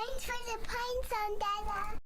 Thanks for the pine zone, Dada.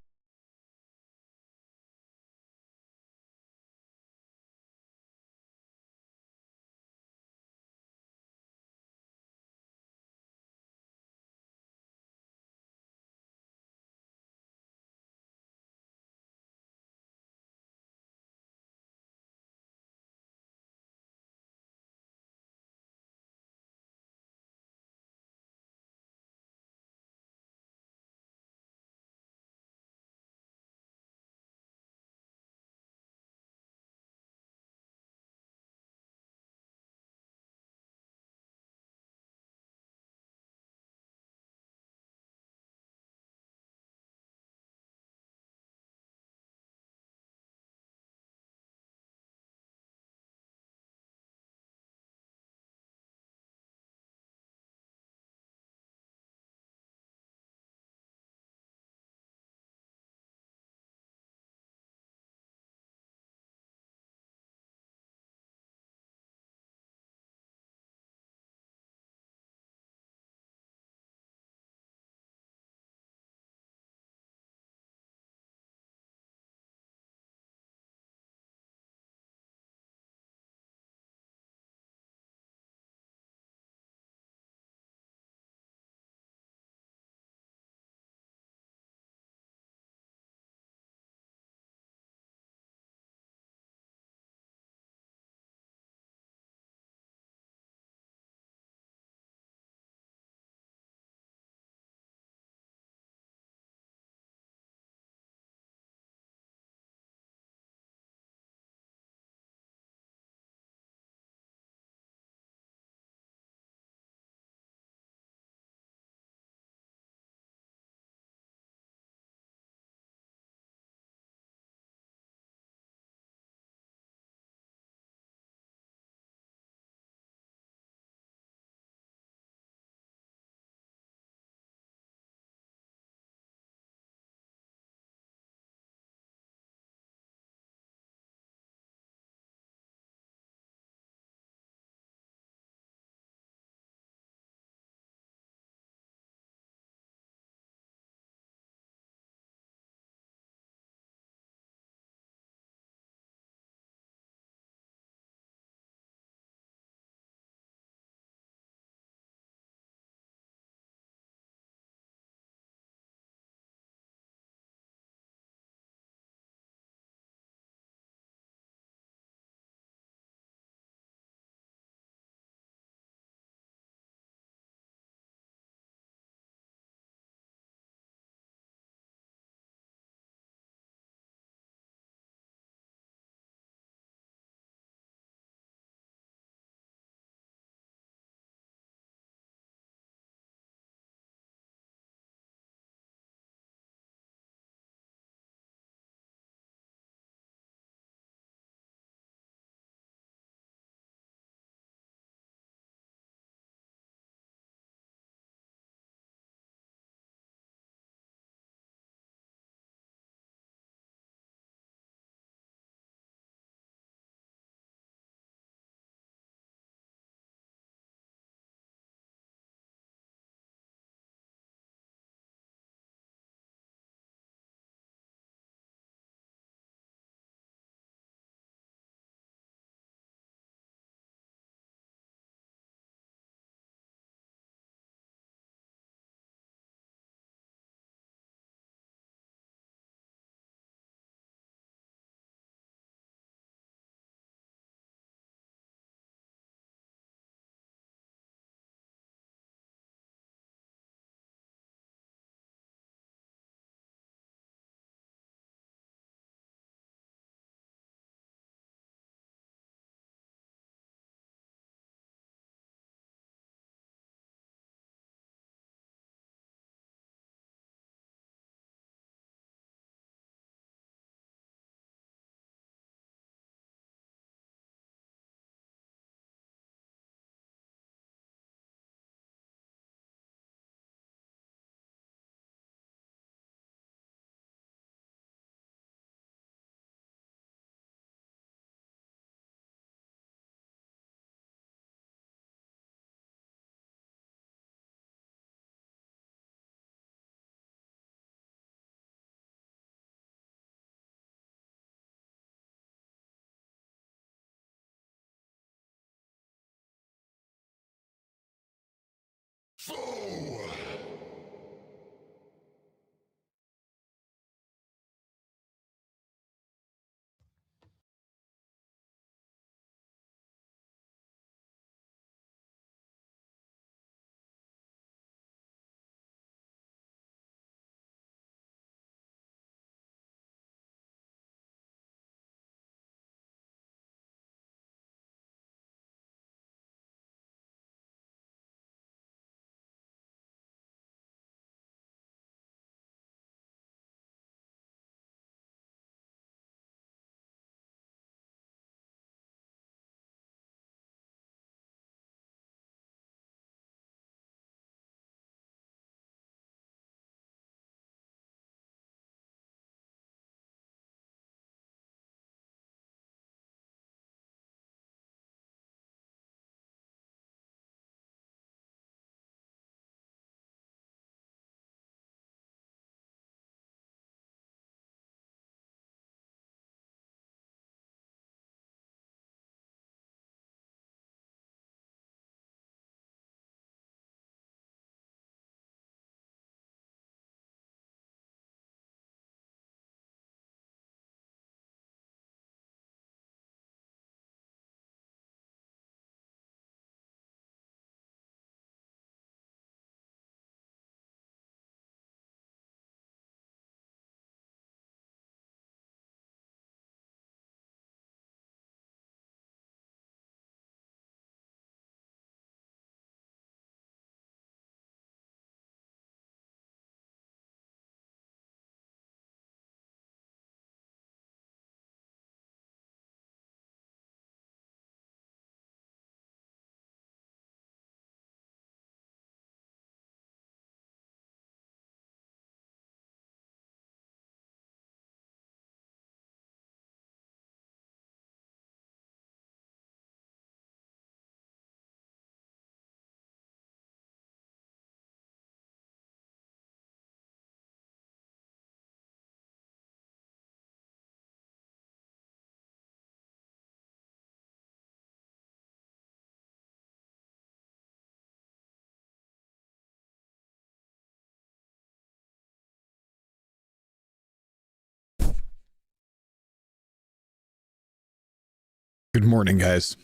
Good morning, guys.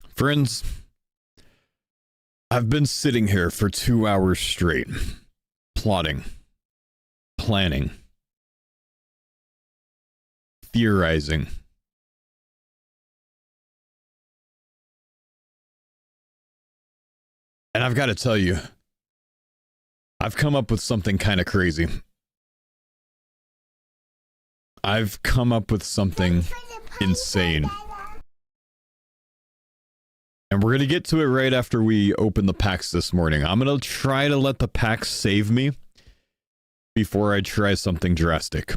Friends, I've been sitting here for 2 hours straight, plotting, planning, theorizing. And I've got to tell you, I've come up with something kind of crazy. I've come up with something insane. And we're going to get to it right after we open the packs this morning. I'm going to try to let the packs save me before I try something drastic.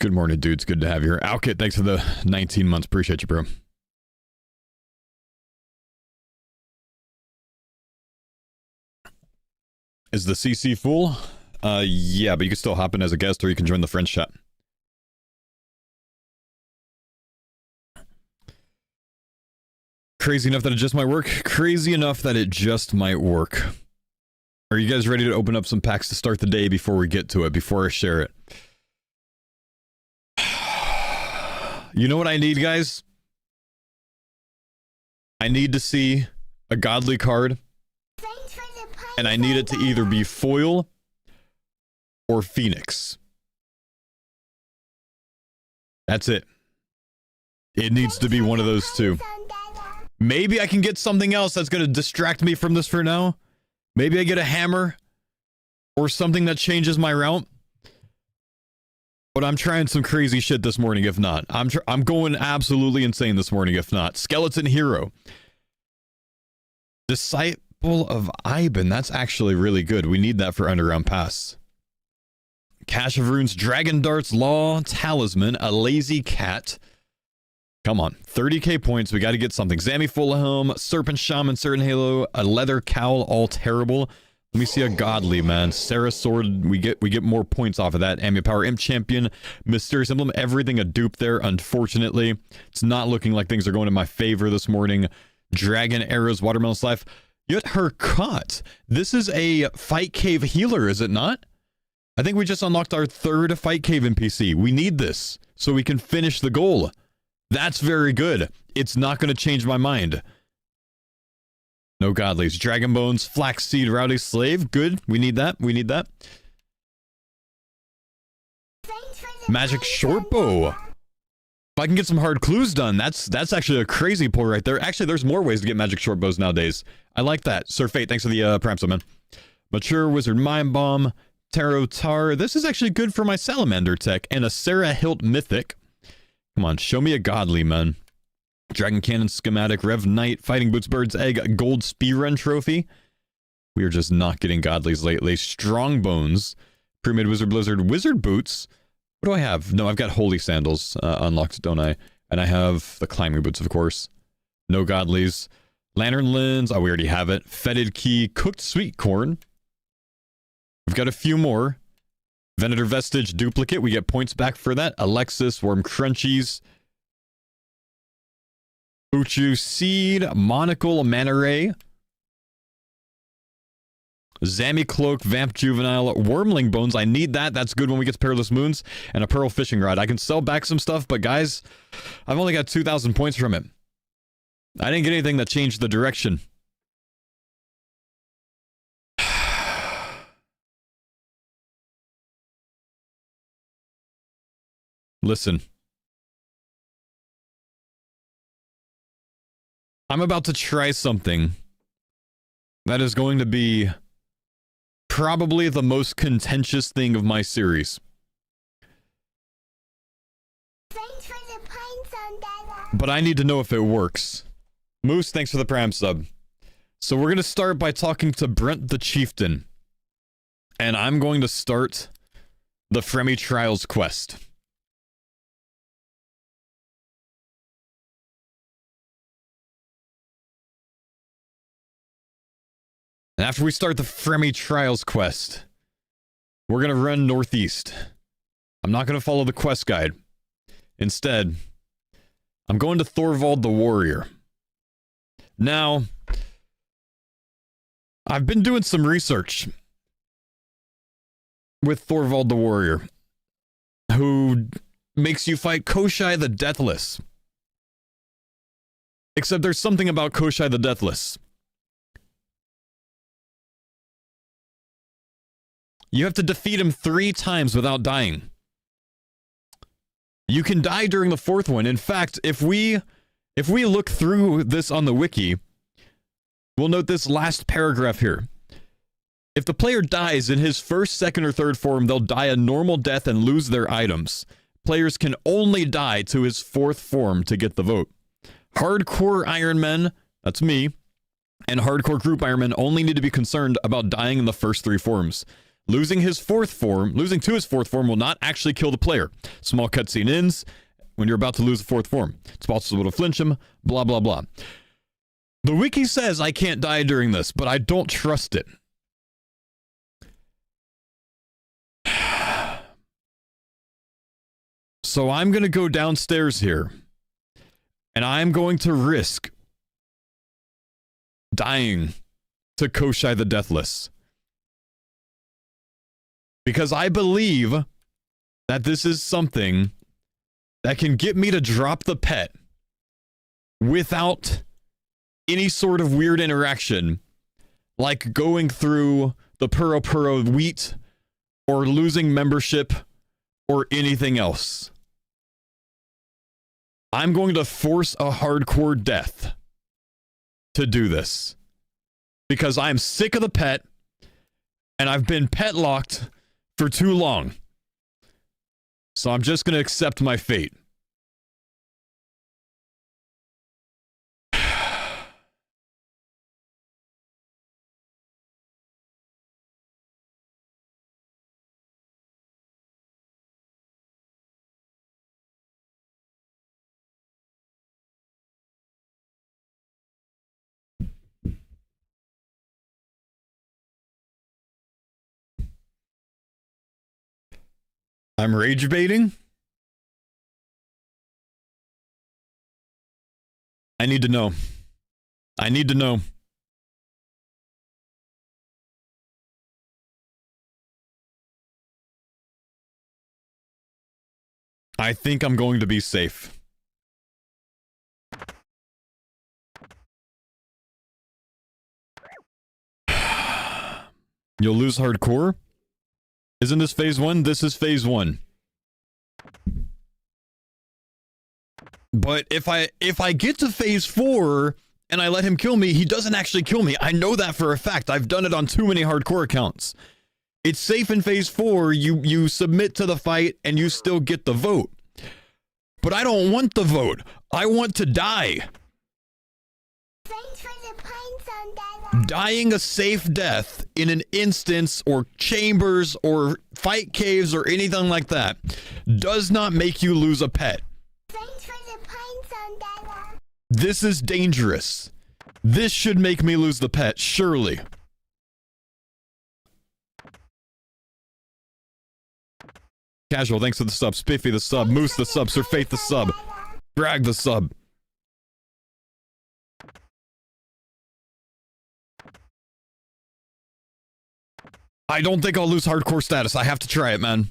Good morning, dudes. Good to have you here. Alkit, thanks for the 19 months. Appreciate you, bro. Is the CC full? Yeah, but you can still hop in as a guest or you can join the friends chat. Crazy enough that it just might work? Crazy enough that it just might work. Are you guys ready to open up some packs to start the day before we get to it, before I share it? You know what I need, guys? I need to see a godly card. And I need it to either be foil or Phoenix. That's it. It needs to be one of those two. Maybe I can get something else that's going to distract me from this for now. Maybe I get a hammer or something that changes my route. But I'm trying some crazy shit this morning if not. I'm going absolutely insane this morning if not. Skeleton Hero. Disciple of Iban. That's actually really good. We need that for Underground Pass. Cache of Runes, Dragon Darts, Law, Talisman, a Lazy Cat. Come on, 30k points. We got to get something. Zammy Fulham, Serpent Shaman, Certain Halo, a Leather Cowl, all terrible. Let me see a godly, man. Sarah Sword, we get more points off of that. Ambient Power, Imp Champion, Mysterious Emblem, everything a dupe there, unfortunately. It's not looking like things are going in my favor this morning. Dragon Arrows, Watermelon Life. Yet her caught. This is a Fight Cave healer, is it not? I think we just unlocked our 3rd Fight Cave NPC. We need this so we can finish the goal. That's very good. It's not going to change my mind. No godlies. Dragon Bones, Flaxseed, Rowdy Slave. Good. We need that. We need that. Magic Shortbow. If I can get some hard clues done, that's actually a crazy pull right there. Actually, there's more ways to get Magic Shortbows nowadays. I like that. Sir Fate, thanks for the Prime Summon. Mature Wizard Mind Bomb. Tarot Tar. This is actually good for my Salamander tech. And a Sarah Hilt Mythic. Come on, show me a godly, man. Dragon Cannon Schematic, Rev Knight, Fighting Boots, Bird's Egg, Gold Speedrun Trophy. We are just not getting godlies lately. Strong Bones, Pyramid Wizard Blizzard, Wizard Boots. What do I have? No, I've got Holy Sandals unlocked, don't I? And I have the Climbing Boots, of course. No godlies. Lantern Lens, oh, we already have it. Fetid Key, Cooked Sweet Corn. We've got a few more. Venator Vestige Duplicate, we get points back for that. Alexis, Worm Crunchies. Uchu Seed, Monocle, Mana Ray, Zami Cloak, Vamp Juvenile, Wormling Bones. I need that. That's good when we get to Perilous Moons. And a Pearl Fishing Rod. I can sell back some stuff, but guys, I've only got 2,000 points from it. I didn't get anything that changed the direction. Listen. I'm about to try something that is going to be probably the most contentious thing of my series. Thanks for the pine zone, Dada. But I need to know if it works. Moose, thanks for the Prime sub. So we're going to start by talking to Brent the Chieftain. And I'm going to start the Fremi Trials quest. And after we start the Fremi Trials quest, we're going to run northeast. I'm not going to follow the quest guide. Instead, I'm going to Thorvald the Warrior. Now, I've been doing some research with Thorvald the Warrior, who makes you fight Koshai the Deathless. Except there's something about Koshai the Deathless. You have to defeat him 3 times without dying. You can die during the 4th one. In fact, if we look through this on the wiki, we'll note this last paragraph here. If the player dies in his 1st, 2nd, or 3rd form, they'll die a normal death and lose their items. Players can only die to his 4th form to get the vote. Hardcore Iron Men, that's me, and Hardcore Group Iron Men only need to be concerned about dying in the first 3 forms. Losing to his 4th form will not actually kill the player. Small cutscene ends when you're about to lose the 4th form. It's possible to flinch him, blah, blah, blah. The wiki says I can't die during this, but I don't trust it. So I'm going to go downstairs here, and I'm going to risk dying to Koshai the Deathless. Because I believe that this is something that can get me to drop the pet without any sort of weird interaction, like going through the Puro wheat or losing membership or anything else. I'm going to force a hardcore death to do this because I'm sick of the pet and I've been pet locked for too long. So I'm just going to accept my fate. I'm rage baiting? I need to know. I need to know. I think I'm going to be safe. You'll lose hardcore? Isn't this phase 1? This is phase 1. But if I get to phase 4 and I let him kill me, he doesn't actually kill me. I know that for a fact. I've done it on too many hardcore accounts. It's safe in phase 4. You submit to the fight and you still get the vote. But I don't want the vote. I want to die. Thanks for the pines on Dada. Dying a safe death in an instance or chambers or fight caves or anything like that does not make you lose a pet. Thanks for the pines on Dada. This is dangerous. This should make me lose the pet, surely. Casual, thanks for the sub. Spiffy the sub. Moose the sub. Sir Faith the sub. Brag the sub. I don't think I'll lose hardcore status. I have to try it, man.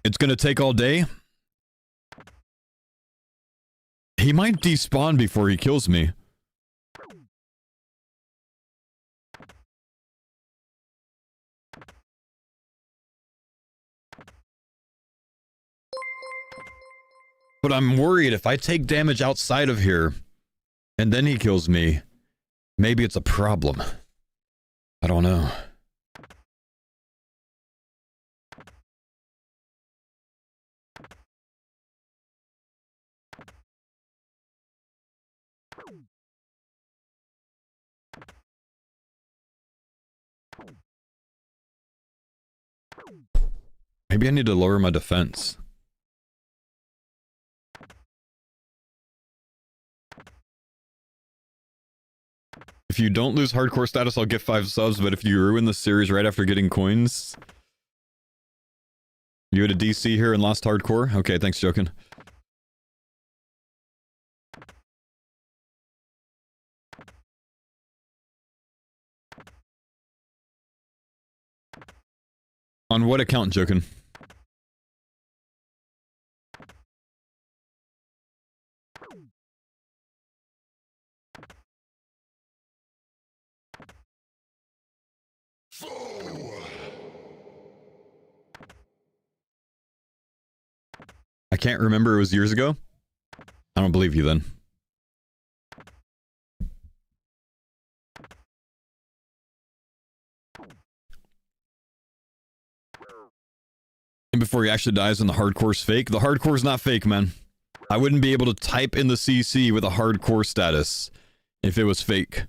It's gonna take all day. He might despawn before he kills me. But I'm worried if I take damage outside of here and then he kills me, maybe it's a problem. I don't know. Maybe I need to lower my defense. If you don't lose hardcore status, I'll get 5 subs, but if you ruin the series right after getting coins... You had a DC here and lost hardcore? Okay, thanks, joking. On what account, joking? I can't remember, it was years ago? I don't believe you then. And before he actually dies and the hardcore's fake? The hardcore's not fake, man. I wouldn't be able to type in the CC with a hardcore status if it was fake.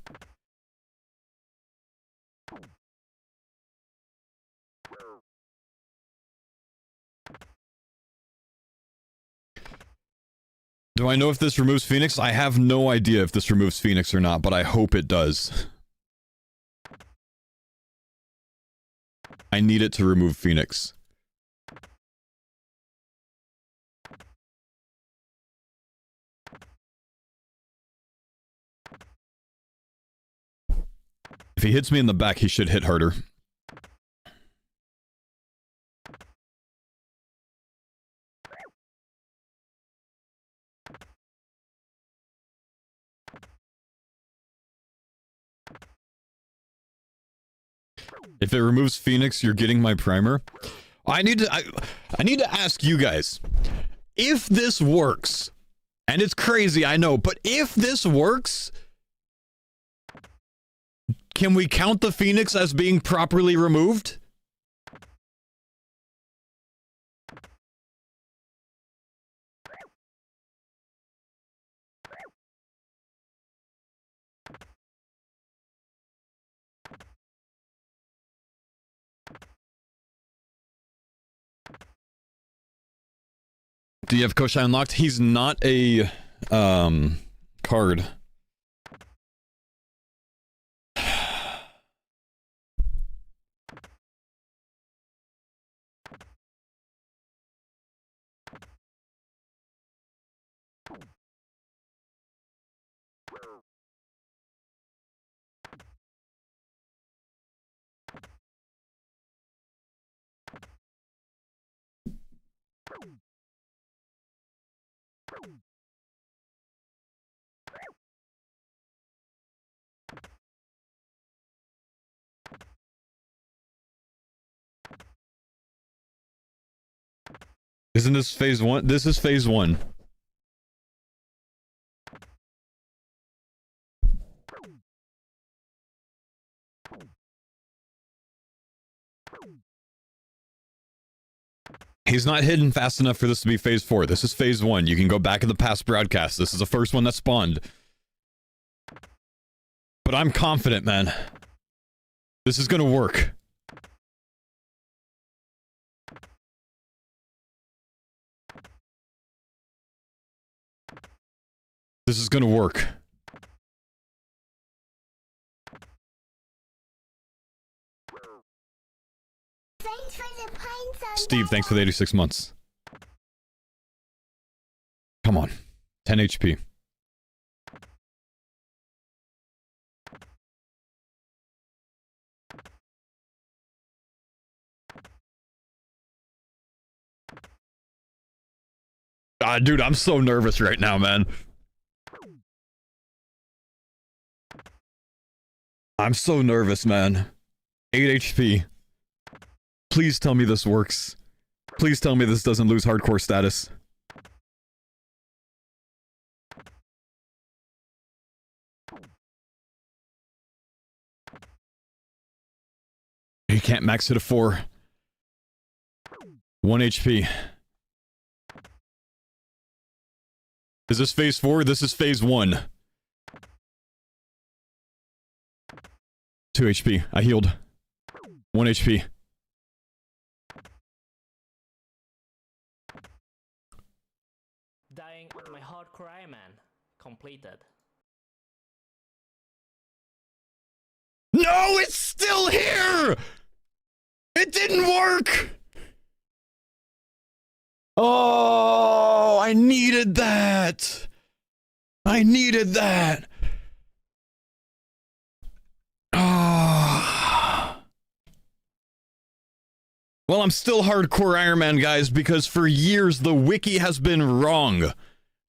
Do I know if this removes Phoenix? I have no idea if this removes Phoenix or not, but I hope it does. I need it to remove Phoenix. If he hits me in the back, he should hit harder. If it removes Phoenix, you're getting my primer. I need to ask you guys, if this works, and it's crazy, I know, but if this works, can we count the Phoenix as being properly removed? Do you have Koshai unlocked? He's not a card. Isn't this phase 1? This is phase 1. He's not hidden fast enough for this to be phase 4. This is phase 1. You can go back in the past broadcast. This is the first one that spawned. But I'm confident, man. This is gonna work. This is gonna work. Thanks for the pines on Steve, thanks for the 86 months. Come on. 10 HP. Dude, I'm so nervous right now, man. I'm so nervous, man. 8 HP. Please tell me this works. Please tell me this doesn't lose hardcore status. You can't max it a 4. 1 HP. Is this phase 4? This is phase 1. 2 HP. I healed. 1 HP. Dying my hardcore Iron Man. Completed. No, it's still here! It didn't work! Oh, I needed that. I needed that. Oh. Well, I'm still hardcore Iron Man, guys, because for years the wiki has been wrong.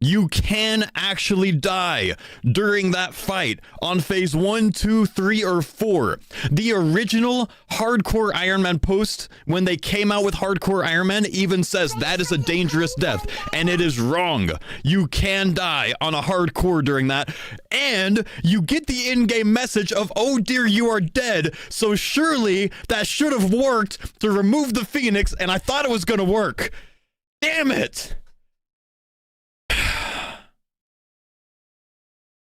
You can actually die during that fight on phase 1, 2, 3, or 4. The original Hardcore Iron Man post, when they came out with Hardcore Iron Man, even says that is a dangerous death, and it is wrong. You can die on a hardcore during that, and you get the in-game message of, oh dear, you are dead, so surely that should have worked to remove the Phoenix, and I thought it was gonna work. Damn it!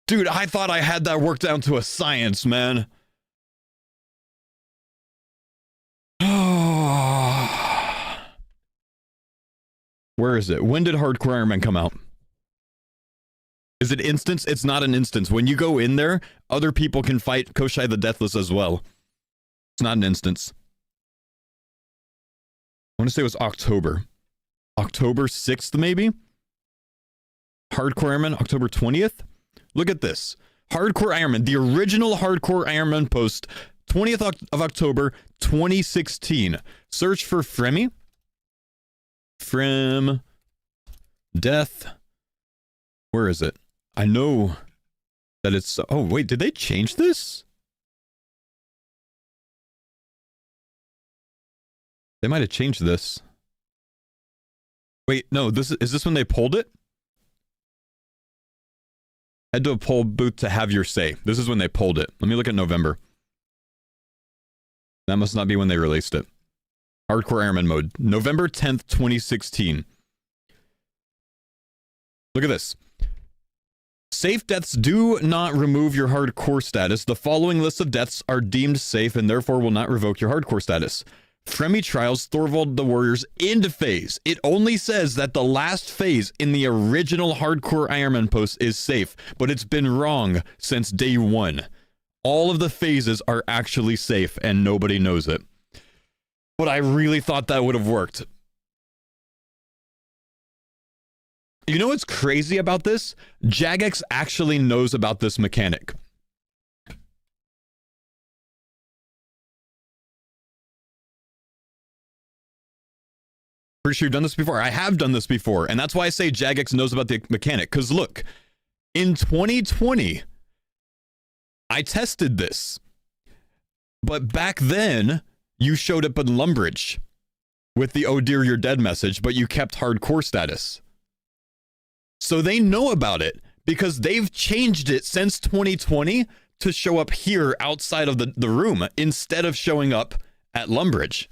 Dude, I thought I had that worked down to a science, man. Where is it? When did Hardcore Iron Man come out? Is it instance? It's not an instance. When you go in there, other people can fight Koshai the Deathless as well. It's not an instance. I want to say it was October. October 6th, maybe? Hardcore Iron Man, October 20th? Look at this. Hardcore Iron Man, the original Hardcore Iron Man post, 20th of October, 2016. Search for Fremy. Frem. Death. Where is it? I know that it's... Oh, wait, did they change this? They might have changed this. Wait, no, is this when they pulled it? Head to a poll booth to have your say. This is when they pulled it. Let me look at November. That must not be when they released it. Hardcore Iron Man mode. November 10th, 2016. Look at this. Safe deaths do not remove your hardcore status. The following list of deaths are deemed safe and therefore will not revoke your hardcore status. Fremy Trials, Thorvald the Warrior's end phase. It only says that the last phase in the original Hardcore Iron Man post is safe, but it's been wrong since day 1. All of the phases are actually safe and nobody knows it. But I really thought that would have worked. You know what's crazy about this? Jagex actually knows about this mechanic. Pretty sure you've done this before. I have done this before, and that's why I say Jagex knows about the mechanic. Because look, in 2020, I tested this. But back then, you showed up in Lumbridge. with the "oh dear, you're dead" message, but you kept hardcore status. So they know about it because they've changed it since 2020 to show up here outside of the room instead of showing up at Lumbridge.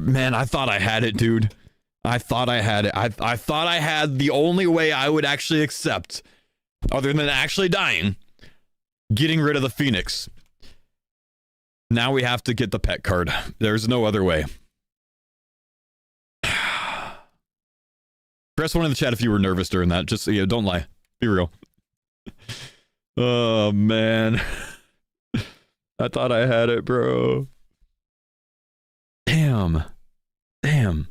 Man, I thought I had it, dude. I thought I had it. I thought I had the only way I would actually accept, other than actually dying, getting rid of the Phoenix. Now we have to get the pet card. There's no other way. Press 1 in the chat if you were nervous during that. Just, you know, don't lie. Be real. Oh, man. I thought I had it, bro. Damn. Damn.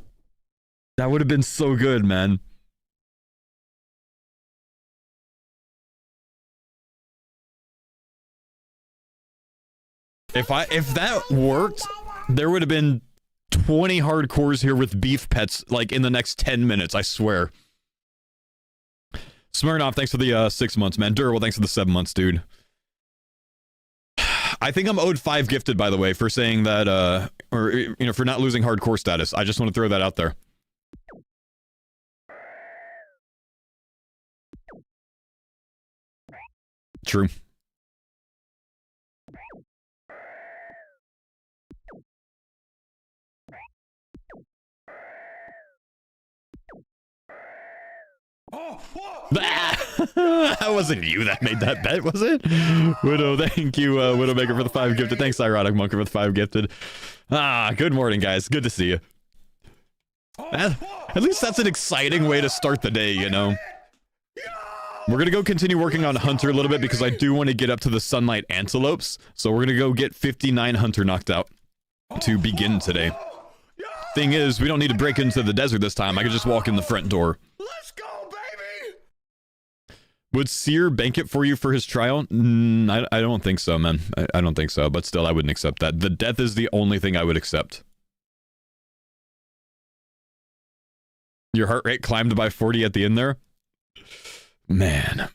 That would have been so good, man. If that worked, there would have been 20 hardcores here with beef pets like in the next 10 minutes, I swear. Smirnoff, thanks for the 6 months, man. Durable, thanks for the 7 months, dude. I think I'm owed 5 gifted, by the way, for saying that, or, you know, for not losing hardcore status. I just want to throw that out there. True. That wasn't you that made that bet, was it? Widow, thank you, Widowmaker, for the 5 gifted. Thanks, Ironic Monker, for the 5 gifted. Good morning, guys. Good to see you. At least that's an exciting way to start the day, you know? We're gonna go continue working on Hunter a little bit because I do want to get up to the Sunlight Antelopes. So we're gonna go get 59 Hunter knocked out to begin today. Thing is, we don't need to break into the desert this time. I can just walk in the front door. Let's go, baby! Would Seer bank it for you for his trial? I don't think so, man. I don't think so, but still, I wouldn't accept that. The death is the only thing I would accept. Your heart rate climbed by 40 at the end there? Man.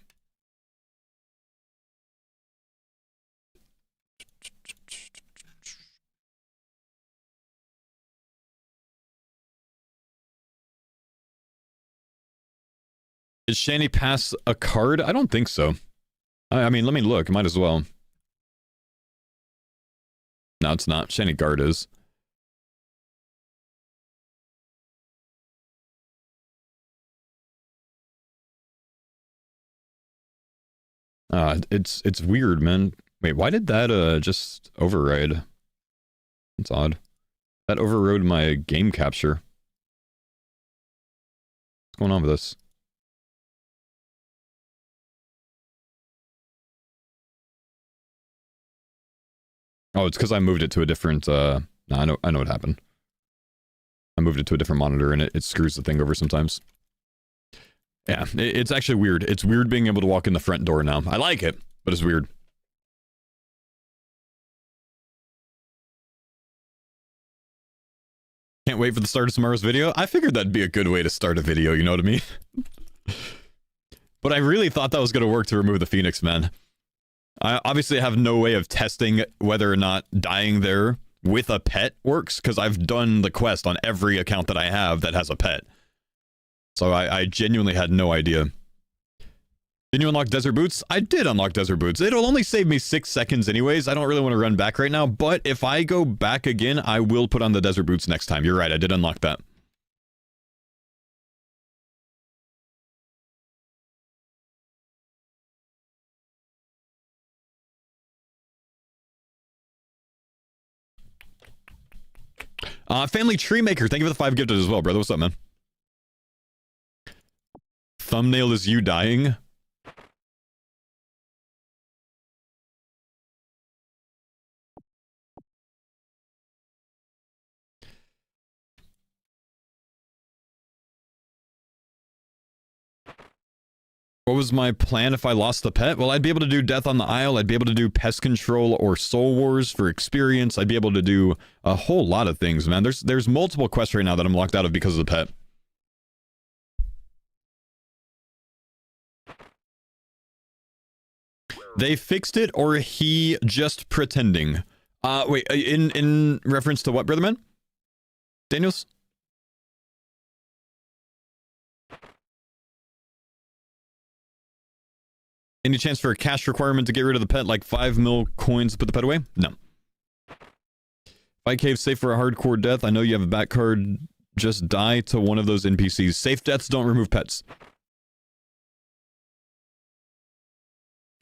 Did Shani pass a card? I don't think so. I mean, let me look. Might as well. No, it's not. Shani Guard is. It's weird, man. Wait, why did that just override? It's odd. That overrode my game capture. What's going on with this? Oh, it's because I moved it to a different, no, I know what happened. I moved it to a different monitor and it screws the thing over sometimes. Yeah, it's actually weird. It's weird being able to walk in the front door now. I like it, but it's weird. Can't wait for the start of tomorrow's video. I figured that'd be a good way to start a video, you know what I mean? But I really thought that was going to work to remove the Phoenix, man. I obviously have no way of testing whether or not dying there with a pet works, because I've done the quest on every account that I have that has a pet. So I genuinely had no idea. Did you unlock Desert Boots? I did unlock Desert Boots. It'll only save me 6 seconds anyways. I don't really want to run back right now, but if I go back again, I will put on the Desert Boots next time. You're right, I did unlock that. Family Tree Maker, thank you for the 5 gifted as well, brother. What's up, man? Thumbnail is you dying. What was my plan if I lost the pet? Well, I'd be able to do Death on the Isle. I'd be able to do Pest Control or Soul Wars for experience. I'd be able to do a whole lot of things, man. There's multiple quests right now that I'm locked out of because of the pet. They fixed it, or he just pretending? Wait, in reference to what, Brotherman? Daniels? Any chance for a cash requirement to get rid of the pet, like 5 mil coins to put the pet away? No. Fight Cave safe for a hardcore death. I know you have a back card. Just die to one of those NPCs. Safe deaths don't remove pets.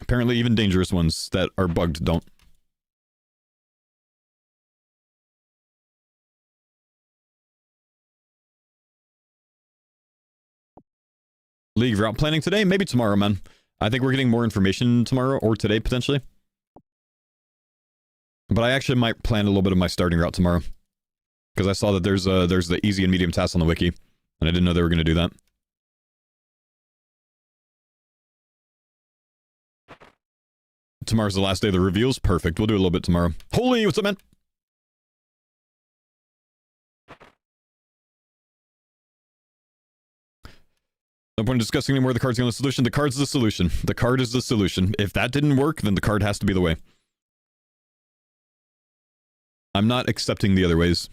Apparently even dangerous ones that are bugged don't. League route planning today? Maybe tomorrow, man. I think we're getting more information tomorrow or today, potentially. But I actually might plan a little bit of my starting route tomorrow. Because I saw that there's the easy and medium tasks on the wiki. And I didn't know they were going to do that. Tomorrow's the last day of the reveals. Perfect. We'll do a little bit tomorrow. Holy, what's up, man? No point in discussing anymore. The card's the only solution. The card's the solution. The card is the solution. If that didn't work, then the card has to be the way. I'm not accepting the other ways.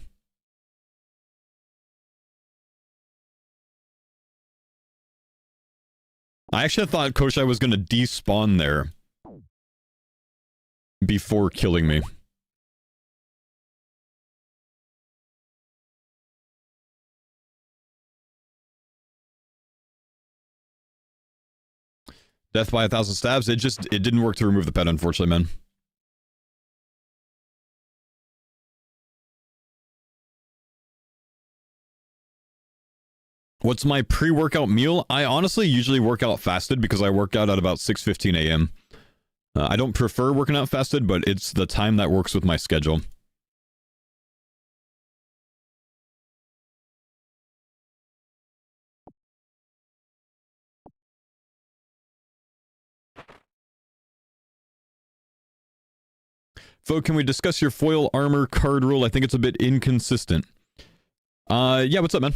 I actually thought Koshai was going to despawn there before killing me. Death by 1,000 stabs. It didn't work to remove the pet, unfortunately, man. What's my pre-workout meal? I honestly usually work out fasted because I work out at about 6:15 a.m. I don't prefer working out fasted, but it's the time that works with my schedule. Fo, can we discuss your foil armor card rule? I think it's a bit inconsistent. Yeah, what's up, man?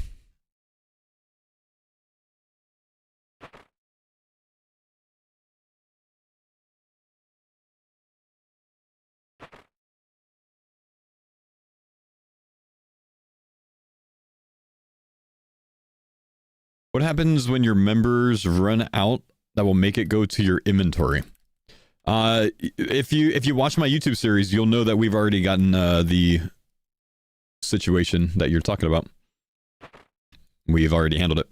What happens when your members run out that will make it go to your inventory? If you watch my YouTube series, you'll know that we've already gotten the situation that you're talking about. We've already handled it.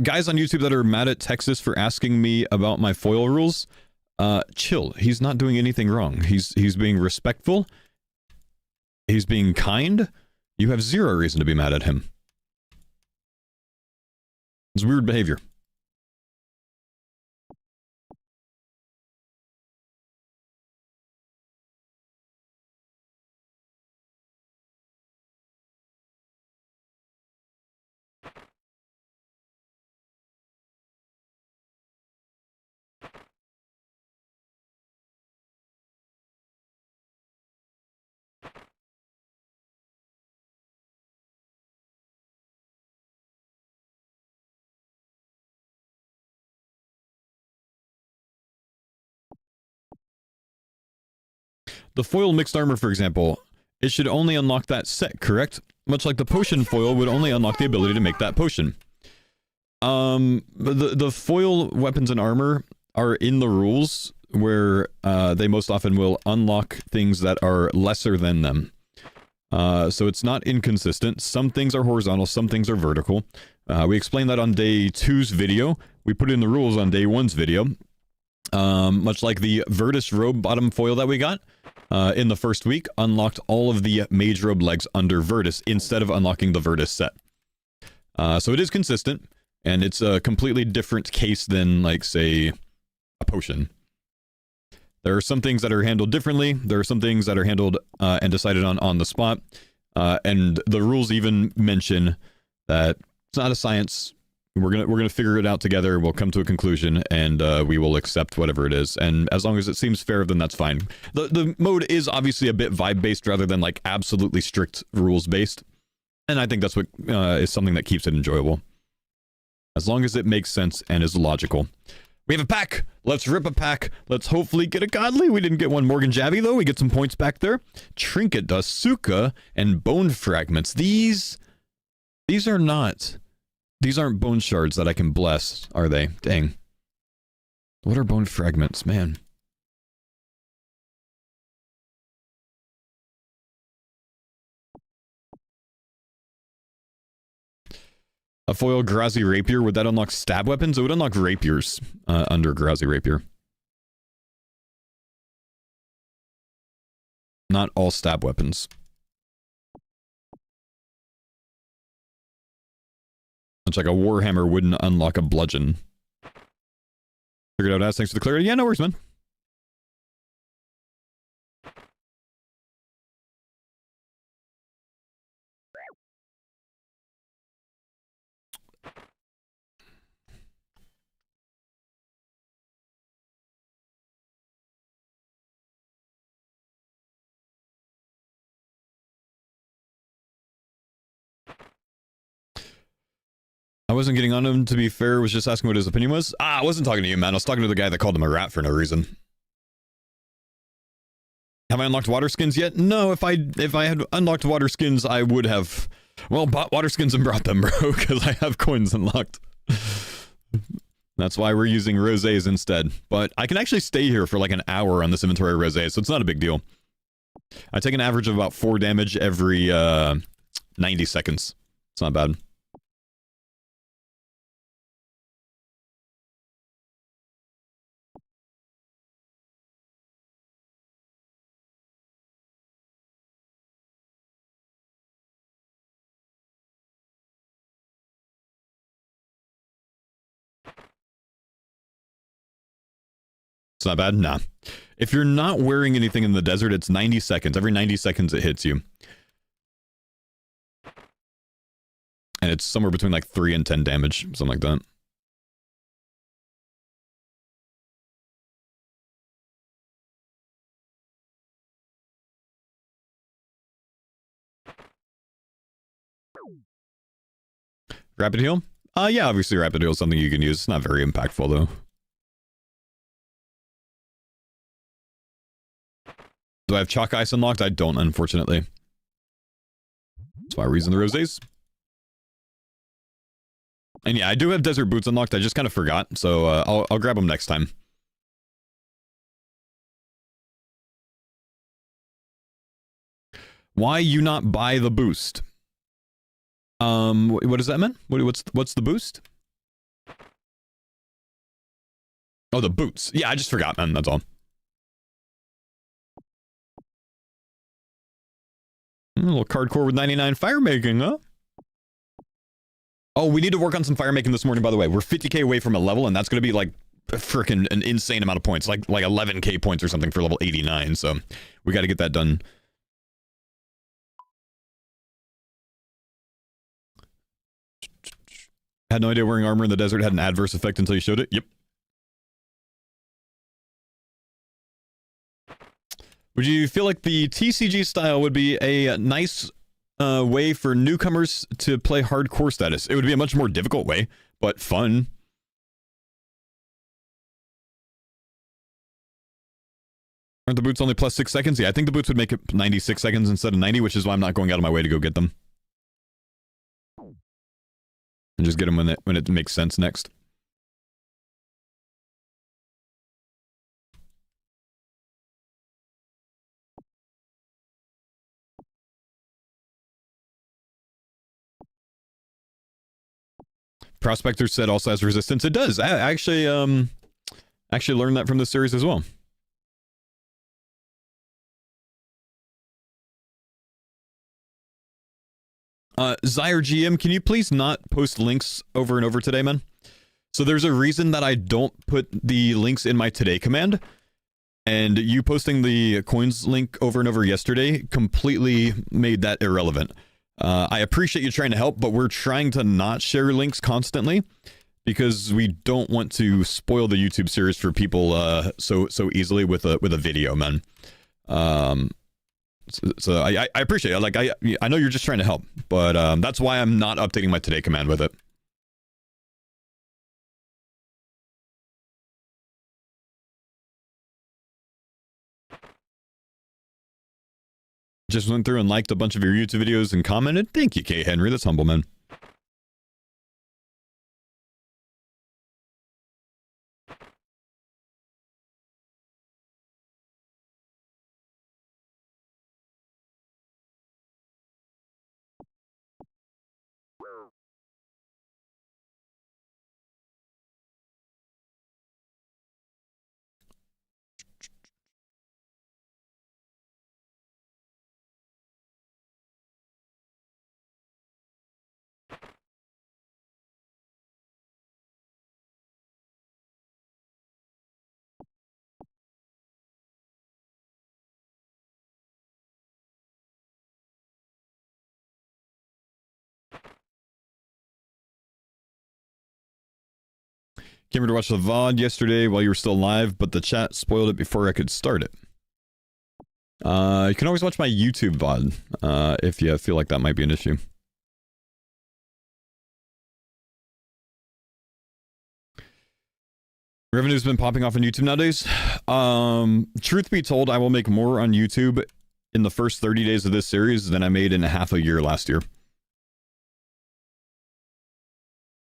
Guys on YouTube that are mad at Texas for asking me about my foil rules, chill. He's not doing anything wrong. He's being respectful. He's being kind. You have zero reason to be mad at him. It's weird behavior. The foil mixed armor, for example, it should only unlock that set, correct? Much like the potion foil would only unlock the ability to make that potion. The foil weapons and armor are in the rules where they most often will unlock things that are lesser than them. So it's not inconsistent. Some things are horizontal, some things are vertical. We explained that on day 2's video. We put in the rules on day 1's video. Much like the Virtus robe bottom foil that we got in the first week, unlocked all of the mage robe legs under Virtus instead of unlocking the Virtus set. So it is consistent, and it's a completely different case than, like, say, a potion. There are some things that are handled differently. There are some things that are handled and decided on the spot. And the rules even mention that it's not a science. We're gonna figure it out together. We'll come to a conclusion, and we will accept whatever it is. And as long as it seems fair, then that's fine. The mode is obviously a bit vibe based rather than like absolutely strict rules based. And I think that's what is something that keeps it enjoyable. As long as it makes sense and is logical. We have a pack. Let's rip a pack. Let's hopefully get a godly. We didn't get one Morgan Javi, though. We get some points back there. Trinket, Dasuka, and Bone Fragments. These are not... These aren't bone shards that I can bless, are they? Dang. What are Bone Fragments? Man. A foil Grazi Rapier, would that unlock stab weapons? It would unlock rapiers under Grazi Rapier. Not all stab weapons. It's like a Warhammer wouldn't unlock a bludgeon. Figured out as thanks for the clarity. Yeah, no worries, man. I wasn't getting on him, to be fair. Was just asking what his opinion was. I wasn't talking to you, man. I was talking to the guy that called him a rat for no reason. Have I unlocked water skins yet? No, if I had unlocked water skins, I would have, well, bought water skins and brought them, bro, because I have coins unlocked. That's why we're using rosés instead. But I can actually stay here for like an hour on this inventory of rosés, so it's not a big deal. I take an average of about 4 damage every 90 seconds. It's not bad. It's not bad? Nah. If you're not wearing anything in the desert, it's 90 seconds. Every 90 seconds it hits you. And it's somewhere between like 3 and 10 damage, something like that. Rapid heal? Yeah, obviously rapid heal is something you can use. It's not very impactful though. Do I have Chalk Ice unlocked? I don't, unfortunately. That's why we're using the rosés. And yeah, I do have Desert Boots unlocked. I just kind of forgot, so I'll grab them next time. Why you not buy the boost? What does that mean? What's the boost? Oh, the boots. Yeah, I just forgot, man. That's all. A little Cardcore with 99 fire making, huh? Oh, we need to work on some fire making this morning, by the way. We're 50k away from a level, and that's going to be like freaking an insane amount of points. Like 11k points or something for level 89, so we got to get that done. Had no idea wearing armor in the desert had an adverse effect until you showed it. Yep. Would you feel like the TCG style would be a nice way for newcomers to play hardcore status? It would be a much more difficult way, but fun. Aren't the boots only plus 6 seconds? Yeah, I think the boots would make it 96 seconds instead of 90, which is why I'm not going out of my way to go get them. And just get them when it makes sense next. Prospector said also has resistance. It does. I actually learned that from this series as well. Zyre GM, can you please not post links over and over today, man? So there's a reason that I don't put the links in my today command, and you posting the coins link over and over yesterday completely made that irrelevant. I appreciate you trying to help, but we're trying to not share links constantly because we don't want to spoil the YouTube series for people so easily with a video, man. So I appreciate it. Like I know you're just trying to help, but that's why I'm not updating my today command with it. Just went through and liked a bunch of your YouTube videos and commented. Thank you, K. Henry. That's humble, man. Came here to watch the VOD yesterday while you were still live, but the chat spoiled it before I could start it. You can always watch my YouTube VOD if you feel like that might be an issue. Revenue's been popping off on YouTube nowadays. Truth be told, I will make more on YouTube in the first 30 days of this series than I made in half a year last year.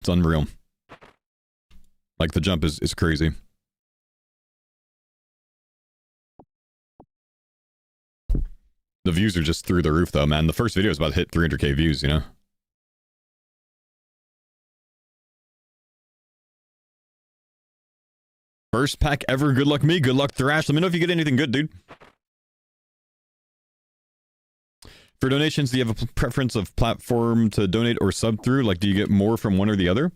It's unreal. Like, the jump is crazy. The views are just through the roof, though, man. The first video is about to hit 300k views, you know? First pack ever. Good luck me. Good luck Thrash. Let me know if you get anything good, dude. For donations, do you have a preference of platform to donate or sub through? Like, do you get more from one or the other?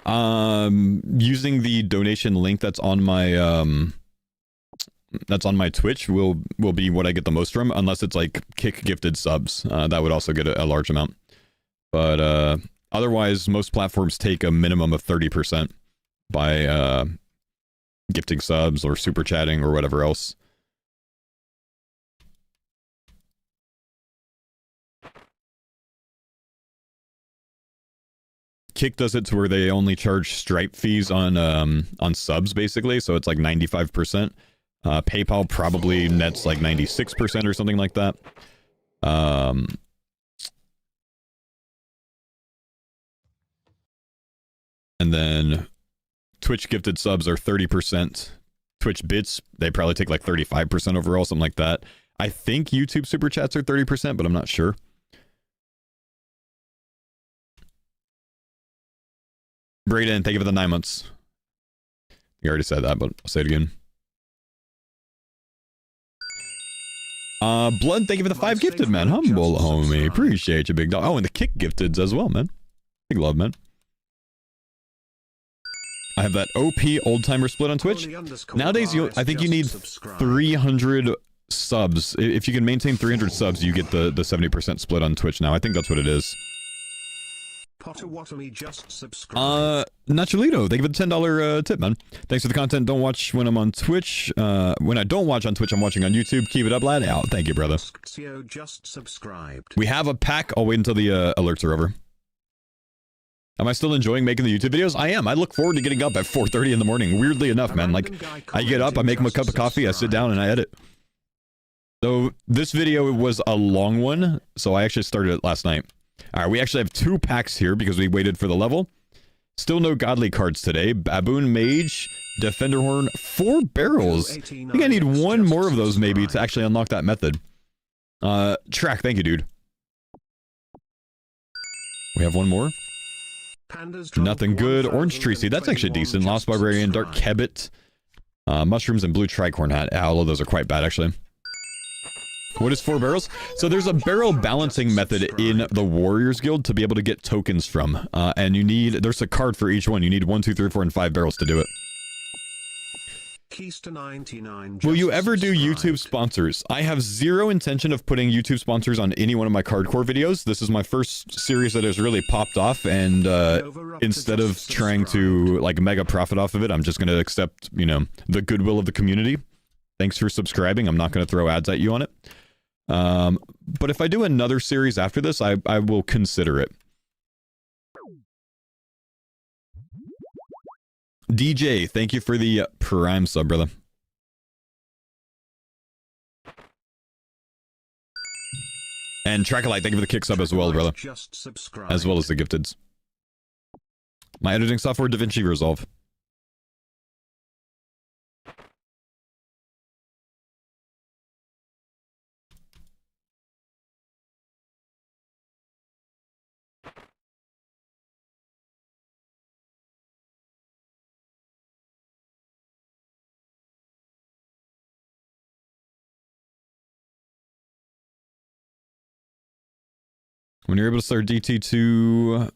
Using the donation link that's on my Twitch will be what I get the most from, unless it's like Kick gifted subs. That would also get a large amount. But otherwise, most platforms take a minimum of 30% by gifting subs or super chatting or whatever else. Kick does it to where they only charge Stripe fees on subs, basically, so it's like 95%. PayPal probably nets like 96% or something like that. And then Twitch gifted subs are 30%. Twitch bits, they probably take like 35% overall, something like that. I think YouTube super chats are 30%, but I'm not sure. Brayden, thank you for the 9 months. You already said that, but I'll say it again. Blood, thank you for the 5 gifted, man. Humble, homie. Appreciate you, big dog. Oh, and the Kick gifteds as well, man. Big love, man. I have that OP old-timer split on Twitch. Nowadays, I think you need 300 subs. If you can maintain 300 subs, you get the 70% split on Twitch now. I think that's what it is. Nacholito, thank you for the $10 tip, man. Thanks for the content. Don't watch when I'm on Twitch. When I don't watch on Twitch, I'm watching on YouTube. Keep it up, lad. Out. Thank you, brother. We have a pack. I'll wait until the alerts are over. Am I still enjoying making the YouTube videos? I am. I look forward to getting up at 4:30 in the morning. Weirdly enough, man. Like, I get up, I make my cup of coffee, I sit down, and I edit. So, this video was a long one, so I actually started it last night. Alright, we actually have 2 packs here because we waited for the level. Still no godly cards today. Baboon Mage, Defender Horn, 4 barrels. I think I need 1 more of those maybe to actually unlock that method. Track, thank you, dude. We have 1 more. Nothing good. Orange Tree Seed, that's actually decent. Lost Barbarian, Dark Kebbit, Mushrooms, and Blue Tricorn Hat. All of those are quite bad, actually. What is 4 barrels? So there's a barrel balancing method in the Warriors Guild to be able to get tokens from. And you need, there's a card for each one. You need 1, 2, 3, 4, and 5 barrels to do it. Will you ever do YouTube sponsors? I have zero intention of putting YouTube sponsors on any one of my Cardcore videos. This is my first series that has really popped off, and instead of trying to like mega profit off of it, I'm just going to accept, you know, the goodwill of the community. Thanks for subscribing. I'm not going to throw ads at you on it. But if I do another series after this, I will consider it. DJ, thank you for the Prime sub, brother. And Trackalite, thank you for the kick sub as well, brother. As well as the gifteds. My editing software, DaVinci Resolve. When you're able to start DT2,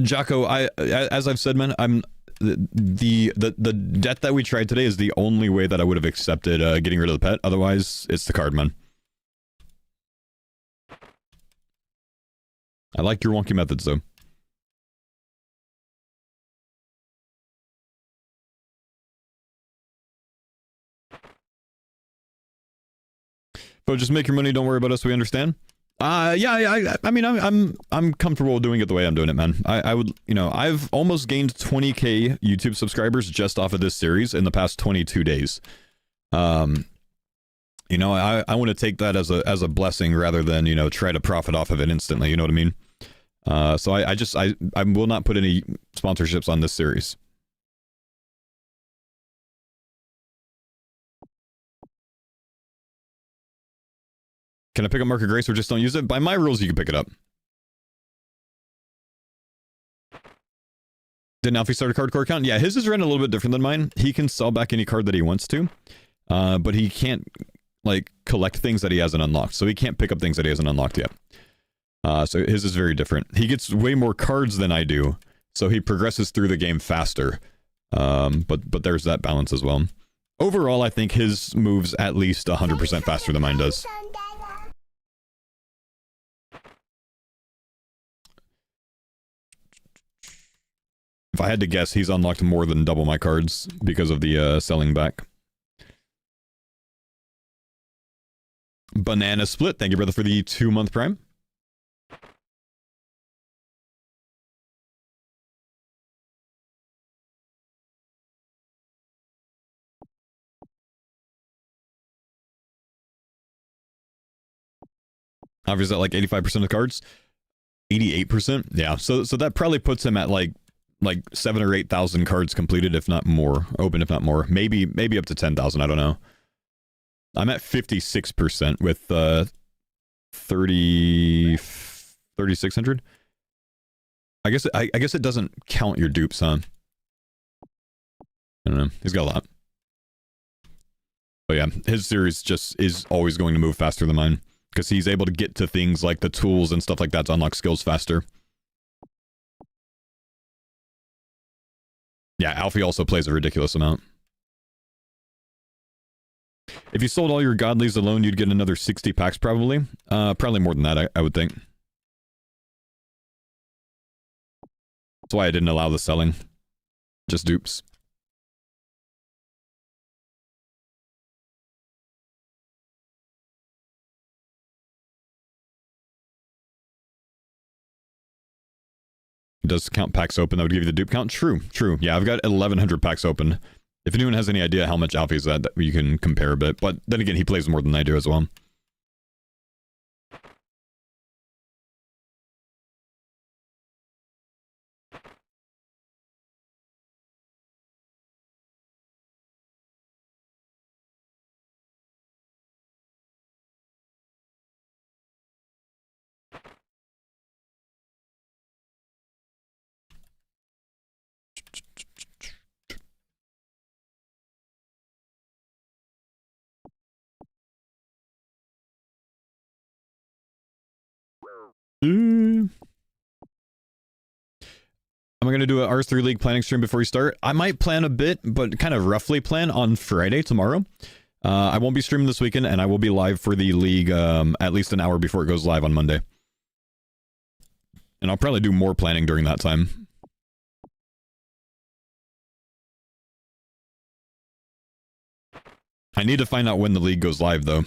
Jocko, as I've said, man, the death that we tried today is the only way that I would have accepted getting rid of the pet. Otherwise, it's the card, man. I like your wonky methods, though. But just make your money, don't worry about us, we understand. Yeah, I mean, I'm comfortable doing it the way I'm doing it, man. I would, you know, I've almost gained 20k YouTube subscribers just off of this series in the past 22 days. You know, I want to take that as a blessing rather than, you know, try to profit off of it instantly, you know what I mean? So I will not put any sponsorships on this series. Can I pick up Mark of Grace or just don't use it? By my rules, you can pick it up. Didn't Alfie start a Cardcore account? Yeah, his is run a little bit different than mine. He can sell back any card that he wants to, but he can't, like, collect things that he hasn't unlocked. So he can't pick up things that he hasn't unlocked yet. So his is very different. He gets way more cards than I do, so he progresses through the game faster. But there's that balance as well. Overall, I think his moves at least 100% faster than mine does. If I had to guess, he's unlocked more than double my cards because of the selling back. Banana Split, thank you, brother, for the 2-month prime. Obviously, at like 85% of cards. 88%? Yeah, so that probably puts him at like 7 or 8,000 cards completed, if not more. Open, if not more. Maybe up to 10,000, I don't know. I'm at 56% with 3,600. I guess it doesn't count your dupes, huh? I don't know. He's got a lot. But yeah, his series just is always going to move faster than mine. Because he's able to get to things like the tools and stuff like that to unlock skills faster. Yeah, Alfie also plays a ridiculous amount. If you sold all your godlies alone, you'd get another 60 packs probably. Probably more than that, I would think. That's why I didn't allow the selling. Just dupes. It does count packs open. That would give you the dupe count. True. Yeah, I've got 1,100 packs open. If anyone has any idea how much Alfie's at, that you can compare a bit. But then again, he plays more than I do as well. Am I going to do an R3 League planning stream before we start? I might plan a bit, but kind of roughly plan on Friday, tomorrow. I won't be streaming this weekend, and I will be live for the League at least an hour before it goes live on Monday. And I'll probably do more planning during that time. I need to find out when the league goes live, though.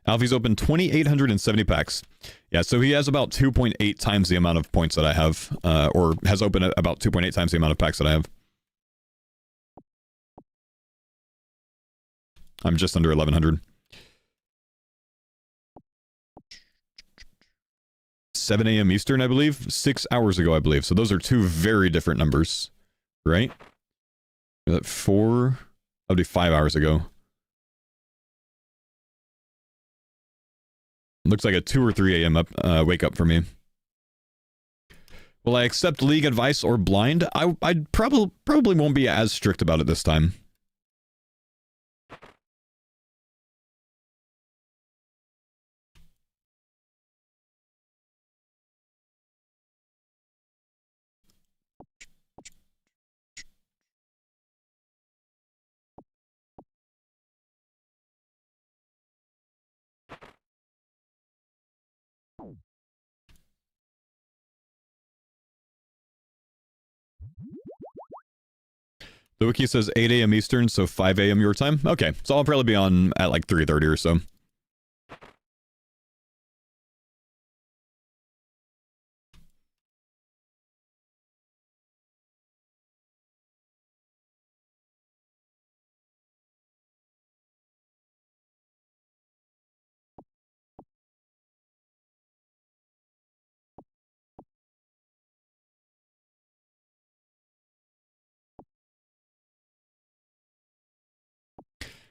Alfie's opened 2,870 packs. Yeah, so he has about 2.8 times the amount of points that I have, or has opened about 2.8 times the amount of packs that I have. I'm just under 1,100. 7 a.m. Eastern, I believe. 6 hours ago, I believe. So those are two very different numbers, right? Is that 4? That would be 5 hours ago. Looks like a 2 or 3 a.m. wake up for me. Will I accept league advice or blind? I probably won't be as strict about it this time. The wiki says 8 a.m. Eastern, so 5 a.m. your time. Okay, so I'll probably be on at like 3:30 or so.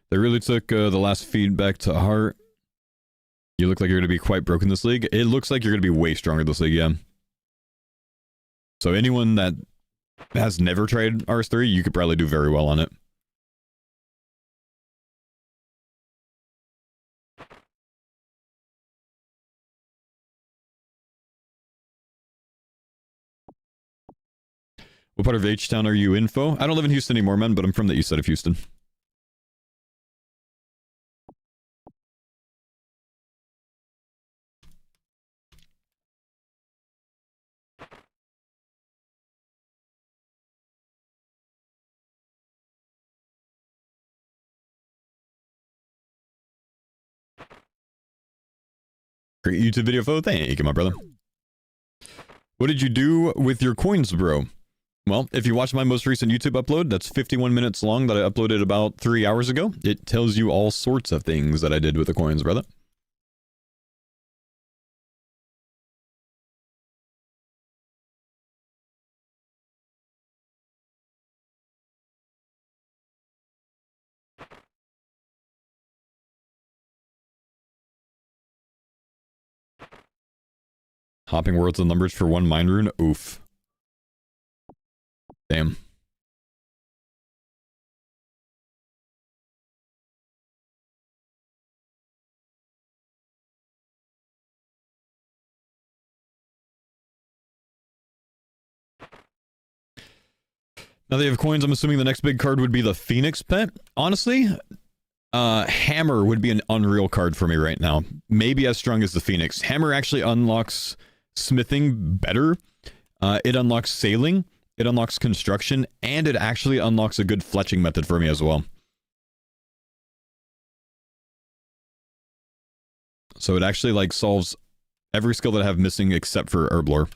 They really took the last feedback to heart. You look like you're going to be quite broken this league. It looks like you're going to be way stronger this league, yeah. So anyone that has never tried RS3, you could probably do very well on it. What part of H-Town are you in, Fo? I don't live in Houston anymore, man, but I'm from the east side of Houston. Great YouTube video, Fo. Thank you, my brother. What did you do with your coins, bro? Well, if you watch my most recent YouTube upload, that's 51 minutes long that I uploaded about 3 hours ago. It tells you all sorts of things that I did with the coins, brother. Hopping worlds and numbers for one mind rune? Oof. Damn. Now that you have coins, I'm assuming the next big card would be the Phoenix pet. Honestly, Hammer would be an unreal card for me right now. Maybe as strong as the Phoenix. Hammer actually unlocks smithing better. It unlocks sailing. It unlocks construction, and it actually unlocks a good fletching method for me as well. So it actually like solves every skill that I have missing except for Herblore.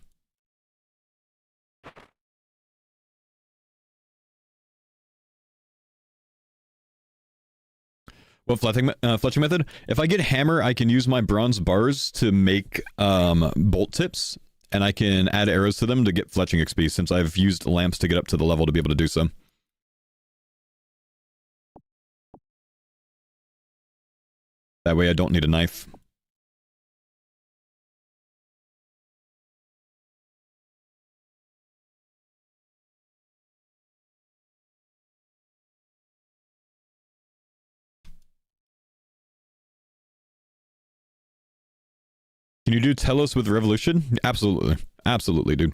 What fletching method? If I get hammer, I can use my bronze bars to make bolt tips, and I can add arrows to them to get fletching XP, since I've used lamps to get up to the level to be able to do so. That way I don't need a knife. Can you do Telos with Revolution? Absolutely. Absolutely, dude.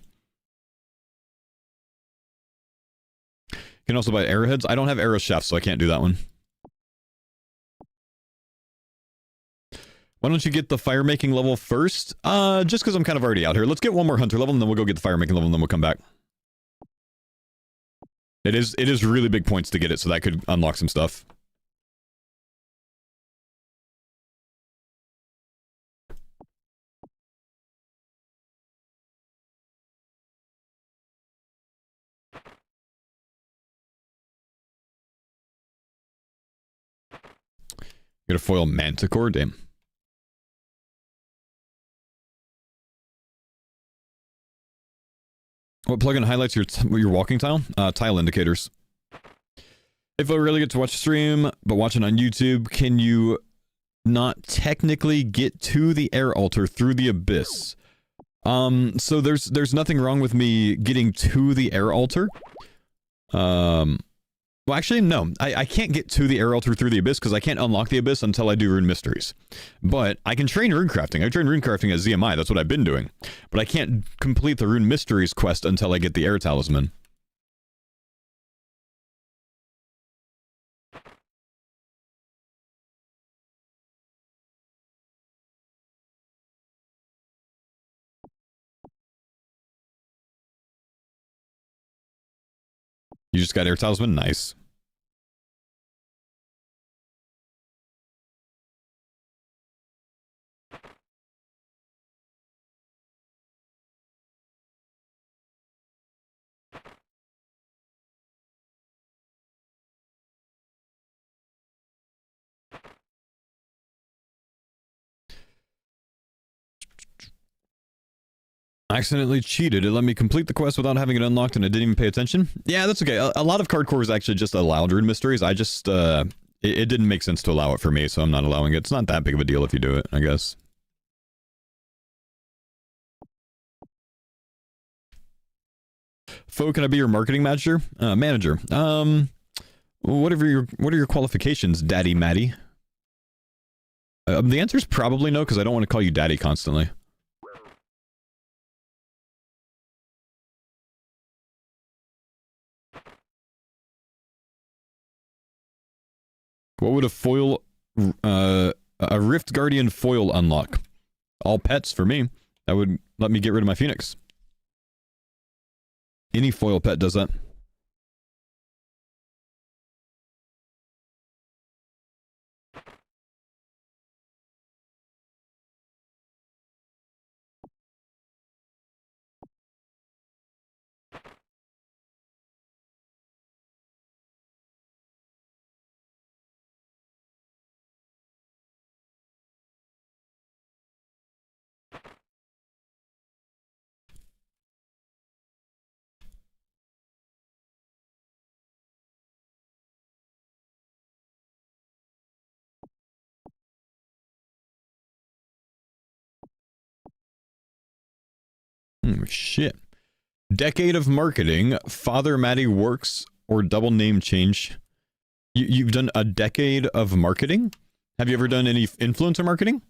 You can also buy arrowheads. I don't have arrow shafts, so I can't do that one. Why don't you get the fire making level first? Just because I'm kind of already out here. Let's get one more hunter level, and then we'll go get the fire making level, and then we'll come back. It is really big points to get it, so that could unlock some stuff. Get a foil Manticore, damn. What plugin highlights your walking tile? Tile indicators. If I really get to watch a stream, but watching on YouTube, can you not technically get to the air altar through the abyss? So there's nothing wrong with me getting to the air altar. Well, actually, no. I can't get to the air altar through the abyss because I can't unlock the abyss until I do rune mysteries. But I can train runecrafting. I train runecrafting at ZMI. That's what I've been doing. But I can't complete the rune mysteries quest until I get the air talisman. You just got air talisman? Nice. I accidentally cheated. It let me complete the quest without having it unlocked and I didn't even pay attention. Yeah, that's okay. A lot of Cardcore is actually just allowed rune mysteries. I just, it didn't make sense to allow it for me, so I'm not allowing it. It's not that big of a deal if you do it, I guess. Fo, can I be your marketing manager? What are your qualifications, Daddy Matty? The answer is probably no, because I don't want to call you Daddy constantly. What would a Rift Guardian foil unlock? All pets for me. That would let me get rid of my Phoenix. Any foil pet does that. Shit. Decade of marketing, Father Matty works, or double name change. You've done a decade of marketing? Have you ever done any influencer marketing?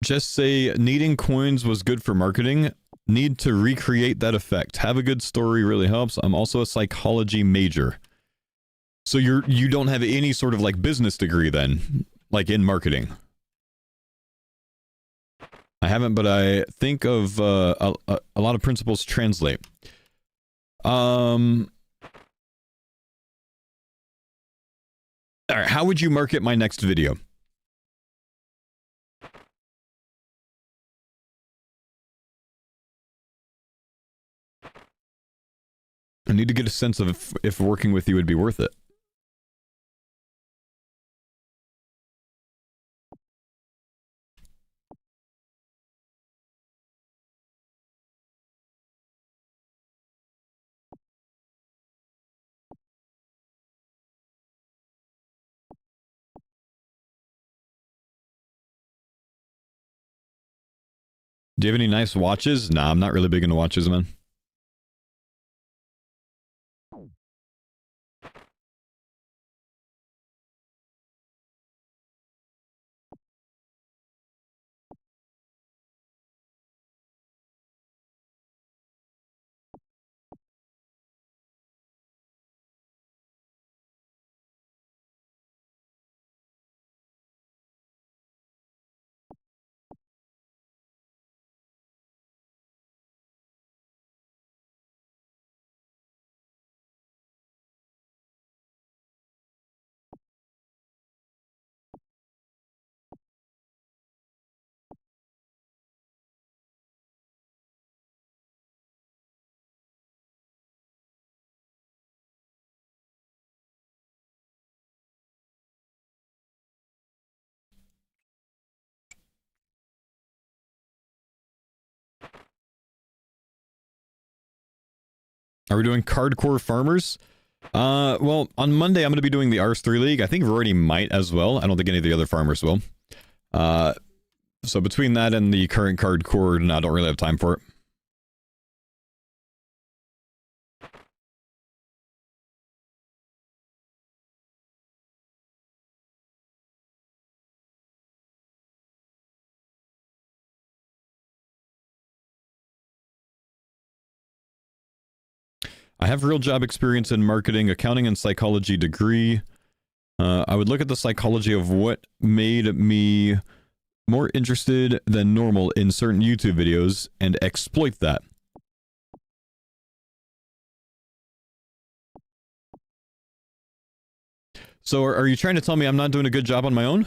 Just say needing coins was good for marketing. Need to recreate that effect. Have a good story really helps. I'm also a psychology major. So you don't have any sort of like business degree then, like in marketing. I haven't, but I think of a lot of principles translate. All right, how would you market my next video? I need to get a sense of if working with you would be worth it. Do you have any nice watches? Nah, I'm not really big into watches, man. Are we doing Cardcore Farmers? Well, on Monday I'm going to be doing the RS3 League. I think Variety might as well. I don't think any of the other farmers will. So between that and the current Cardcore, no, I don't really have time for it. I have real job experience in marketing, accounting, and psychology degree. I would look at the psychology of what made me more interested than normal in certain YouTube videos and exploit that. So are you trying to tell me I'm not doing a good job on my own?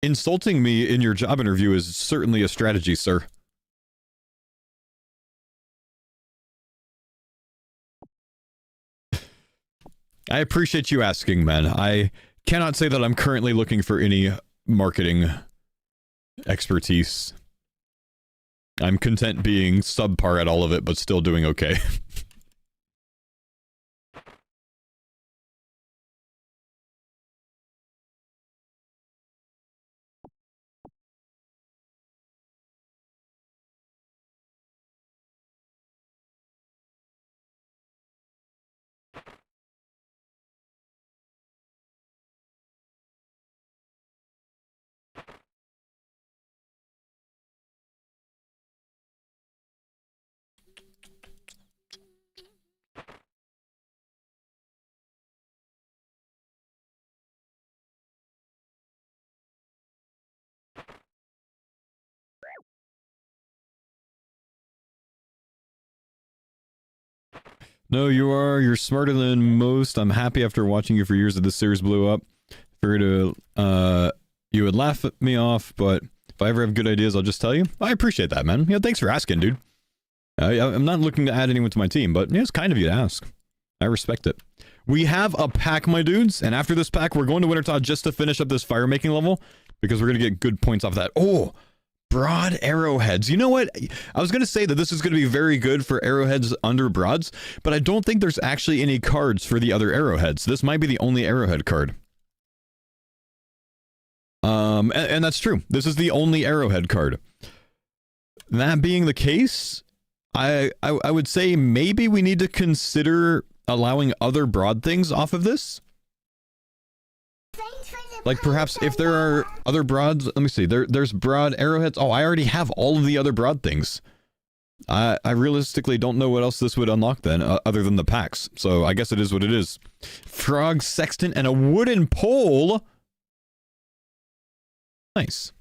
Insulting me in your job interview is certainly a strategy, sir. I appreciate you asking, man. I cannot say that I'm currently looking for any marketing expertise. I'm content being subpar at all of it, but still doing okay. No, you are. You're smarter than most. I'm happy after watching you for years that this series blew up. Figured you would laugh at me off, but if I ever have good ideas, I'll just tell you. I appreciate that, man. Yeah, thanks for asking, dude. I'm not looking to add anyone to my team, but yeah, it's kind of you to ask. I respect it. We have a pack, my dudes, and after this pack, we're going to Wintertot just to finish up this fire making level, because we're going to get good points off that. Oh! Broad arrowheads. You know what? I was going to say that this is going to be very good for arrowheads under broads, but I don't think there's actually any cards for the other arrowheads. This might be the only arrowhead card. And that's true. This is the only arrowhead card. That being the case, I would say maybe we need to consider allowing other broad things off of this. Like perhaps if there are other broads, let me see, there's broad arrowheads. Oh, I already have all of the other broad things. I realistically don't know what else this would unlock then, other than the packs. So I guess it is what it is. Frog, sextant, and a wooden pole. Nice.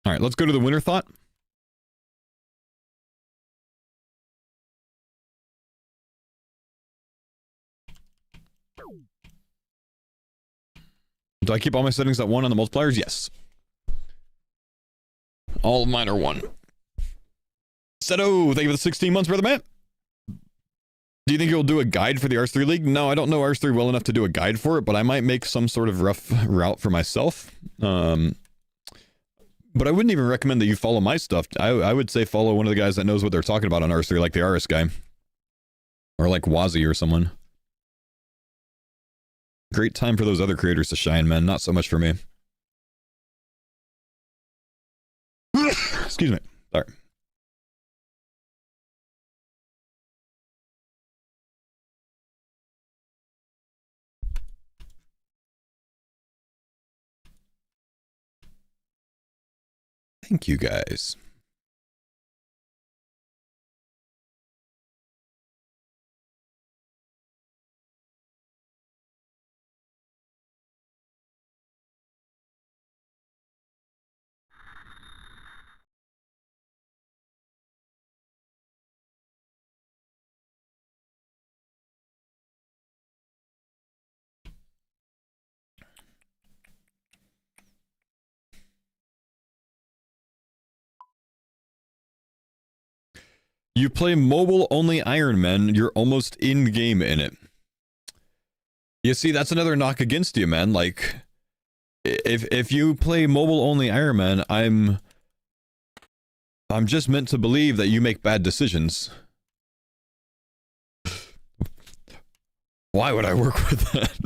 All right, let's go to the winter thought. Do I keep all my settings at 1 on the multipliers? Yes. All of mine are 1. Seto, thank you for the 16 months, brother man. Do you think you'll do a guide for the RS3 League? No, I don't know RS3 well enough to do a guide for it, but I might make some sort of rough route for myself. But I wouldn't even recommend that you follow my stuff. I would say follow one of the guys that knows what they're talking about on RS3, like the RS guy. Or like Wazi or someone. Great time for those other creators to shine, man. Not so much for me. Excuse me. Sorry. Thank you, guys. You play mobile only Iron Man, you're almost in game in it. You see, that's another knock against you, man. Like, if you play mobile only Iron Man, I'm just meant to believe that you make bad decisions. Why would I work with that?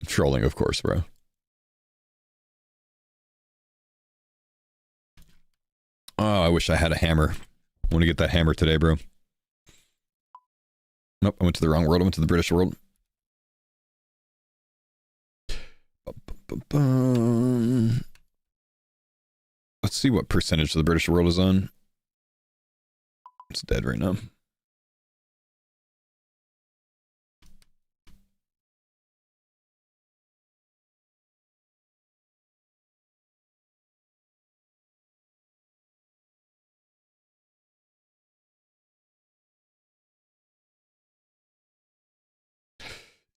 Trolling, of course, bro. Oh, I wish I had a hammer. I want to get that hammer today, bro. Nope, I went to the wrong world. I went to the British world. Let's see what percentage the British world is on. It's dead right now.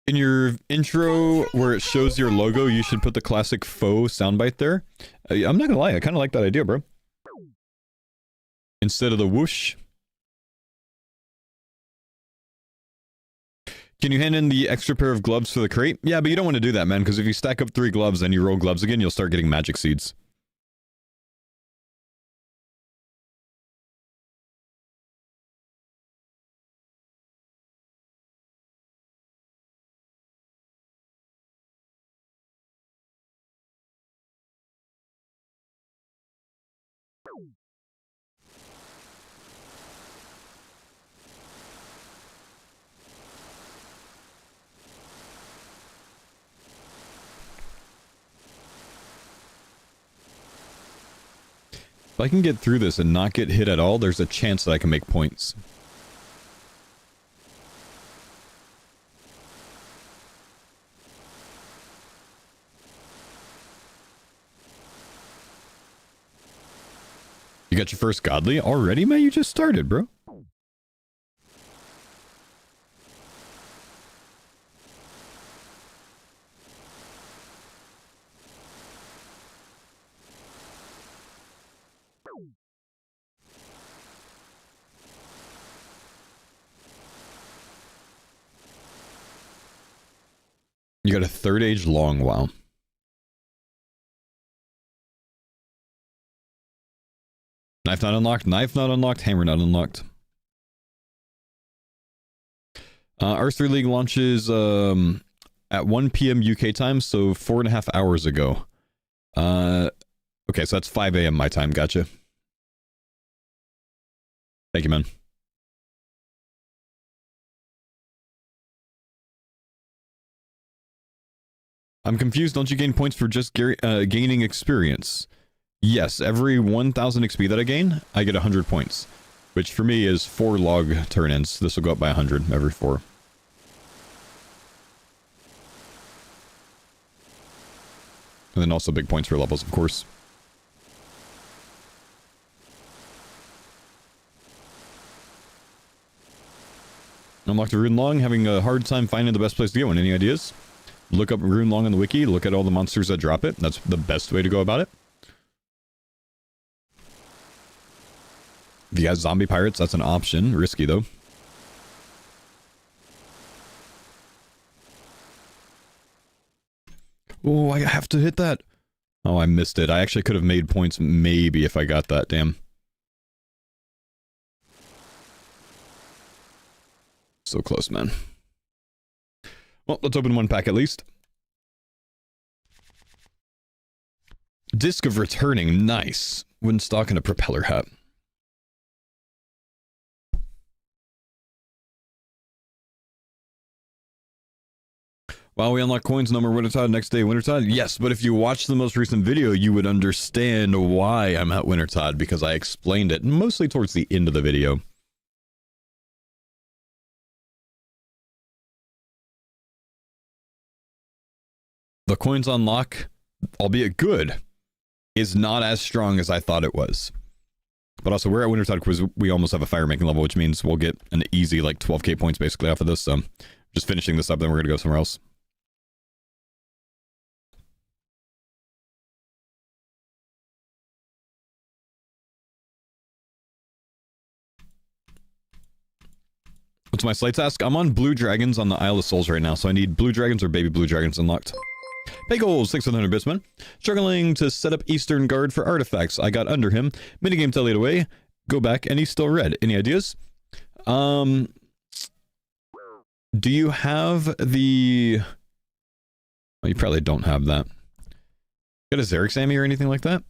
In your intro where it shows your logo, you should put the classic faux soundbite there. I'm not gonna lie, I kind of like that idea, bro. Instead of the whoosh. Can you hand in the extra pair of gloves for the crate? Yeah, but you don't want to do that, man, because if you stack up 3 gloves and you roll gloves again, you'll start getting magic seeds. If I can get through this and not get hit at all, there's a chance that I can make points. You got your first godly already, man? You just started, bro. You got a 3rd age long, wow. Knife not unlocked, hammer not unlocked. Earth 3 League launches at 1 p.m. UK time, so 4.5 hours ago. Okay, so that's 5 a.m. my time, gotcha. Thank you, man. I'm confused, don't you gain points for just gaining experience? Yes, every 1000 XP that I gain, I get 100 points. Which for me is 4 log turn-ins. This will go up by 100 every 4. And then also big points for levels, of course. Unlocked a Rune Long, having a hard time finding the best place to get one. Any ideas? Look up Rune Long on the wiki, look at all the monsters that drop it. That's the best way to go about it. If you got zombie pirates, that's an option. Risky, though. Oh, I have to hit that. Oh, I missed it. I actually could have made points maybe if I got that. Damn. So close, man. Well, let's open one pack at least. Disc of Returning. Nice. Wooden stock and a propeller hat. Wow, we unlock coins, no more Wintertide, next day Wintertide? Yes, but if you watch the most recent video, you would understand why I'm at Wintertide, because I explained it, mostly towards the end of the video. The coins unlock, albeit good, is not as strong as I thought it was. But also, we're at Wintertide because we almost have a fire making level, which means we'll get an easy, like, 12k points basically off of this, so just finishing this up, then we're gonna go somewhere else. What's my slate task? I'm on blue dragons on the Isle of Souls right now, so I need blue dragons or baby blue dragons unlocked. Bagel, 600 bits, man. Struggling to set up Eastern Guard for artifacts. I got under him. Minigame tell it away. Go back, and he's still red. Any ideas? Do you have the... Oh, you probably don't have that. Got a Xeric Sammy or anything like that?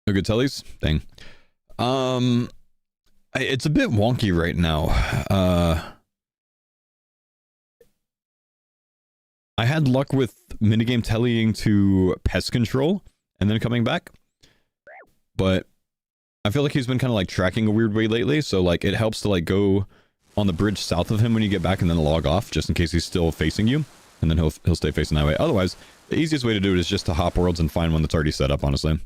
No good tellies? Dang. It's a bit wonky right now. I had luck with minigame tellying to pest control and then coming back. But I feel like he's been kind of like tracking a weird way lately, so like it helps to like go on the bridge south of him when you get back and then log off just in case he's still facing you, and then he'll stay facing that way. Otherwise, the easiest way to do it is just to hop worlds and find one that's already set up, honestly.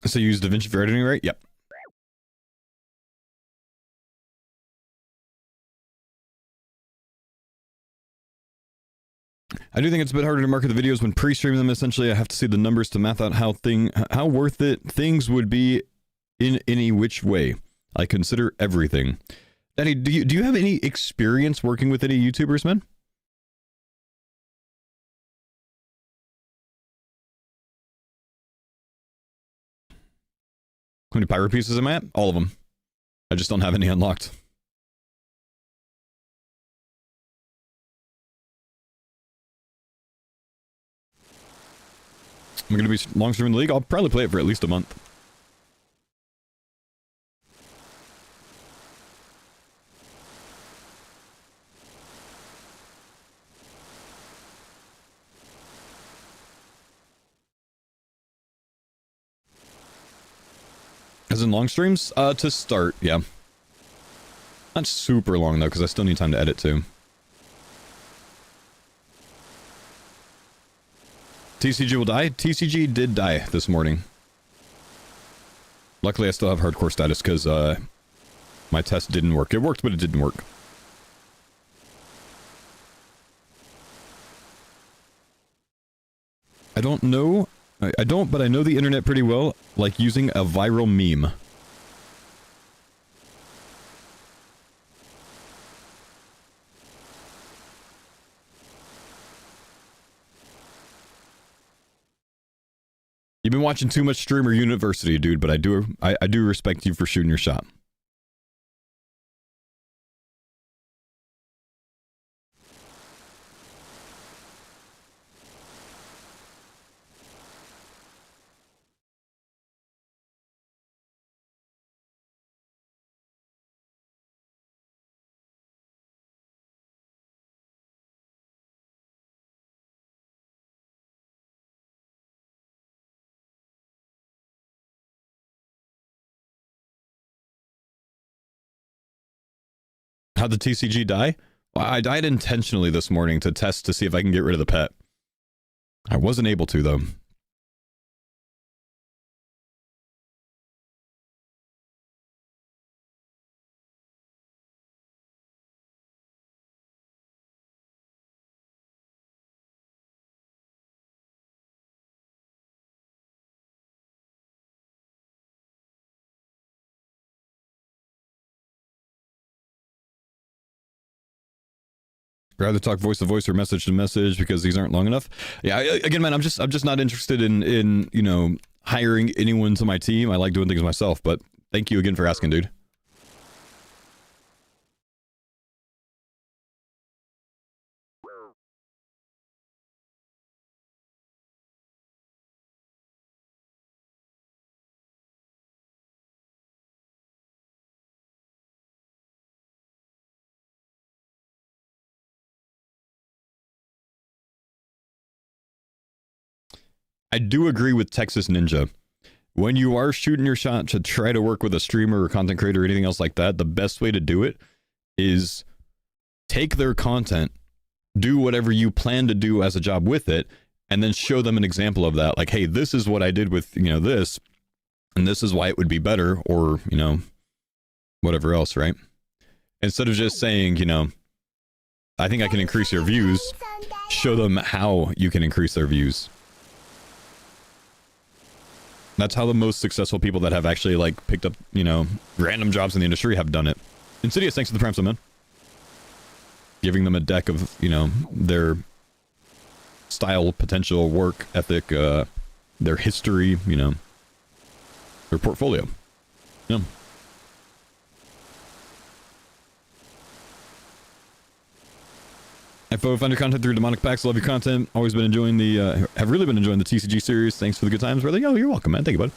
So you use DaVinci for editing, right? Yep. I do think it's a bit harder to market the videos when pre-streaming them. Essentially, I have to see the numbers to math out how worth it things would be in any which way. I consider everything. Danny, do you have any experience working with any YouTubers, man? How many pyro pieces am I at? All of them. I just don't have any unlocked. I'm going to be long streaming the league. I'll probably play it for at least a month. As in long streams? To start, yeah. Not super long though, because I still need time to edit too. TCG will die? TCG did die this morning. Luckily I still have hardcore status because my test didn't work. It worked, but it didn't work. I don't know. I don't, but I know the internet pretty well, like using a viral meme. You've been watching too much Streamer University, dude, but I do respect you for shooting your shot. How'd the TCG die? Well, I died intentionally this morning to test to see if I can get rid of the pet. I wasn't able to, though. Rather talk voice to voice or message to message because these aren't long enough. Yeah, again, man, I'm just not interested in you know, hiring anyone to my team. I like doing things myself, but thank you again for asking, dude. I do agree with Texas Ninja. When you are shooting your shot to try to work with a streamer or content creator or anything else like that, the best way to do it is take their content, do whatever you plan to do as a job with it, and then show them an example of that. Like, hey, this is what I did with, you know, this, and this is why it would be better, or, you know, whatever else, right? Instead of just saying, you know, I think I can increase your views, show them how you can increase their views. That's how the most successful people that have actually, like, picked up, you know, random jobs in the industry have done it. Insidious, thanks for the prime summon. Giving them a deck of, you know, their style, potential, work ethic, their history, you know, their portfolio. Yeah. FO find your content through demonic packs. Love your content. Always been enjoying the have really been enjoying the TCG series. Thanks for the good times, brother. Oh, you're welcome, man. Thank you, bud.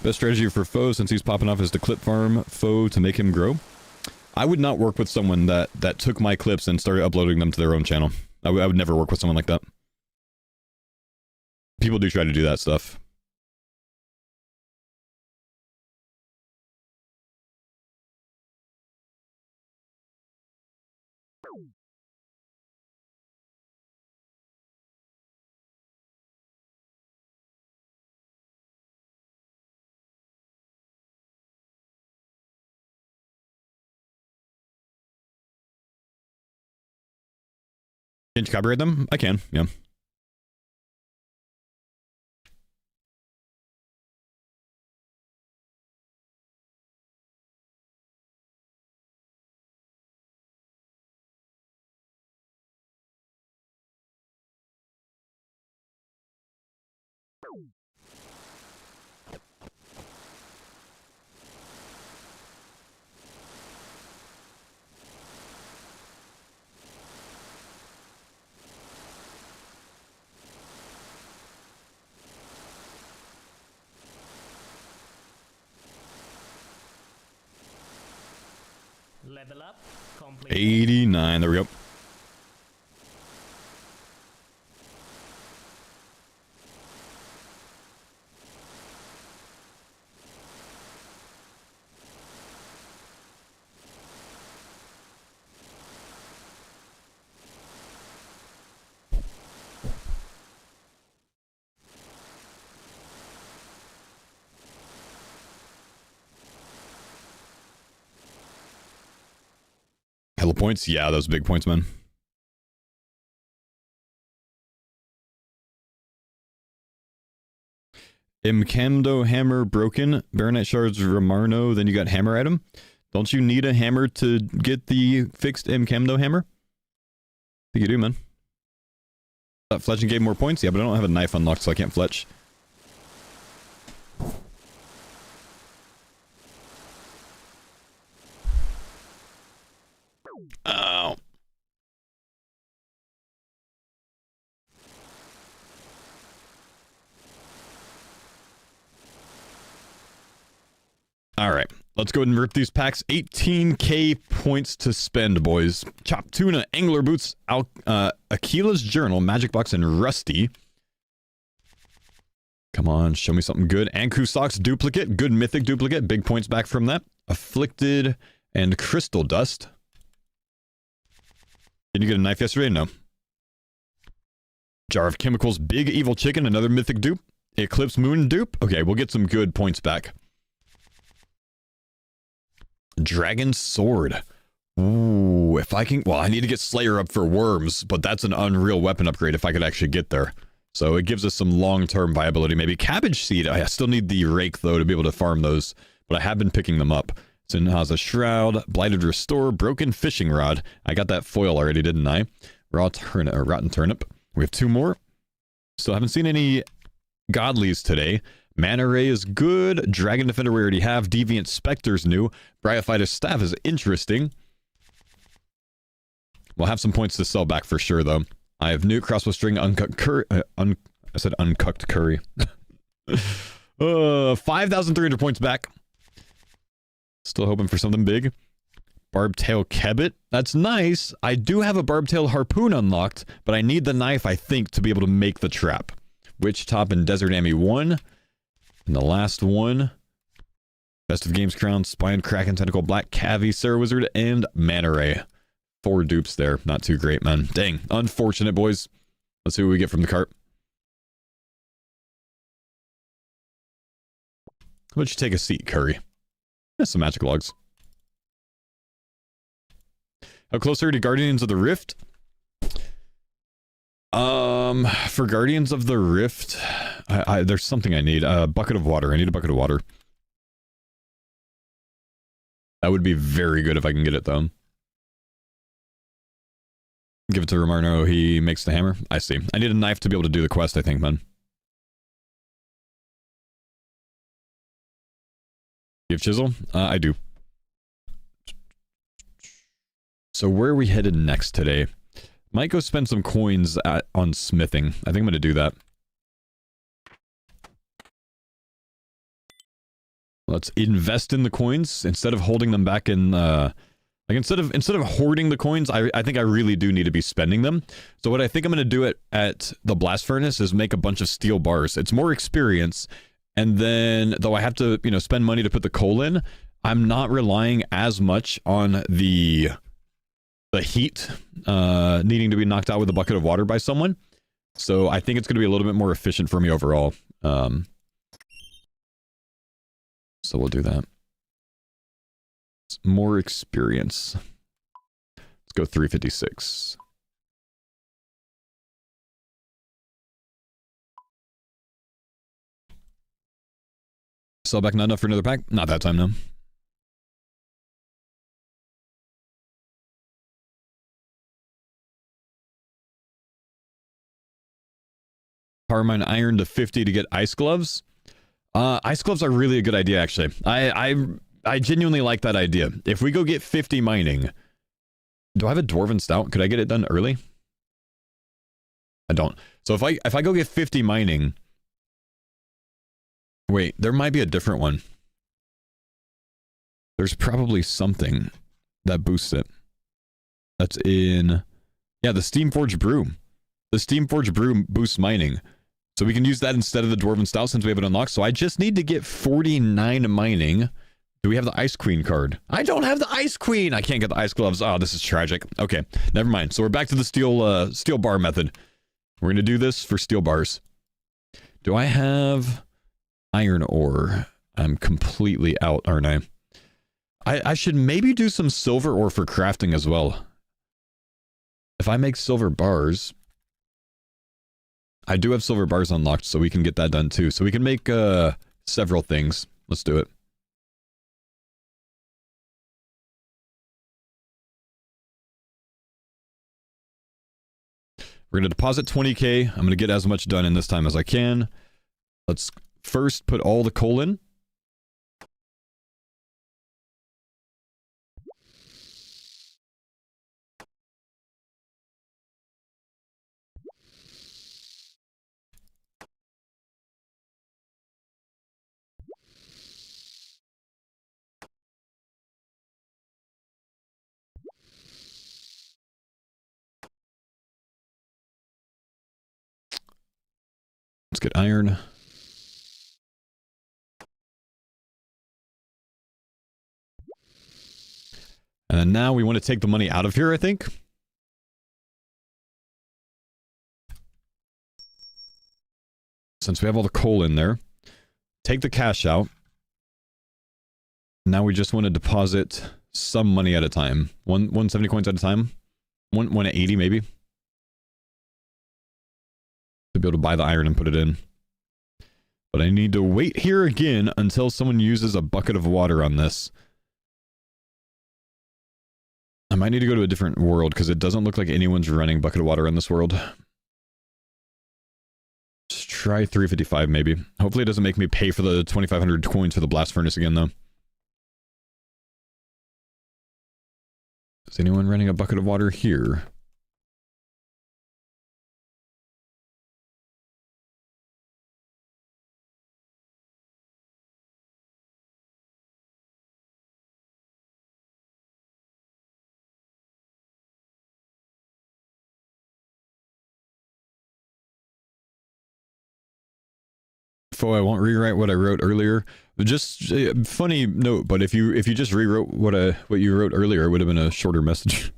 Best strategy for foe since he's popping off is to clip farm foe to make him grow. I would not work with someone that took my clips and started uploading them to their own channel. I would never work with someone like that. People do try to do that stuff. Can you copyright them? I can, yeah. Level up. Complete. 89, there we go. Hella points? Yeah, those big points, man. Imcamdo hammer broken. Baronite shards Ramarno. Then you got hammer item. Don't you need a hammer to get the fixed Imcamdo hammer? I think you do, man. Fletching gave more points? Yeah, but I don't have a knife unlocked, so I can't fletch. Oh. Alright, let's go ahead and rip these packs. 18k points to spend, boys. Chop Tuna, Angler Boots, Aquila's Journal, Magic Box, and Rusty. Come on, show me something good. Anku Socks Duplicate, good Mythic Duplicate. Big points back from that. Afflicted and Crystal Dust. Did you get a knife yesterday? No. Jar of Chemicals, Big Evil Chicken, another Mythic dupe. Eclipse Moon dupe. Okay, we'll get some good points back. Dragon Sword. Ooh, if I can... Well, I need to get Slayer up for worms, but that's an unreal weapon upgrade if I could actually get there. So it gives us some long-term viability. Maybe cabbage seed. I still need the rake, though, to be able to farm those. But I have been picking them up. Sinhaza Shroud, Blighted Restore, Broken Fishing Rod. I got that foil already, didn't I? Rotten Turnip. We have 2 more. Still haven't seen any Godlies today. Mana Ray is good. Dragon Defender we already have. Deviant Spectre's new. Bryophytus Staff is interesting. We'll have some points to sell back for sure, though. I have new Crossbow String, Uncut Curry. I said Uncooked Curry. 5,300 points back. Still hoping for something big. Barbtail Kebbit. That's nice. I do have a Barbtail Harpoon unlocked, but I need the knife, I think, to be able to make the trap. Witch Top and Desert Ammy 1. And the last one. Best of Games Crown, Spine, Kraken, Tentacle, Black, Cavi, Sarah Wizard, and Mana Ray. 4 dupes there. Not too great, man. Dang. Unfortunate, boys. Let's see what we get from the cart. How about you take a seat, Curry? That's some magic logs. How close are you to Guardians of the Rift? For Guardians of the Rift, there's something I need. A bucket of water. I need a bucket of water. That would be very good if I can get it, though. Give it to Romarno. He makes the hammer. I see. I need a knife to be able to do the quest, I think, man. You have chisel? I do. So where are we headed next today? Might go spend some coins on smithing. I think I'm going to do that. Let's invest in the coins instead of holding them back in... like instead of hoarding the coins, I think I really do need to be spending them. So what I think I'm going to do at the blast furnace is make a bunch of steel bars. It's more experience. And then, though I have to, you know, spend money to put the coal in, I'm not relying as much on the heat needing to be knocked out with a bucket of water by someone. So I think it's going to be a little bit more efficient for me overall. So we'll do that. More experience. Let's go 356. Sell back not enough for another pack? Not that time, no. Power mine iron to 50 to get ice gloves. Ice gloves are really a good idea, actually. I genuinely like that idea. If we go get 50 mining... Do I have a Dwarven Stout? Could I get it done early? I don't. So if I go get 50 mining... Wait, there might be a different one. There's probably something that boosts it. That's in... Yeah, the Steamforged Brew. The Steamforged Brew boosts mining. So we can use that instead of the Dwarven Stout since we have it unlocked. So I just need to get 49 mining. Do we have the Ice Queen card? I don't have the Ice Queen! I can't get the Ice Gloves. Oh, this is tragic. Okay, never mind. So we're back to the steel bar method. We're going to do this for steel bars. Do I have iron ore? I'm completely out, aren't I? I should maybe do some silver ore for crafting as well. If I make silver bars... I do have silver bars unlocked, so we can get that done too. So we can make several things. Let's do it. We're going to deposit 20k. I'm going to get as much done in this time as I can. Let's first put all the coal in. Let's get iron. And then now we want to take the money out of here, I think. Since we have all the coal in there. Take the cash out. Now we just want to deposit some money at a time. 170 coins at a time. 180 maybe. To be able to buy the iron and put it in. But I need to wait here again until someone uses a bucket of water on this. I might need to go to a different world because it doesn't look like anyone's running bucket of water on this world. Just try 355 maybe. Hopefully it doesn't make me pay for the 2,500 coins for the blast furnace again though. Is anyone running a bucket of water here? I won't rewrite what I wrote earlier. Just funny note, but if you just rewrote what you wrote earlier, it would have been a shorter message.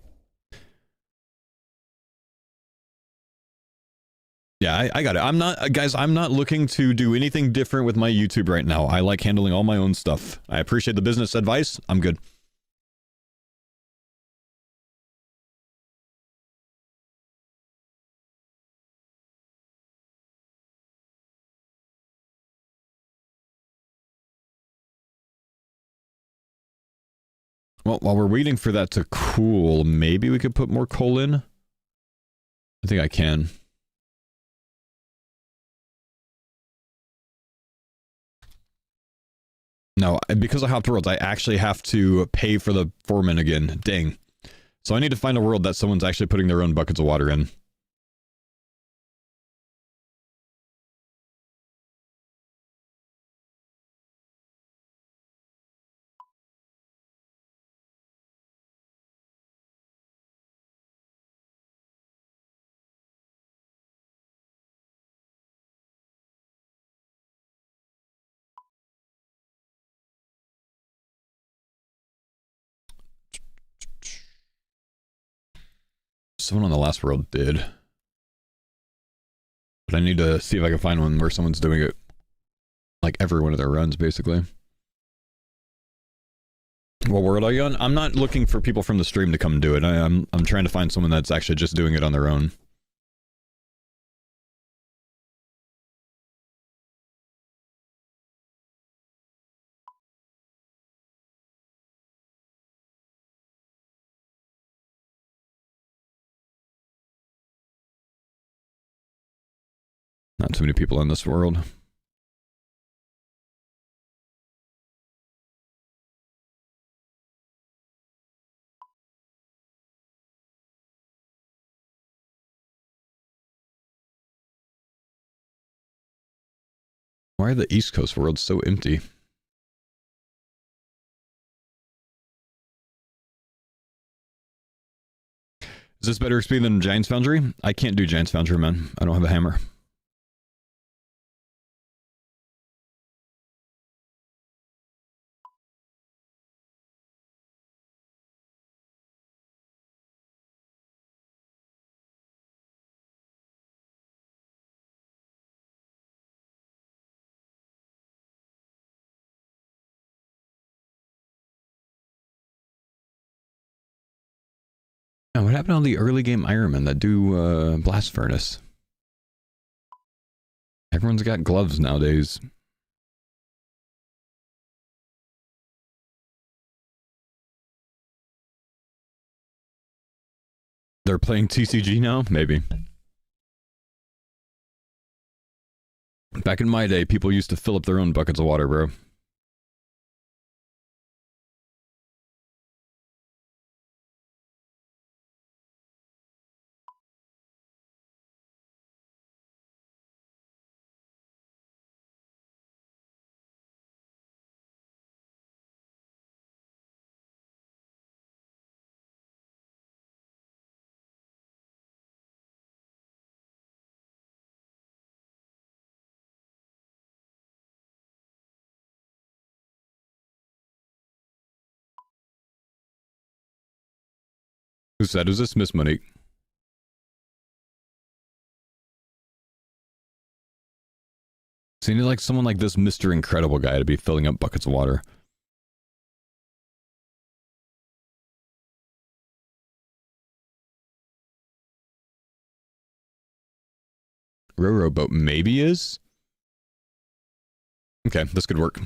Yeah, I got it. I'm not looking to do anything different with my YouTube right now. I like handling all my own stuff. I appreciate the business advice. I'm good. Well, while we're waiting for that to cool, maybe we could put more coal in? I think I can. No, because I hopped worlds, I actually have to pay for the foreman again. Dang. So I need to find a world that someone's actually putting their own buckets of water in. Someone on the last world did. But I need to see if I can find one where someone's doing it. Like every one of their runs, basically. What world are you on? I'm not looking for people from the stream to come do it. I'm trying to find someone that's actually just doing it on their own. Not too many people in this world. Why are the East Coast worlds so empty? Is this better speed than Giant's Foundry? I can't do Giant's Foundry, man. I don't have a hammer. Oh, what happened to all the early game Ironmen that do Blast Furnace? Everyone's got gloves nowadays. They're playing TCG now? Maybe. Back in my day, people used to fill up their own buckets of water, bro. Who said, is this Miss Monique? So you need like someone like this Mr. Incredible guy to be filling up buckets of water. Roro boat maybe is. Okay, this could work.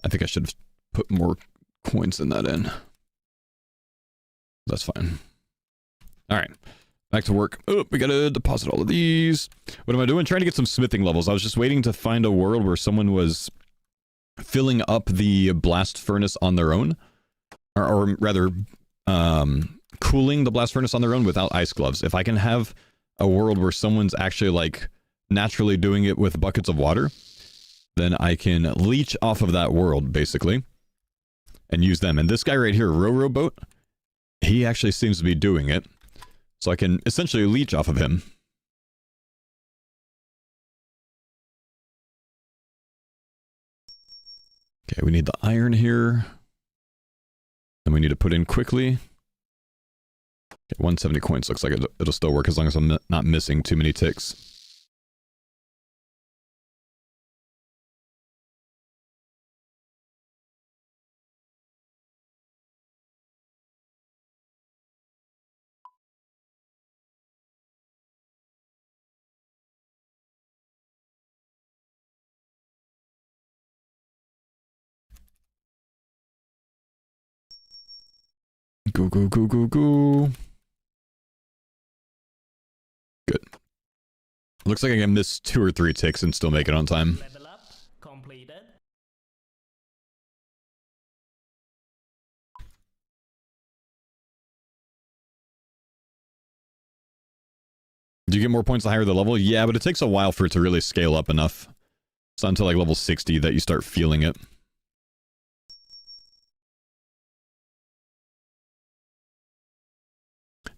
I think I should have put more coins in that in. That's fine. All right, back to work. Oh, we gotta deposit all of these. What am I doing? Trying to get some smithing levels. I was just waiting to find a world where someone was filling up the blast furnace on their own, or rather, cooling the blast furnace on their own without ice gloves. If I can have a world where someone's actually like naturally doing it with buckets of water, then I can leech off of that world basically and use them. And this guy right here, Roro Boat, he actually seems to be doing it. So I can essentially leech off of him. Okay, we need the iron here. And we need to put in quickly. Okay, 170 coins. Looks like it'll still work as long as I'm not missing too many ticks. Go, go, go, go, go. Good. Looks like I can miss 2 or 3 ticks and still make it on time. Level up completed. Do you get more points the higher the level? Yeah, but it takes a while for it to really scale up enough. It's not until like level 60 that you start feeling it.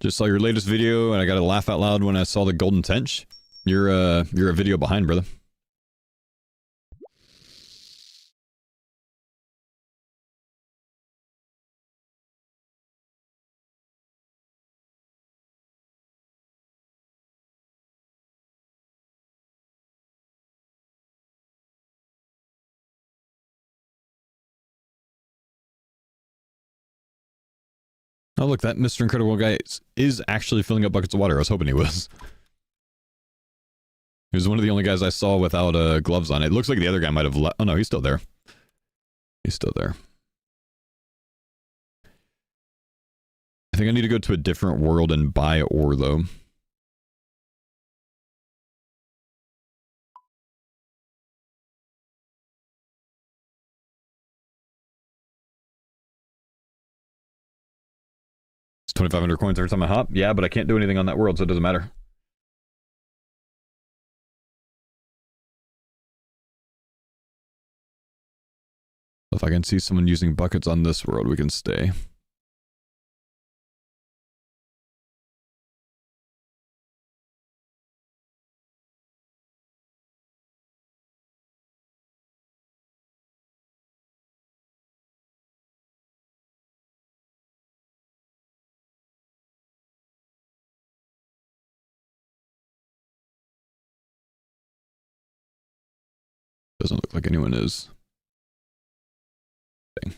Just saw your latest video and I got to laugh out loud when I saw the golden tench. You're a video behind, brother. Oh, look, that Mr. Incredible guy is actually filling up buckets of water. I was hoping he was. He was one of the only guys I saw without gloves on. It looks like the other guy might have left. Oh, no, he's still there. He's still there. I think I need to go to a different world and buy ore, though. It's 2,500 coins every time I hop. Yeah, but I can't do anything on that world, so it doesn't matter. If I can see someone using buckets on this world, we can stay. Doesn't look like anyone is. Dang.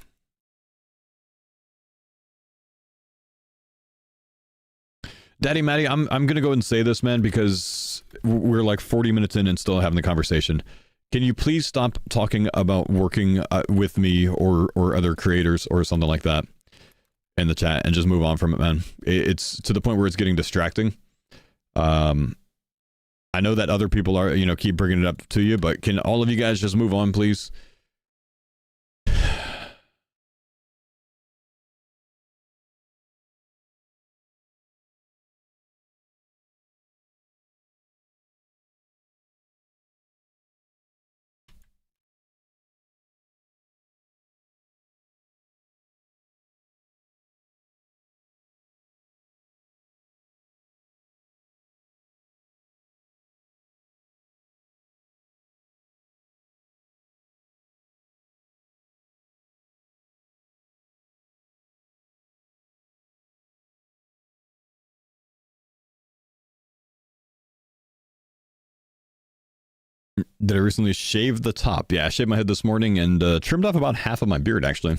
Daddy Matty, I'm gonna go and say this, man, because we're like 40 minutes in and still having the conversation. Can you please stop talking about working with me or other creators or something like that in the chat and just move on from it, man? It's to the point where it's getting distracting. I know that other people are, you know, keep bringing it up to you, but can all of you guys just move on, please? Did I recently shave the top? Yeah, I shaved my head this morning and trimmed off about half of my beard, actually.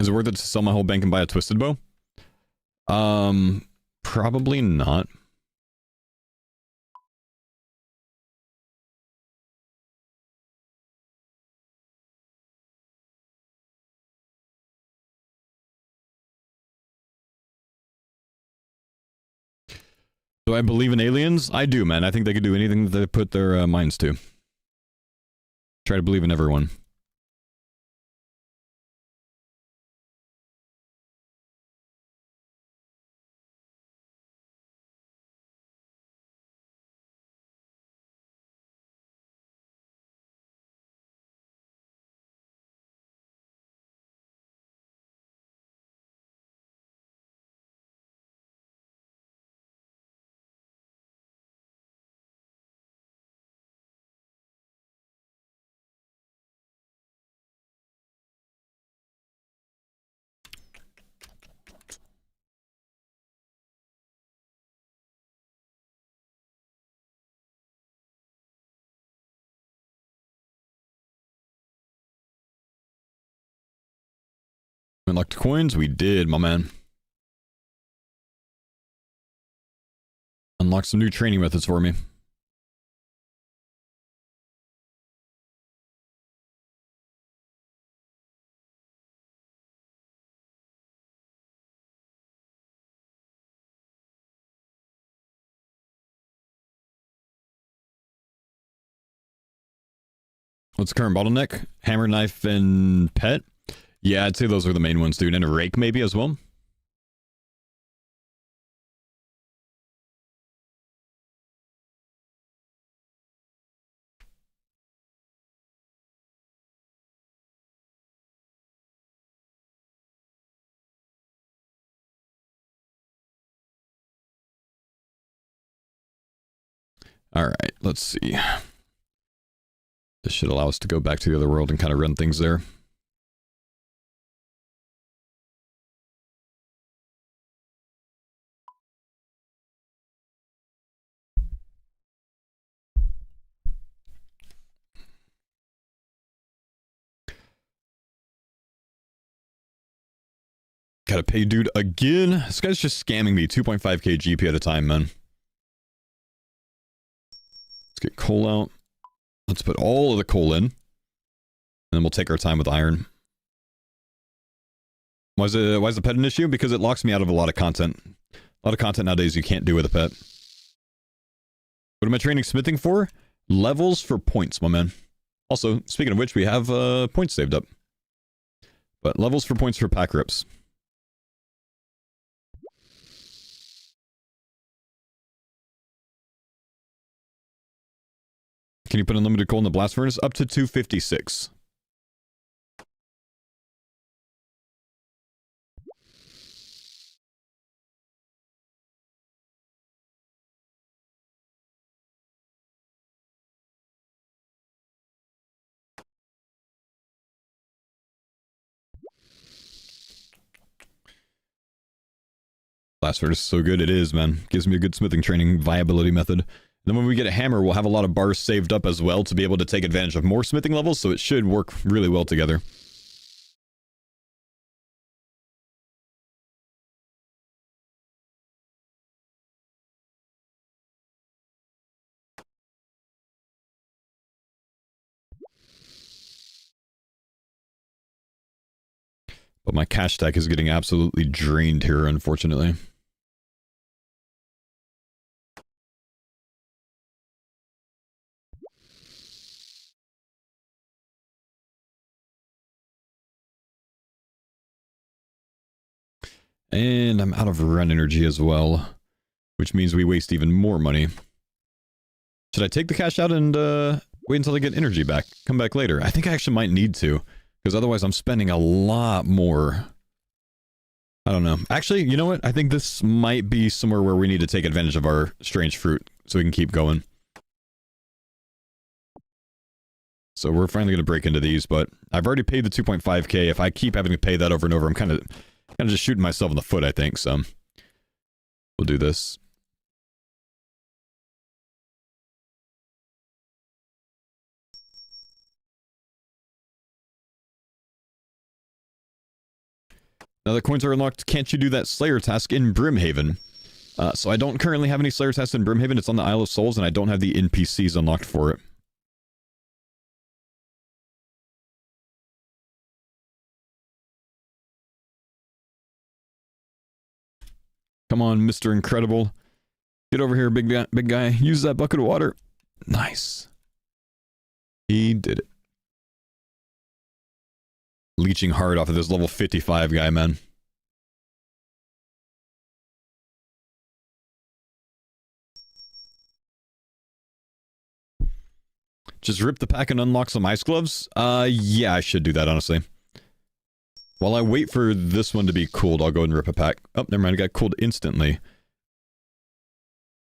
Is it worth it to sell my whole bank and buy a twisted bow? Probably not. Do I believe in aliens? I do, man. I think they could do anything that they put their minds to. Try to believe in everyone. Unlocked coins? We did, my man. Unlock some new training methods for me. What's the current bottleneck? Hammer, knife, and pet? Yeah, I'd say those are the main ones, dude. And a rake maybe as well. Alright, let's see. This should allow us to go back to the other world and kind of run things there. Gotta pay dude again. This guy's just scamming me. 2.5k GP at a time, man. Let's get coal out. Let's put all of the coal in. And then we'll take our time with iron. Why is the pet an issue? Because it locks me out of a lot of content. A lot of content nowadays you can't do with a pet. What am I training smithing for? Levels for points, my man. Also, speaking of which, we have points saved up. But levels for points for pack rips. Can you put unlimited coal in the blast furnace? Up to 256. Blast furnace is so good. It is, man. Gives me a good smithing training viability method. Then when we get a hammer, we'll have a lot of bars saved up as well to be able to take advantage of more smithing levels, so it should work really well together. But my cash stack is getting absolutely drained here, unfortunately. And I'm out of run energy as well, which means we waste even more money. Should I take the cash out and wait until I get energy back? Come back later. I think I actually might need to, because otherwise I'm spending a lot more. I don't know. Actually, you know what? I think this might be somewhere where we need to take advantage of our strange fruit so we can keep going. So we're finally going to break into these, but I've already paid the 2.5k. If I keep having to pay that over and over, I'm kind of just shooting myself in the foot, I think, so we'll do this. Now that coins are unlocked, can't you do that Slayer task in Brimhaven? So I don't currently have any Slayer tasks in Brimhaven. It's on the Isle of Souls, and I don't have the NPCs unlocked for it. Come on, Mr. Incredible. Get over here, big guy. Use that bucket of water. Nice. He did it. Leeching hard off of this level 55 guy, man. Just rip the pack and unlock some ice gloves? Yeah, I should do that, honestly. While I wait for this one to be cooled, I'll go ahead and rip a pack. Oh, never mind, it got cooled instantly.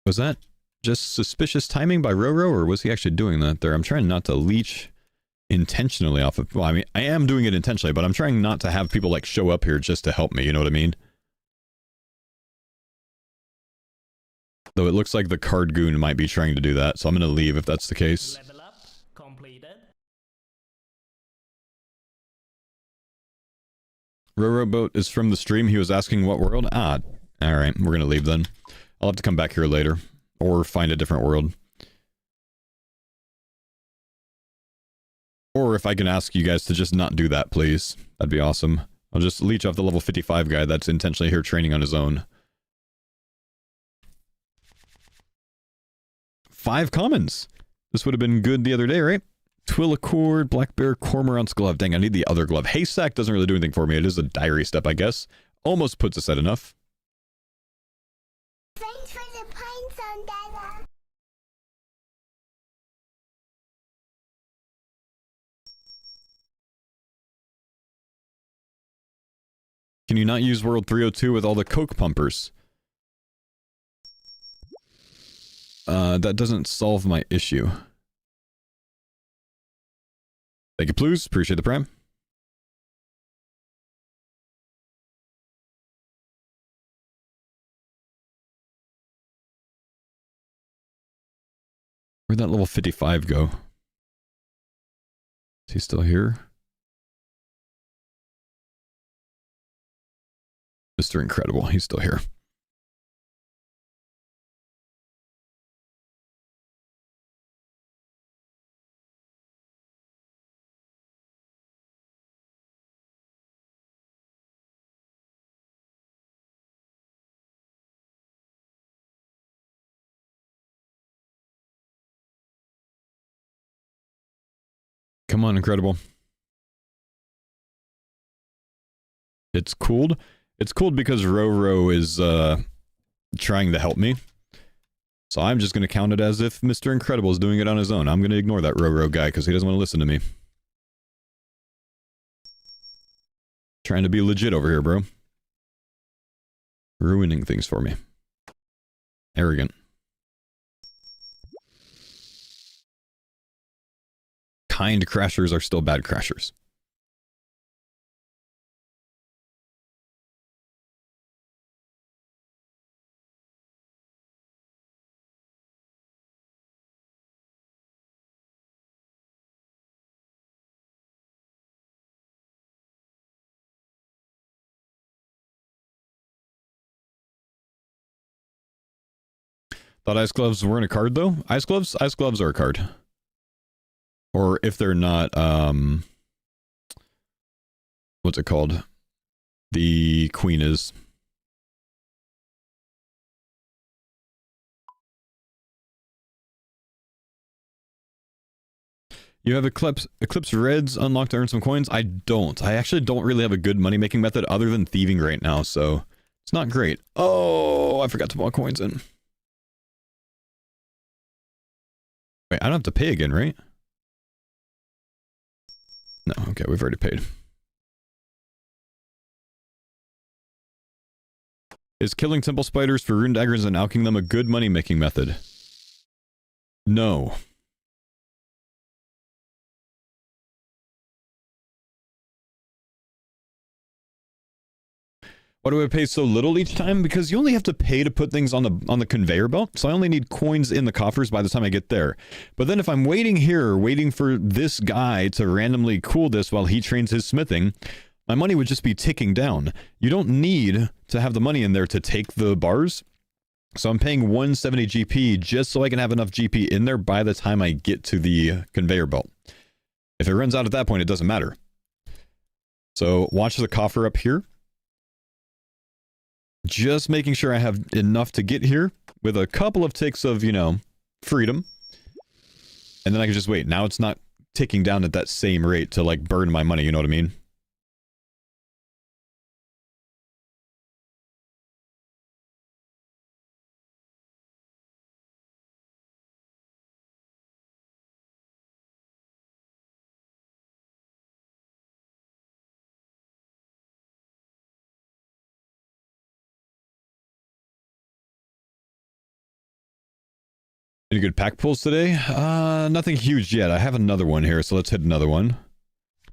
Was that just suspicious timing by Roro, or was he actually doing that there? I'm trying not to leech intentionally off of... Well, I mean, I am doing it intentionally, but I'm trying not to have people, like, show up here just to help me, you know what I mean? Though it looks like the card goon might be trying to do that, so I'm gonna leave if that's the case. Level up completed. Roro Boat is from the stream. He was asking what world? Ah, alright, we're gonna leave then. I'll have to come back here later. Or find a different world. Or if I can ask you guys to just not do that, please. That'd be awesome. I'll just leech off the level 55 guy that's intentionally here training on his own. 5 commons! This would have been good the other day, right? Twillicord, Black Bear, Cormorant's Glove. Dang, I need the other glove. Haystack doesn't really do anything for me. It is a diary step, I guess. Almost puts us at enough. Thanks for the pines on Dada. Can you not use World 302 with all the Coke pumpers? That doesn't solve my issue. Thank you, please. Appreciate the prime. Where'd that level 55 go? Is he still here? Mr. Incredible, he's still here. Come on, Incredible. It's cooled. It's cooled because Roro is trying to help me. So I'm just going to count it as if Mr. Incredible is doing it on his own. I'm going to ignore that Roro guy because he doesn't want to listen to me. Trying to be legit over here, bro. Ruining things for me. Arrogant. Kind crashers are still bad crashers. Thought ice gloves weren't a card though? Ice gloves? Ice gloves are a card. Or if they're not, what's it called? The queen is. You have Eclipse Reds unlocked to earn some coins? I don't. I actually don't really have a good money-making method other than thieving right now, so it's not great. Oh, I forgot to put coins in. Wait, I don't have to pay again, right? No, okay, we've already paid. Is killing temple spiders for rune daggers and alching them a good money-making method? No. Why do I pay so little each time? Because you only have to pay to put things on the conveyor belt, so I only need coins in the coffers by the time I get there. But then if I'm waiting here, waiting for this guy to randomly cool this while he trains his smithing, my money would just be ticking down. You don't need to have the money in there to take the bars. So I'm paying 170 GP just so I can have enough GP in there by the time I get to the conveyor belt. If it runs out at that point, it doesn't matter. So watch the coffer up here. Just making sure I have enough to get here with a couple of ticks of, you know, freedom. And then I can just wait. Now it's not ticking down at that same rate to, like, burn my money, you know what I mean? Any good pack pulls today? Nothing huge yet. I have another one here, so let's hit another one.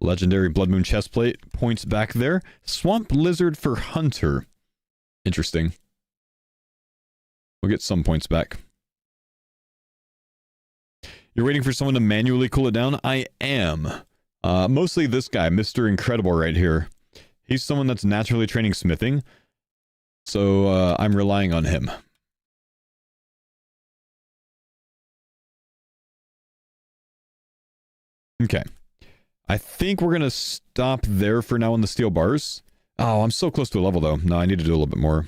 Legendary Blood Moon chestplate. Points back there. Swamp Lizard for Hunter. Interesting. We'll get some points back. You're waiting for someone to manually cool it down? I am. Mostly this guy, Mr. Incredible right here. He's someone that's naturally training smithing. So, I'm relying on him. Okay. I think we're going to stop there for now on the steel bars. Oh, I'm so close to a level, though. No, I need to do a little bit more.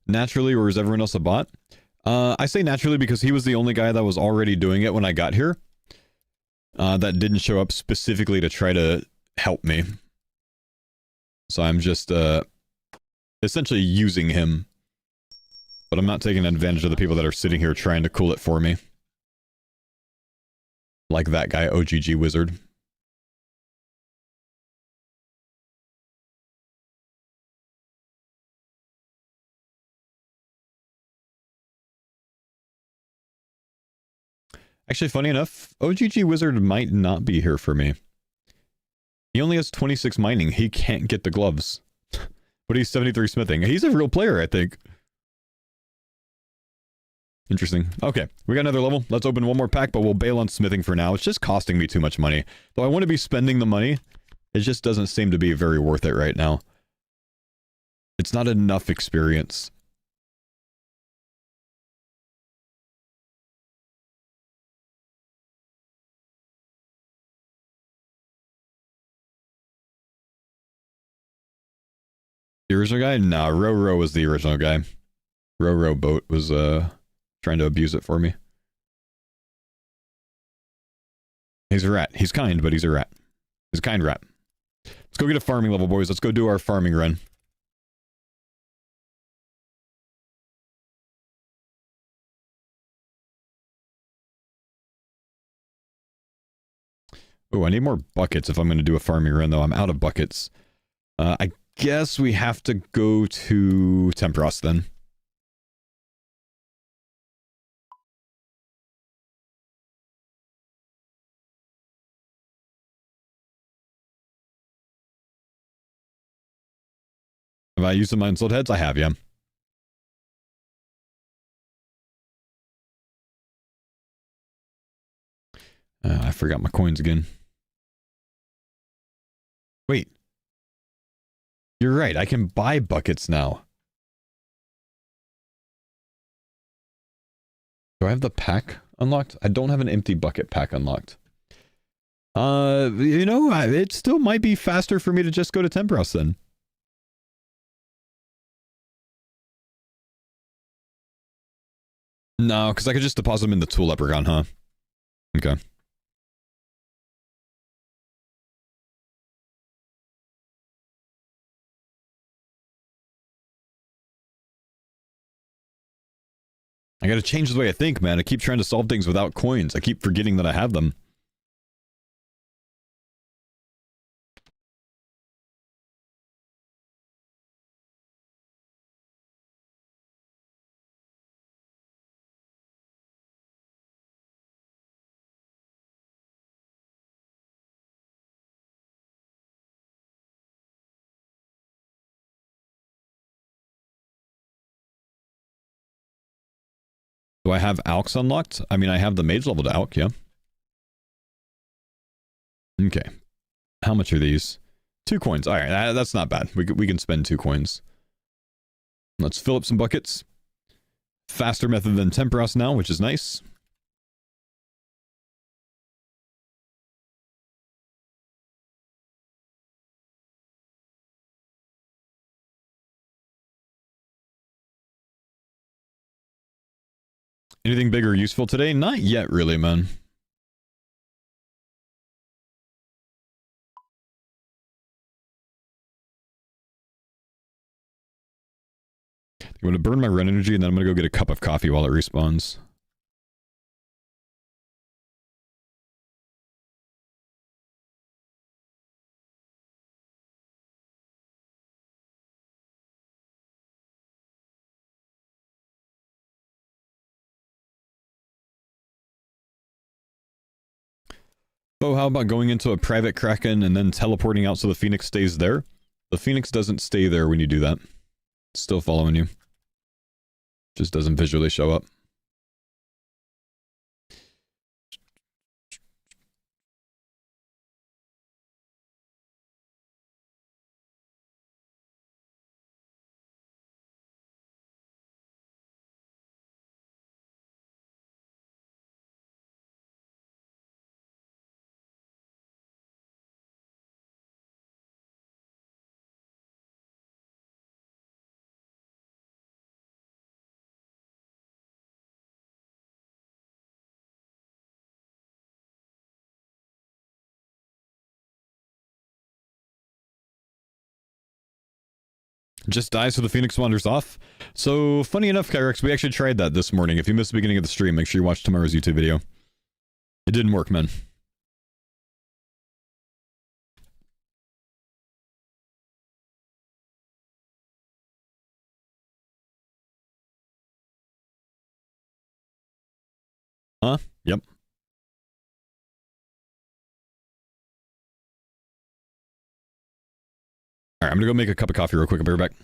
Naturally, or is everyone else a bot? I say naturally because he was the only guy that was already doing it when I got here. That didn't show up specifically to try to help me. So I'm just, essentially using him. But I'm not taking advantage of the people that are sitting here trying to cool it for me. Like that guy, OGG Wizard. Actually, funny enough, OGG Wizard might not be here for me. He only has 26 mining. He can't get the gloves. But he's 73 smithing. He's a real player, I think. Interesting. Okay, we got another level. Let's open one more pack, but we'll bail on smithing for now. It's just costing me too much money. Though I want to be spending the money, it just doesn't seem to be very worth it right now. It's not enough experience. The original guy? Nah, Roro was the original guy. Roro boat was, trying to abuse it for me. He's a rat. He's kind, but he's a rat. He's a kind rat. Let's go get a farming level, boys. Let's go do our farming run. Oh, I need more buckets if I'm going to do a farming run, though. I'm out of buckets. I guess we have to go to Tempros, then. Have I used some unsold heads? I have, yeah. I forgot my coins again. Wait. You're right, I can buy buckets now. Do I have the pack unlocked? I don't have an empty bucket pack unlocked. You know, it still might be faster for me to just go to Tempros then. No, because I could just deposit them in the tool leprechaun, huh? Okay. I gotta change the way I think, man. I keep trying to solve things without coins. I keep forgetting that I have them. Do I have Alks unlocked? I mean, I have the mage leveled Alk, yeah. Okay. How much are these? 2 coins. All right, that's not bad. We can spend 2 coins. Let's fill up some buckets. Faster method than Temperos now, which is nice. Anything big or useful today? Not yet, really, man. I'm going to burn my run energy, and then I'm going to go get a cup of coffee while it respawns. Oh, how about going into a private Kraken and then teleporting out so the Phoenix stays there? The Phoenix doesn't stay there when you do that. It's still following you. Just doesn't visually show up. Just dies so the Phoenix wanders off. So, funny enough, Kyrex, we actually tried that this morning. If you missed the beginning of the stream, make sure you watch tomorrow's YouTube video. It didn't work, man. Huh? Yep. Alright, I'm gonna go make a cup of coffee real quick. I'll be right back.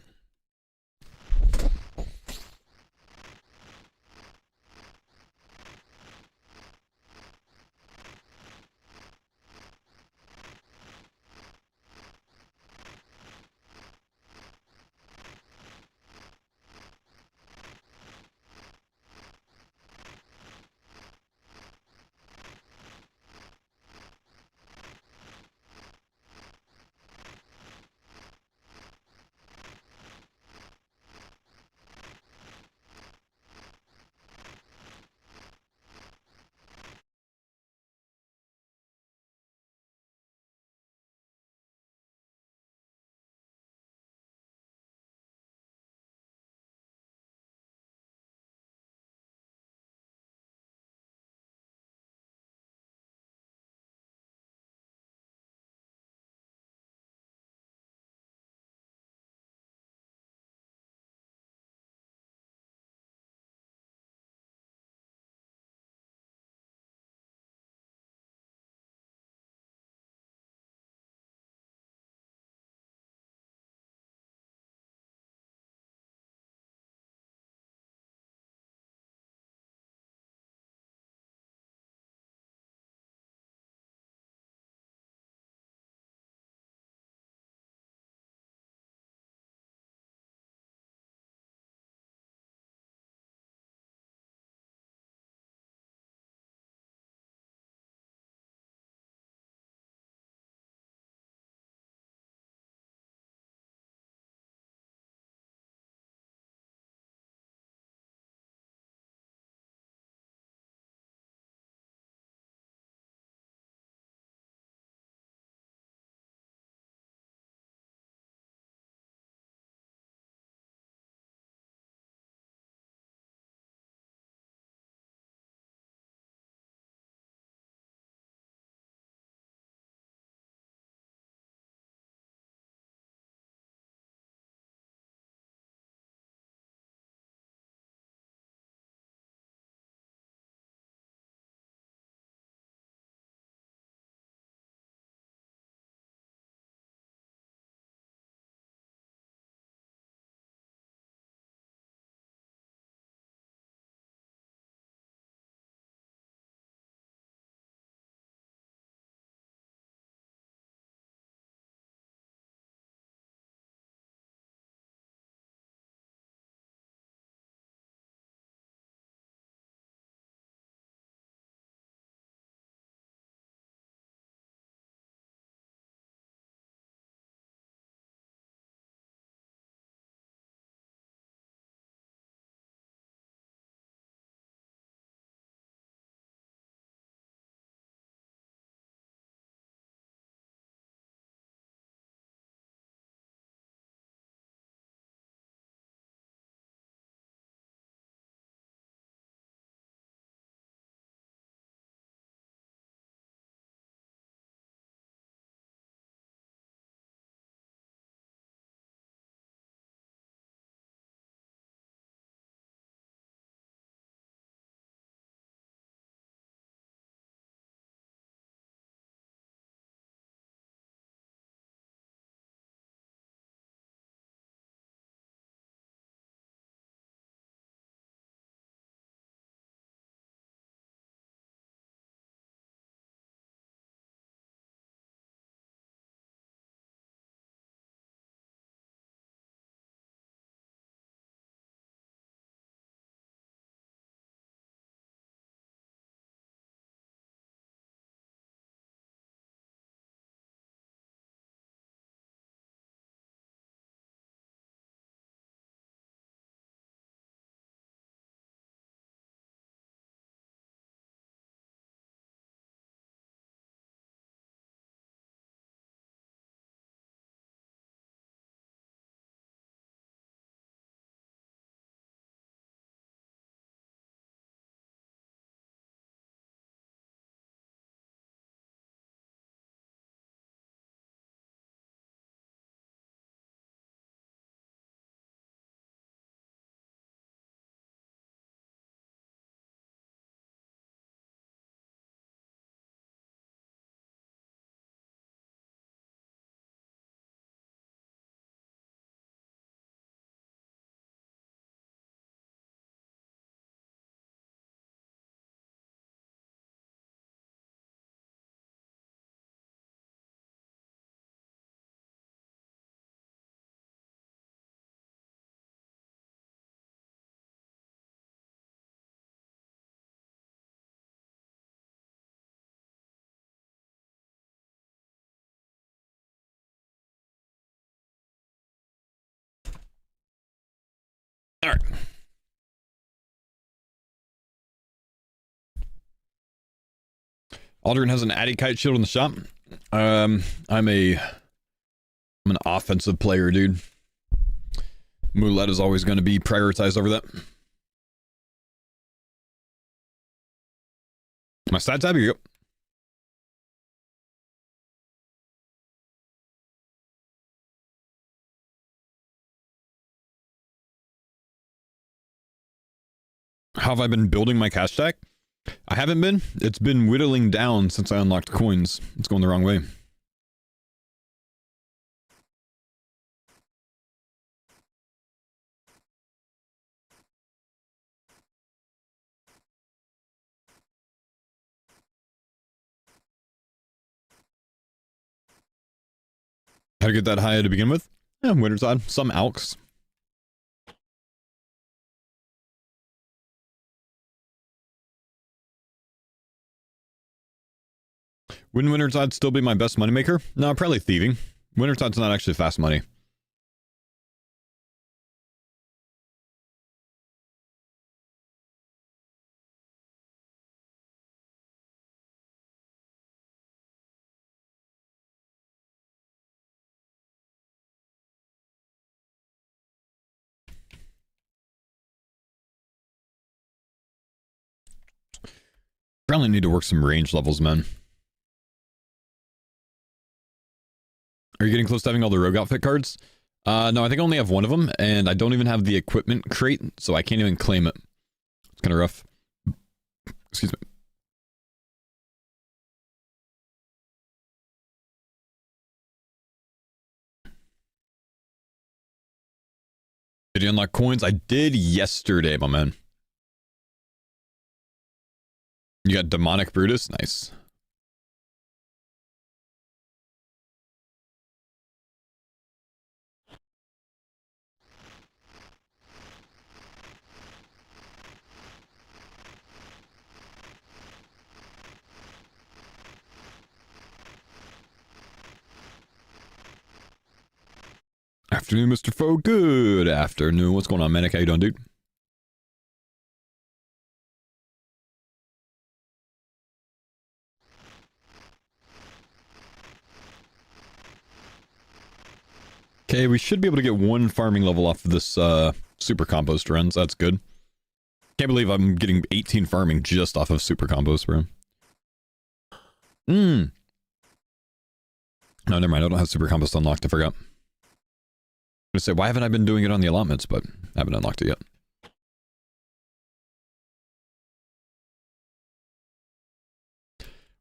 Aldrin has an Addy Kite shield in the shop. I'm an offensive player, dude. Moulette is always going to be prioritized over that. My stats tab, here you go. How have I been building my cash stack? I haven't been. It's been whittling down since I unlocked coins. It's going the wrong way. How to get that high to begin with? Yeah, winter's odd. Some alks. Wouldn't Wintertide still be my best moneymaker? No, probably thieving. Wintertide's not actually fast money. Probably need to work some range levels, man. Are you getting close to having all the rogue outfit cards? No, I think I only have one of them, and I don't even have the equipment crate, so I can't even claim it. It's kind of rough. Excuse me. Did you unlock coins? I did yesterday, my man. You got Demonic Brutus? Nice. Afternoon, Mr. Foe. Good afternoon. What's going on, Manic? How you doing, dude? Okay, we should be able to get one farming level off of this super compost runs. That's good. Can't believe I'm getting 18 farming just off of super compost, bro. No, never mind. I don't have super compost unlocked. I forgot. I'm gonna say, why haven't I been doing it on the allotments, but I haven't unlocked it yet.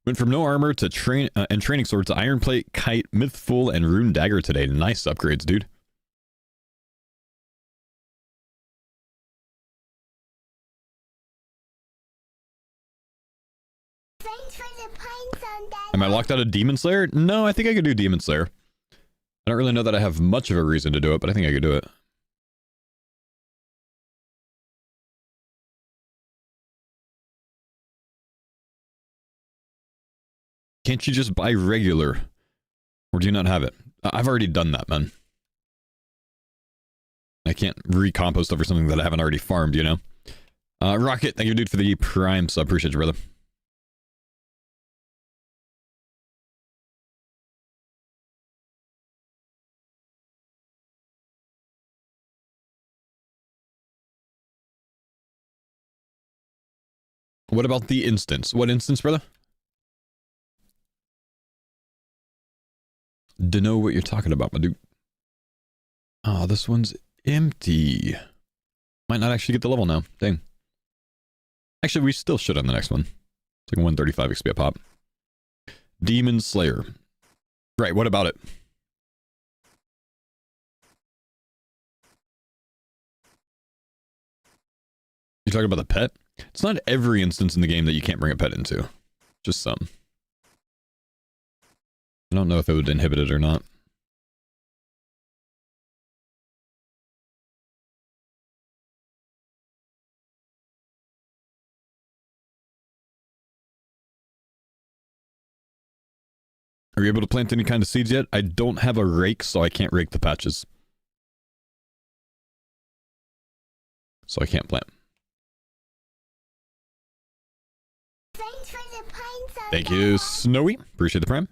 Went from no armor to training sword to iron plate, kite, mythful, and rune dagger today. Nice upgrades, dude. Thanks for the pines on that. Am I locked out of Demon Slayer? No, I think I could do Demon Slayer. I don't really know that I have much of a reason to do it, but I think I could do it. Can't you just buy regular? Or do you not have it? I've already done that, man. I can't recompost over something that I haven't already farmed, you know? Rocket, thank you, dude, for the prime sub. Appreciate you, brother. What about the instance? What instance, brother? Dunno what you're talking about, my dude. Oh, this one's empty. Might not actually get the level now. Dang. Actually, we still should on the next one. Taking 135 XP a pop. Demon Slayer. Right, what about it? You talking about the pet? It's not every instance in the game that you can't bring a pet into. Just some. I don't know if it would inhibit it or not. Are you able to plant any kind of seeds yet? I don't have a rake, so I can't rake the patches. So I can't plant. Thanks for the pines Thank you, Snowy. Appreciate the prime.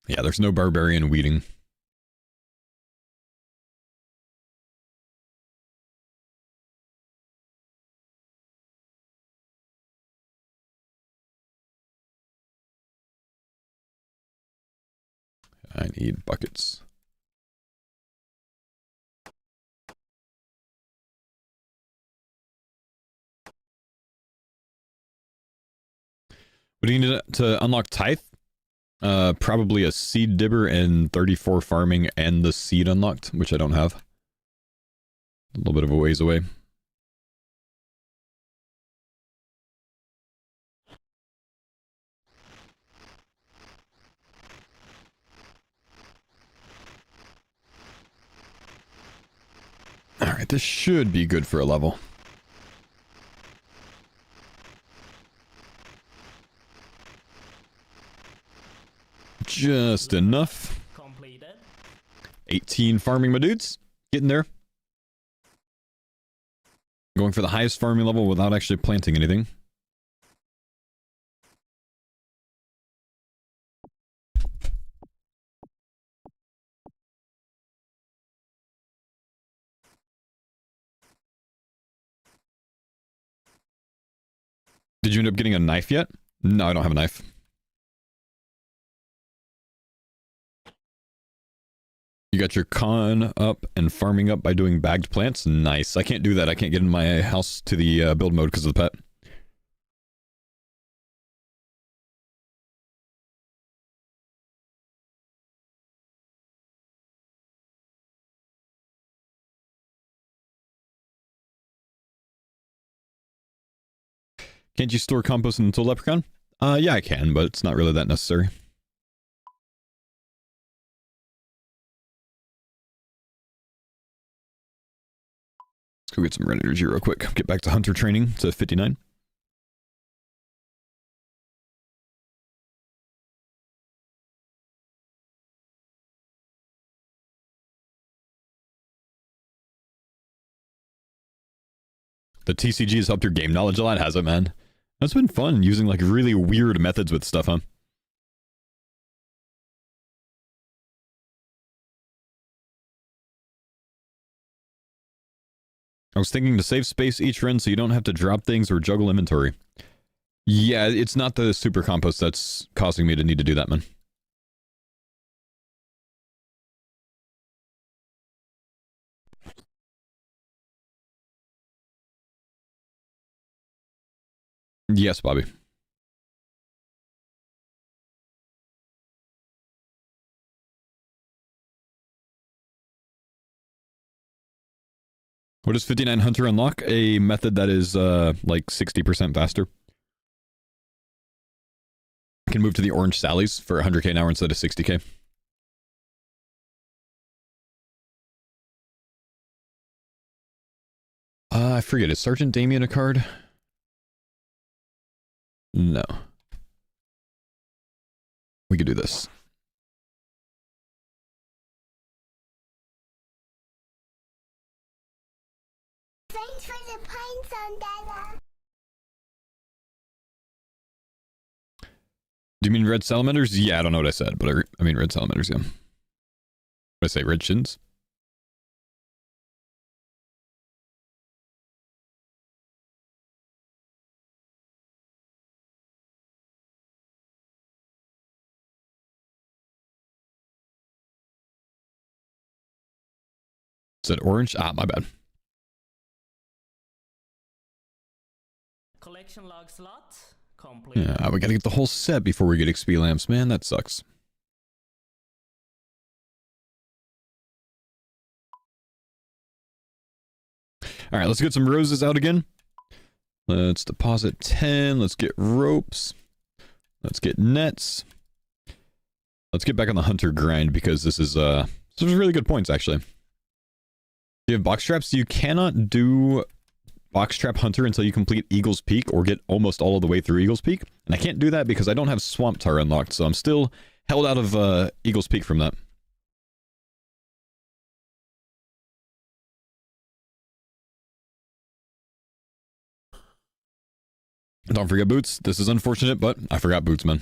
Yeah, there's no barbarian weeding. I need buckets. What do you need to unlock Tithe? Probably a seed dibber and 34 farming and the seed unlocked, which I don't have. A little bit of a ways away. Alright, this should be good for a level. Just enough. Completed. 18 farming, my dudes. Getting there. Going for the highest farming level without actually planting anything. Did you end up getting a knife yet? No, I don't have a knife. You got your con up and farming up by doing bagged plants? Nice. I can't do that. I can't get in my house to the build mode because of the pet. Can't you store compost into Leprechaun? Yeah, I can, but it's not really that necessary. Let's go get some red energy real quick. Get back to hunter training to 59. The TCG has helped your game knowledge a lot, has it, man? That's been fun, using like really weird methods with stuff, huh? I was thinking to save space each run so you don't have to drop things or juggle inventory. Yeah, it's not the super compost that's causing me to need to do that, man. Yes, Bobby. What does 59 Hunter unlock? A method that is like 60% faster. I can move to the Orange Sallies for 100k an hour instead of 60k. I forget, is Sergeant Damien a card? No. We could do this. Thanks for the pines on Dada. Do you mean red salamanders? Yeah, I don't know what I said, but I mean red salamanders, yeah. What did I say, red shins? Is that orange? Ah, my bad. Collection log slot complete. Yeah, we gotta get the whole set before we get XP lamps, man. That sucks. Alright, let's get some roses out again. Let's deposit 10. Let's get ropes. Let's get nets. Let's get back on the hunter grind because this is really good points, actually. Do you have box traps? You cannot do box trap hunter until you complete Eagle's Peak or get almost all of the way through Eagle's Peak. And I can't do that because I don't have Swamp Tar unlocked, so I'm still held out of Eagle's Peak from that. Don't forget boots. This is unfortunate, but I forgot boots, man.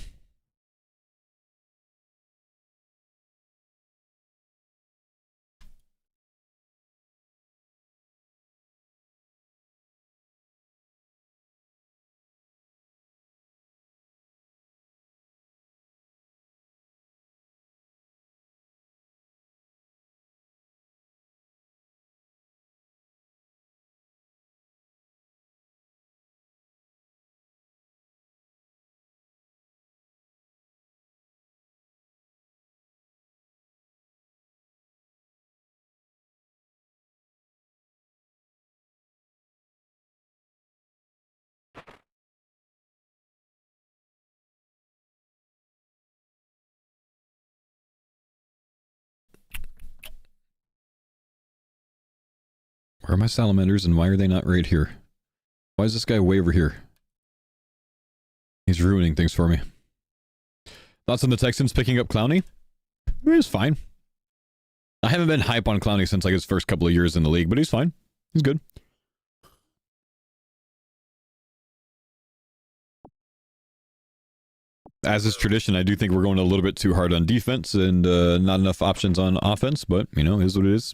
Where are my salamanders and why are they not right here? Why is this guy way over here? He's ruining things for me. Thoughts on the Texans picking up Clowney? He's fine. I haven't been hype on Clowney since like his first couple of years in the league, but he's fine. He's good. As is tradition, I do think we're going a little bit too hard on defense and not enough options on offense, but, you know, is what it is.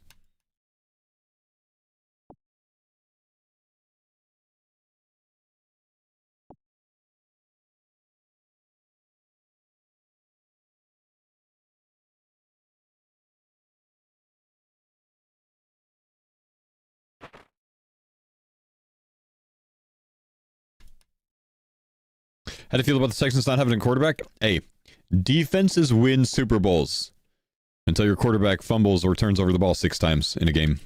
How do you feel about the Texans not having a quarterback? Hey, defenses win Super Bowls until your quarterback fumbles or turns over the ball 6 times in a game.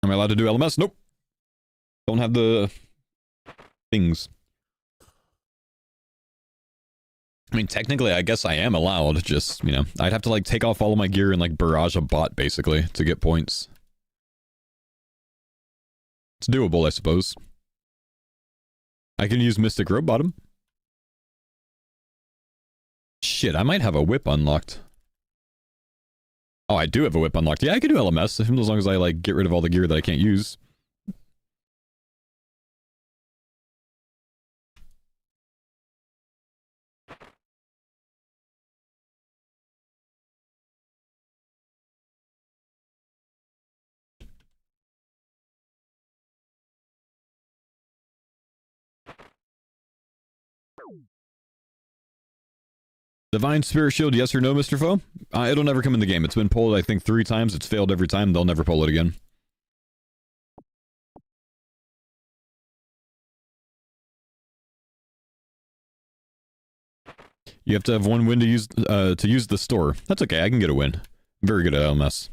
Am I allowed to do LMS? Nope. Don't have the things. I mean, technically, I guess I am allowed. Just, you know, I'd have to like take off all of my gear and like barrage a bot basically to get points. It's doable, I suppose. I can use Mystic Robe Bottom. Shit, I might have a whip unlocked. Oh, I do have a whip unlocked. Yeah, I can do LMS as long as I like get rid of all the gear that I can't use. Divine Spirit Shield, yes or no, Mr. Foe? It'll never come in the game. It's been pulled, I think, 3 times. It's failed every time. They'll never pull it again. You have to have 1 win to use the store. That's okay. I can get a win. I'm very good at LMS.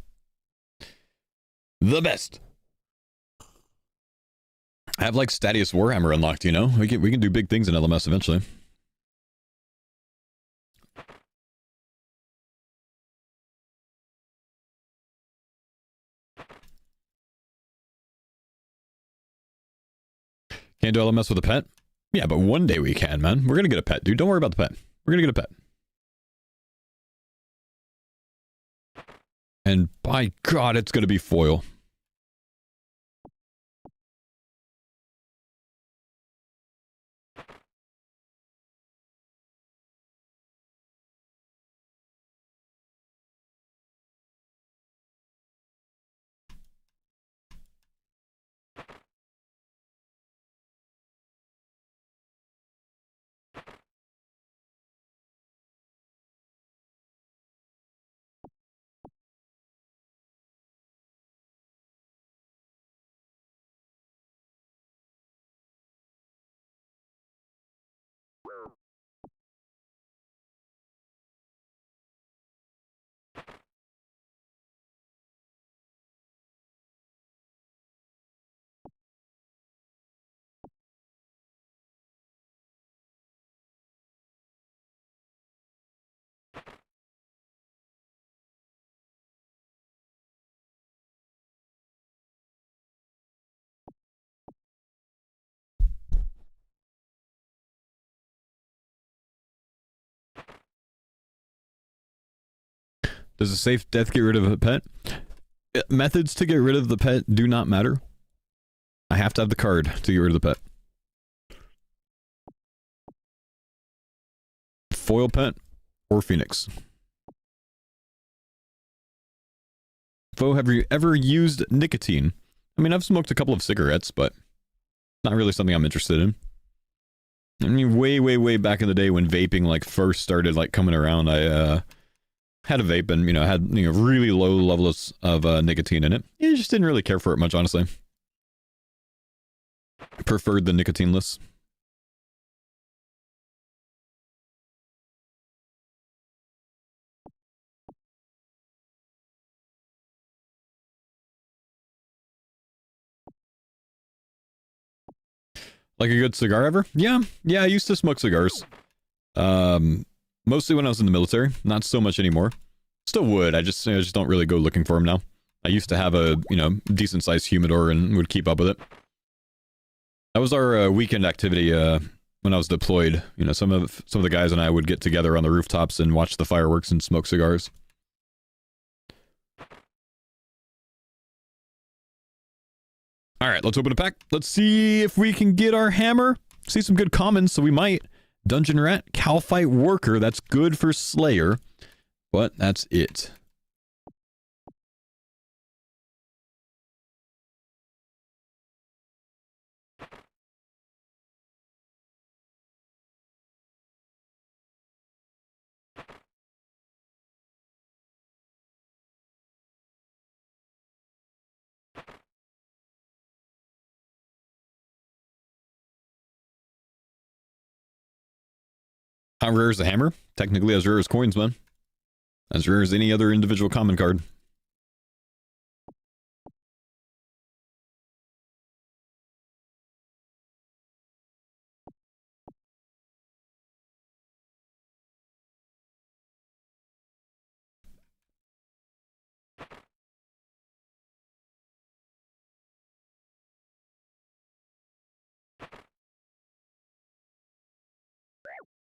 The best. I have like Stadius Warhammer unlocked. You know, we can do big things in LMS eventually. Can't do LMS with a pet? Yeah, but one day we can, man. We're gonna get a pet, dude. Don't worry about the pet. We're gonna get a pet. And by God, it's gonna be foil. Does a safe death get rid of a pet? Methods to get rid of the pet do not matter. I have to have the card to get rid of the pet. Foil pet or Phoenix. Fo, have you ever used nicotine? I mean, I've smoked a couple of cigarettes, but not really something I'm interested in. I mean, way back in the day when vaping, like, first started, like, coming around, I, had a vape and, had, really low levels of, nicotine in it. I just didn't really care for it much, honestly. Preferred the nicotineless. Like a good cigar ever? Yeah, I used to smoke cigars. Mostly when I was in the military, not so much anymore. Still would, I just don't really go looking for them now. I used to have a, decent sized humidor and would keep up with it. That was our weekend activity when I was deployed. Some of the guys and I would get together on the rooftops and watch the fireworks and smoke cigars. Alright, let's open a pack. Let's see if we can get our hammer. See some good commons, so we might. Dungeon Rat, Calphite Worker, that's good for Slayer. But that's it. How rare is the hammer? Technically as rare as coins, man. As rare as any other individual common card.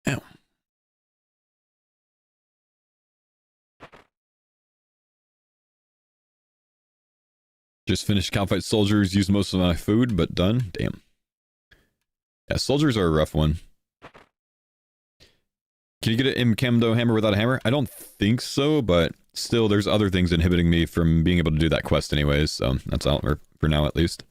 Ow. Just finished Calphite Soldiers, used most of my food, but done. Damn. Yeah, Soldiers are a rough one. Can you get an Imcamdo hammer without a hammer? I don't think so, but still, there's other things inhibiting me from being able to do that quest anyways, so that's out for now at least.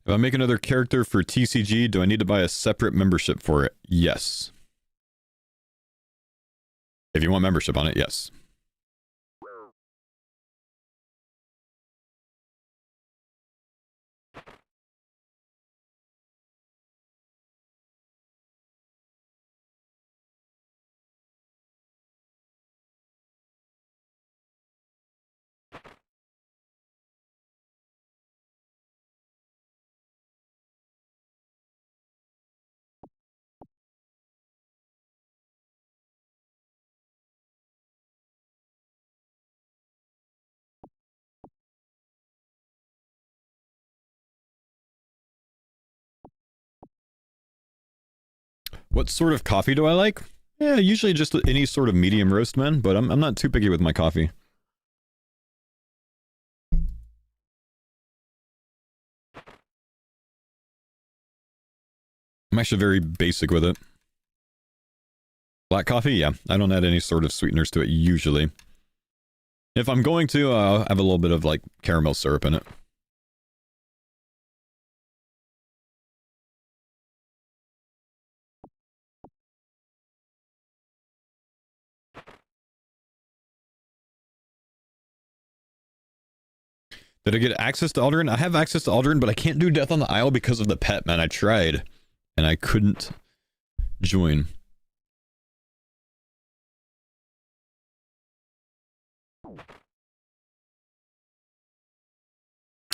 If I make another character for TCG, do I need to buy a separate membership for it? Yes. If you want membership on it, yes. What sort of coffee do I like? Yeah, usually just any sort of medium roast, man, but I'm not too picky with my coffee. I'm actually very basic with it. Black coffee? Yeah, I don't add any sort of sweeteners to it usually. If I'm going to, I'll have a little bit of, like, caramel syrup in it. Did I get access to Alderaan? I have access to Alderaan, but I can't do Death on the Isle because of the pet, man. I tried, and I couldn't join.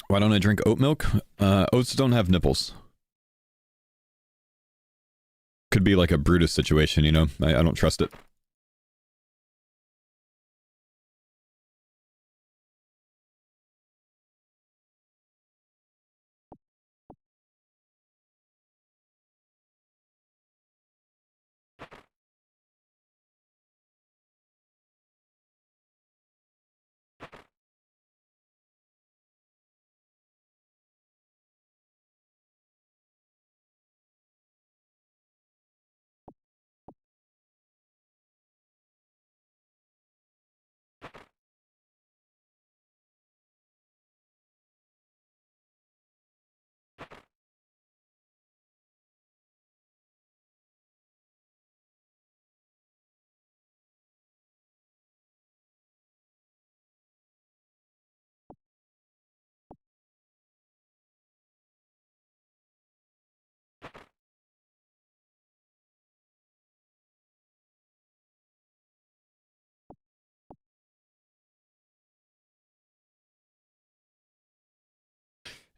Why don't I drink oat milk? Oats don't have nipples. Could be like a Brutus situation, you know? I don't trust it.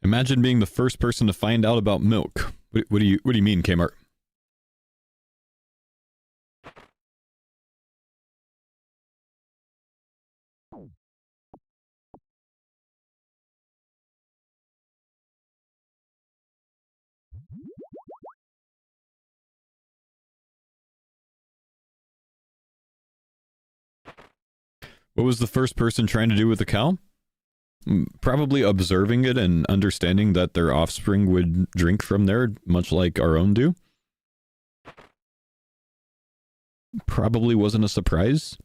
Imagine being the first person to find out about milk. What do you mean, Kmart? What was the first person trying to do with the cow? Probably observing it and understanding that their offspring would drink from there, much like our own do. Probably wasn't a surprise.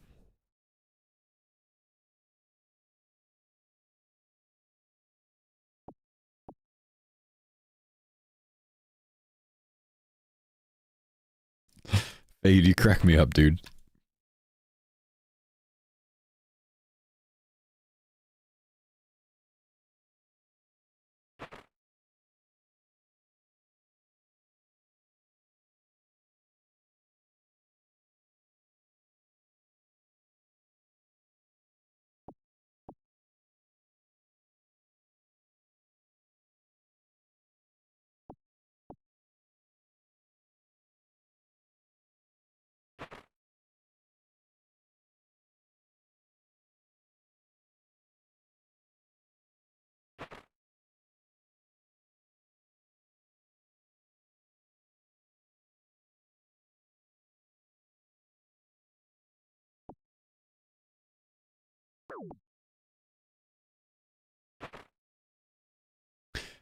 Hey, you crack me up, dude.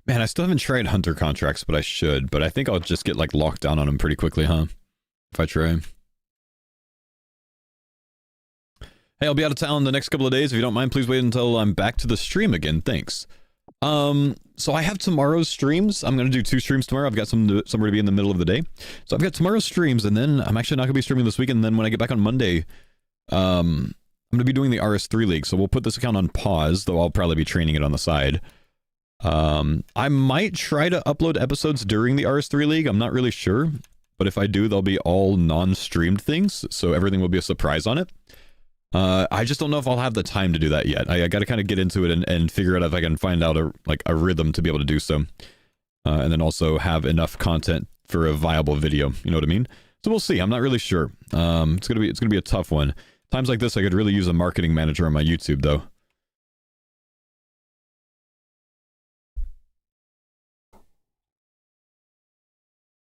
Man, I still haven't tried hunter contracts, but I should. But I think I'll just get like locked down on them pretty quickly, huh? If I try. Hey, I'll be out of town the next couple of days. If you don't mind, please wait until I'm back to the stream again. Thanks. So I have tomorrow's streams. I'm gonna do 2 streams tomorrow. I've got somewhere to be in the middle of the day. So I've got tomorrow's streams, and then I'm actually not gonna be streaming this weekend. And then when I get back on Monday, I'm gonna be doing the RS3 League. So we'll put this account on pause, though I'll probably be training it on the side. I might try to upload episodes during the RS3 League. I'm not really sure, but if I do, they'll be all non-streamed things, so everything will be a surprise on it. I just don't know if I'll have the time to do that yet. I got to kind of get into it and figure out if I can find out a rhythm to be able to do so, and then also have enough content for a viable video. You know what I mean? So we'll see. I'm not really sure. It's gonna be a tough one. Times like this, I could really use a marketing manager on my YouTube, though.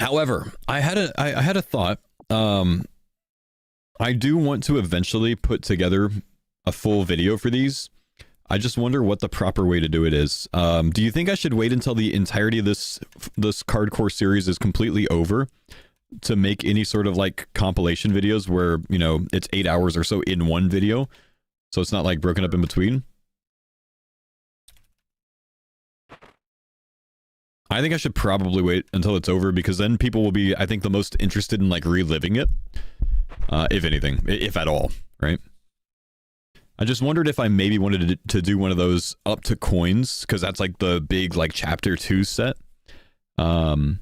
However, I had a thought. I do want to eventually put together a full video for these. I just wonder what the proper way to do it is. Do you think I should wait until the entirety of this Cardcore series is completely over to make any sort of like compilation videos where, you know, it's 8 hours or so in one video, so it's not like broken up in between? I think I should probably wait until it's over, because then people will be, I think, the most interested in like reliving it, if anything, if at all, right? I just wondered if I maybe wanted to do one of those up to coins, because that's like the big like chapter 2 set. But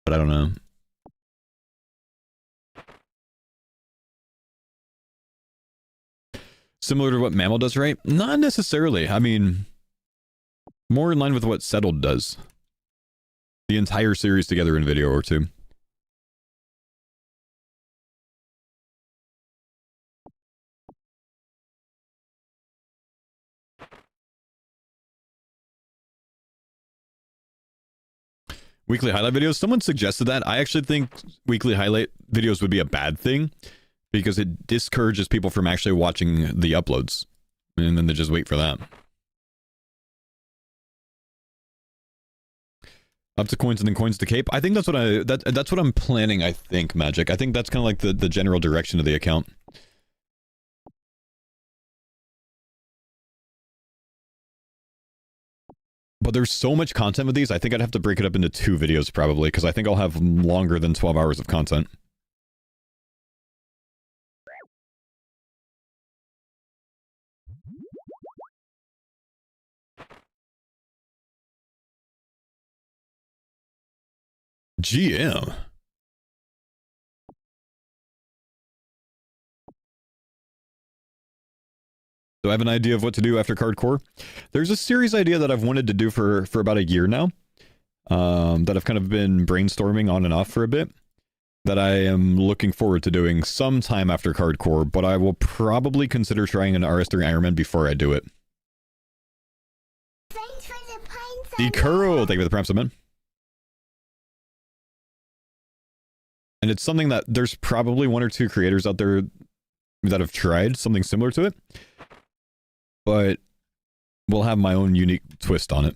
I don't know. Similar to what Mammal does, right? Not necessarily. I mean, more in line with what Settled does. The entire series together in a video or two. Weekly highlight videos. Someone suggested that. I actually think weekly highlight videos would be a bad thing because it discourages people from actually watching the uploads. And then they just wait for that. Up to coins and then coins to cape. I think that's what that's what I'm planning, I think, Magic. I think that's kind of like the general direction of the account. But there's so much content with these, I think I'd have to break it up into 2 videos probably, because I think I'll have longer than 12 hours of content. GM. Do I have an idea of what to do after Cardcore? There's a series idea that I've wanted to do for about a year now. That I've kind of been brainstorming on and off for a bit. That I am looking forward to doing sometime after Cardcore, but I will probably consider trying an RS3 Ironman before I do it. Thanks for the pine The Curl, thank you for the prime summon. And it's something that there's probably 1 or 2 creators out there that have tried something similar to it. But we'll have my own unique twist on it.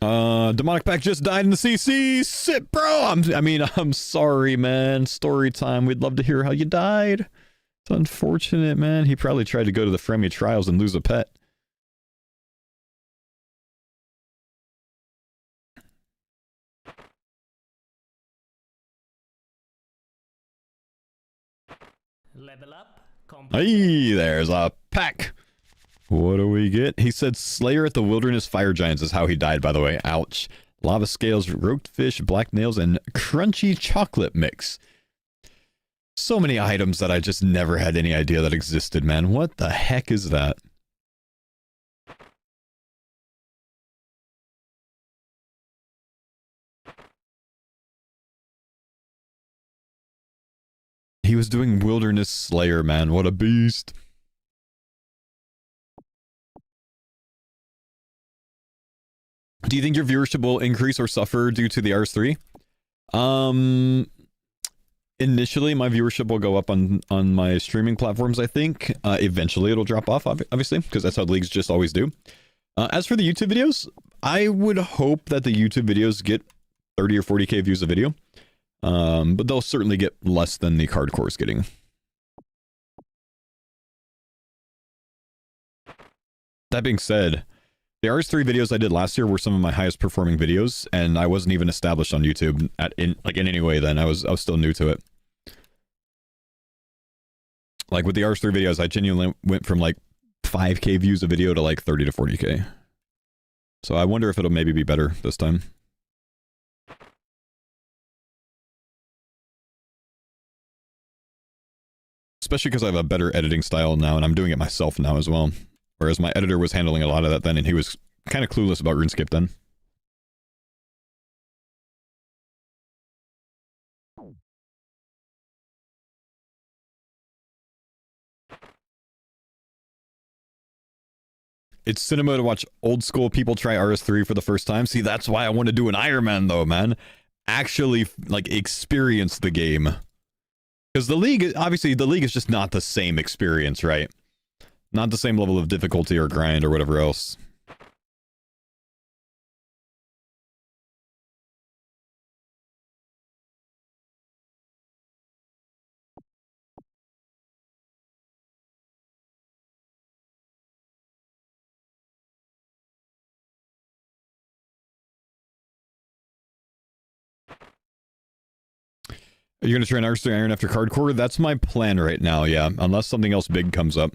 Demonic Pack just died in the CC. Sit, bro. I'm sorry, man. Story time. We'd love to hear how you died. It's unfortunate, man. He probably tried to go to the Fremi trials and lose a pet. Level up. Complete. Hey, there's a pack. What do we get? He said Slayer at the Wilderness Fire Giants is how he died, by the way. Ouch. Lava scales, roast fish, black nails, and crunchy chocolate mix. So many items that I just never had any idea that existed, man. What the heck is that? He was doing Wilderness Slayer, man. What a beast. Do you think your viewership will increase or suffer due to the RS3? Initially, my viewership will go up on my streaming platforms, I think. Eventually, it'll drop off, obviously, because that's how leagues just always do. As for the YouTube videos, I would hope that the YouTube videos get 30 or 40k views a video. But they'll certainly get less than the Cardcore is getting. That being said, the RS3 videos I did last year were some of my highest performing videos, and I wasn't even established on YouTube in any way then. I was still new to it. Like with the RS3 videos, I genuinely went from like 5k views a video to like 30 to 40k. So I wonder if it'll maybe be better this time. Especially because I have a better editing style now, and I'm doing it myself now as well. Whereas my editor was handling a lot of that then, and he was kind of clueless about RuneScape then. It's cinema to watch old school people try RS3 for the first time. See, that's why I want to do an Ironman though, man. Actually, like, experience the game. Because the league, obviously, the league is just not the same experience, right? Not the same level of difficulty or grind or whatever else. Are you going to try an R3 Iron after Cardcore? That's my plan right now, yeah. Unless something else big comes up.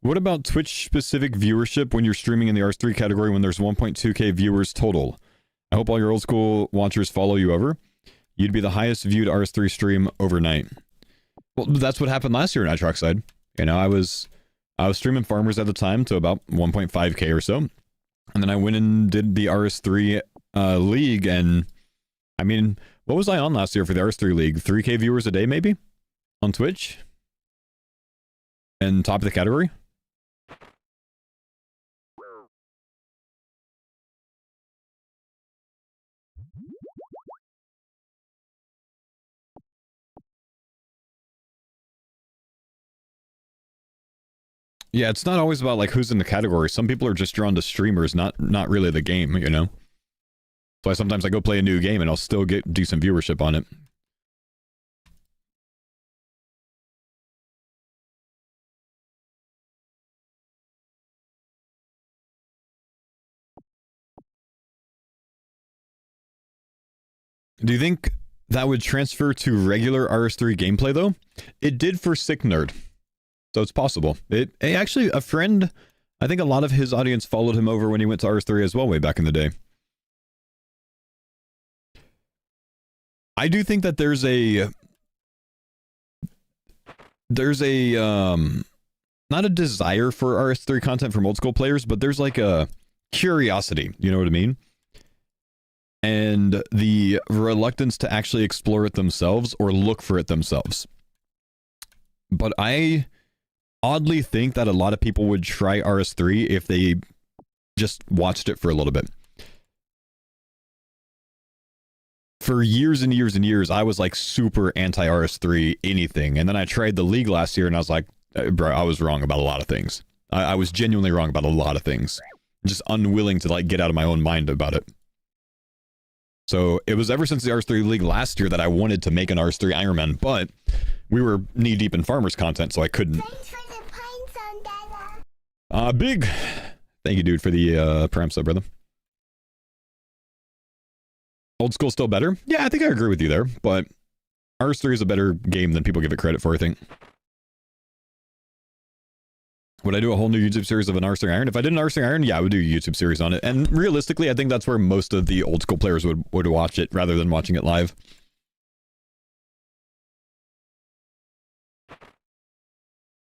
What about Twitch-specific viewership when you're streaming in the R3 category when there's 1.2k viewers total? I hope all your old school watchers follow you over. You'd be the highest viewed RS3 stream overnight. Well, that's what happened last year in Nitroxide. You know, I was streaming Farmers at the time to about 1.5k or so. And then I went and did the RS3 league, and I mean, what was I on last year for the RS3 league? 3k viewers a day, maybe? On Twitch? And top of the category? Yeah, it's not always about like who's in the category. Some people are just drawn to streamers, not really the game, you know? So sometimes I go play a new game and I'll still get decent viewership on it. Do you think that would transfer to regular RS3 gameplay though? It did for Sick Nerd. So it's possible. Actually, a friend, I think a lot of his audience followed him over when he went to RS3 as well way back in the day. I do think that there's a not a desire for RS3 content from old school players, but there's like a curiosity, you know what I mean? And the reluctance to actually explore it themselves or look for it themselves. But I oddly think that a lot of people would try RS3 if they just watched it for a little bit. For years and years and years, I was like super anti RS3 anything. And then I tried the league last year and I was like, bro, I was wrong about a lot of things. I was genuinely wrong about a lot of things. Just unwilling to like get out of my own mind about it. So it was ever since the RS3 league last year that I wanted to make an RS3 Ironman, but we were knee deep in farmers content, so I couldn't. Big. Thank you, dude, for the Prime sub, brother. Old school still better? Yeah, I think I agree with you there, but RS3 is a better game than people give it credit for, I think. Would I do a whole new YouTube series of an RS3 Iron? If I did an RS3 Iron, yeah, I would do a YouTube series on it. And realistically, I think that's where most of the old school players would watch it rather than watching it live.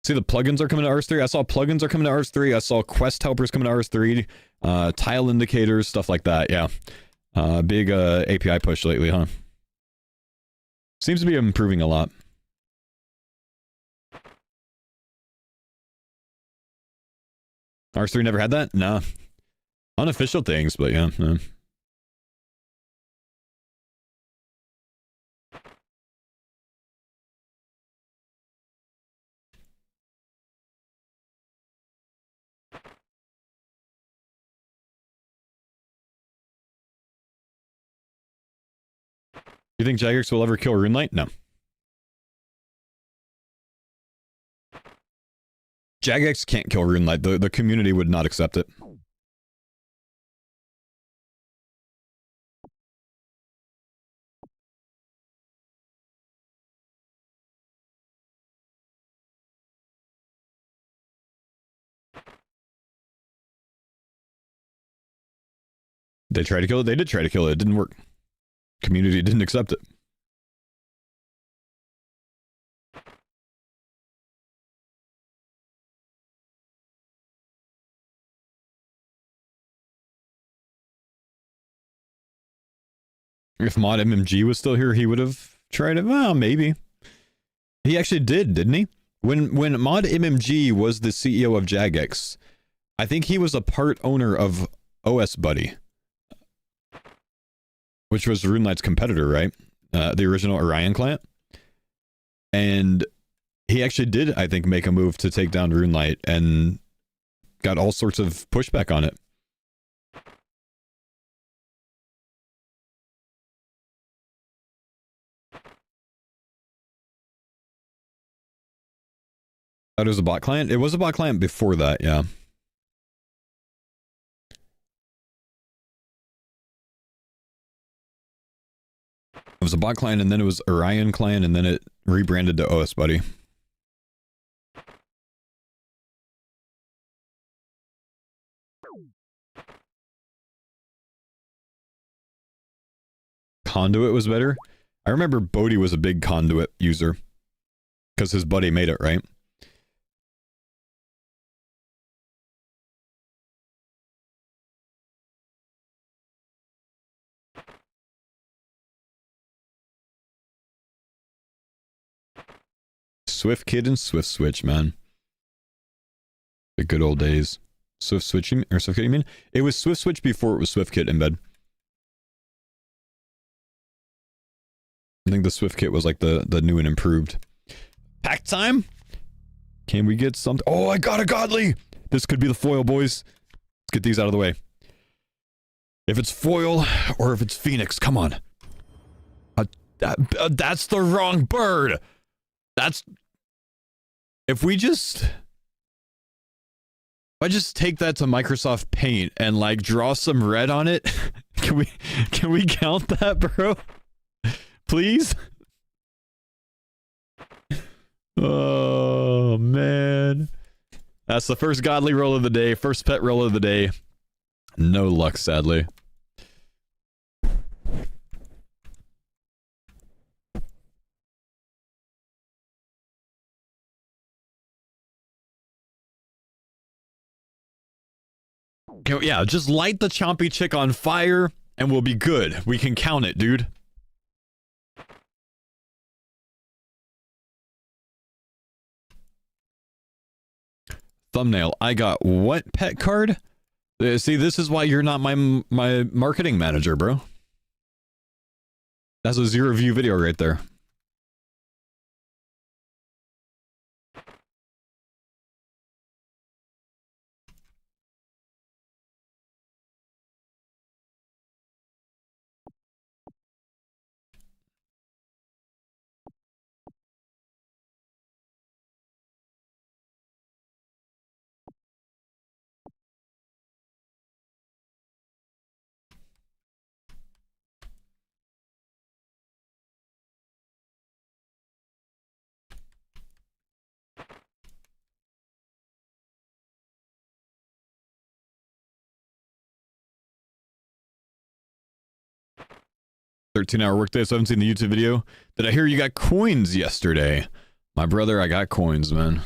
See, the plugins are coming to RS3. I saw plugins are coming to RS3. I saw quest helpers coming to RS3. Tile indicators, stuff like that, yeah. Big API push lately, huh? Seems to be improving a lot. RS3 never had that? Nah. Unofficial things, but yeah. No. You think Jagex will ever kill Runelite? No. Jagex can't kill Runelite. The community would not accept it. They tried to kill it. They did try to kill it. It didn't work. Community didn't accept it. If Mod MMG was still here, he would have tried it. Well, maybe. He actually did, didn't he? When Mod MMG was the CEO of Jagex, I think he was a part owner of OS Buddy, which was Runelite's competitor, right? The original Orion client. And he actually did, I think, make a move to take down Runelite and got all sorts of pushback on it. Thought it was a bot client? It was a bot client before that, yeah. was a bot client, and then it was Orion client, and then it rebranded to OS Buddy. Conduit was better. I remember Bodhi was a big Conduit user because his buddy made it, right? Swift Kid and Swift Switch, man. The good old days. Swift Switch, or Swift Kid, you mean? It was Swift Switch before it was Swift Kit in bed. I think the Swift Kit was like the new and improved. Pack time? Can we get something? Oh, I got a godly! This could be the foil, boys. Let's get these out of the way. If it's foil, or if it's Phoenix, come on. That's the wrong bird! That's... If I just take that to Microsoft Paint and like draw some red on it, can we count that, bro? Please? Oh man. That's the first godly roll of the day, first pet roll of the day. No luck, sadly. Yeah, just light the chompy chick on fire and we'll be good. We can count it, dude. Thumbnail. I got what pet card? See, this is why you're not my marketing manager, bro. That's a 0 view video right there. $13-hour workday, so I haven't seen the YouTube video. Did I hear you got coins yesterday? My brother, I got coins, man.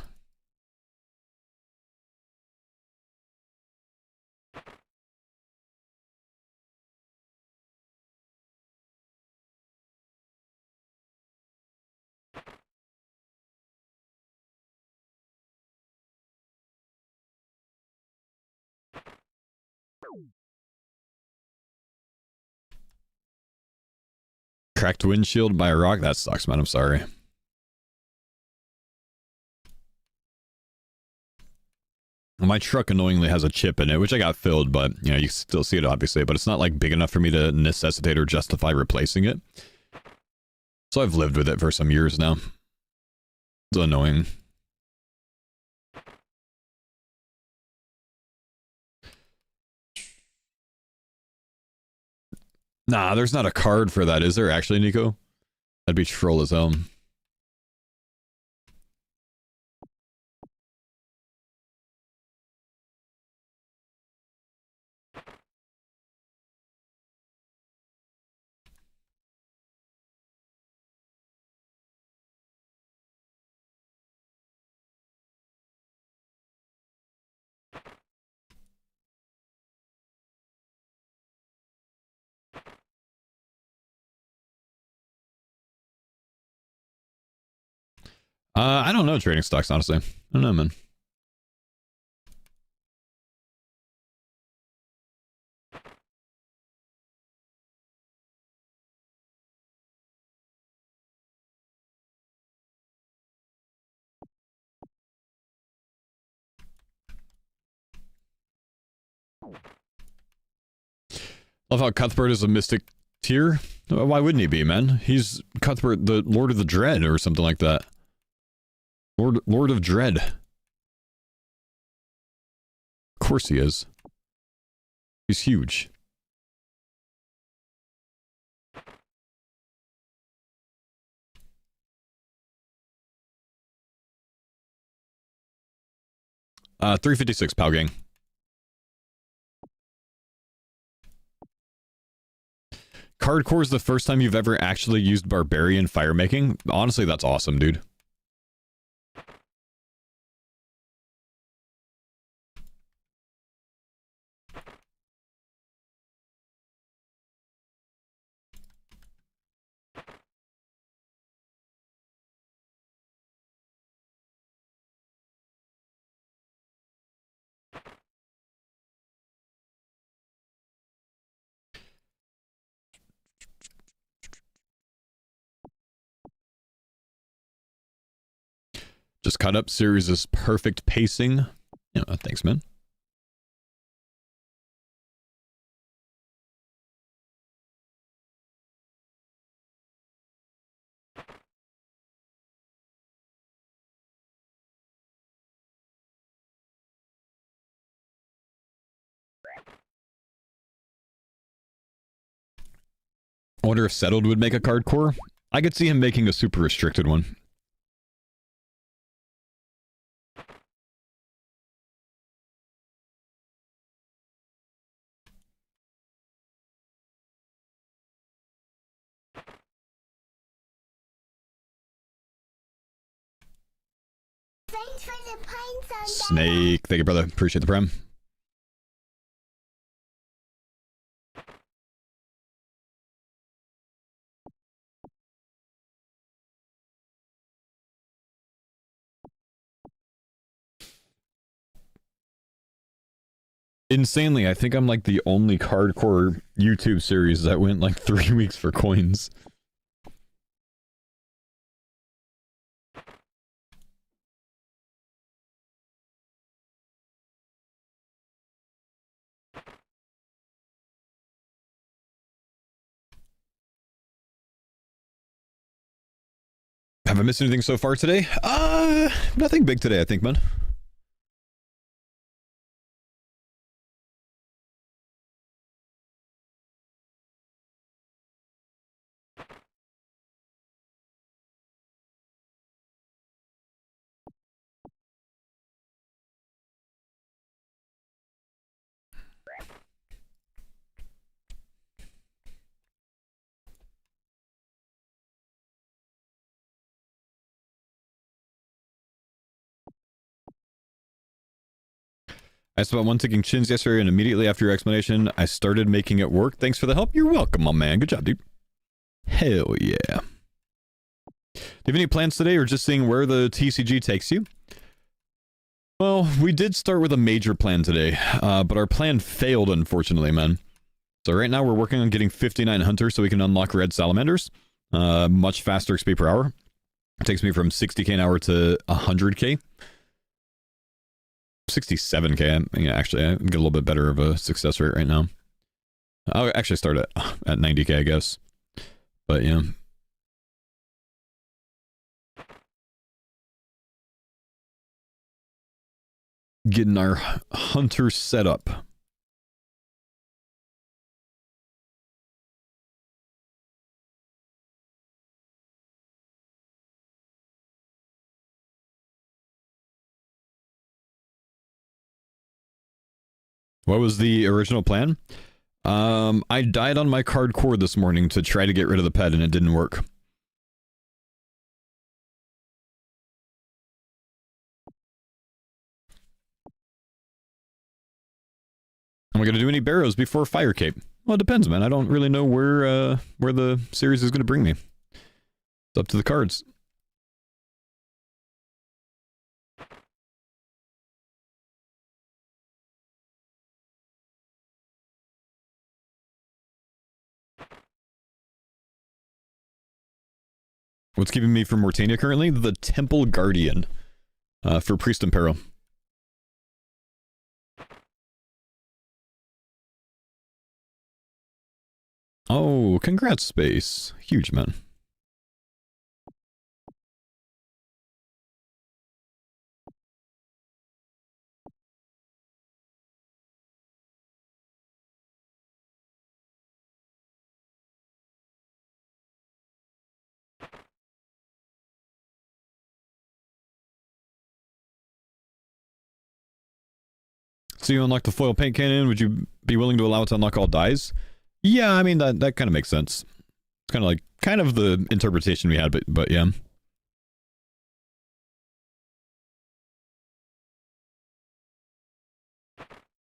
Cracked windshield by a rock? That sucks, man. I'm sorry. My truck annoyingly has a chip in it, which I got filled, but, you know, you still see it, obviously, but it's not, like, big enough for me to necessitate or justify replacing it. So I've lived with it for some years now. It's annoying. Nah, there's not a card for that, is there, actually, Nico? That'd be troll as hell. I don't know trading stocks, honestly. I don't know, man. Love how Cuthbert is a mystic tier. Why wouldn't he be, man? He's Cuthbert, the Lord of the Dread, or something like that. Lord of Dread. Of course he is. He's huge. 356, Pal Gang. Cardcore is the first time you've ever actually used Barbarian fire making? Honestly, that's awesome, dude. Just cut up series is perfect pacing. Yeah, thanks, man. I wonder if Settled would make a Cardcore. I could see him making a super restricted one. Thanks for the pines on Snake, thank you, brother. Appreciate the prem. Insanely, I think I'm like the only Cardcore YouTube series that went like 3 weeks for coins. Have I missed anything so far today? Nothing big today, I think, man. I spent one taking chins yesterday, and immediately after your explanation, I started making it work. Thanks for the help. You're welcome, my man. Good job, dude. Hell yeah. Do you have any plans today, or just seeing where the TCG takes you? Well, we did start with a major plan today, but our plan failed, unfortunately, man. So right now we're working on getting 59 hunters so we can unlock red salamanders. Much faster XP per hour. It takes me from 60k an hour to 100k. 67k. Yeah, actually, I get a little bit better of a success rate right now. I'll actually start at 90k, I guess. But yeah. Getting our hunter set up. What was the original plan? I died on my Cardcore this morning to try to get rid of the pet, and it didn't work. Am I going to do any barrows before Fire Cape? Well, it depends, man. I don't really know where the series is going to bring me. It's up to the cards. What's keeping me from Mortania currently? The Temple Guardian for Priest and Peril. Oh, congrats, Space. Huge, man. So you unlock the foil paint cannon. Would you be willing to allow it to unlock all dies? Yeah, I mean, that kind of makes sense. It's kind of the interpretation we had, but yeah.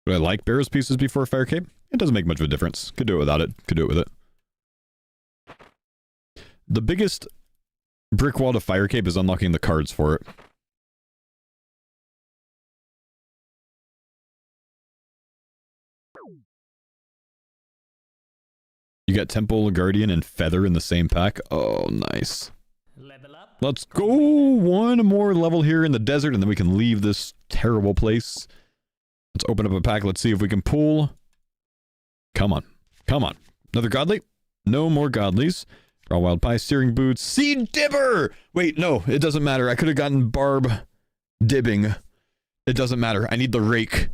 Would I like Barrow's pieces before Fire Cape? It doesn't make much of a difference. Could do it without it. Could do it with it. The biggest brick wall to Fire Cape is unlocking the cards for it. You got Temple, Guardian, and Feather in the same pack. Oh, nice. Level up. Let's go! One more level here in the desert, and then we can leave this terrible place. Let's open up a pack. Let's see if we can pull. Come on. Come on. Another Godly? No more Godlies. Raw Wild Pie, Steering Boots, Seed Dibber! Wait, no, it doesn't matter. I could have gotten Barb Dibbing. It doesn't matter. I need the Rake.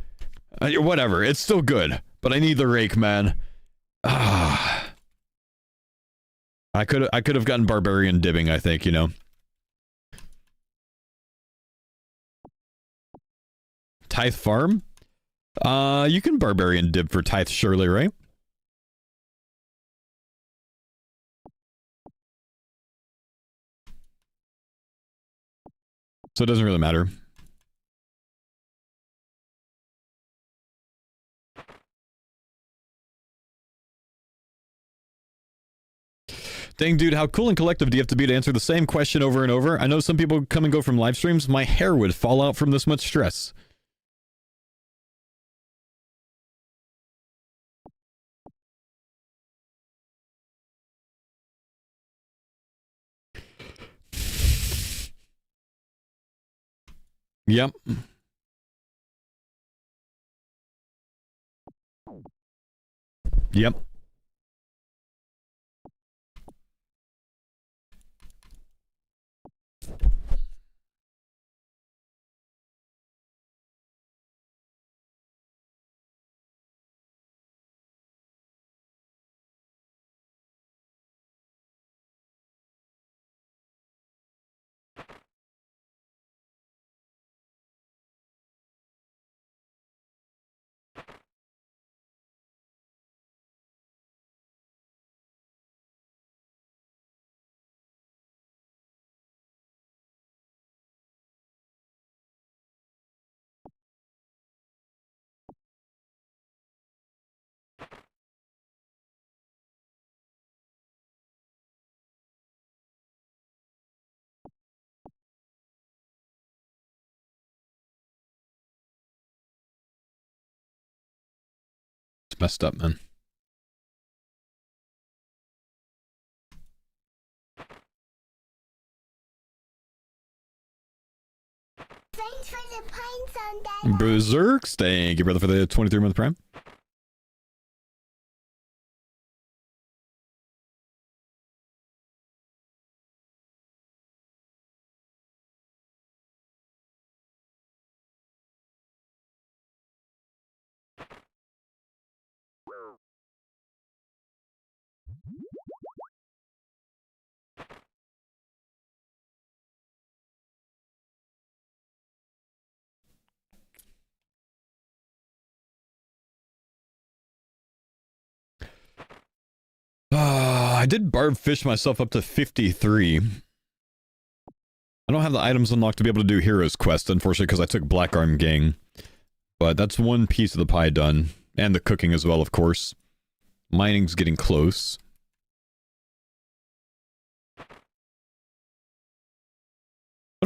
Whatever, it's still good. But I need the Rake, man. Ah. I could have gotten Barbarian Dibbing, I think, you know. Tithe Farm? You can Barbarian Dib for Tithe, surely, right? So it doesn't really matter. Dang, dude, how cool and collective do you have to be to answer the same question over and over? I know some people come and go from live streams. My hair would fall out from this much stress. Yep. Yep. It's messed up, man. Thanks for the pines on that. Berserks, thank you, brother, for the 23-month prime. I did barb fish myself up to 53. I don't have the items unlocked to be able to do Heroes Quest, unfortunately, because I took Black Arm Gang. But that's one piece of the pie done. And the cooking as well, of course. Mining's getting close. What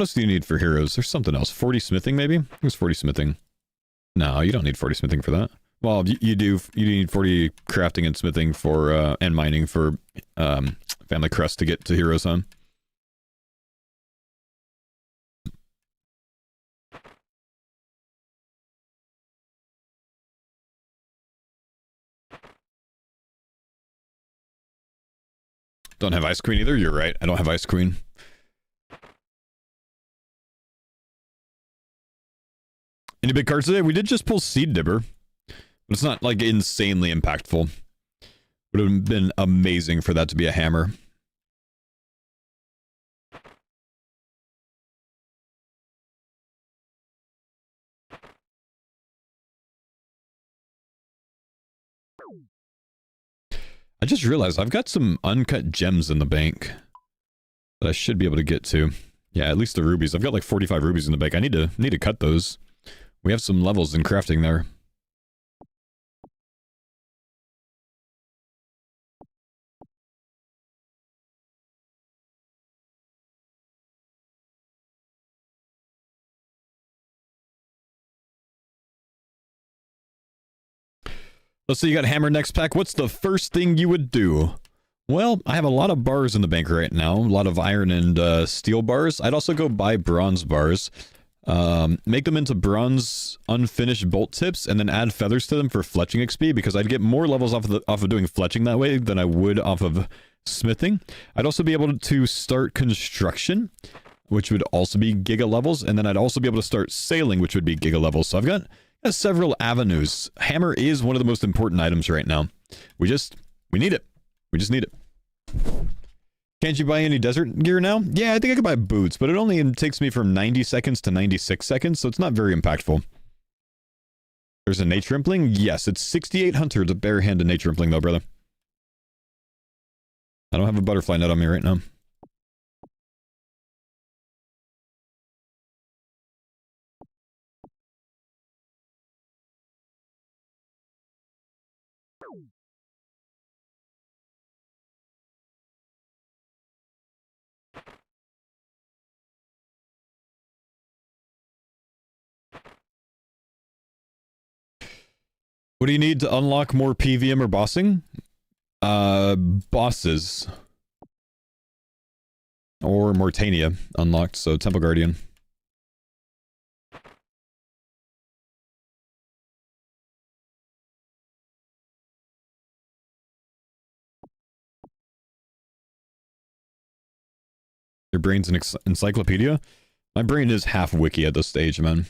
else do you need for heroes? There's something else. 40 smithing, maybe? Who's 40 smithing? No, you don't need 40 smithing for that. Well, you do. You need 40 crafting and smithing for, and mining for, Family Crest to get to heroes on. Don't have Ice Queen either. You're right. I don't have Ice Queen. Any big cards today? We did just pull Seed Dibber. But it's not, like, insanely impactful. Would have been amazing for that to be a hammer. I just realized I've got some uncut gems in the bank that I should be able to get to. Yeah, at least the rubies. I've got like 45 rubies in the bank. I need to cut those. We have some levels in crafting there. Let's say you got hammer next pack. What's the first thing you would do? Well, I have a lot of bars in the bank right now. A lot of iron and steel bars. I'd also go buy bronze bars. Make them into bronze unfinished bolt tips and then add feathers to them for fletching XP because I'd get more levels off of doing fletching that way than I would off of smithing. I'd also be able to start construction, which would also be giga levels, and then I'd also be able to start sailing, which would be giga levels. So I've got several avenues. Hammer is one of the most important items right now. We need it. We just need it. Can't you buy any desert gear now? Yeah, I think I could buy boots, but it only takes me from 90 seconds to 96 seconds, so it's not very impactful. There's a nature impling? Yes, it's 68 hunter to barehanded nature impling though, brother. I don't have a butterfly net on me right now. What do you need to unlock more PVM or bossing? Bosses. Or Mortania unlocked, so Temple Guardian. Your brain's an encyclopedia? My brain is half wiki at this stage, man.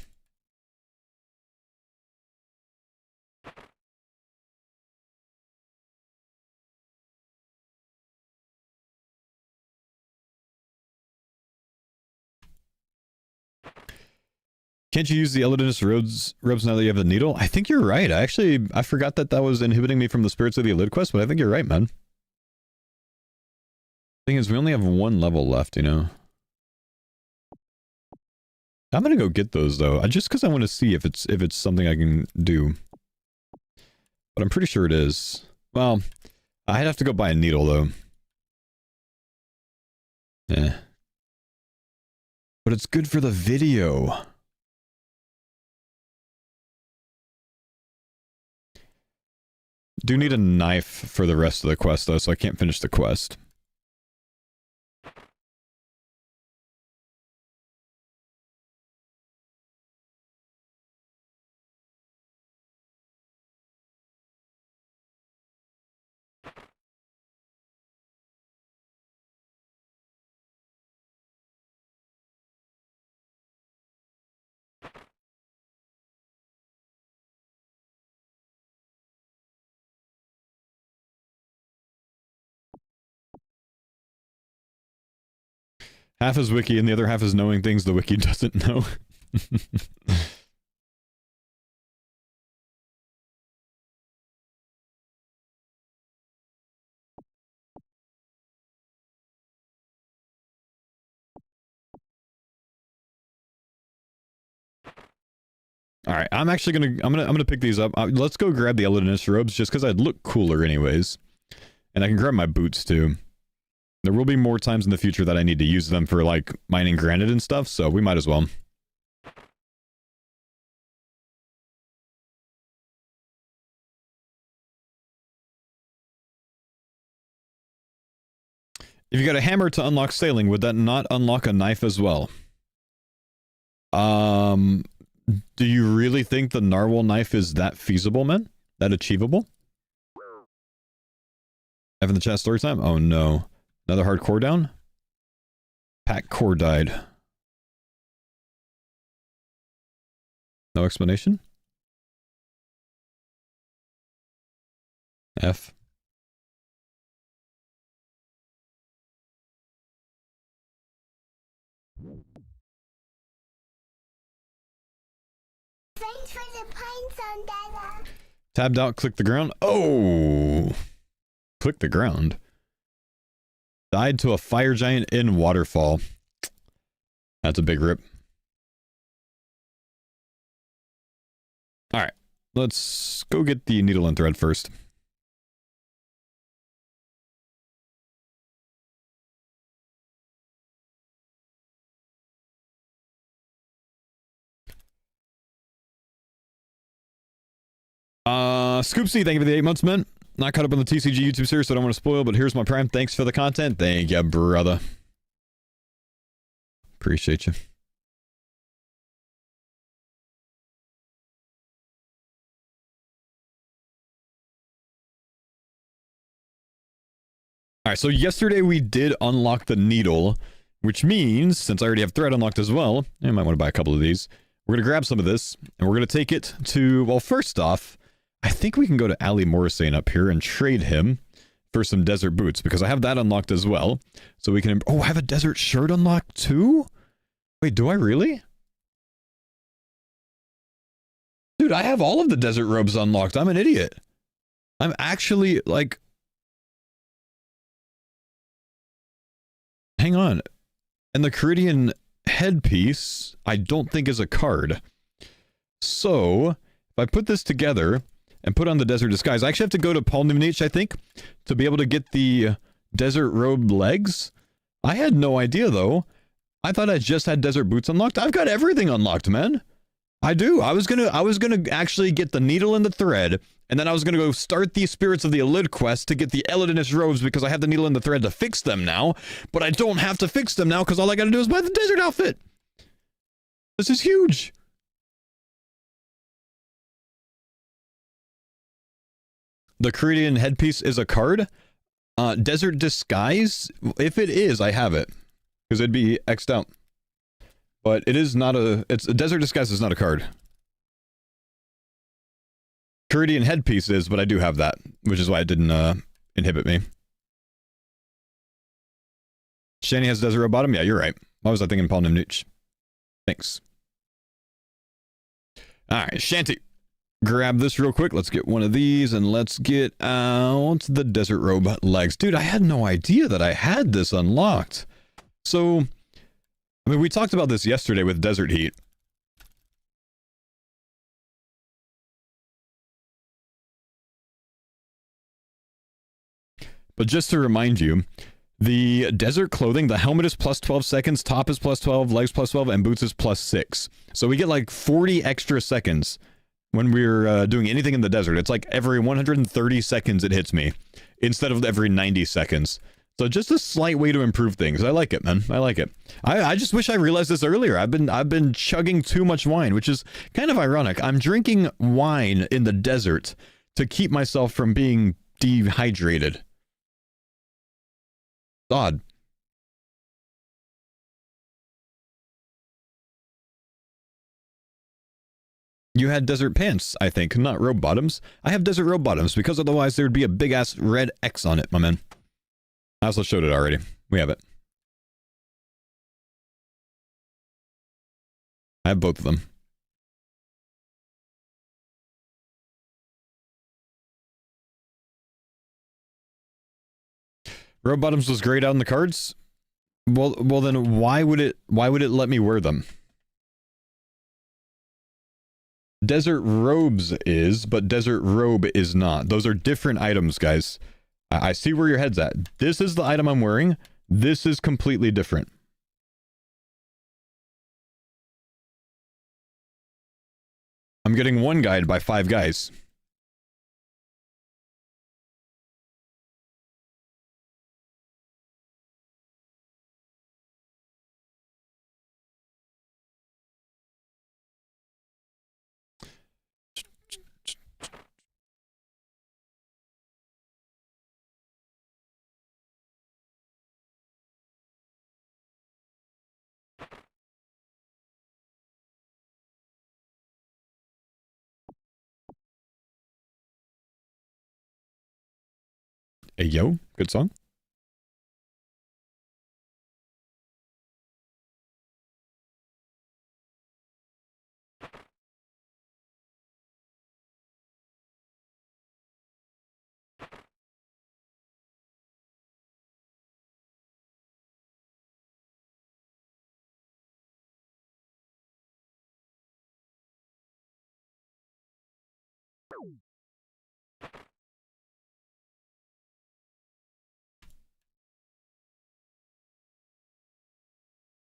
Can't you use the Elidinus robes now that you have the needle? I think you're right. I forgot that was inhibiting me from the Spirits of the Elid quest, but I think you're right, man. Thing is, we only have one level left, you know? I'm gonna go get those, though. Just because I want to see if it's something I can do. But I'm pretty sure it is. Well, I'd have to go buy a needle, though. Yeah. But it's good for the video. Do need a knife for the rest of the quest, though, so I can't finish the quest. Half is wiki and the other half is knowing things the wiki doesn't know. All right, I'm gonna pick these up. Let's go grab the Elidinus robes just because I'd look cooler anyways, and I can grab my boots too. There will be more times in the future that I need to use them for like mining granite and stuff, so we might as well. If you got a hammer to unlock sailing, would that not unlock a knife as well? Do you really think the narwhal knife is that feasible, man? That achievable? Having the chat story time? Oh no. Another hardcore down? Pack core died. No explanation? F. Thanks for the pine, Sandala. Tabbed out, click the ground. Oh! click the ground. Died to a fire giant in waterfall. That's a big rip. Alright. Let's go get the needle and thread first. Scoopsy, thank you for the 8 months, man. Not caught up on the TCG YouTube series, so I don't want to spoil, but here's my prime. Thanks for the content. Thank you, brother. Appreciate you. Alright, so yesterday we did unlock the needle, which means, since I already have thread unlocked as well, I might want to buy a couple of these. We're going to grab some of this, and we're going to take it to, well, first off, I think we can go to Ali Morrisane up here and trade him for some desert boots, because I have that unlocked as well. So we can... Oh, I have a desert shirt unlocked too? Wait, do I really? Dude, I have all of the desert robes unlocked. I'm an idiot. I'm actually, like... Hang on. And the Caridian headpiece, I don't think is a card. So, if I put this together and put on the desert disguise, I actually have to go to Paul Niche, I think, to be able to get the desert robe legs. I had no idea, though. I thought I just had desert boots unlocked. I've got everything unlocked, man. I do. I was gonna actually get the needle and the thread, and then I was gonna go start the Spirits of the Elid quest to get the Elidinous robes because I have the needle and the thread to fix them now, but I don't have to fix them now because all I gotta do is buy the desert outfit. This is huge. The Caridian headpiece is a card. Desert Disguise, if it is, I have it. Because it'd be X'd out. But it is not a... Desert Disguise is not a card. Caridian headpiece is, but I do have that. Which is why it didn't inhibit me. Shani has Desert Robe bottom? Yeah, you're right. Why was I thinking Paul Nimnuch? Thanks. Alright, Shanty. Grab this real quick. Let's get one of these, and let's get out the desert robe legs. Dude, I had no idea that I had this unlocked. So, I mean, we talked about this yesterday with Desert Heat. But just to remind you, the desert clothing, the helmet is plus 12 seconds, top is plus 12, legs plus 12, and boots is plus 6. So we get like 40 extra seconds when we're doing anything in the desert. It's like every 130 seconds it hits me, instead of every 90 seconds. So just a slight way to improve things. I like it, man. I like it. I just wish I realized this earlier. I've been chugging too much wine, which is kind of ironic. I'm drinking wine in the desert to keep myself from being dehydrated. Odd. You had desert pants, I think, not robe bottoms. I have desert robe bottoms, because otherwise there would be a big-ass red X on it, my man. I also showed it already. We have it. I have both of them. Robe bottoms was grayed out in the cards? Well then why would it let me wear them? Desert robes is, but desert robe is not. Those are different items, guys. I see where your head's at. This is the item I'm wearing. This is completely different. I'm getting one guide by 5 guys. Hey, yo, good song.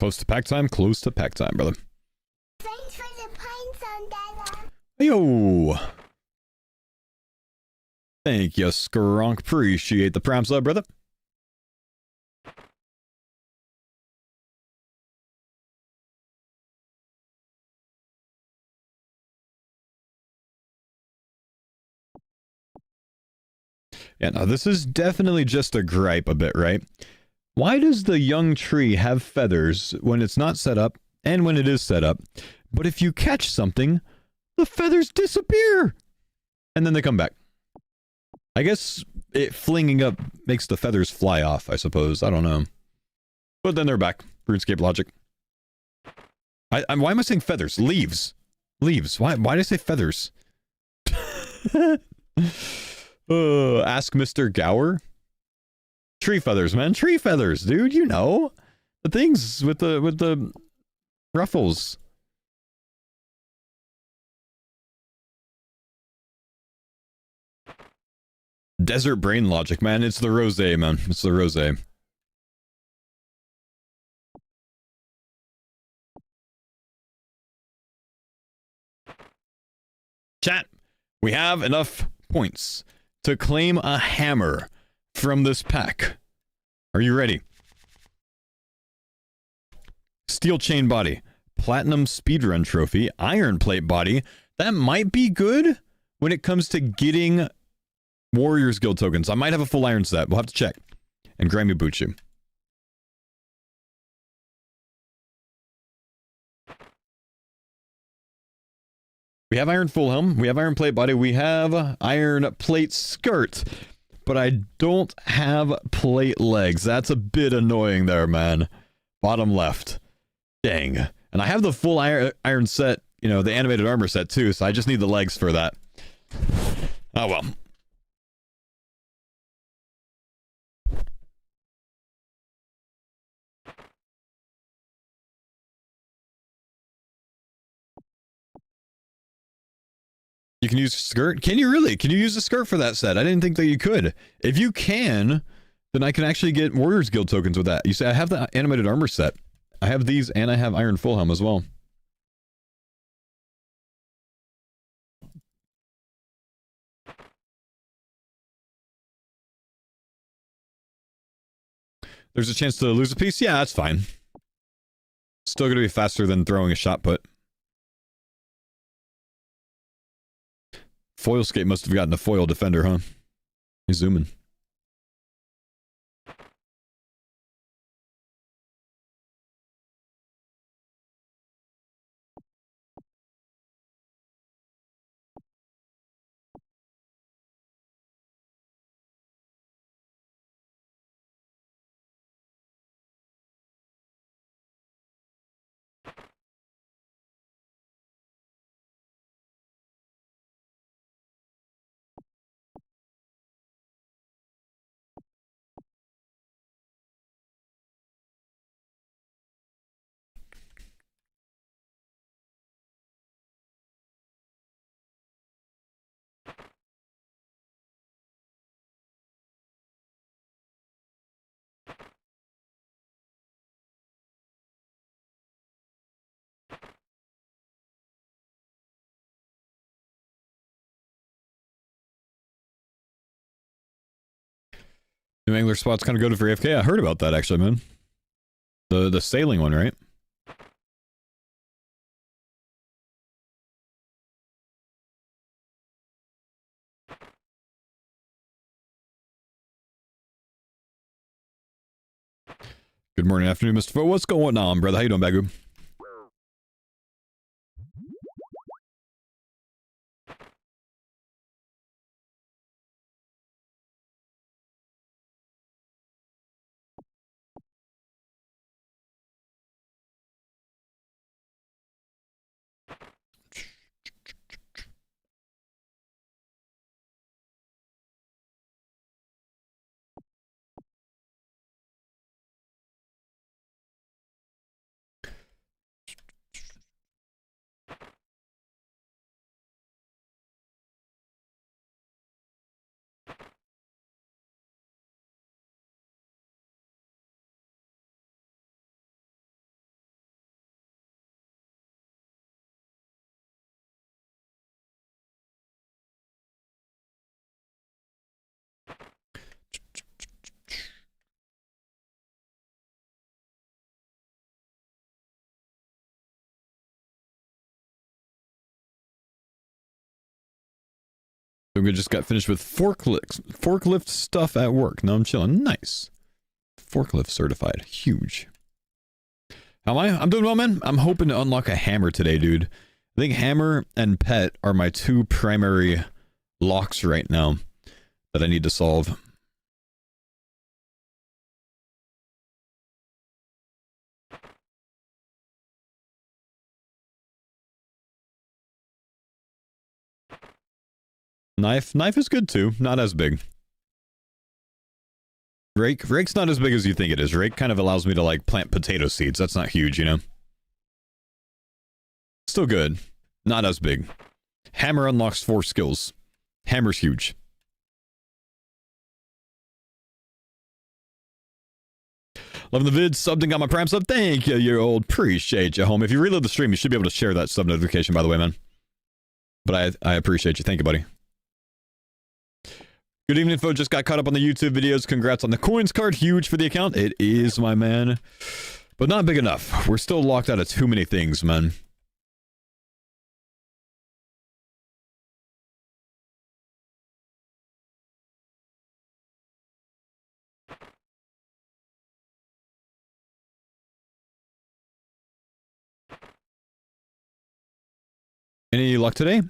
Close to pack time, brother. Thanks for the pines on Dada. Yo. Thank you, Skronk. Appreciate the prime sub, brother. Yeah, now this is definitely just a gripe a bit, right? Why does the young tree have feathers when it's not set up and when it is set up? But if you catch something, the feathers disappear! And then they come back. I guess it flinging up makes the feathers fly off, I suppose. I don't know. But then they're back. RuneScape logic. Why am I saying feathers? Leaves. Leaves. Why did I say feathers? Ask Mr. Gower. Tree feathers, man. Tree feathers, dude. You know. The things with the ruffles. Desert brain logic, man. It's the rosé, man. It's the rosé. Chat, we have enough points to claim a hammer from this pack. Are you ready? Steel chain body, platinum speedrun trophy, iron plate body. That might be good when it comes to getting Warriors Guild tokens. I might have a full iron set. We'll have to check. And Grammy Buchu. We have iron full helm. We have iron plate body. We have iron plate skirt. But I don't have plate legs. That's a bit annoying there, man. Bottom left. Dang. And I have the full iron set, you know, the animated armor set too, so I just need the legs for that. Oh well. You can use skirt? Can you really? Can you use a skirt for that set? I didn't think that you could. If you can, then I can actually get Warriors Guild tokens with that. You say I have the animated armor set. I have these and I have Iron Full Helm as well. There's a chance to lose a piece? Yeah, that's fine. Still gonna be faster than throwing a shot put. Foilscape must have gotten a foil defender, huh? He's zooming. New Angler spot's kind of good for AFK. I heard about that actually, man. The sailing one, right? Good morning, afternoon, Mr. Fo. What's going on, brother? How you doing, Bagu? we just got finished with forklift stuff at work. Now I'm chilling. Nice. Forklift certified. Huge. How am I? I'm doing well, man. I'm hoping to unlock a hammer today, dude. I think hammer and pet are my two primary locks right now that I need to solve. Knife is good too. Not as big. Rake's not as big as you think it is. Rake kind of allows me to like plant potato seeds. That's not huge, you know? Still good. Not as big. Hammer unlocks 4 skills. Hammer's huge. Loving the vid. Subbed and got my prime sub. Thank you, you old. Appreciate you, home. If you reload the stream, you should be able to share that sub notification, by the way, man. But I appreciate you. Thank you, buddy. Good evening, folks. Just got caught up on the YouTube videos. Congrats on the coins card. Huge for the account. It is, my man. But not big enough. We're still locked out of too many things, man. Any luck today?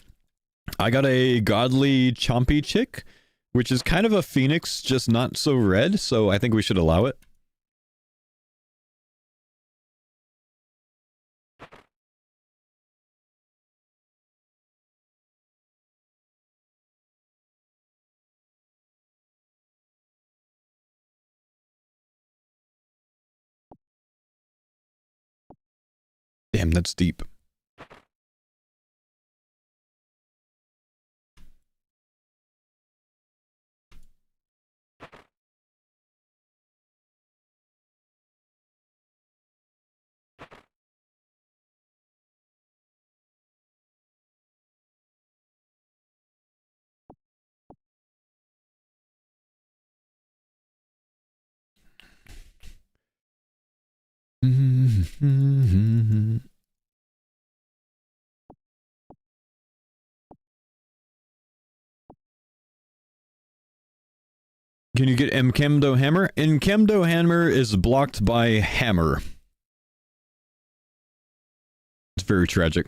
I got a godly chompy chick, which is kind of a phoenix, just not so red, so I think we should allow it. Damn, that's deep. Can you get Mkemdo Hammer? Mkemdo Hammer is blocked by Hammer. It's very tragic.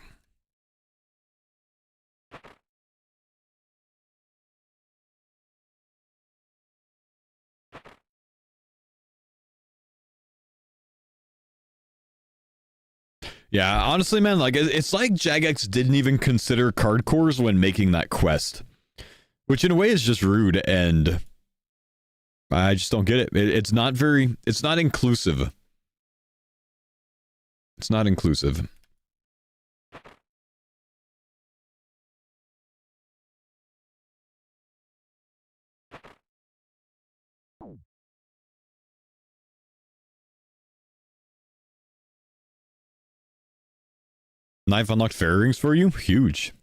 Yeah, honestly, man, like, it's like Jagex didn't even consider Cardcores when making that quest. Which in a way is just rude, and I just don't get it. It's not inclusive. It's not inclusive. Knife unlocked fairy rings for you? Huge.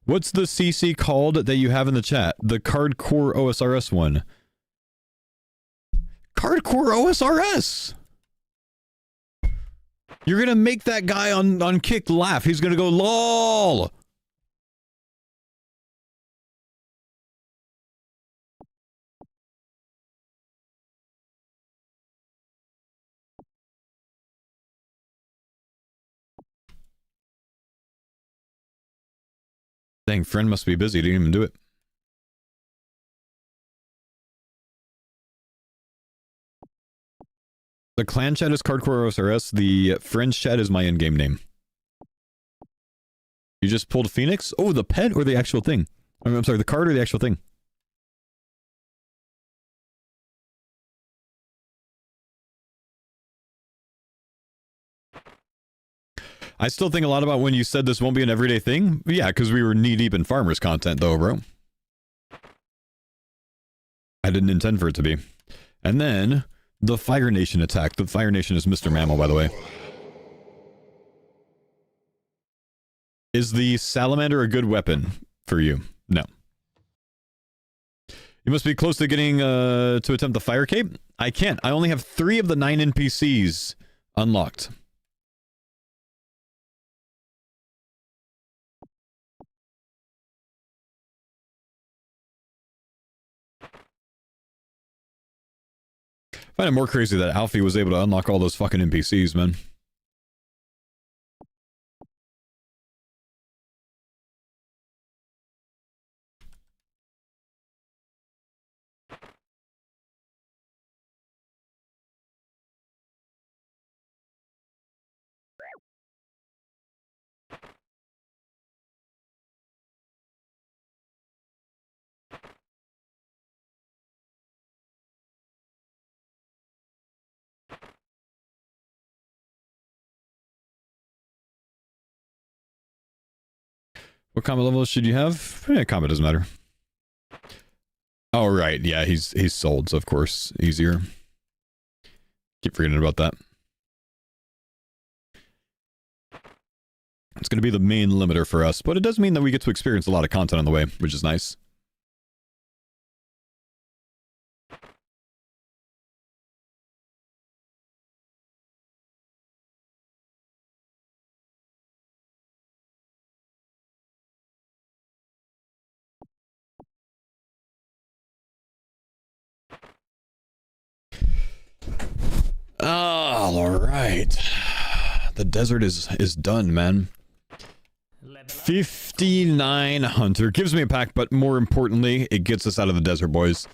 What's the CC called that you have in the chat? The Cardcore OSRS one. Cardcore OSRS! You're gonna make that guy on Kick laugh. He's gonna go, LOL! Dang, friend must be busy. Didn't even do it. The clan chat is Cardcore OSRS. The friends chat is my in-game name. You just pulled Phoenix? Oh, the pet or the actual thing? I'm sorry, the card or the actual thing? I still think a lot about when you said this won't be an everyday thing. Yeah, because we were knee-deep in farmers content, though, bro. I didn't intend for it to be. And then, the Fire Nation attack. The Fire Nation is Mr. Mammal, by the way. Is the Salamander a good weapon for you? No. You must be close to getting to attempt the Fire Cape? I can't. I only have 3 of the 9 NPCs unlocked. find it more crazy that Alfie was able to unlock all those fucking NPCs, man. What combat level should you have? Combat doesn't matter. Oh, right. Yeah, he's sold, so of course, easier. Keep forgetting about that. It's going to be the main limiter for us, but it does mean that we get to experience a lot of content on the way, which is nice. All right. The desert is done, man. 59 Hunter. Gives me a pack, but more importantly, it gets us out of the desert, boys.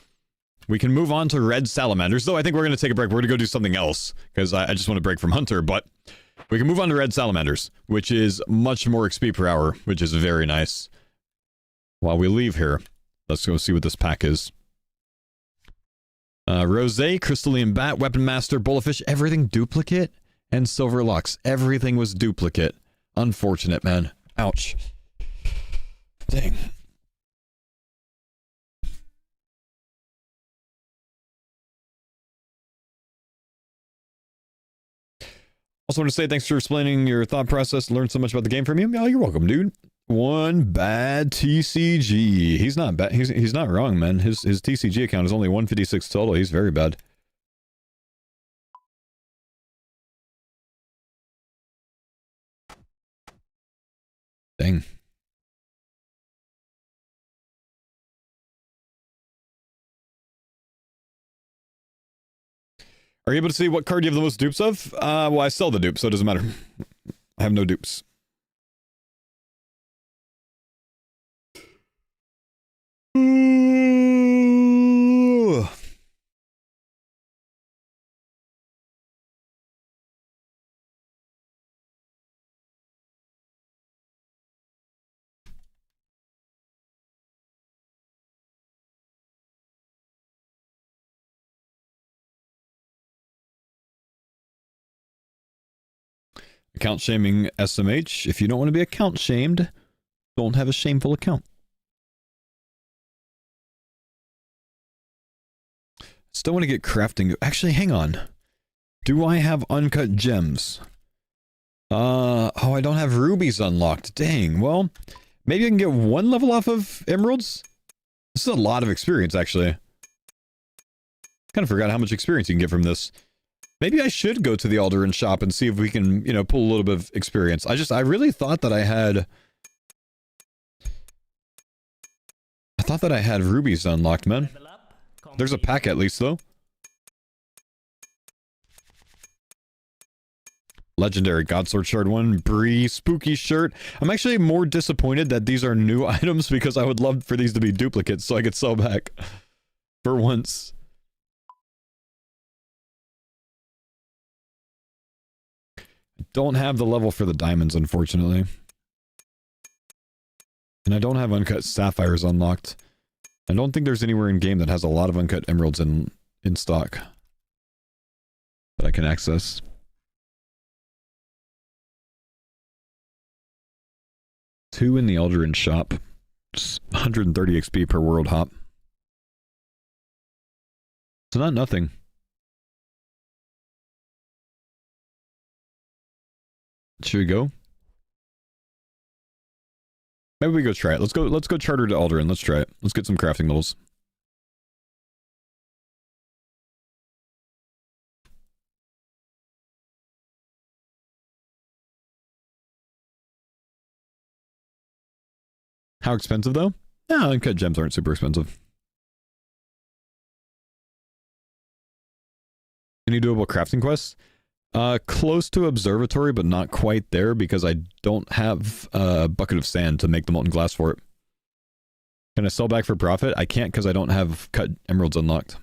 We can move on to Red Salamanders, though I think we're going to take a break. We're going to go do something else, because I just want to break from Hunter, but we can move on to Red Salamanders, which is much more XP per hour, which is very nice. While we leave here, let's go see what this pack is. Rosé, Crystalline Bat, Weapon Master, Bulletfish, everything duplicate, and Silver Lux. Everything was duplicate. Unfortunate, man. Ouch. Dang. Also want to say thanks for explaining your thought process. Learned so much about the game from you. Oh, you're welcome, dude. One bad TCG. He's not bad. He's not wrong, man. His TCG account is only 156 total. He's very bad. Dang. Are you able to see what card you have the most dupes of? Well, I sell the dupes, so it doesn't matter. I have no dupes. Account shaming SMH. If you don't want to be account shamed, don't have a shameful account. Still want to get crafting. Actually, hang on. Do I have uncut gems? Oh, I don't have rubies unlocked. Dang. Well, maybe I can get one level off of emeralds? This is a lot of experience, actually. Kind of forgot how much experience you can get from this. Maybe I should go to the Alderan shop and see if we can, you know, pull a little bit of experience. I really thought that I had... I thought that I had rubies unlocked, man. There's a pack at least, though. Legendary Godsword Shard 1, Bree, Spooky Shirt. I'm actually more disappointed that these are new items because I would love for these to be duplicates so I could sell back. For once. Don't have the level for the diamonds, unfortunately. And I don't have uncut sapphires unlocked. I don't think there's anywhere in game that has a lot of uncut emeralds in stock that I can access. Two in the Alderan shop. Just 130 XP per world hop. So not nothing. Should we go? Maybe we go try it. Let's go charter to Alderan. Let's try it. Let's get some crafting levels. How expensive though? No, uncut gems aren't super expensive. Any doable crafting quests? Close to observatory, but not quite there because I don't have a bucket of sand to make the molten glass for it. Can I sell back for profit? I can't because I don't have cut emeralds unlocked.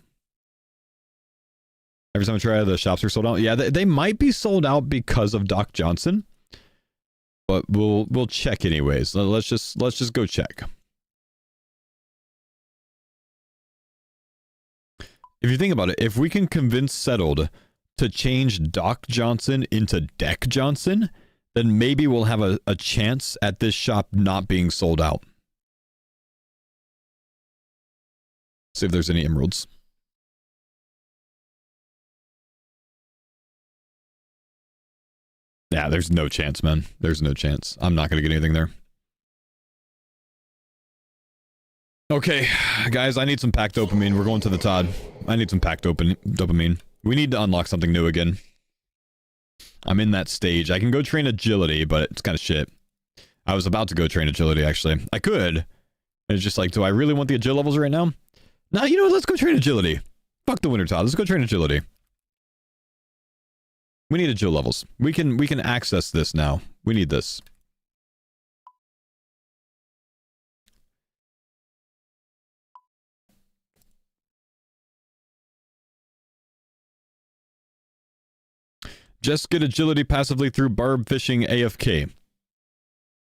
Every time I try, the shops are sold out. Yeah, they might be sold out because of Doc Johnson, but we'll check anyways. Let's just go check. If you think about it, if we can convince Settled to change Doc Johnson into Deck Johnson, then maybe we'll have a chance at this shop not being sold out. See if there's any emeralds. Yeah, there's no chance, man. There's no chance. I'm not going to get anything there. Okay, guys, I need some packed dopamine. We're going to the Todd. I need some packed dopamine. We need to unlock something new again. I'm in that stage. I can go train agility, but it's kind of shit. I was about to go train agility, actually. I could. It's just like, do I really want the agility levels right now? No, you know what? Let's go train agility. Fuck the winter, Todd. Let's go train agility. We need agility levels. We can access this now. We need this. Just get agility passively through barb fishing AFK.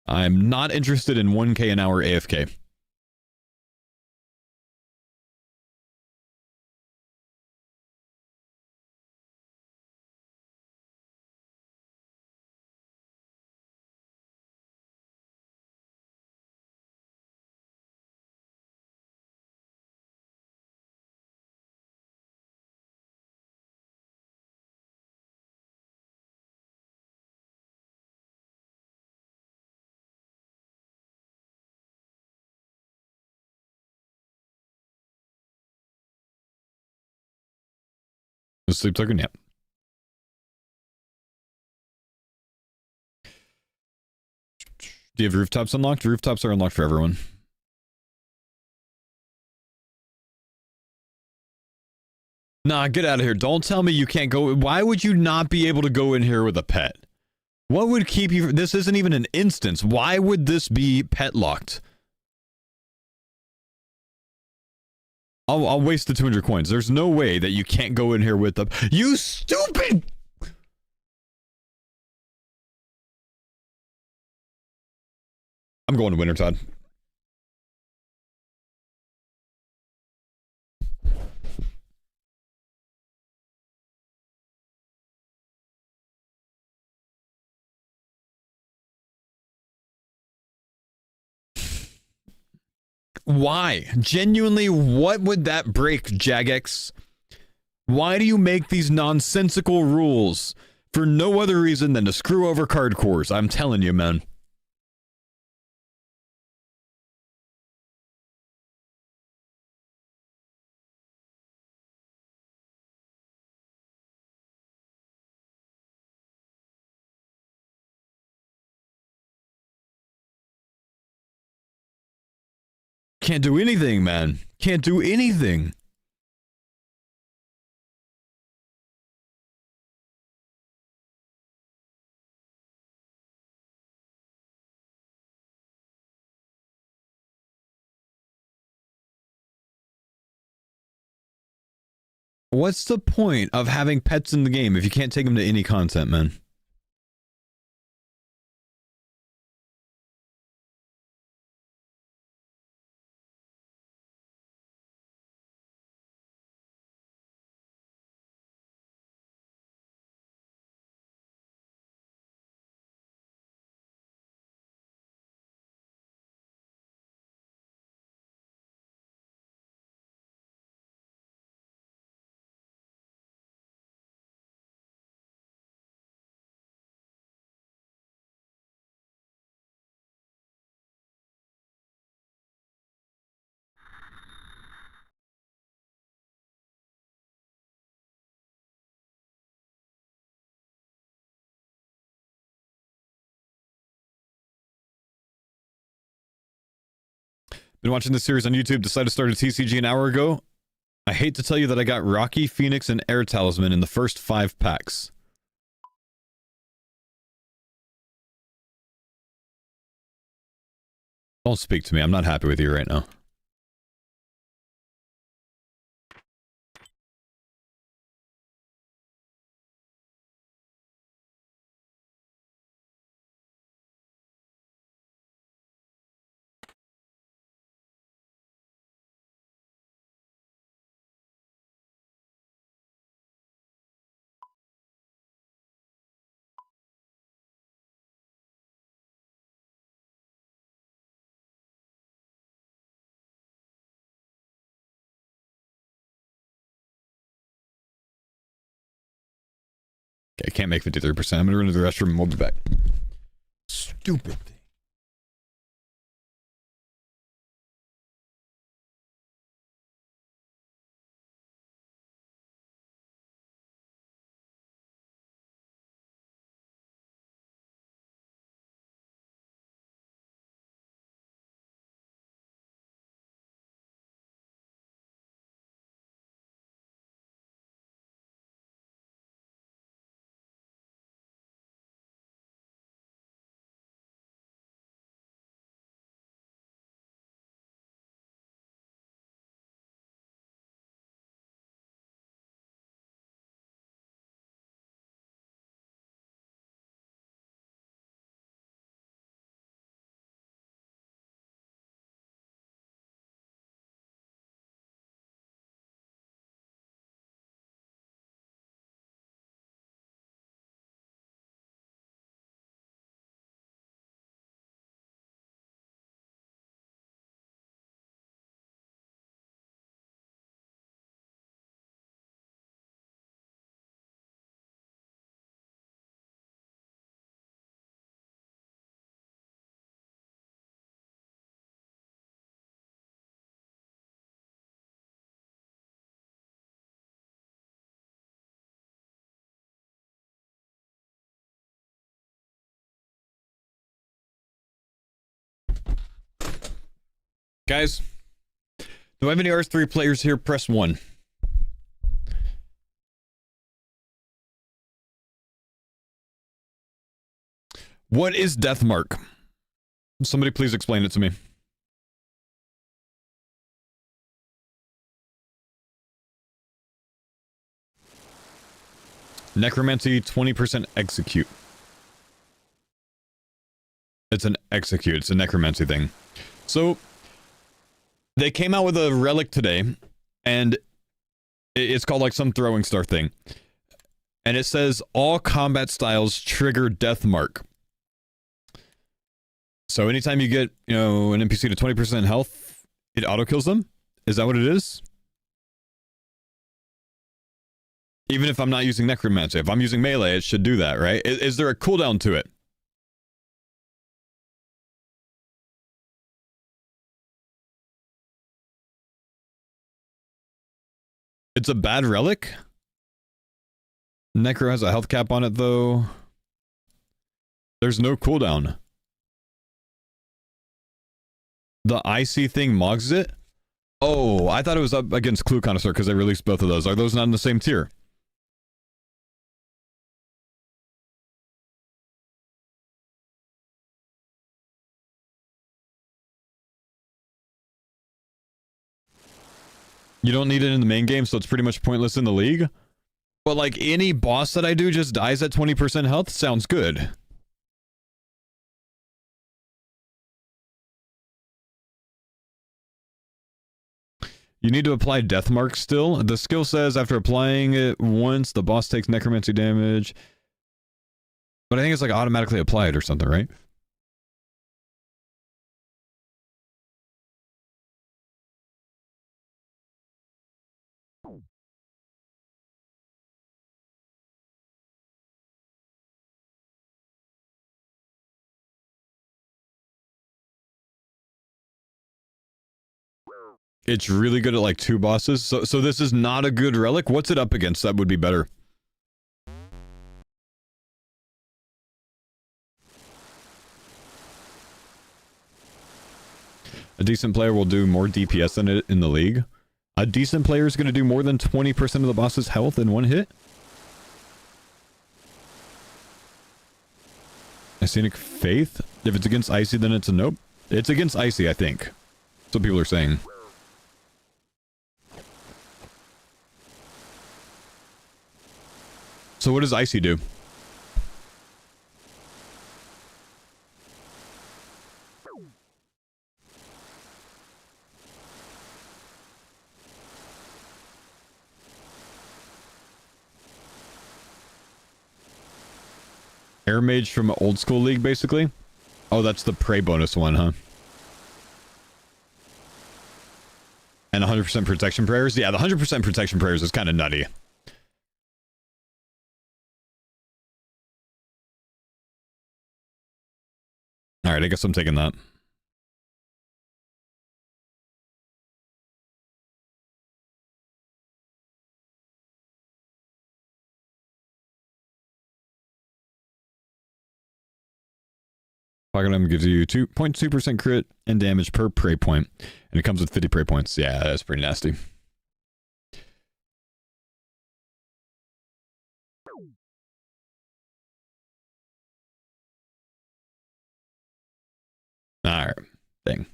I'm not interested in 1k an hour AFK. Sleep token, yeah. Do you have rooftops unlocked? Rooftops are unlocked for everyone. Nah, get out of here. Don't tell me you can't go. Why would you not be able to go in here with a pet? What would keep you? This isn't even an instance. Why would this be pet locked? I'll waste the 200 coins. There's no way that you can't go in here with the... You stupid... I'm going to Winter, Todd. Why? Genuinely, what would that break, Jagex? Why do you make these nonsensical rules for no other reason than to screw over Cardcores? I'm telling you, man. Can't do anything, man. Can't do anything. What's the point of having pets in the game if you can't take them to any content, man? Been watching this series on YouTube, decided to start a TCG an hour ago. I hate to tell you that I got Rocky, Phoenix, and Air Talisman in the first 5 packs. Don't speak to me. I'm not happy with you right now. Okay, I can't make 53%. I'm gonna run to the restroom and we'll be back. Stupid thing. Guys, do I have any R3 players here? Press 1. What is Deathmark? Somebody please explain it to me. Necromancy 20% execute. It's an execute. It's a necromancy thing. So they came out with a relic today, and it's called like some throwing star thing. And it says all combat styles trigger Deathmark. So anytime you get, you know, an NPC to 20% health, it auto kills them? Is that what it is? Even if I'm not using necromancy, if I'm using melee, it should do that, right? Is there a cooldown to it? It's a bad relic? Necro has a health cap on it, though. There's no cooldown. The IC thing mogs it? Oh, I thought it was up against Clue Connoisseur because they released both of those. Are those not in the same tier? You don't need it in the main game, so it's pretty much pointless in the league? But like any boss that I do just dies at 20% health? Sounds good. You need to apply Deathmark still. The skill says after applying it once, the boss takes necromancy damage. But I think it's like automatically applied or something, right? It's really good at like 2 bosses. So this is not a good relic. What's it up against? That would be better. A decent player will do more DPS than it in the league. A decent player is going to do more than 20% of the boss's health in one hit? Scenic Faith? If it's against Icy, then it's a nope. It's against Icy, I think. That's what people are saying. So what does Icy do? Air Mage from Old School League, basically? Oh, that's the Prey bonus one, huh? And 100% protection prayers? Yeah, the 100% protection prayers is kind of nutty. Alright, I guess I'm taking that. Pocket item gives you 2.2% crit and damage per prey point. And it comes with 50 prey points. Yeah, that's pretty nasty. Alright. Dang.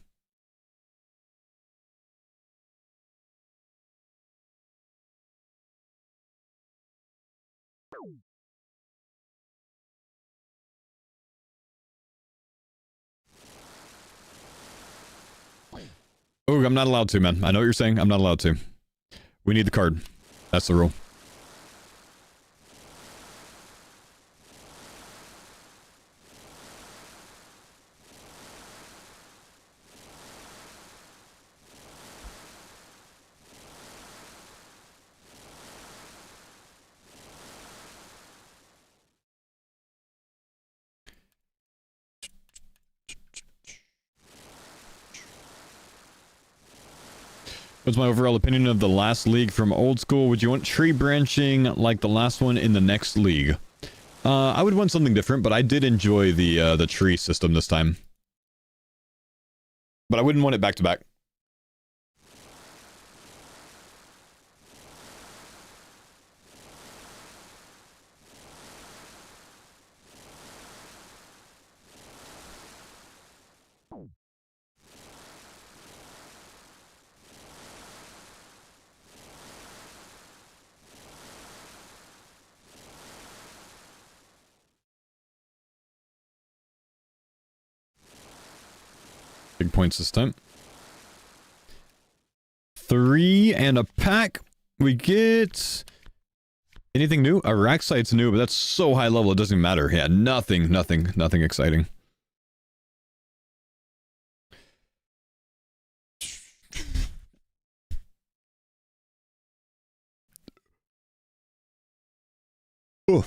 Oh, I'm not allowed to, man. I know what you're saying. I'm not allowed to. We need the card. That's the rule. What's my overall opinion of the last league from Old School? Would you want tree branching like the last one in the next league? I would want something different, but I did enjoy the tree system this time. But I wouldn't want it back to back. Big points this time. 3 and a pack. We get anything new? Araxite's new, but that's so high level it doesn't even matter. Yeah, nothing exciting. Oh.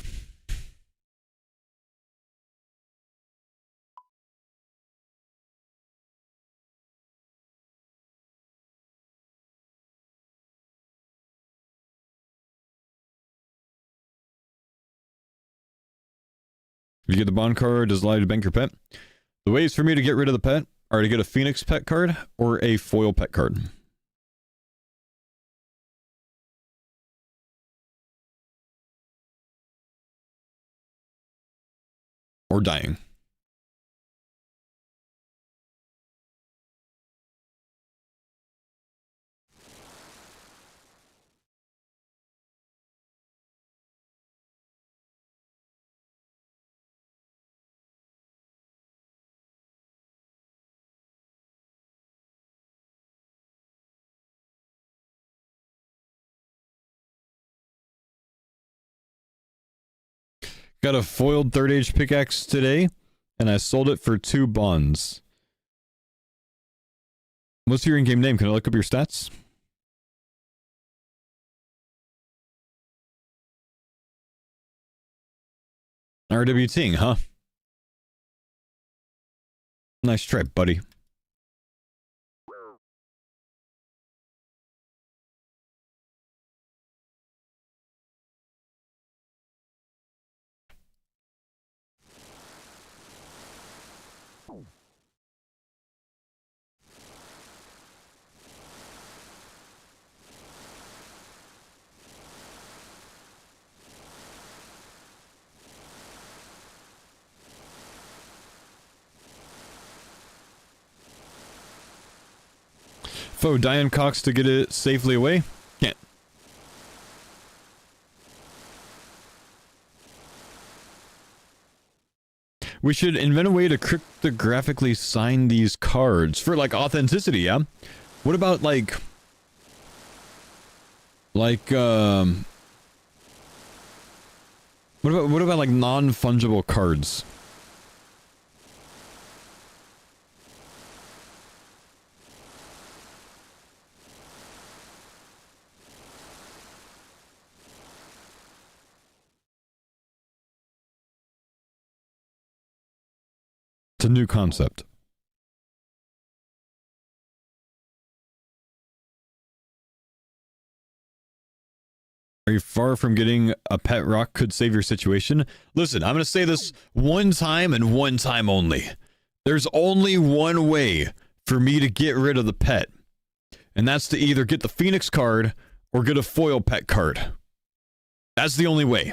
If you get the bond card, does it allow you to bank your pet? The ways for me to get rid of the pet are to get a Phoenix pet card or a foil pet card. Or dying. Got a foiled third age pickaxe today, and I sold it for 2 bonds. What's your in-game name? Can I look up your stats? RWTing, huh? Nice try, buddy. Foe Diane Cox to get it safely away? Can't. We should invent a way to cryptographically sign these cards for like authenticity, yeah? What about like what about like non-fungible cards? It's a new concept. Are you far from getting a pet rock could save your situation? Listen, I'm going to say this one time and one time only. There's only one way for me to get rid of the pet. And that's to either get the Phoenix card or get a foil pet card. That's the only way.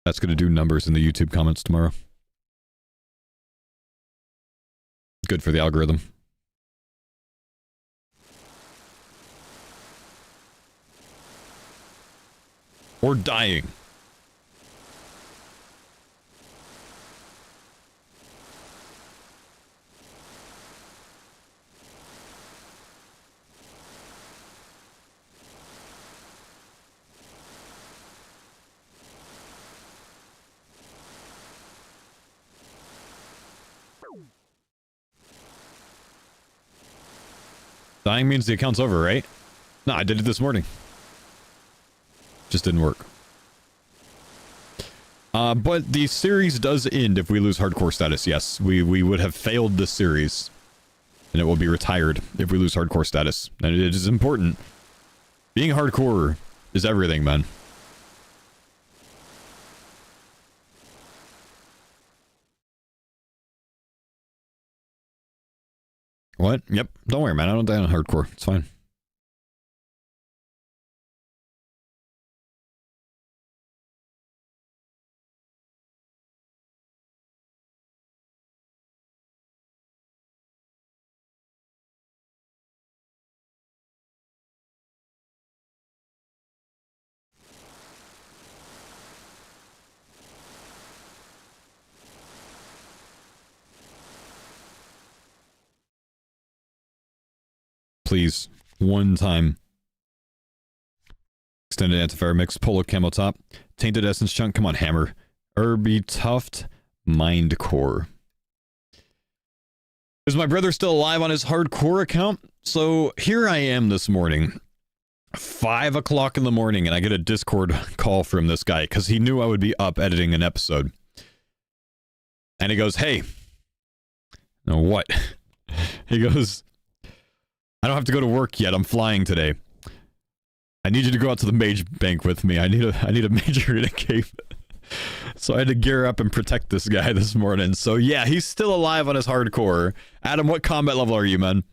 That's going to do numbers in the YouTube comments tomorrow. Good for the algorithm. Or dying. Dying means the account's over, right? No, I did it this morning. Just didn't work. But the series does end if we lose hardcore status. Yes, we would have failed this series. And it will be retired if we lose hardcore status. And it is important. Being hardcore is everything, man. What? Yep. Don't worry, man. I don't die on hardcore. It's fine. Please. One time. Extended antivirus mix. Polo camo top. Tainted essence chunk. Come on, hammer. Irby Tuft. Mind core. Is my brother still alive on his hardcore account? So here I am this morning. 5 o'clock in the morning, and I get a Discord call from this guy because he knew I would be up editing an episode. And he goes, hey. No, what? He goes, I don't have to go to work yet. I'm flying today. I need you to go out to the mage bank with me. I need a major in a cave. So I had to gear up and protect this guy this morning. So yeah, he's still alive on his hardcore. Adam, what combat level are you, man?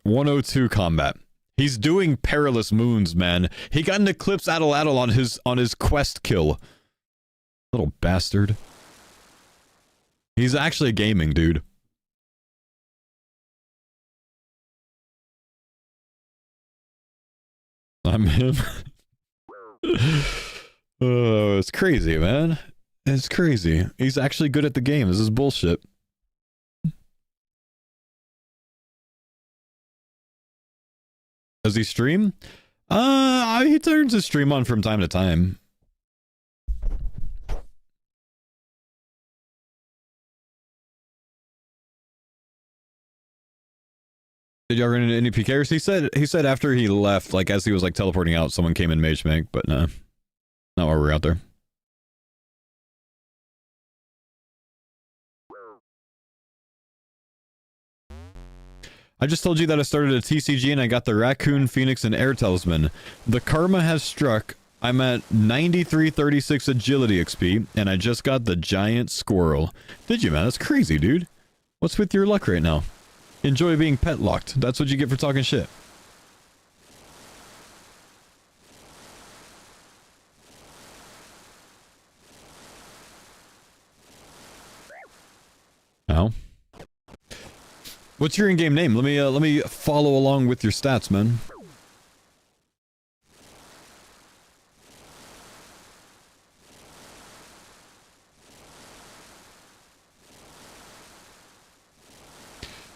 102 combat. He's doing perilous moons, man. He got an Eclipse Addle on his quest kill. Little bastard. He's actually gaming, dude. I'm him. Oh, it's crazy, man. It's crazy. He's actually good at the game. This is bullshit. Does he stream? He turns his stream on from time to time. Did y'all run into any PKers? He said after he left, like as he was like teleporting out, someone came in Mage Bank, but nah. Not while we're out there. I just told you that I started a TCG and I got the Raccoon, Phoenix, and Air Talisman. The karma has struck. I'm at 9336 Agility XP, and I just got the Giant Squirrel. Did you, man? That's crazy, dude. What's with your luck right now? Enjoy being pet locked. That's what you get for talking shit. Ow. What's your in-game name? Let me follow along with your stats, man.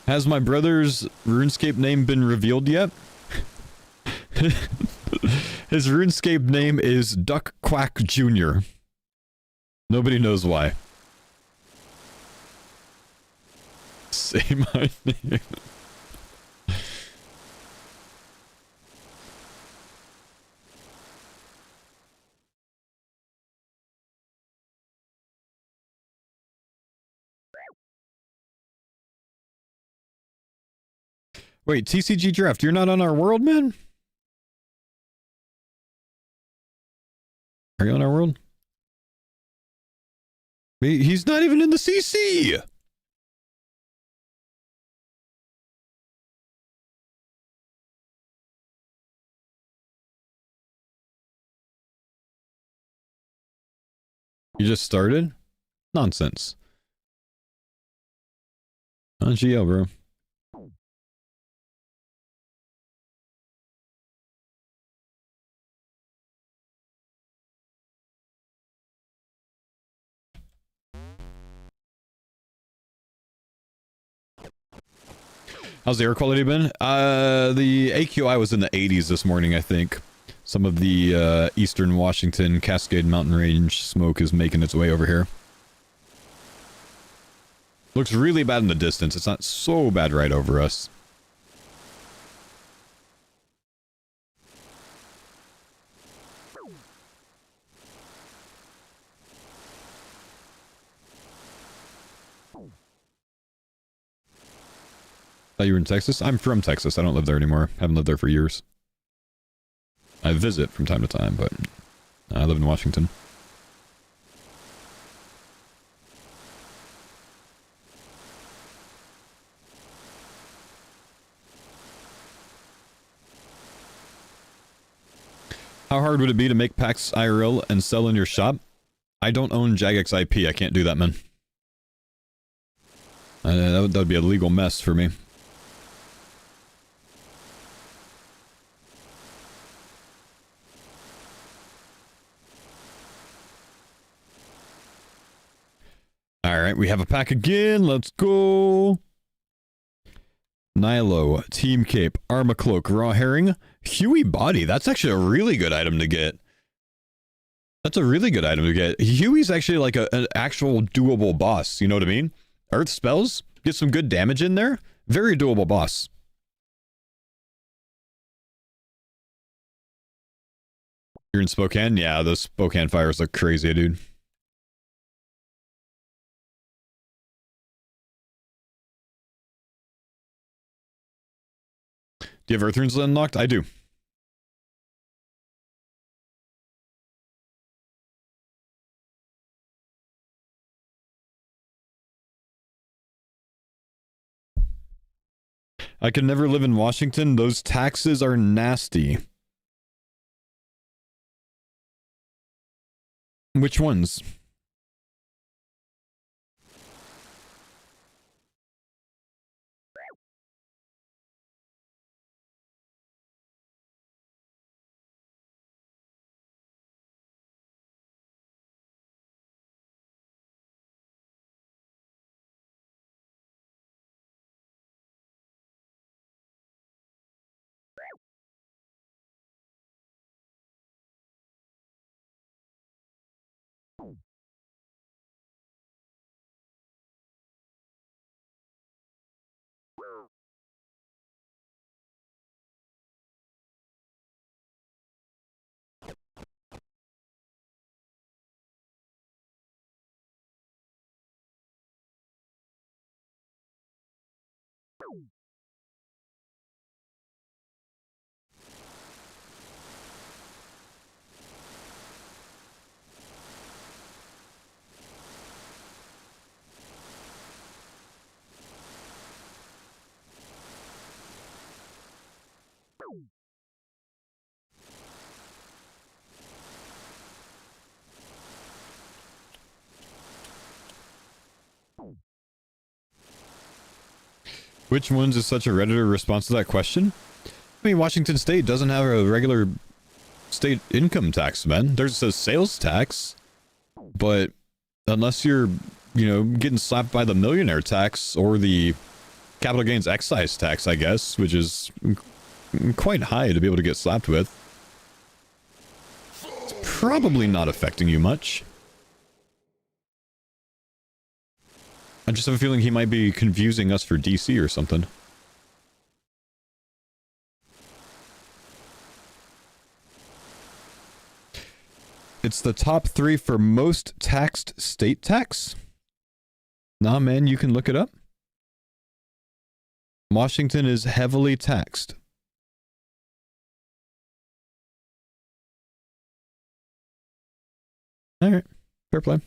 Has my brother's RuneScape name been revealed yet? His RuneScape name is Duck Quack Jr. Nobody knows why. Say my name. Wait, TCG Draft, you're not on our world, man? Are you on our world? He's not even in the CC! You just started? Nonsense. On GL, bro. How's the air quality been? The AQI was in the 80s this morning, I think. Some of the eastern Washington Cascade Mountain Range smoke is making its way over here. Looks really bad in the distance. It's not so bad right over us. Thought you were in Texas? I'm from Texas. I don't live there anymore. Haven't lived there for years. I visit from time to time, but I live in Washington. How hard would it be to make packs IRL and sell in your shop? I don't own Jagex IP. I can't do that, man. That would be a legal mess for me. Alright, we have a pack again. Let's go. Nilo, Team Cape, Arma Cloak, Raw Herring, Huey Body. That's actually a really good item to get. That's a really good item to get. Huey's actually like an actual doable boss. You know what I mean? Earth spells, get some good damage in there. Very doable boss. You're in Spokane? Yeah, those Spokane fires look crazy, dude. Do you have Earth Runes unlocked? I do. I could never live in Washington. Those taxes are nasty. Which ones? Which ones is such a Redditor response to that question? I mean, Washington State doesn't have a regular state income tax, man. There's a sales tax, but unless you're, you know, getting slapped by the millionaire tax or the capital gains excise tax, I guess, which is quite high to be able to get slapped with, it's probably not affecting you much. I just have a feeling he might be confusing us for DC or something. It's the top 3 for most taxed state tax? Nah, man, you can look it up. Washington is heavily taxed. Alright, fair play.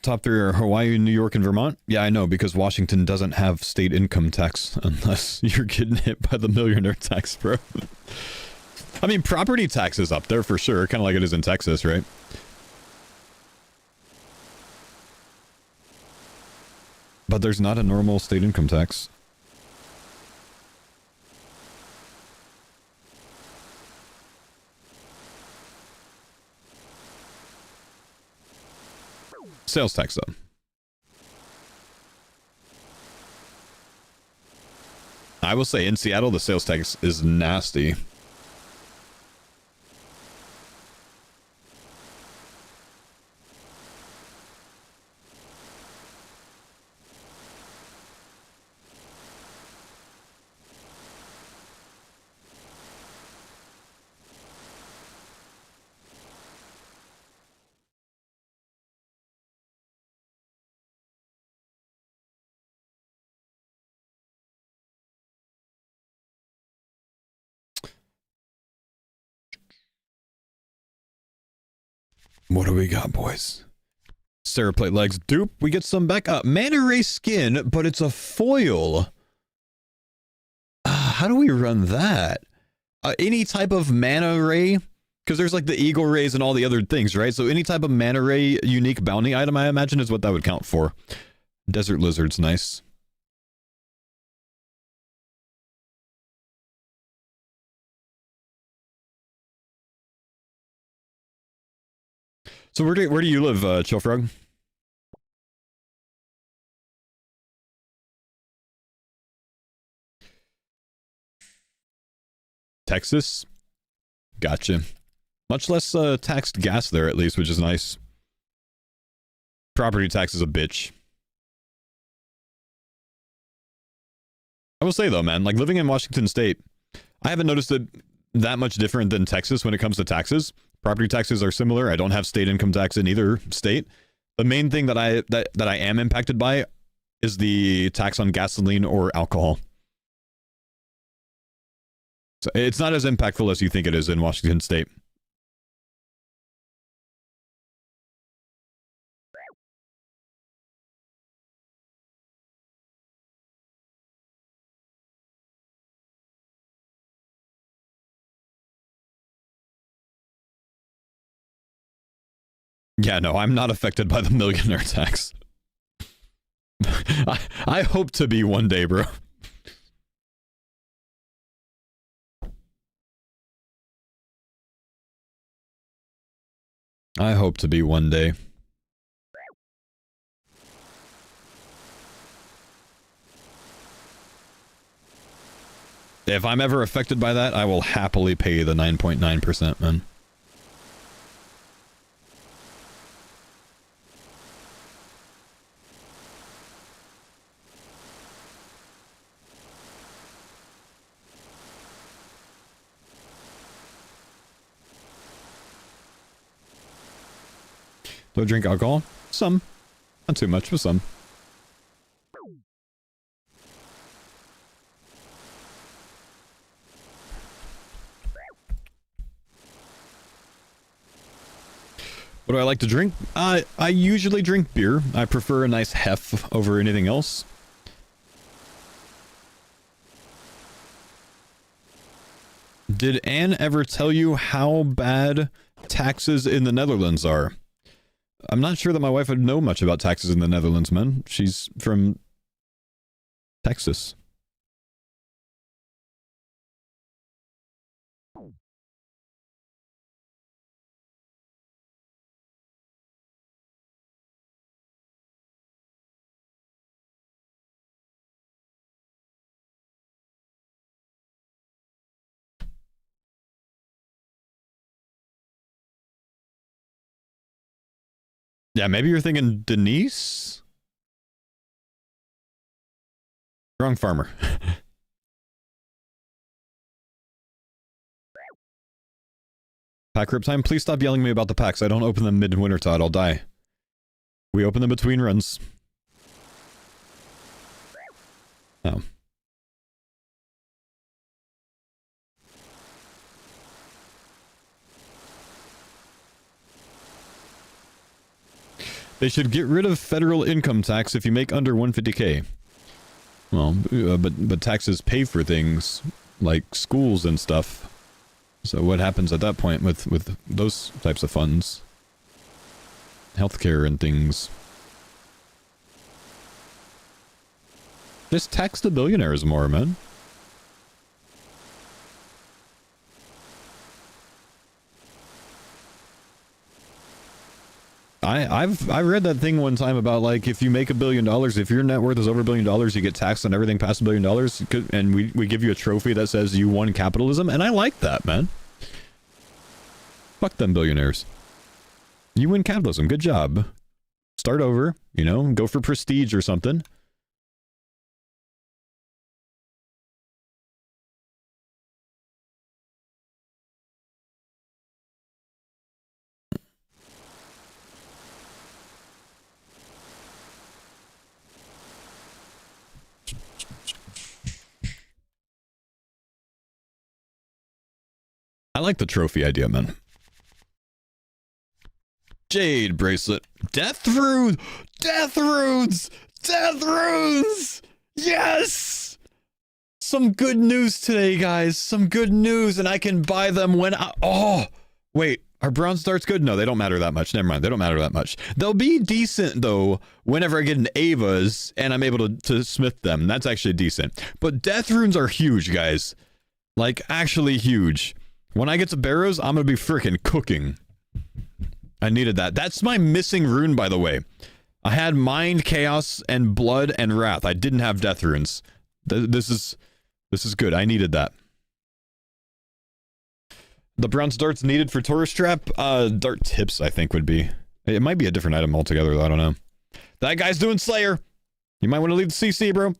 Top 3 are Hawaii, New York, and Vermont. Yeah, I know, because Washington doesn't have state income tax unless you're getting hit by the millionaire tax, bro. I mean, property tax is up there for sure, kind of like it is in Texas, right? But there's not a normal state income tax. Sales tax, though. I will say, in Seattle, the sales tax is nasty. What do we got, boys? Sarah Plate Legs dupe. We get some back up. Manta Ray skin, but it's a foil. How do we run that? Any type of Manta Ray? Because there's like the Eagle Rays and all the other things, right? So any type of Manta Ray unique bounty item, I imagine, is what that would count for. Desert Lizard's nice. So where do you live, Chillfrog? Texas? Gotcha. Much less taxed gas there, at least, which is nice. Property tax is a bitch. I will say, though, man, like, living in Washington State, I haven't noticed it that much different than Texas when it comes to taxes. Property taxes are similar. I don't have state income tax in either state. The main thing that I am impacted by is the tax on gasoline or alcohol. So it's not as impactful as you think it is in Washington State. Yeah, no, I'm not affected by the millionaire tax. I hope to be one day, bro. I hope to be one day. If I'm ever affected by that, I will happily pay the 9.9%, man. Do I drink alcohol? Some. Not too much, but some. What do I like to drink? I usually drink beer. I prefer a nice hef over anything else. Did Anne ever tell you how bad taxes in the Netherlands are? I'm not sure that my wife would know much about taxes in the Netherlands, man. She's from Texas. Yeah, maybe you're thinking Denise? Wrong farmer. Pack rip time? Please stop yelling at me about the packs. I don't open them mid-winter, Todd. I'll die. We open them between runs. Oh. They should get rid of federal income tax if you make under 150k. Well, but taxes pay for things like schools and stuff. So what happens at that point with those types of funds? Healthcare and things. Just tax the billionaires more, man. I read that thing one time about, like, if you make $1 billion, if your net worth is over $1 billion, you get taxed on everything past $1 billion, and we give you a trophy that says you won capitalism, and I like that, man. Fuck them billionaires. You win capitalism, good job. Start over, you know, go for prestige or something. I like the trophy idea, man. Jade bracelet. Death runes! Death runes! Death runes! Yes! Some good news today, guys. Some good news, and I can buy them when I... Oh! Wait, are bronze darts good? No, they don't matter that much. Never mind, they don't matter that much. They'll be decent, though, whenever I get an Ava's, and I'm able to smith them. That's actually decent. But death runes are huge, guys. Like, actually huge. When I get to Barrows, I'm gonna be freaking cooking. I needed that. That's my missing rune, by the way. I had Mind, Chaos, and Blood, and Wrath. I didn't have Death runes. This is good. I needed that. The bronze darts needed for tourist trap? Dart tips, I think, would be. It might be a different item altogether, though. I don't know. That guy's doing Slayer. You might want to leave the CC, bro.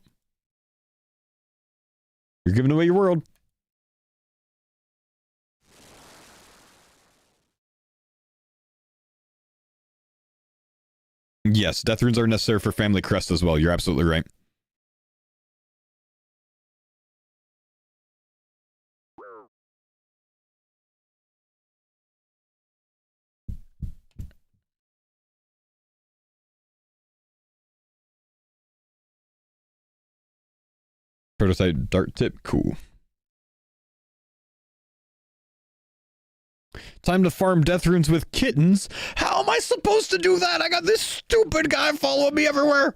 You're giving away your world. Yes, death runes are necessary for family crest as well. You're absolutely right. Prototype dart tip, cool. Time to farm death runes with kittens. How am I supposed to do that? I got this stupid guy following me everywhere.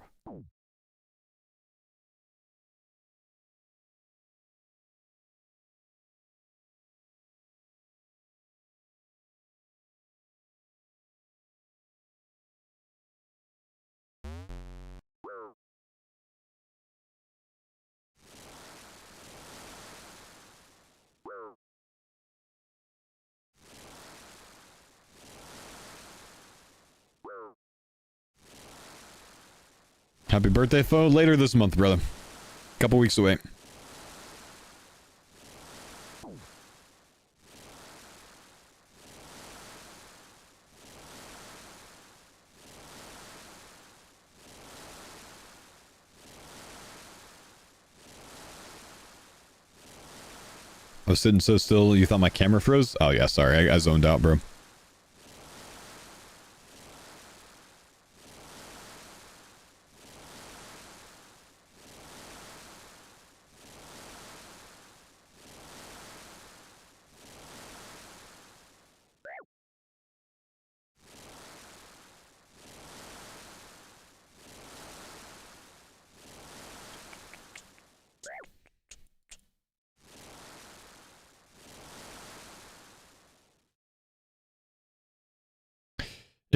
Happy birthday, foe. Later this month, brother. Couple weeks away. I was sitting so still, you thought my camera froze? Oh yeah, sorry, I zoned out, bro.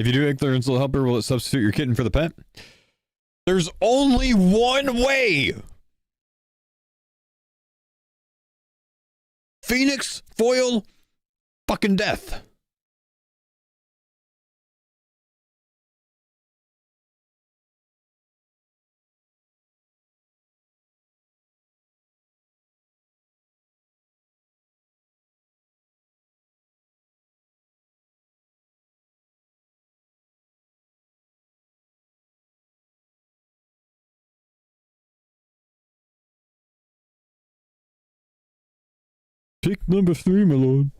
If you do ignorance will helper, will it substitute your kitten for the pet? There's only one way! Phoenix, foil, fucking death. Pick number 3, my lord.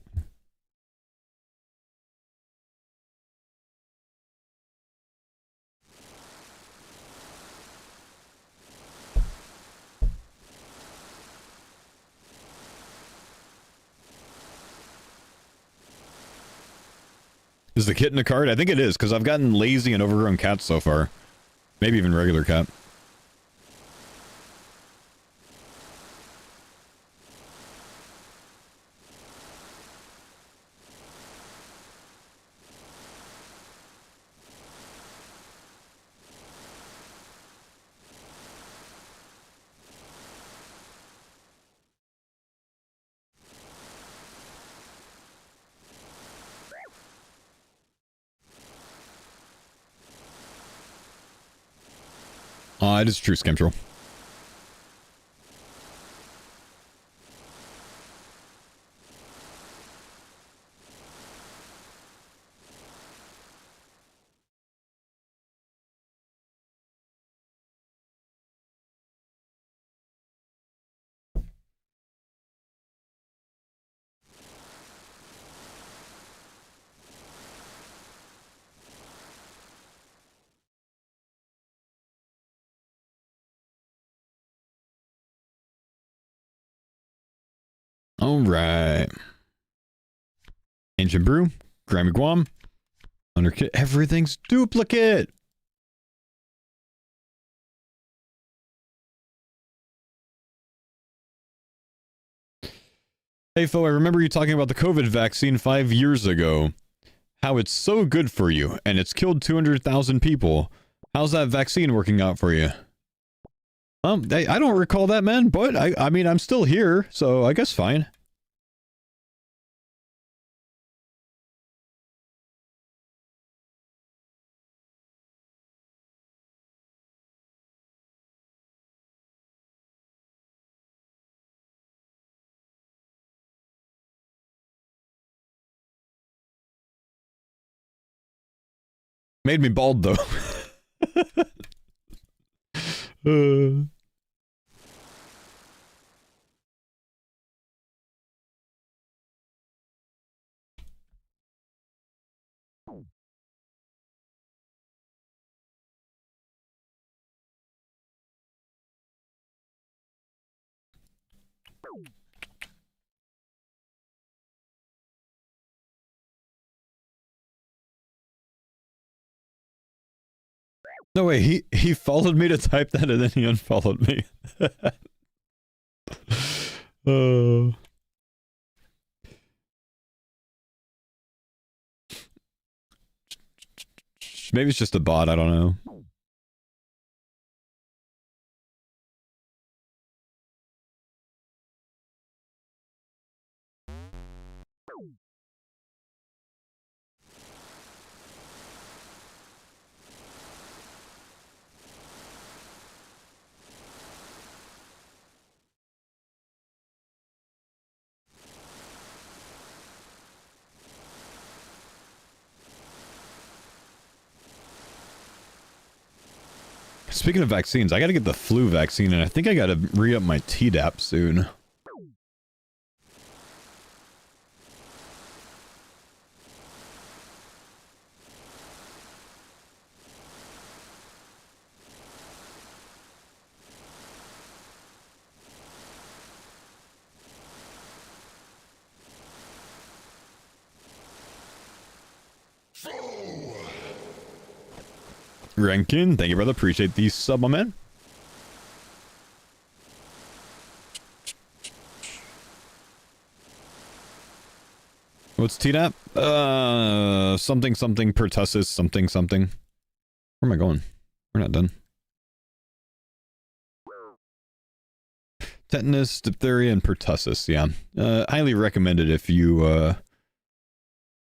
Is the kitten a card? I think it is, because I've gotten lazy and overgrown cats so far. Maybe even regular cat. It is true, Scamtroll. Alright. Ancient Brew, Grimy Guam, Underkit, everything's duplicate! Hey Fo, I remember you talking about the COVID vaccine 5 years ago. How it's so good for you, and it's killed 200,000 people. How's that vaccine working out for you? I don't recall that, man, but I mean, I'm still here, so I guess fine. Made me bald, though. No way, he followed me to type that and then he unfollowed me. Maybe it's just a bot, I don't know. Speaking of vaccines, I gotta get the flu vaccine, and I think I gotta re-up my Tdap soon. Rankin, thank you, brother. Appreciate the sub, my man. What's TDAP? Something something pertussis something something. Where am I going? We're not done. Tetanus, diphtheria, and pertussis. Yeah. Highly recommended if you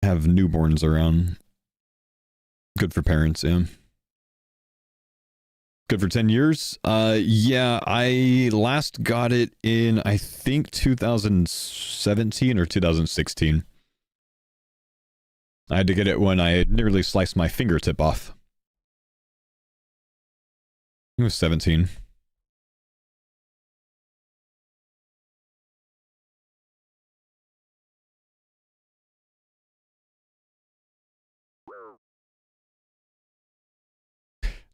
have newborns around. Good for parents, yeah. Good for 10 years? Yeah, I last got it in, I think, 2017 or 2016. I had to get it when I nearly sliced my fingertip off. It was 17. Is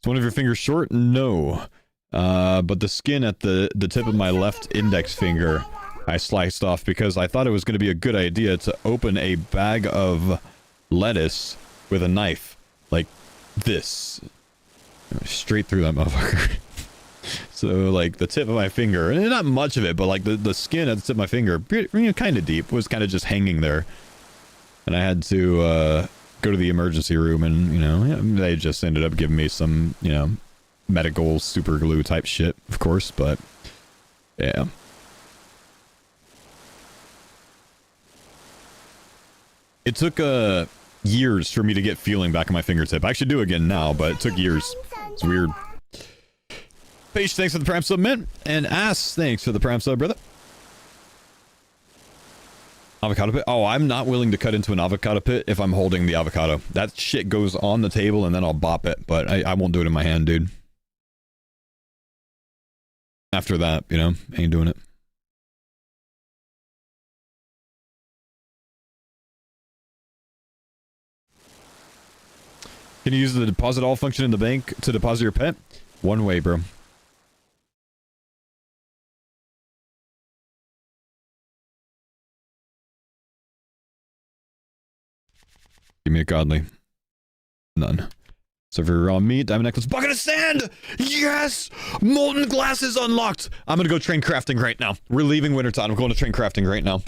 one of your fingers short? No. But the skin at the tip of my left index finger, I sliced off because I thought it was going to be a good idea to open a bag of lettuce with a knife. Like this. Straight through that motherfucker. So, like, the tip of my finger, and not much of it, but, like, the skin at the tip of my finger, kind of deep, was kind of just hanging there. And I had to, go to the emergency room, and, you know, they just ended up giving me some, you know, medical super glue type shit, of course, but, yeah. It took, years for me to get feeling back in my fingertip. I actually do again now, but it took years. It's weird. Paige, thanks for the Prime Sub, man. And Ass, thanks for the Prime Sub, brother. Avocado pit? Oh, I'm not willing to cut into an avocado pit if I'm holding the avocado. That shit goes on the table and then I'll bop it, but I won't do it in my hand, dude. After that, you know, ain't doing it. Can you use the deposit all function in the bank to deposit your pet? One way, bro. Give me a godly. None. So for raw meat, diamond necklace, bucket of sand! Yes! Molten glass is unlocked! I'm gonna go train crafting right now. We're leaving Wintertime. I'm going to train crafting right now.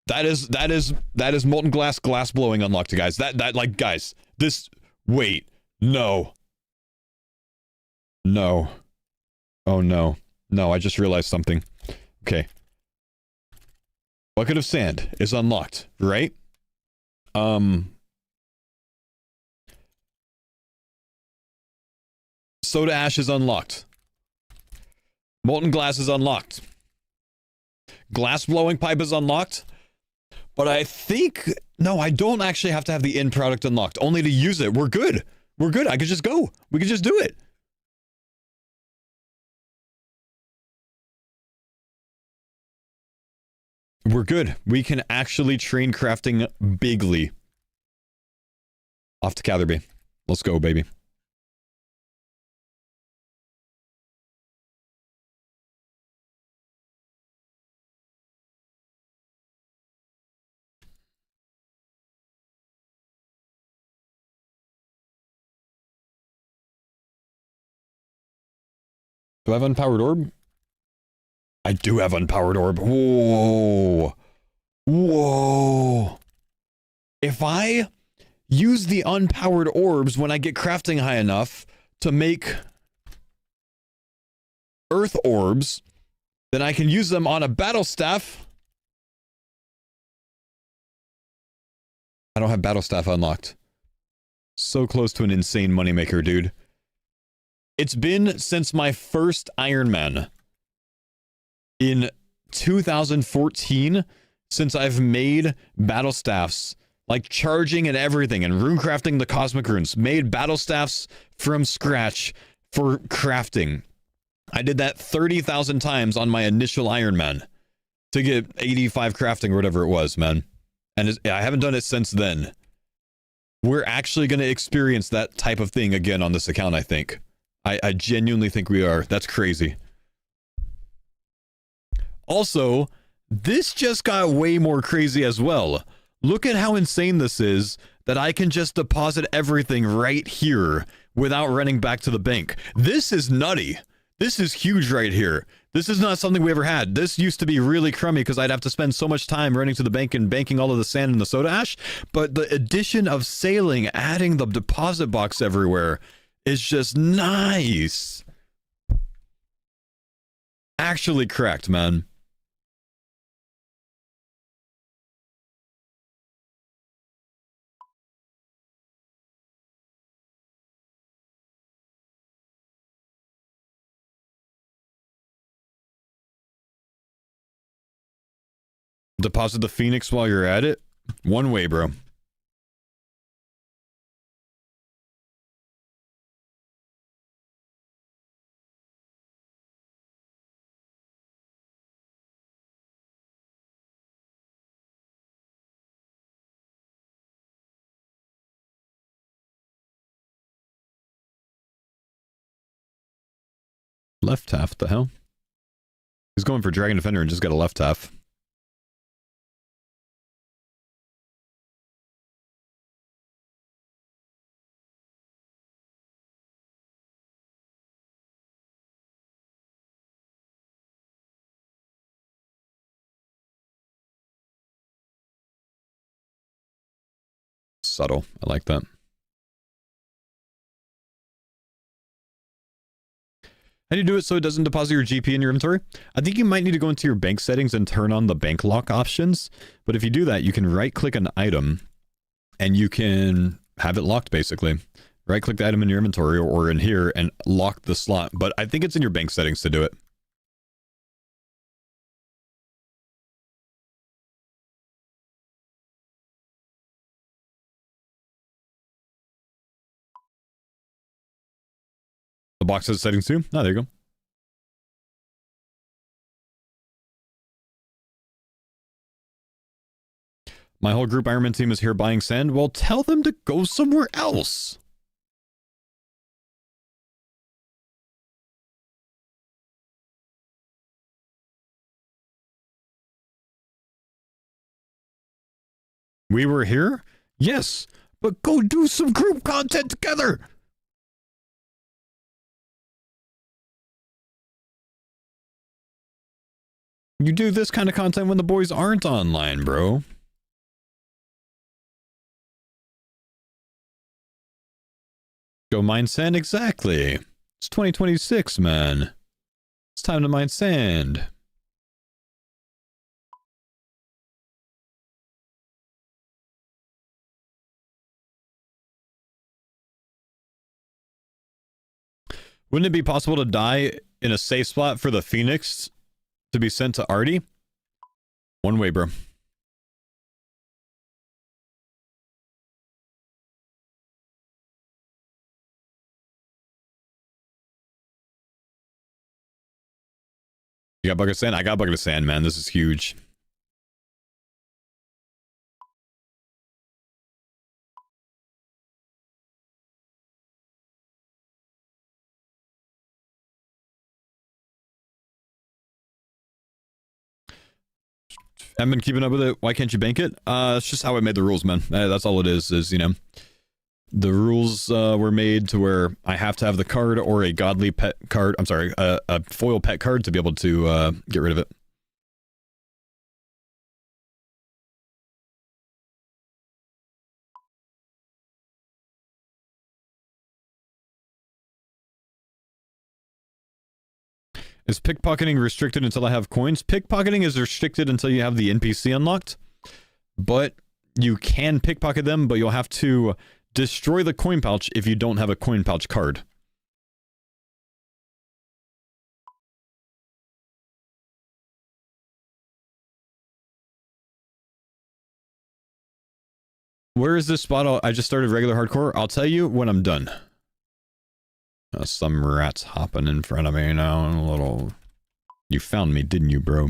That is molten glass blowing unlocked, guys. Like, guys, this, wait, no. No. Oh, no. No, I just realized something. Okay. Bucket of sand is unlocked, right? Soda ash is unlocked. Molten glass is unlocked. Glass blowing pipe is unlocked. But I think... No, I don't actually have to have the end product unlocked. Only to use it. We're good. We're good. I could just go. We could just do it. We're good. We can actually train crafting bigly. Off to Catherby. Let's go, baby. Do I have unpowered orb? I do have unpowered orb. Whoa. Whoa. If I use the unpowered orbs when I get crafting high enough to make earth orbs, then I can use them on a battle staff. I don't have battle staff unlocked. So close to an insane moneymaker, dude. It's been since my first Iron Man in 2014 since I've made battle staffs, like charging and everything, and runecrafting the cosmic runes. Made battle staffs from scratch for crafting. I did that 30,000 times on my initial Iron Man to get 85 crafting or whatever it was, man. And I haven't done it since then. We're actually going to experience that type of thing again on this account, I think. I genuinely think we are. That's crazy. Also, this just got way more crazy as well. Look at how insane this is that I can just deposit everything right here without running back to the bank. This is nutty. This is huge right here. This is not something we ever had. This used to be really crummy because I'd have to spend so much time running to the bank and banking all of the sand and the soda ash. But the addition of sailing, adding the deposit box everywhere is just nice. Actually correct, man. Deposit the Phoenix while you're at it? One way, bro. Left half, the hell? He's going for Dragon Defender and just got a left half. Subtle. I like that. How do you do it so it doesn't deposit your GP in your inventory? I think you might need to go into your bank settings and turn on the bank lock options. But if you do that, you can right-click an item and you can have it locked, basically. Right-click the item in your inventory or in here and lock the slot. But I think it's in your bank settings to do it. The box has settings too? Oh, there you go. My whole group Ironman team is here buying sand. Well, tell them to go somewhere else. We were here? Yes, but go do some group content together. You do this kind of content when the boys aren't online, bro. Go mine sand, exactly. It's 2026, man. It's time to mine sand. Wouldn't it be possible to die in a safe spot for the Phoenix to be sent to Artie? One way, bro. You got a bucket of sand? I got a bucket of sand, man. This is huge. Haven't been keeping up with it. Why can't you bank it? It's just how I made the rules, man. That's all it is, you know. The rules were made to where I have to have the card or a godly pet card. I'm sorry, a foil pet card to be able to get rid of it. Is pickpocketing restricted until I have coins? Pickpocketing is restricted until you have the NPC unlocked, but you can pickpocket them, but you'll have to destroy the coin pouch if you don't have a coin pouch card. Where is this spot? I just started regular hardcore. I'll tell you when I'm done. Some rats hopping in front of me now. A little... You found me, didn't you, bro?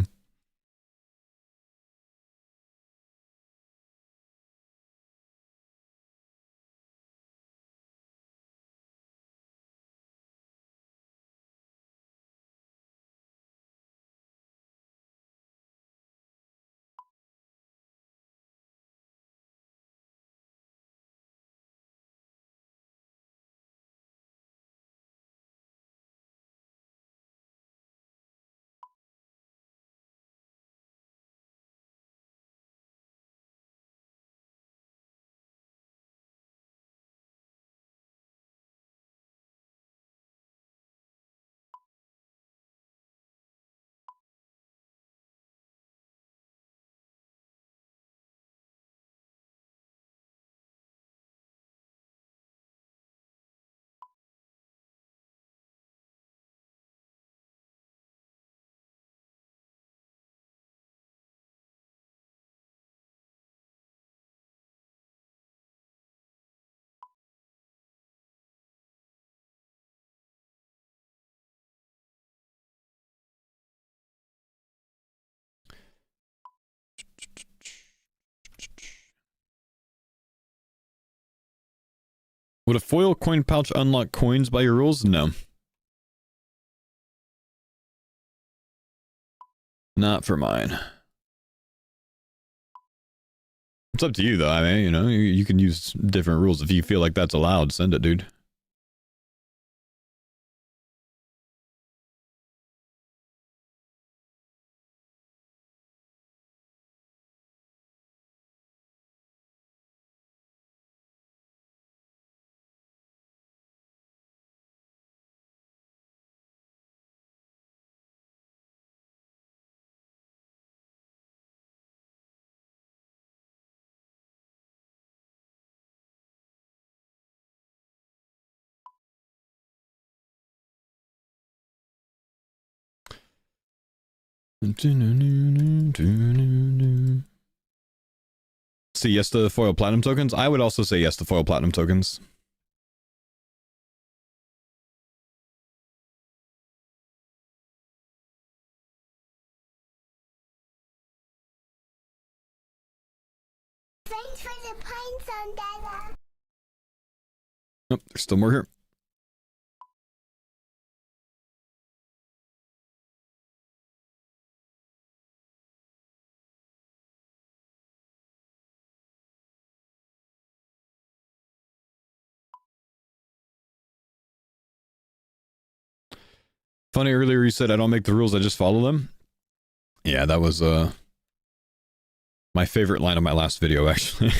Would a foil coin pouch unlock coins by your rules? No. Not for mine. It's up to you, though. I mean, you know, you can use different rules. If you feel like that's allowed, send it, dude. Say yes to foil platinum tokens? I would also say yes to foil platinum tokens. Thanks for the pines on Dada. Oh, there's still more here. Funny, earlier you said I don't make the rules, I just follow them. Yeah, that was my favorite line of my last video, actually.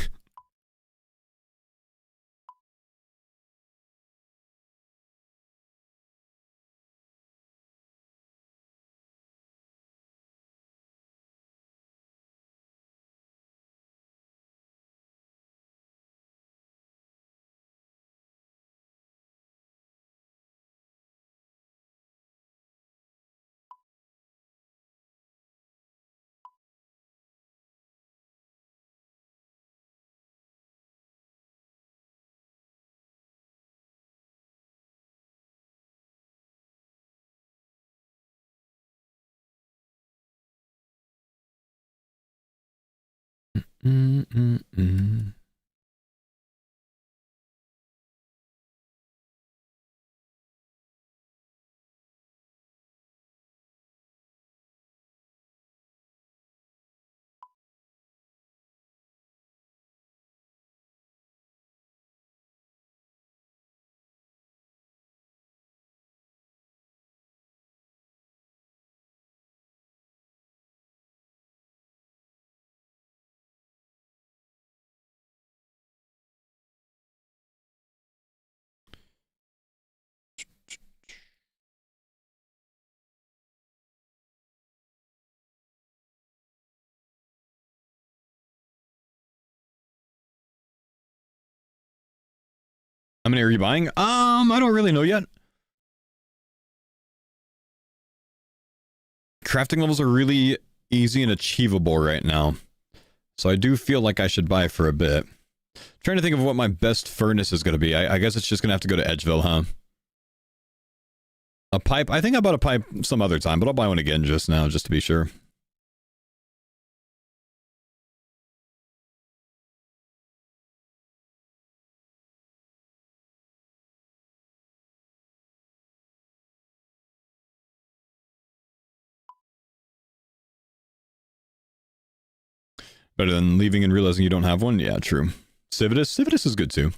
Mm-mm-mm. How many are you buying? I don't really know yet. Crafting levels are really easy and achievable right now. So I do feel like I should buy for a bit. Trying to think of what my best furnace is going to be. I guess it's just going to have to go to Edgeville, huh? A pipe? I think I bought a pipe some other time, but I'll buy one again just now, just to be sure. Better than leaving and realizing you don't have one? Yeah, true. Civitas? Civitas is good too.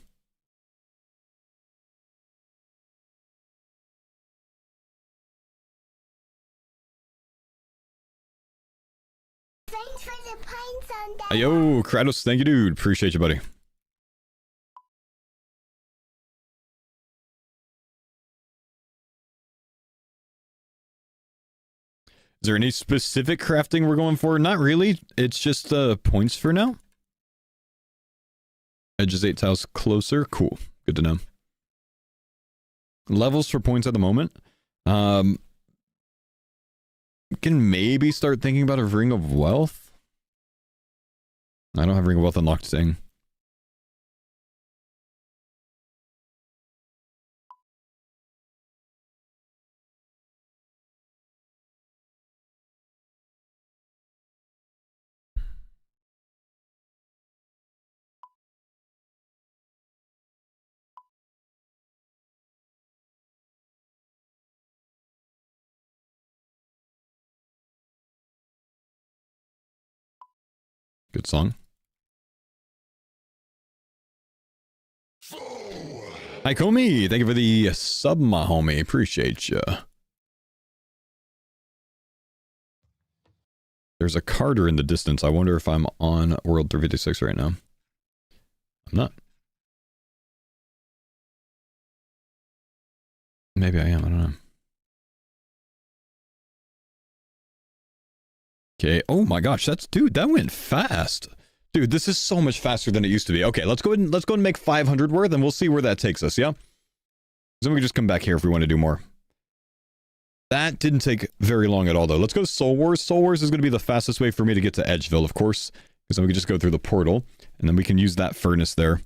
Thanks for the pines on Dada. Yo, Kratos, thank you, dude. Appreciate you, buddy. Is there any specific crafting we're going for? Not really. It's just points for now. Edge's 8 tiles closer. Cool. Good to know. Levels for points at the moment. Can maybe start thinking about a Ring of Wealth. I don't have Ring of Wealth unlocked thing. Good song. Hi, Comey. Thank you for the sub, my homie. Appreciate you. There's a Carter in the distance. I wonder if I'm on World 356 right now. I'm not. Maybe I am. I don't know. Okay. Oh my gosh. Dude, that went fast. Dude, this is so much faster than it used to be. Okay, let's go ahead and make 500 worth and we'll see where that takes us, yeah? Then we can just come back here if we want to do more. That didn't take very long at all, though. Let's go Soul Wars. Soul Wars is going to be the fastest way for me to get to Edgeville, of course. Because then we can just go through the portal. And then we can use that furnace there.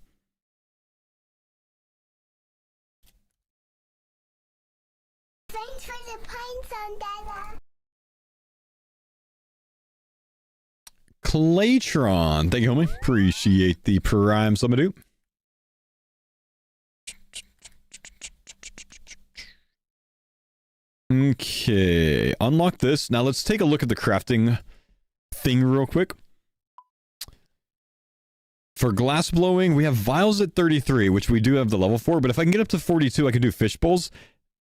Thanks for the pines on Dada. Claytron. Thank you, homie. Appreciate the prime summadu. Okay. Unlock this. Now let's take a look at the crafting thing real quick. For glass blowing, we have vials at 33, which we do have the level for, but if I can get up to 42, I can do fish bowls,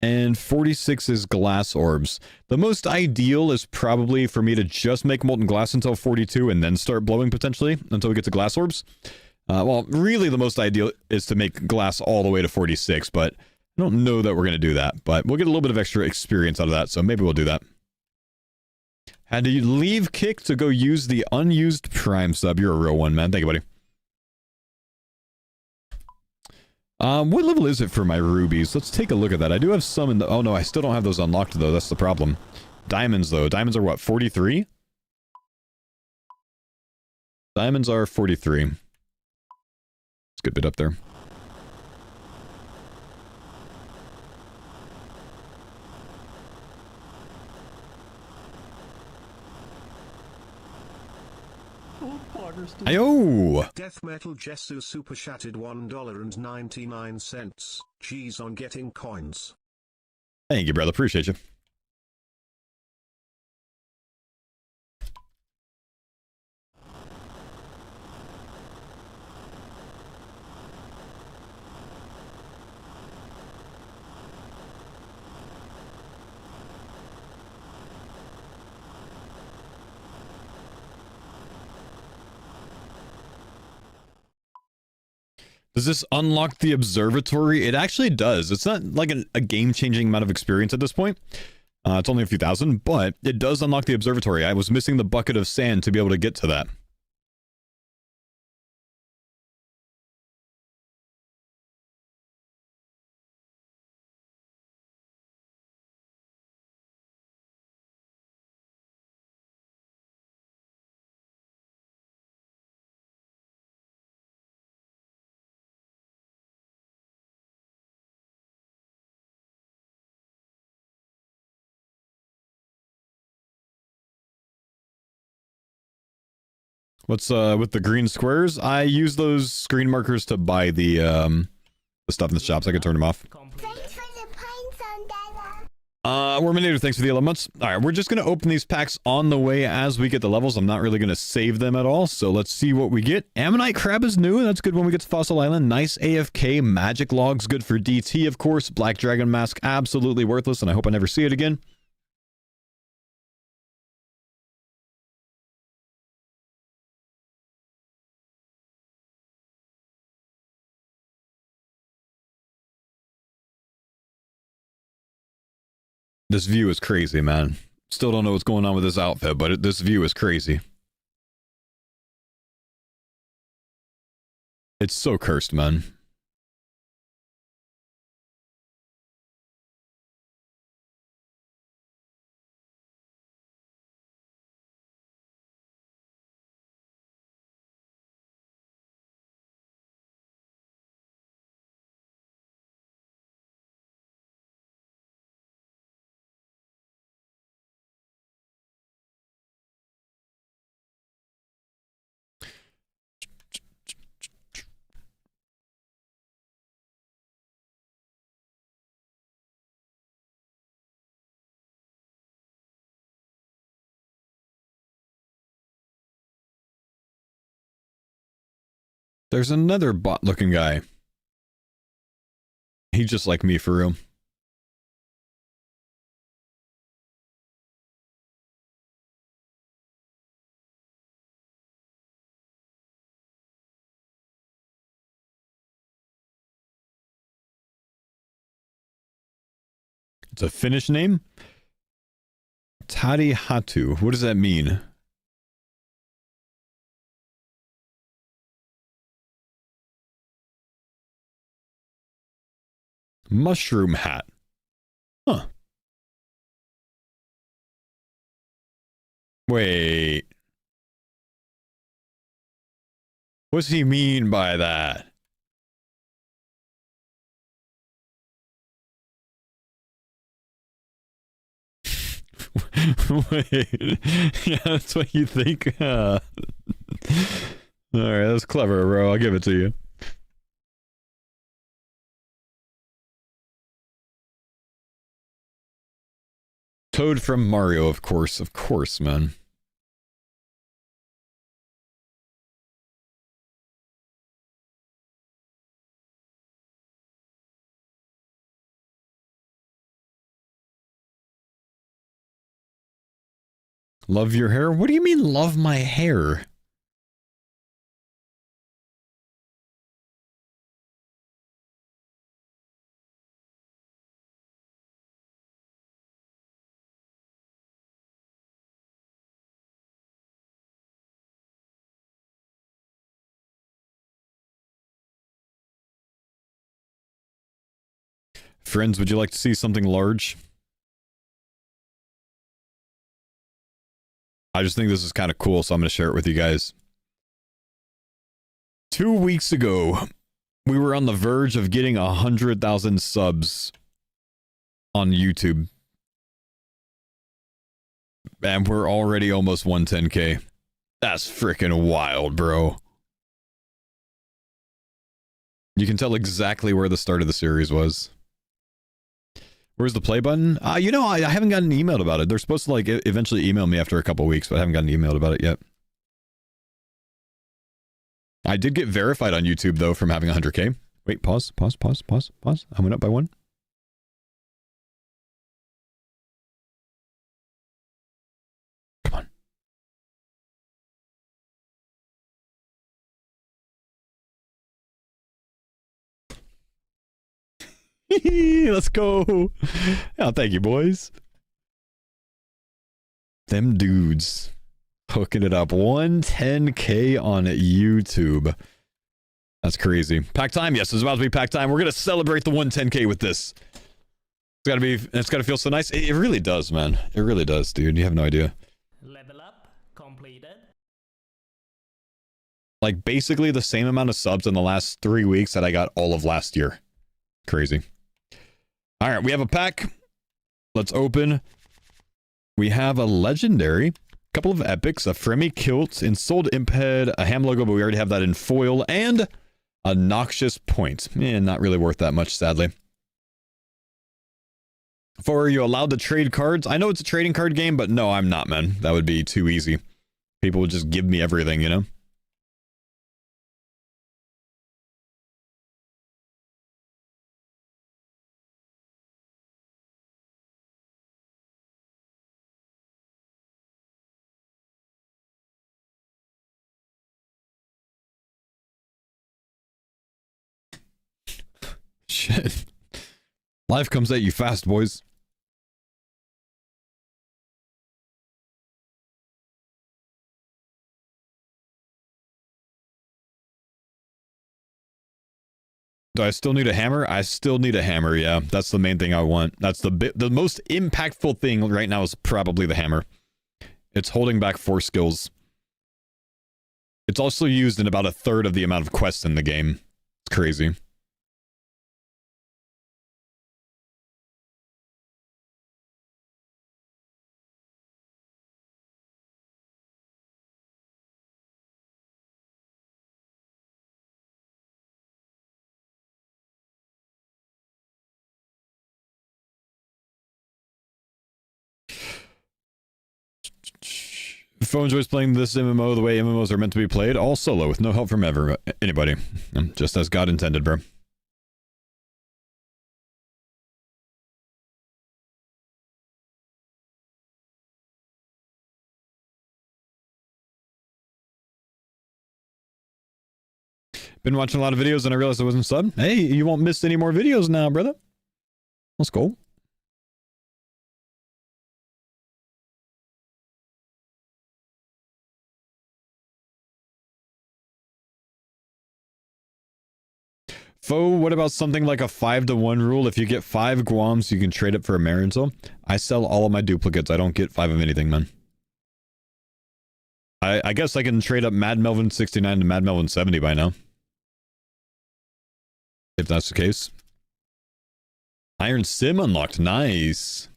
and 46 is glass orbs. The most ideal is probably for me to just make molten glass until 42 and then start blowing potentially until we get to glass orbs. Well, really the most ideal is to make glass all the way to 46, but I don't know that we're going to do that, but we'll get a little bit of extra experience out of that, so maybe we'll do that. Had to leave Kick to go use the unused prime sub. You're a real one, man. Thank you, buddy. What level is it for my rubies? Let's take a look at that. I do have some in the... Oh, no, I still don't have those unlocked, though. That's the problem. Diamonds, though. Diamonds are what, 43? Diamonds are 43. It's a good bit up there. Ayo! Death Metal Jesu super chatted $1.99. G's on getting coins. Thank you, brother. Appreciate you. Does this unlock the observatory? It actually does. It's not like a game-changing amount of experience at this point. It's only a few thousand, but it does unlock the observatory. I was missing the bucket of sand to be able to get to that. What's with the green squares? I use those screen markers to buy the stuff in the shops. I can turn them off. Thanks for the pines on Dada. Worminator, thanks for the 11 months. Alright, we're just gonna open these packs on the way as we get the levels. I'm not really gonna save them at all, so let's see what we get. Ammonite Crab is new, that's good when we get to Fossil Island. Nice AFK, Magic Logs, good for DT, of course. Black Dragon Mask, absolutely worthless, and I hope I never see it again. This view is crazy, man. Still don't know what's going on with this outfit, but this view is crazy. It's so cursed, man. There's another bot-looking guy. He's just like me for real. It's a Finnish name? Tadi Hatu. What does that mean? Mushroom hat. Huh. Wait. What's he mean by that? Wait. Yeah, that's what you think? Alright, that's clever, bro. I'll give it to you. Toad from Mario, of course. Of course, man. Love your hair? What do you mean, love my hair? Friends, would you like to see something large? I just think this is kind of cool, so I'm going to share it with you guys. 2 weeks ago, we were on the verge of getting 100,000 subs on YouTube. And we're already almost 110k. That's freaking wild, bro. You can tell exactly where the start of the series was. Where's the play button? You know, I haven't gotten emailed about it. They're supposed to, like, eventually email me after a couple weeks, but I haven't gotten emailed about it yet. I did get verified on YouTube, though, from having 100k. Wait, pause. I went up by one. Come on. Let's go. Oh, thank you, boys. Them dudes hooking it up. 110k on YouTube. That's crazy. Pack time? Yes, it's about to be pack time. We're gonna celebrate the 110k with this. It's gotta feel so nice. It really does, man. It really does, dude. You have no idea. Level up completed. Like, basically the same amount of subs in the last 3 weeks that I got all of last year. Crazy. All right, we have a pack. Let's open. We have a legendary, couple of epics, a Fremi Kilt, Ensouled Imped, a ham logo, but we already have that in foil, and a Noxious Point. Not really worth that much, sadly. For are you allowed to trade cards? I know it's a trading card game, but no, I'm not, man. That would be too easy. People would just give me everything, you know? Shit. Life comes at you fast, boys. Do I still need a hammer? I still need a hammer, yeah. That's the main thing I want. That's the most impactful thing right now is probably the hammer. It's holding back 4 skills. It's also used in about a third of the amount of quests in the game. It's crazy. Fo enjoys playing this MMO the way MMOs are meant to be played, all solo with no help from anybody. Just as God intended, bro. Been watching a lot of videos and I realized I wasn't subbed. Hey, you won't miss any more videos now, brother. Let's go. Fo, what about something like a 5-to-1 rule? If you get 5 Guams, you can trade it for a Marinzel. I sell all of my duplicates. I don't get 5 of anything, man. I guess I can trade up Mad Melvin 69 to Mad Melvin 70 by now. If that's the case. Iron Sim unlocked. Nice.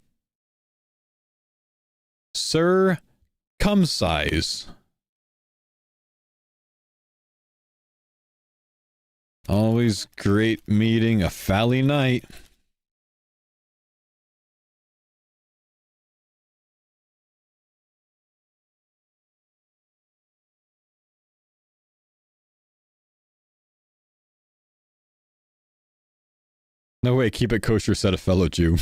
Sir Cumsize. Always great meeting a Fally Knight. No way, keep it kosher, said a fellow Jew.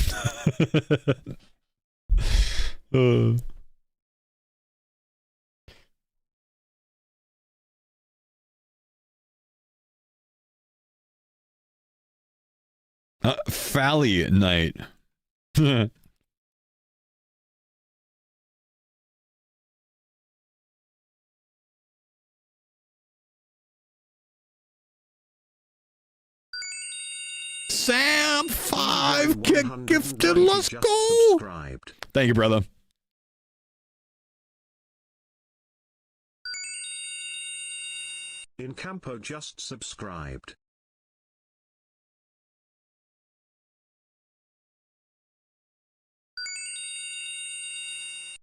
Fally Knight. Sam 5 get gifted. Let's go. Subscribed. Thank you, brother. In Campo just subscribed.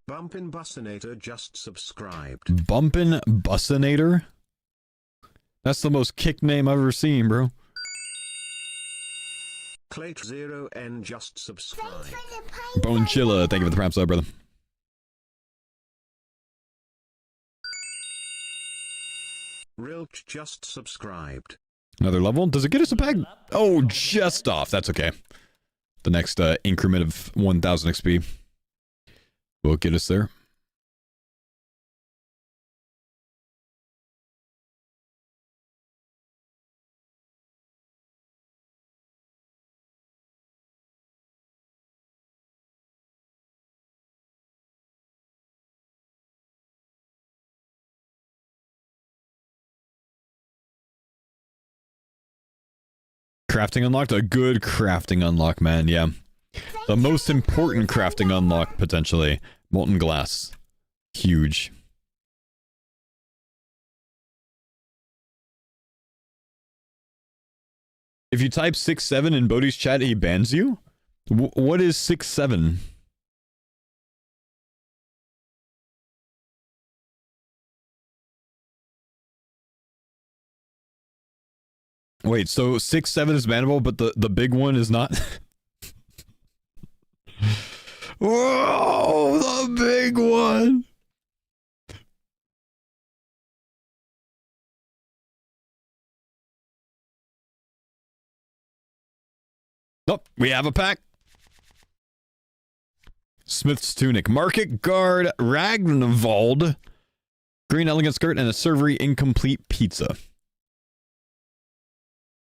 Bumpin' Bussinator just subscribed. Bumpin' Bussinator? That's the most kick name I've ever seen, bro. Clate0n just subscribed. Bonechilla, thank you for the prime sub, brother. Rilch just subscribed. Another level? Does it get us a bag? Oh, just off. That's okay. The next increment of 1000 XP will get us there. Crafting unlocked? A good crafting unlock, man, yeah. The most important crafting unlock, potentially. Molten glass. Huge. If you type 6-7 in Bodhi's chat, he bans you? What is 6-7? Wait, so 6-7 is bannable, but the big one is not? Whoa, the big one! Oh, we have a pack. Smith's Tunic, Market Guard, Ragnvald, Green Elegant Skirt, and a Servery Incomplete Pizza.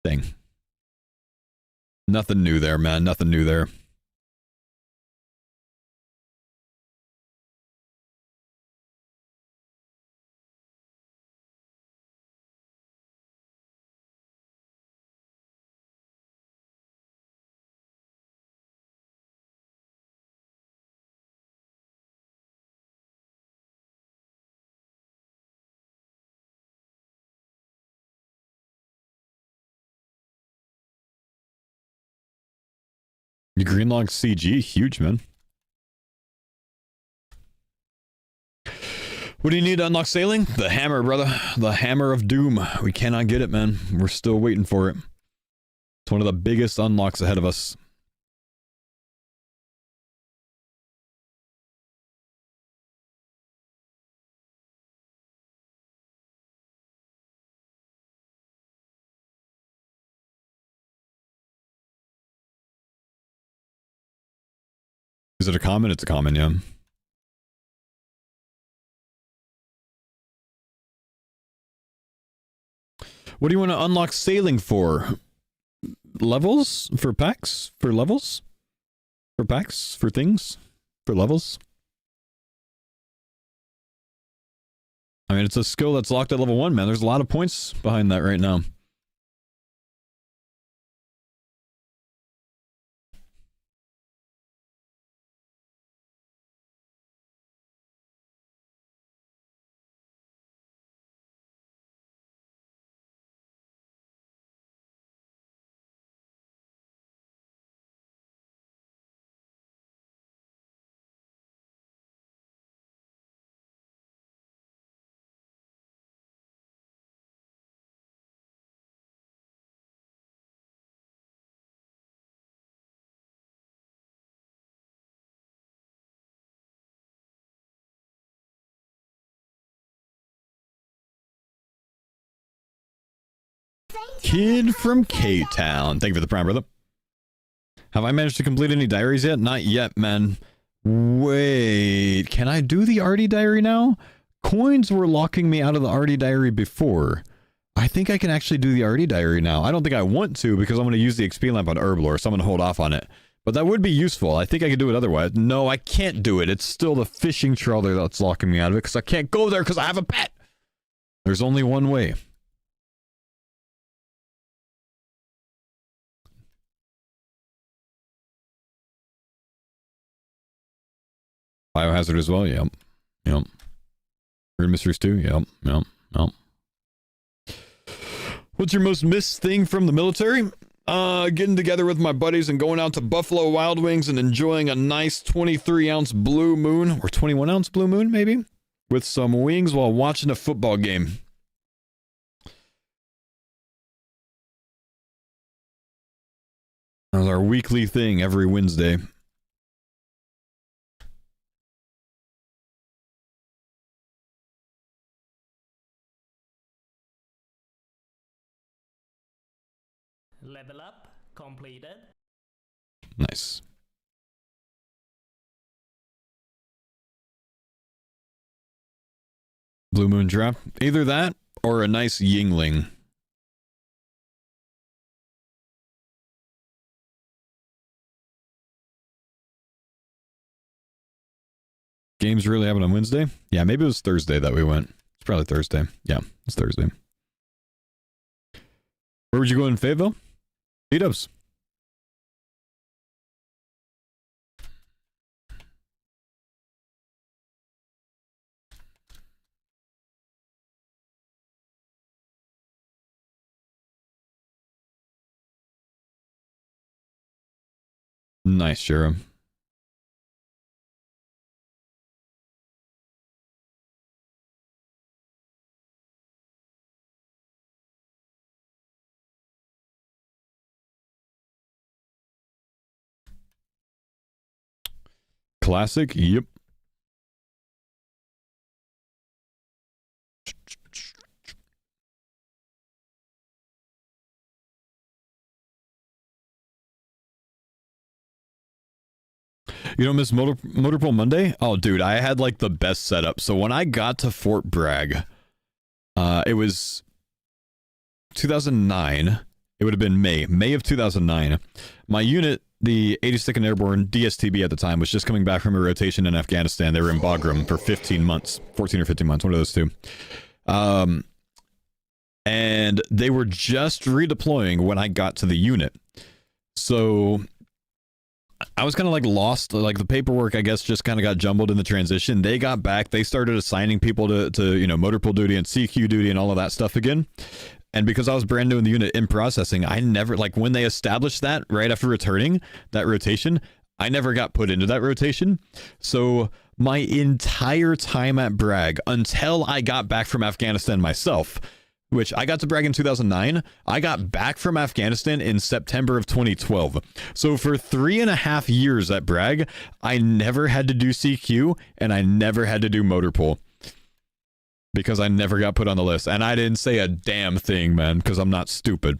Dang. Nothing new there, man. Nothing new there. Greenlog CG, huge, man. What do you need to unlock sailing? The hammer, brother. The hammer of doom. We cannot get it, man. We're still waiting for it. It's one of the biggest unlocks ahead of us. Is it a common? It's a common, yeah. What do you want to unlock sailing for? Levels? For packs? For levels? For packs? For things? For levels? I mean, it's a skill that's locked at level 1, man. There's a lot of points behind that right now. Kid from K-Town. Thank you for the prime, brother. Have I managed to complete any diaries yet? Not yet, man. Wait, can I do the Artie diary now? Coins were locking me out of the Artie diary before. I think I can actually do the Artie diary now. I don't think I want to because I'm going to use the XP lamp on Herblore, so I'm going to hold off on it. But that would be useful. I think I could do it otherwise. No, I can't do it. It's still the fishing trawler that's locking me out of it because I can't go there because I have a pet. There's only one way. Biohazard as well, yep. Yep. Weird Mysteries too, yep. Yep. Yep. What's your most missed thing from the military? Getting together with my buddies and going out to Buffalo Wild Wings and enjoying a nice 23-ounce blue moon, or 21-ounce blue moon, maybe? With some wings while watching a football game. That was our weekly thing every Wednesday. Level up completed. Nice. Blue Moon Drop. Either that or a nice Yingling. Games really happen on Wednesday? Yeah, maybe it was Thursday that we went. It's probably Thursday. Yeah, it's Thursday. Where would you go in Fayetteville? Meetups. Nice, Shira. Classic? Yep. You don't miss Motorpool Monday? Oh, dude, I had like the best setup. So when I got to Fort Bragg, it was 2009. It would have been May of 2009. My unit, the 82nd Airborne DSTB at the time, was just coming back from a rotation in Afghanistan. They were in Bagram for 15 months, 14 or 15 months, one of those two. And they were just redeploying when I got to the unit. So I was kind of like lost, like the paperwork, I guess, just kind of got jumbled in the transition. They got back, they started assigning people to you know, motor pool duty and CQ duty and all of that stuff again. And because I was brand new in the unit in processing, I never, like when they established that right after returning that rotation, I never got put into that rotation. So my entire time at Bragg, until I got back from Afghanistan myself, which I got to Bragg in 2009. I got back from Afghanistan in September of 2012. So for 3.5 years at Bragg, I never had to do CQ and I never had to do motor pool because I never got put on the list. And I didn't say a damn thing, man, because I'm not stupid.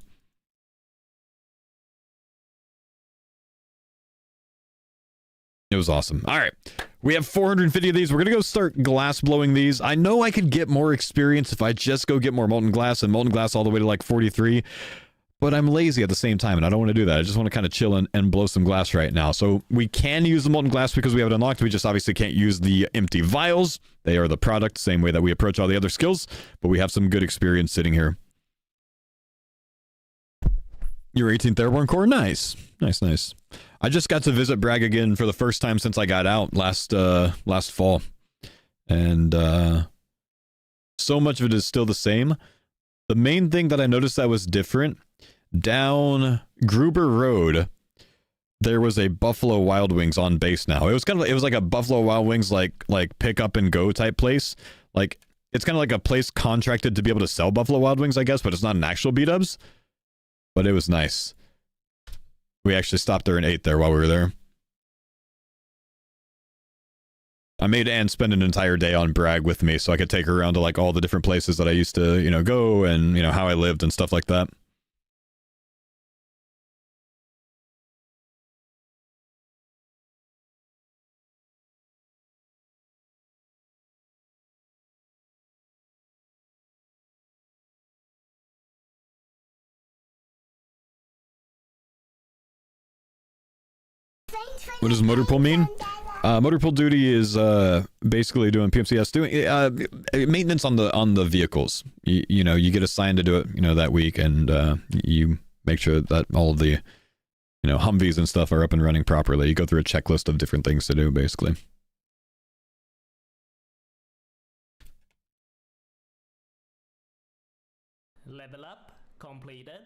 It was awesome. All right. We have 450 of these. We're going to go start glass blowing these. I know I could get more experience if I just go get more molten glass and molten glass all the way to like 43. But I'm lazy at the same time, and I don't want to do that. I just want to kind of chill and blow some glass right now. So we can use the molten glass because we have it unlocked. We just obviously can't use the empty vials. They are the product, same way that we approach all the other skills. But we have some good experience sitting here. Your 18th Airborne Corps? Nice. Nice, nice. I just got to visit Bragg again for the first time since I got out last fall. And so much of it is still the same. The main thing that I noticed that was different, down Gruber Road, there was a Buffalo Wild Wings on base now. It was like a Buffalo Wild Wings like pick up and go type place. Like it's kind of like a place contracted to be able to sell Buffalo Wild Wings, I guess, but it's not an actual B-dubs. But it was nice. We actually stopped there and ate there while we were there. I made Anne spend an entire day on Bragg with me so I could take her around to like all the different places that I used to, you know, go and, you know, how I lived and stuff like that. What does motor pool mean? Motor pool duty is basically doing PMCS, doing maintenance on the vehicles. You know, you get assigned to do it, you know, that week, and you make sure that all of the, you know, Humvees and stuff are up and running properly. You go through a checklist of different things to do, basically. Level up completed.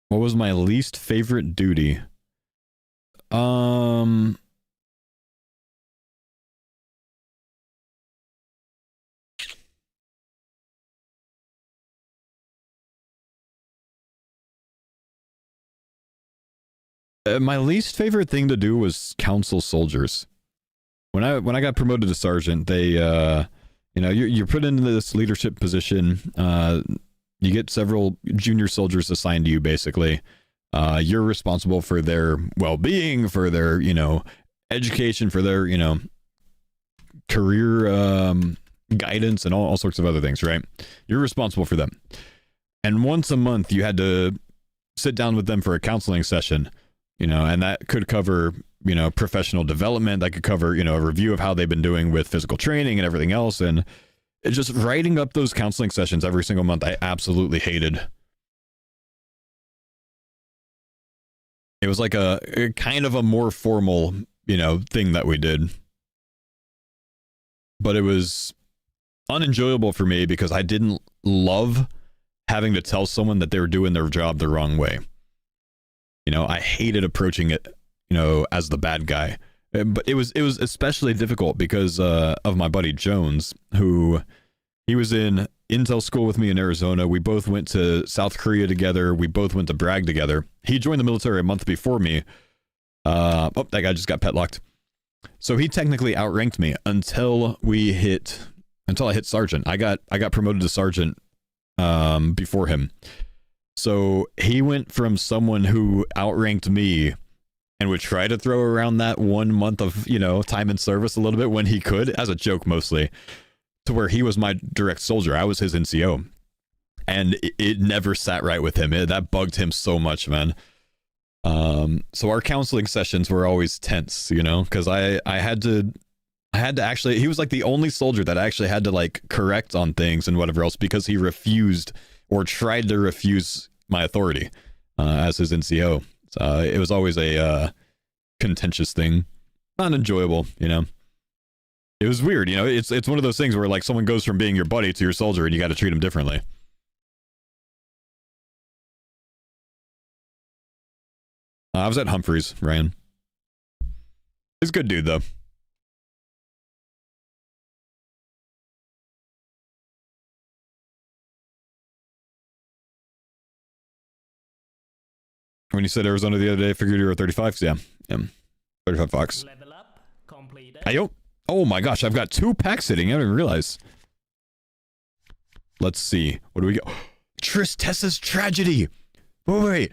What was my least favorite duty? My least favorite thing to do was counsel soldiers. When I got promoted to sergeant, they you know, you're put into this leadership position. You get several junior soldiers assigned to you, basically. You're responsible for their well-being, for their, you know, education, for their, you know, career guidance, and all sorts of other things, right? You're responsible for them. And once a month, you had to sit down with them for a counseling session, you know, and that could cover, you know, professional development. That could cover, you know, a review of how they've been doing with physical training and everything else. And just writing up those counseling sessions every single month, I absolutely hated. It was like a kind of a more formal, you know, thing that we did. But it was unenjoyable for me because I didn't love having to tell someone that they were doing their job the wrong way. You know, I hated approaching it, you know, as the bad guy. But it was especially difficult because of my buddy Jones, who he was in Intel school with me in Arizona. We both went to South Korea together. We both went to Bragg together. He joined the military a month before me. Oh, that guy just got pet locked. So he technically outranked me until I hit sergeant. I got promoted to sergeant before him. So he went from someone who outranked me and would try to throw around that 1 month of, you know, time in service a little bit when he could, as a joke mostly, to where he was my direct soldier. I was his NCO. And it never sat right with him. That bugged him so much, man. So our counseling sessions were always tense, you know, because I had to actually, he was like the only soldier that I actually had to like correct on things and whatever else, because he refused or tried to refuse my authority as his NCO. So it was always a contentious thing, not enjoyable, you know. It was weird, you know. It's one of those things where like someone goes from being your buddy to your soldier, and you got to treat him differently. I was at Humphreys, Ryan. He's a good dude, though. When you said Arizona the other day, I figured you were 35. Yeah. 35 Fox. Level up completed. Ayo. Oh my gosh, I've got 2 packs sitting. I didn't even realize. Let's see. What do we get? Tristessa's Tragedy. Wait.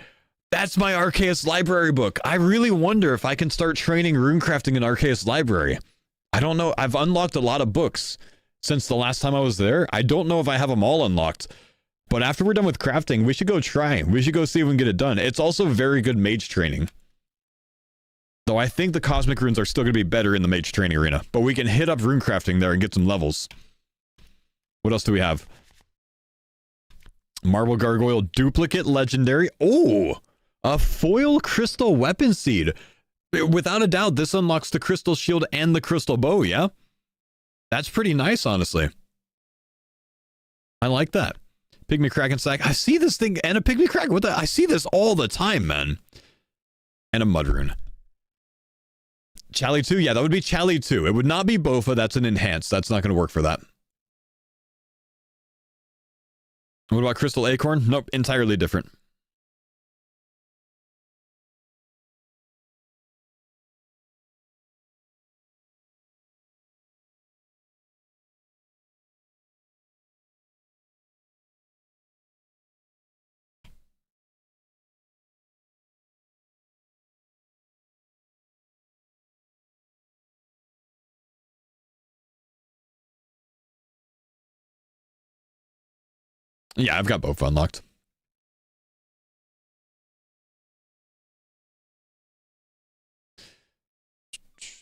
That's my Arceus library book. I really wonder if I can start training runecrafting in Arceus library. I don't know. I've unlocked a lot of books since the last time I was there. I don't know if I have them all unlocked. But after we're done with crafting, we should go try. We should go see if we can get it done. It's also very good mage training. Though I think the cosmic runes are still going to be better in the mage training arena. But we can hit up runecrafting there and get some levels. What else do we have? Marble Gargoyle Duplicate Legendary. Oh! A foil crystal weapon seed. Without a doubt, this unlocks the crystal shield and the crystal bow, yeah? That's pretty nice, honestly. I like that. Pygmy Kraken Sack. I see this thing and a Pygmy Kraken. What the? I see this all the time, man. And a Mudrune. Chally 2? Yeah, that would be Chally 2. It would not be Bofa. That's an enhanced. That's not going to work for that. What about Crystal Acorn? Nope, entirely different. Yeah, I've got both unlocked.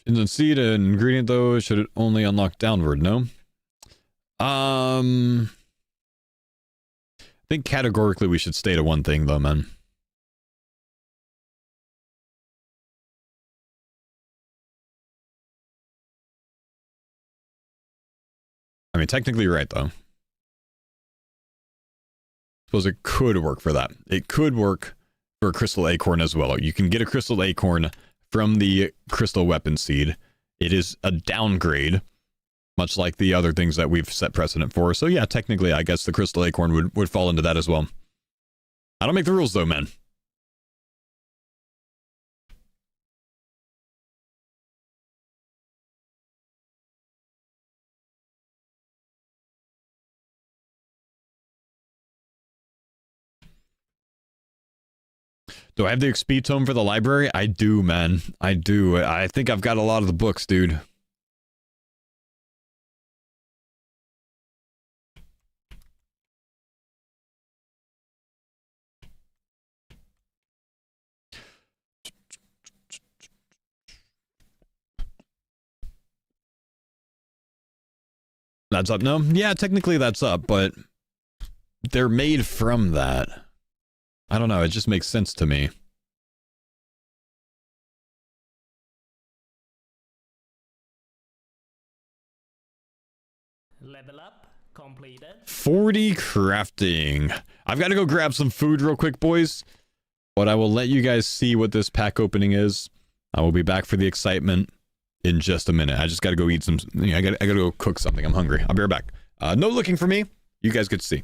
Instant seed and ingredient though, should it only unlock downward? No. I think categorically we should stay to one thing though, man. I mean, technically you're right though. Suppose it could work for that. It could work for a crystal acorn as well. You can get a crystal acorn from the crystal weapon seed. It is a downgrade, much like the other things that we've set precedent for. So yeah, technically, I guess the crystal acorn would fall into that as well. I don't make the rules though, man. Do I have the XP tome for the library? I do, man. I do. I think I've got a lot of the books, dude. That's up? No? Yeah, technically that's up, but they're made from that. I don't know. It just makes sense to me. Level up completed. 40 crafting. I've got to go grab some food real quick, boys. But I will let you guys see what this pack opening is. I will be back for the excitement in just a minute. I just got to go eat some... I got to go cook something. I'm hungry. I'll be right back. No looking for me. You guys get to see.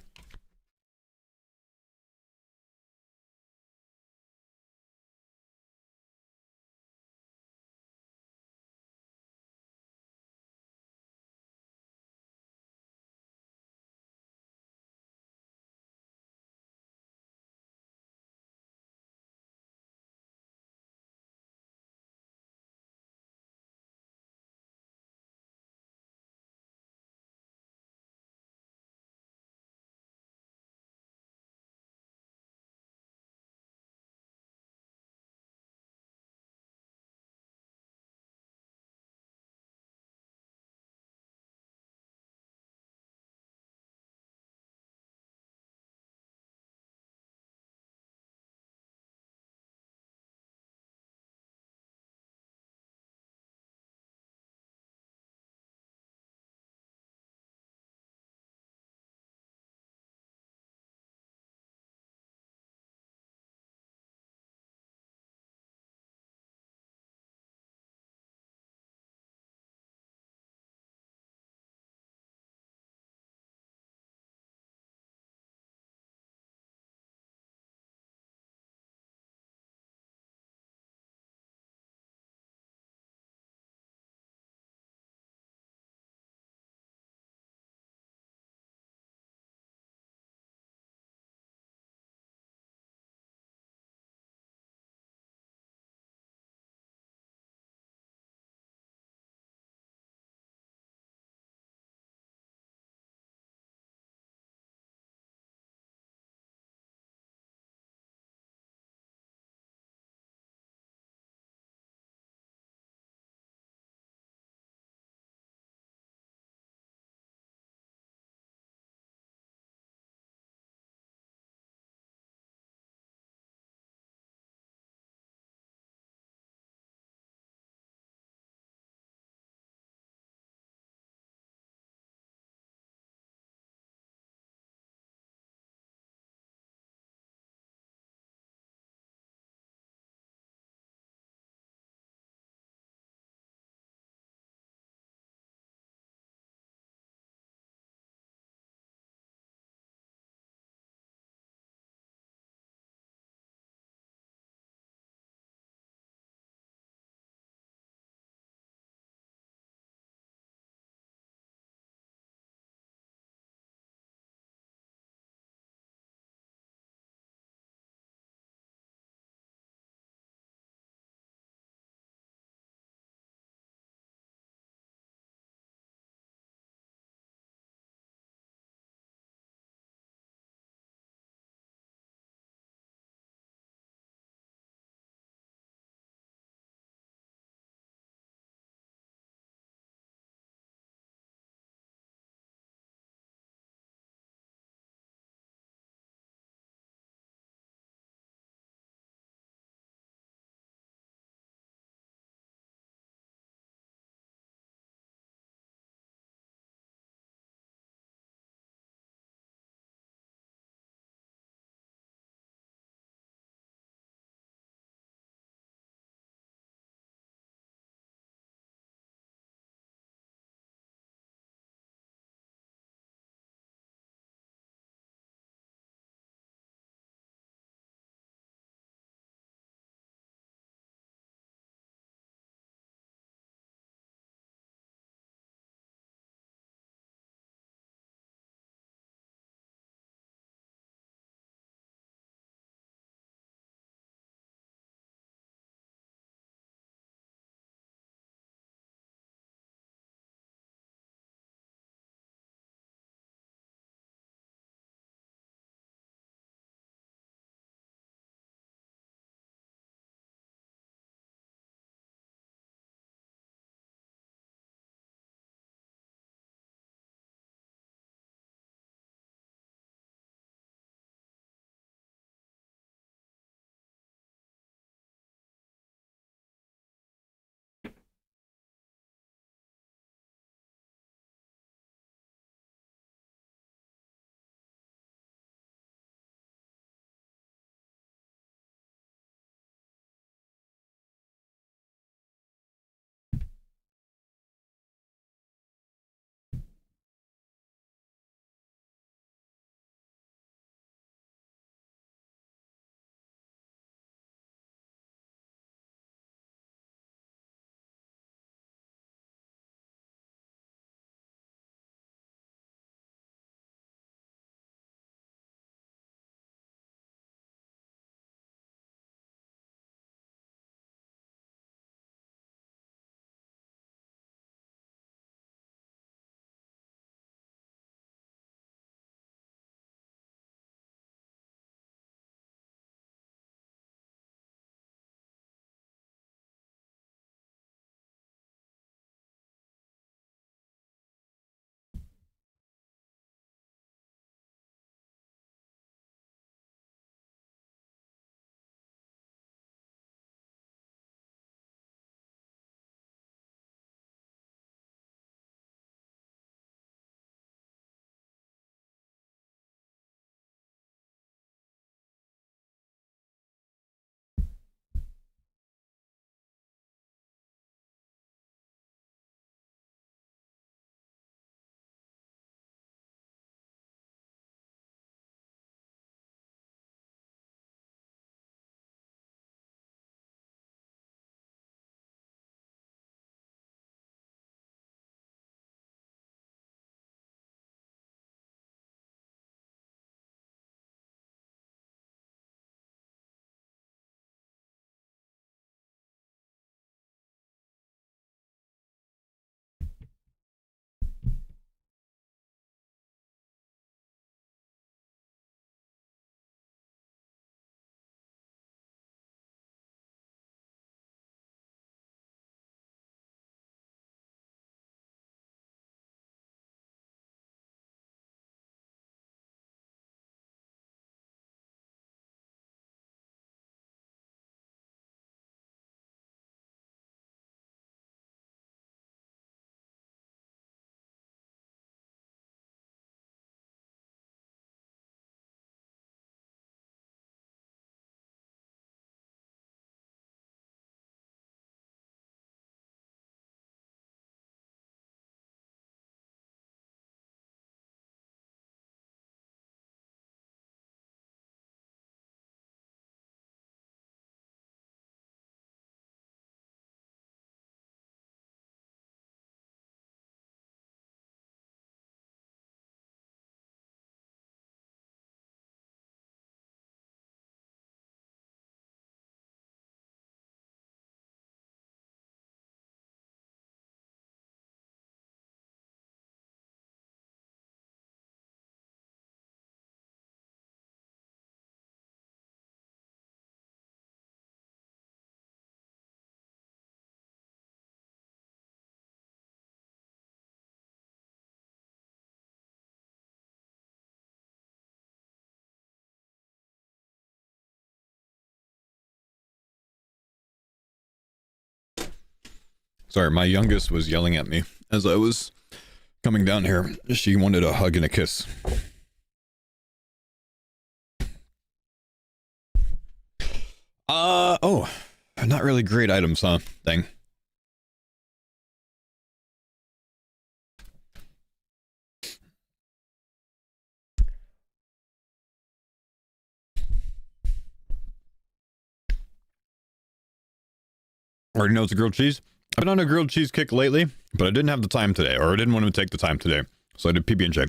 Sorry, my youngest was yelling at me as I was coming down here. She wanted a hug and a kiss. Oh, not really great items, huh? Dang. Already know it's a grilled cheese. I've been on a grilled cheese kick lately, but I didn't have the time today, or I didn't want to take the time today. So I did PB&J.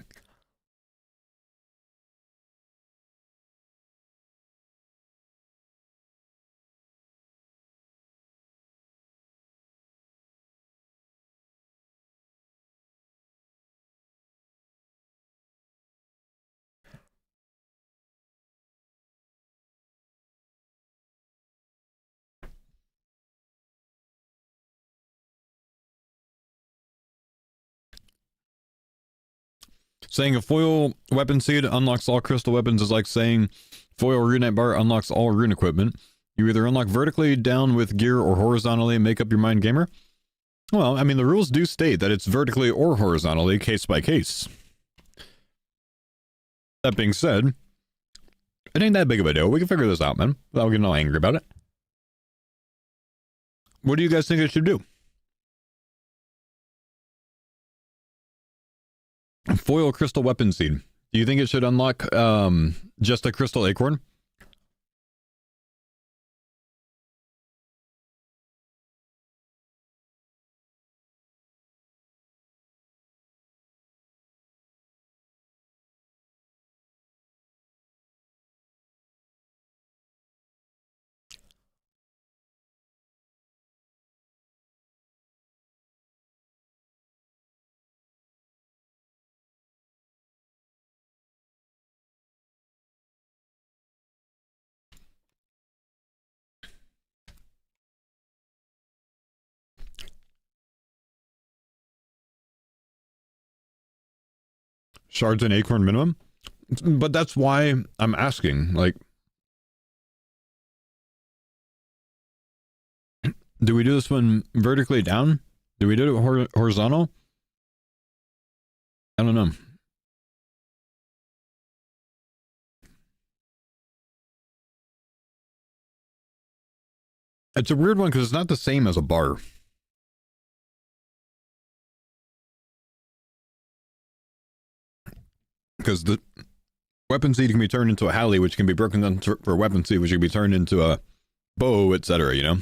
Saying a foil weapon seed unlocks all crystal weapons is like saying foil runite bar unlocks all rune equipment. You either unlock vertically down with gear or horizontally, make up your mind, gamer. Well, I mean, the rules do state that it's vertically or horizontally, case by case. That being said, it ain't that big of a deal. We can figure this out, man, without getting all angry about it. What do you guys think I should do? Foil crystal weapon seed. Do you think it should unlock just a crystal acorn? Shards and acorn minimum? But that's why I'm asking, like, do we do this one vertically down? Do we do it horizontal? I don't know. It's a weird one because it's not the same as a bar. Because the weapon seed can be turned into a Halley, which can be broken down for weapon seed, which can be turned into a bow, etc., you know?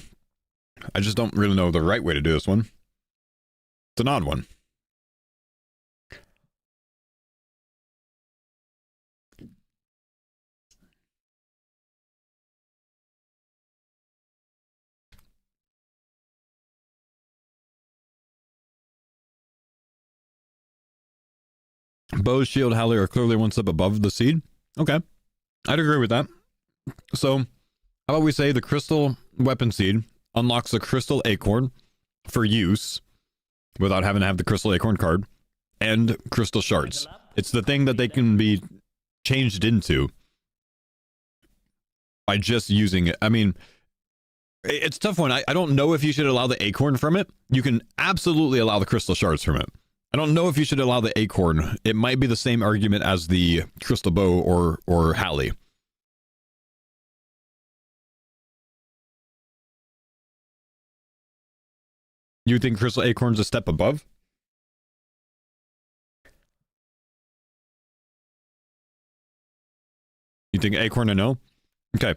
I just don't really know the right way to do this one. It's an odd one. Bow, shield, Halley are clearly one step above the seed. Okay. I'd agree with that. So, how about we say the crystal weapon seed unlocks a crystal acorn for use without having to have the crystal acorn card and crystal shards. It's the thing that they can be changed into by just using it. I mean, it's a tough one. I don't know if you should allow the acorn from it. You can absolutely allow the crystal shards from it. I don't know if you should allow the acorn. It might be the same argument as the crystal bow or Halley. You think crystal acorn's a step above? You think acorn a no? Okay.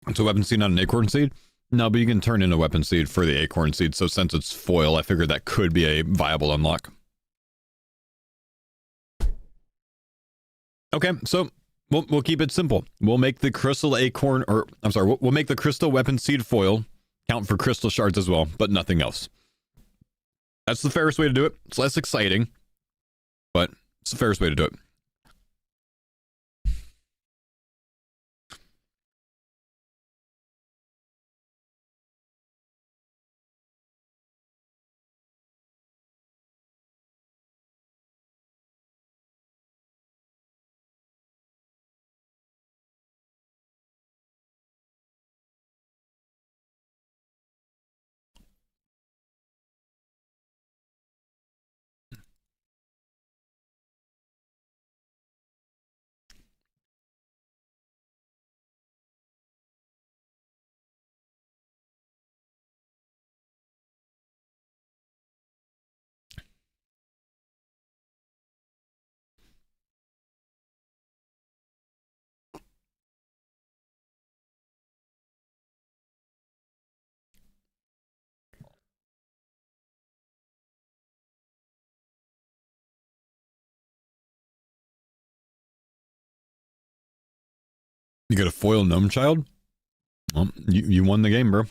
It's a weapon seed, not an acorn seed? No, but you can turn in a weapon seed for the acorn seed, so since it's foil, I figured that could be a viable unlock. Okay, so we'll keep it simple. We'll make the crystal acorn, or I'm sorry, we'll make the crystal weapon seed foil count for crystal shards as well, but nothing else. That's the fairest way to do it. It's less exciting, but it's the fairest way to do it. You got a foil gnome child? Well, you won the game, bro.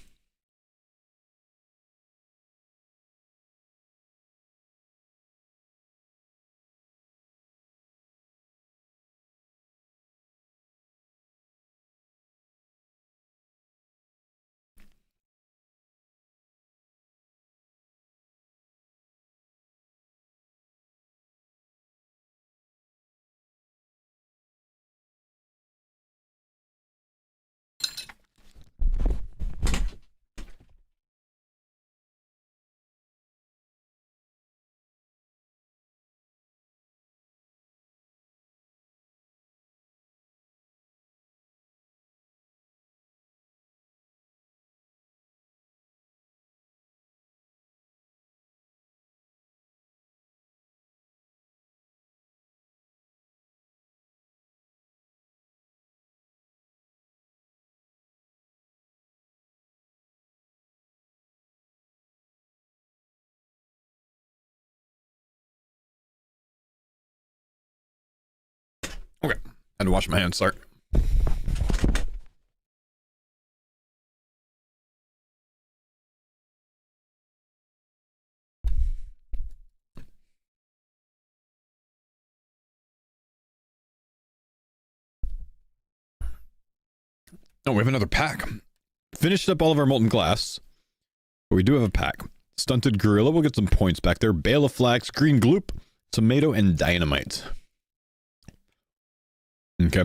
Okay, had to wash my hands, sorry. Oh, we have another pack. Finished up all of our molten glass, but we do have a pack. Stunted gorilla, we'll get some points back there. Bale of flax, green gloop, tomato, and dynamite. Okay.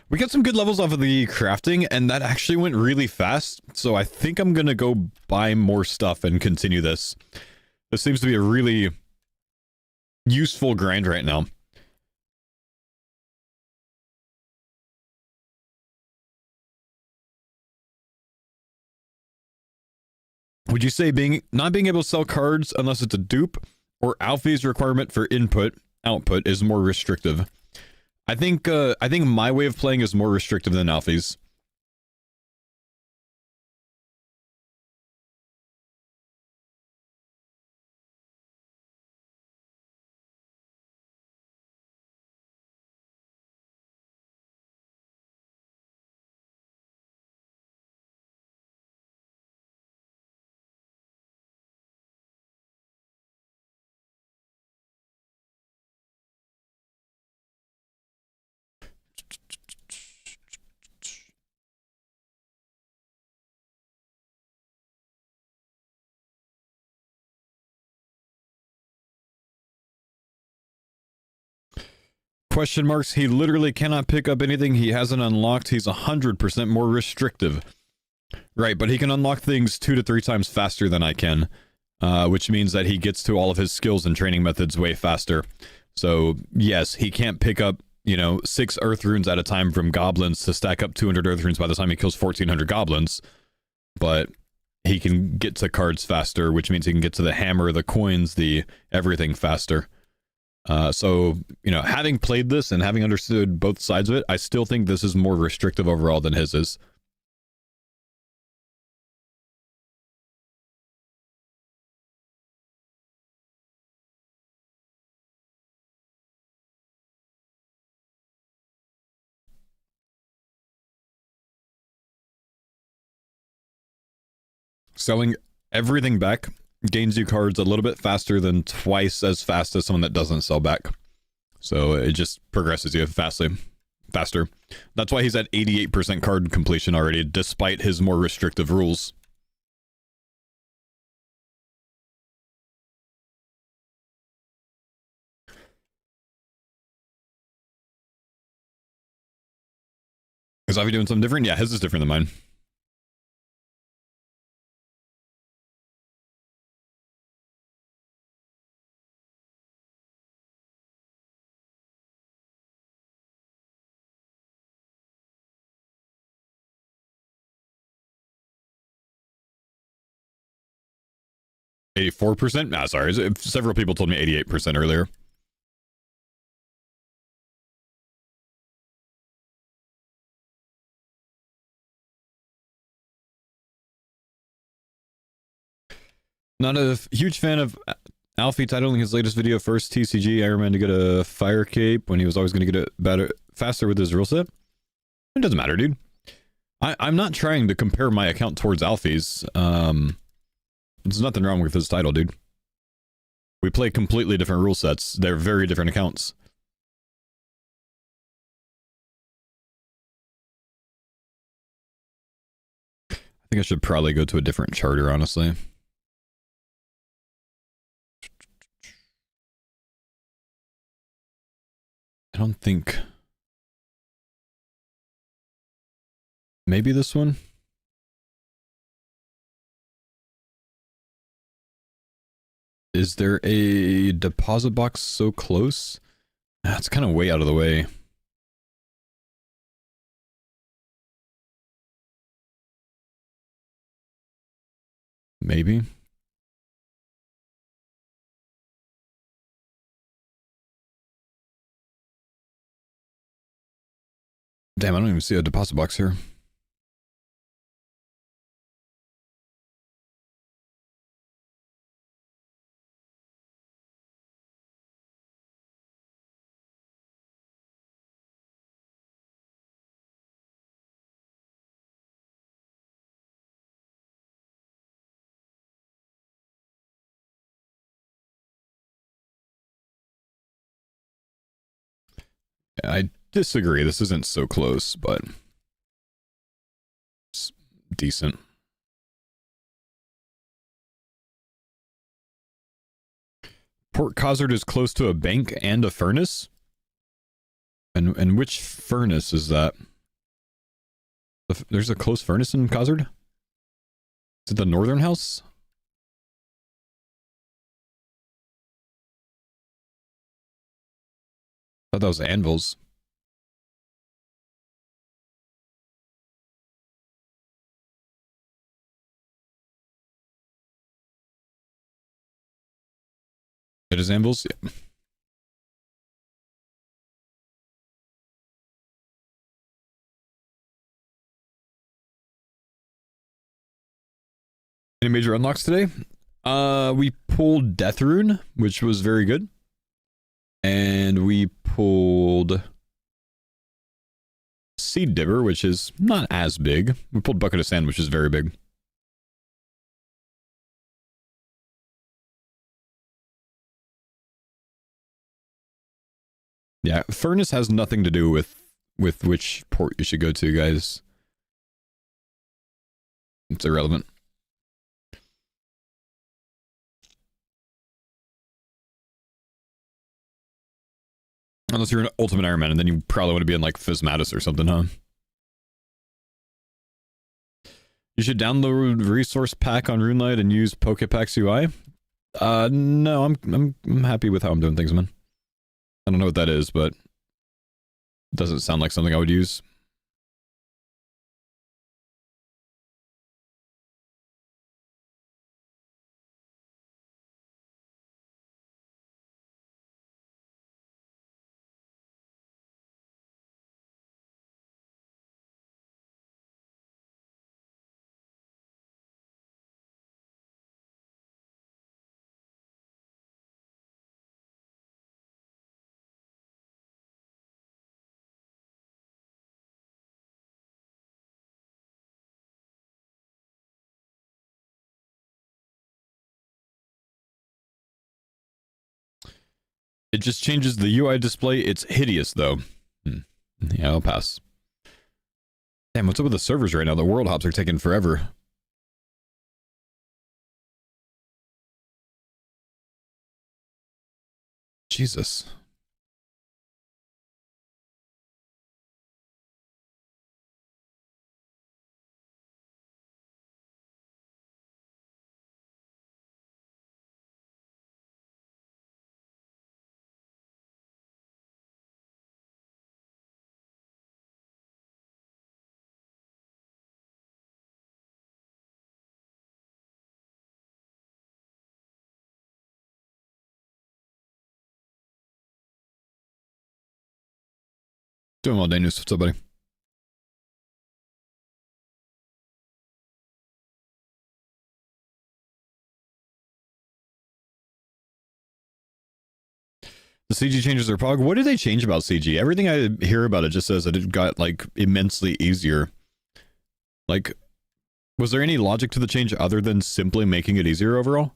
We got some good levels off of the crafting, and that actually went really fast, so I think I'm gonna go buy more stuff and continue this. This seems to be a really useful grind right now. Would you say not being able to sell cards unless it's a dupe, or Alfie's requirement for output is more restrictive? I think my way of playing is more restrictive than Alfie's. Question marks. He literally cannot pick up anything he hasn't unlocked. He's 100% more restrictive. Right, but he can unlock things 2 to 3 times faster than I can, which means that he gets to all of his skills and training methods way faster. So, yes, he can't pick up, 6 earth runes at a time from goblins to stack up 200 earth runes by the time he kills 1,400 goblins, but he can get to cards faster, which means he can get to the hammer, the coins, the everything faster. So, having played this and having understood both sides of it, I still think this is more restrictive overall than his is. Selling everything back gains you cards a little bit faster than twice as fast as someone that doesn't sell back. So it just progresses you faster. That's why he's at 88% card completion already, despite his more restrictive rules. Is Avi doing something different? Yeah, his is different than mine. %? Nah, sorry. Several people told me 88% earlier. Not a huge fan of Alfie titling his latest video first TCG Iron Man to get a fire cape when he was always going to get it better faster with his rule set. It doesn't matter, dude. I'm not trying to compare my account towards Alfie's. There's nothing wrong with his title, dude. We play completely different rule sets. They're very different accounts. I think I should probably go to a different charter, honestly. I don't think... Maybe this one? Is there a deposit box so close? That's kind of way out of the way. Maybe. Damn, I don't even see a deposit box here. I disagree. This isn't so close, but it's decent. Port Cozart is close to a bank and a furnace? And which furnace is that? There's a close furnace in Cozart? Is it the northern house? I thought that was anvils. It is anvils? Yeah. Any major unlocks today? We pulled Death Rune, which was very good. And we pulled Seed Dibber, which is not as big. We pulled Bucket of Sand, which is very big. Yeah, Furnace has nothing to do with which port you should go to, guys. It's irrelevant. Unless you're an Ultimate Iron Man, and then you probably want to be in like Physmatis or something, huh? You should download resource pack on RuneLight and use Pokepack's UI. No, I'm happy with how I'm doing things, man. I don't know what that is, but it doesn't sound like something I would use. It just changes the UI display. It's hideous, though. Yeah, I'll pass. Damn, what's up with the servers right now? The world hops are taking forever. Jesus. Doing well, Daniels. What's up, buddy? The CG changes are pog. What did they change about CG? Everything I hear about it just says that it got, like, immensely easier. Like, was there any logic to the change other than simply making it easier overall?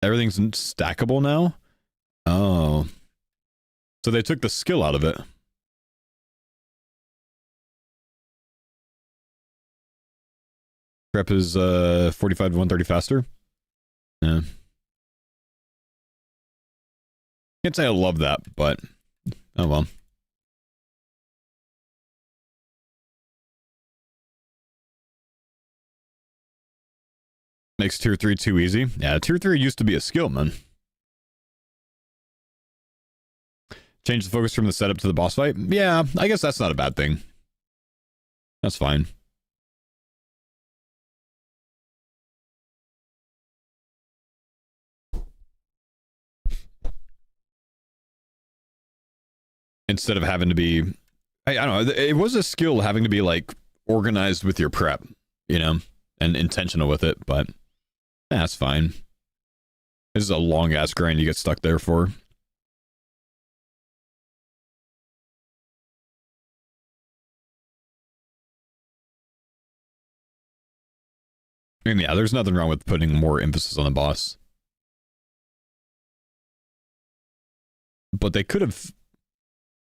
Everything's stackable now? Oh. So they took the skill out of it. Prep is 45 to 130 faster. Yeah. Can't say I love that, but oh well. Makes tier 3 too easy. Yeah, tier 3 used to be a skill, man. Change the focus from the setup to the boss fight? Yeah, I guess that's not a bad thing. That's fine. Instead of having to be... I don't know, it was a skill having to be, like, organized with your prep, you know, and intentional with it, but that's fine. This is a long-ass grind you get stuck there for. I mean, yeah, there's nothing wrong with putting more emphasis on the boss. But they could have...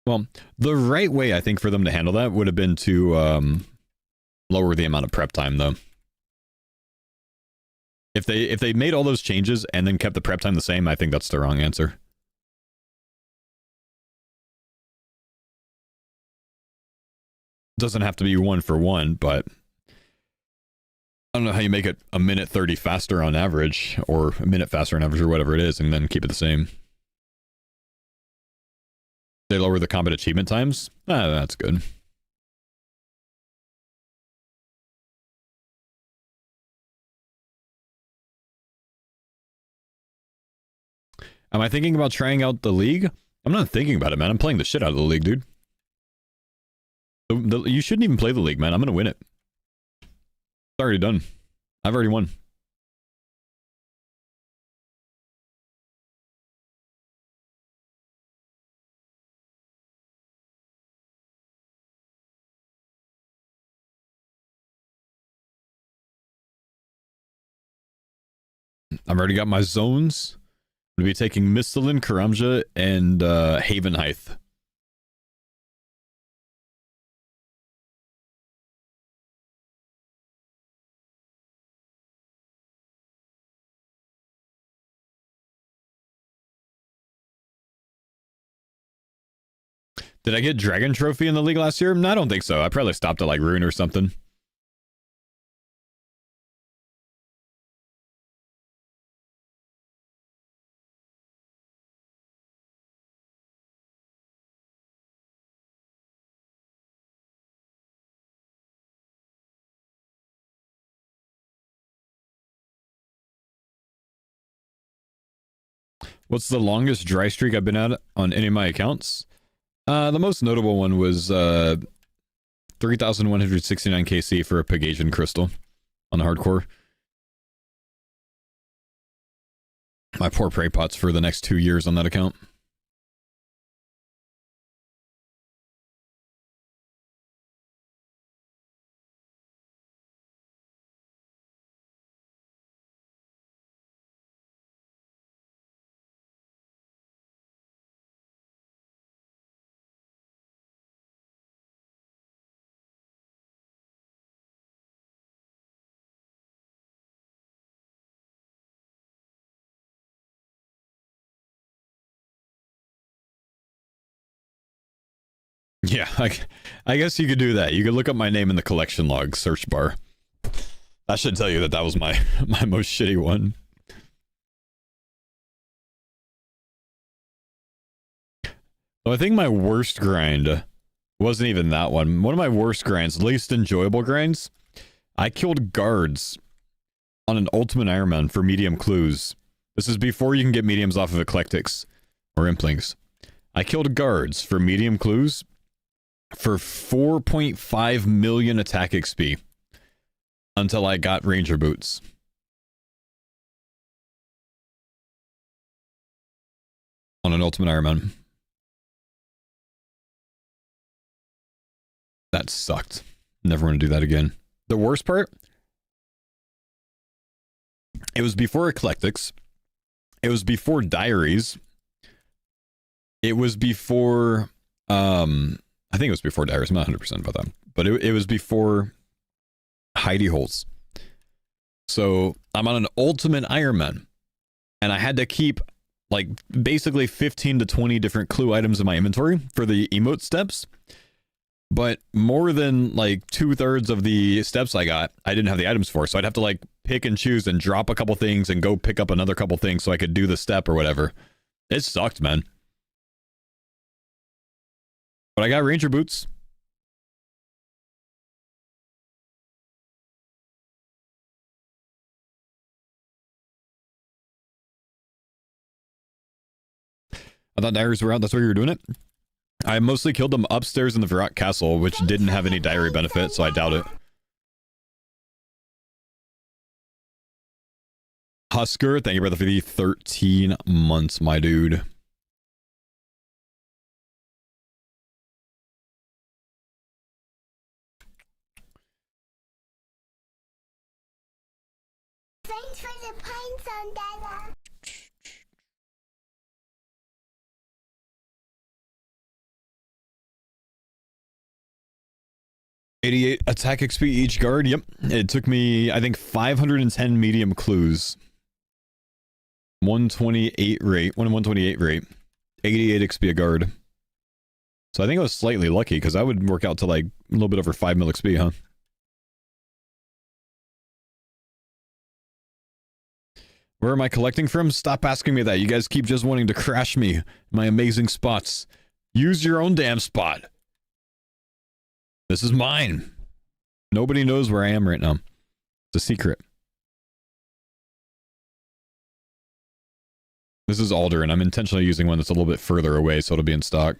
Well, the right way, I think, for them to handle that would have been to lower the amount of prep time, though. If they made all those changes and then kept the prep time the same, I think that's the wrong answer. Doesn't have to be 1 for 1, but I don't know how you make it a minute 30 faster on average, or a minute faster on average, or whatever it is, and then keep it the same. They lower the combat achievement times? Ah, that's good. Am I thinking about trying out the league? I'm not thinking about it, man. I'm playing the shit out of the league, dude. You shouldn't even play the league, man. I'm gonna win it. It's already done. I've already won. I've already got my zones. I'm going to be taking Mistalin, Karamja, and Haven Height. Did I get Dragon Trophy in the league last year? No, I don't think so. I probably stopped at like Rune or something. What's the longest dry streak I've been at on any of my accounts? The most notable one was 3,169 KC for a Pegasian Crystal on Hardcore. My poor prey pots for the next 2 years on that account. Yeah, I guess you could do that. You could look up my name in the collection log search bar. That should tell you that that was my most shitty one. So I think my worst grind wasn't even that one. One of my worst grinds, least enjoyable grinds, I killed guards on an Ultimate Iron Man for medium clues. This is before you can get mediums off of Eclectics or Implings. I killed guards for medium clues for 4.5 million attack XP until I got Ranger Boots. On an Ultimate Iron Man. That sucked. Never want to do that again. The worst part? It was before Eclectics. It was before Diaries. It was before... I think it was before Diaries. I'm not 100% about that. But it was before Hidey Holes. So I'm on an Ultimate Iron Man. And I had to keep like basically 15 to 20 different clue items in my inventory for the emote steps. But more than like 2/3 of the steps I got, I didn't have the items for. So I'd have to like pick and choose and drop a couple things and go pick up another couple things so I could do the step or whatever. It sucked, man. But I got Ranger Boots. I thought diaries were out. That's why you were doing it. I mostly killed them upstairs in the Virat Castle, which didn't have any diary benefit, so I doubt it. Husker, thank you, brother, for the 13 months, my dude. Thanks for the pines on Dada. $88 attack XP each guard. Yep. It took me, I think, 510 medium clues. 128 rate. 128 rate. 88 XP a guard. So I think I was slightly lucky because I would work out to like a little bit over 5 mil XP, huh? Where am I collecting from? Stop asking me that. You guys keep just wanting to crash me. My amazing spots. Use your own damn spot. This is mine. Nobody knows where I am right now. It's a secret. This is Alder, and I'm intentionally using one that's a little bit further away so it'll be in stock.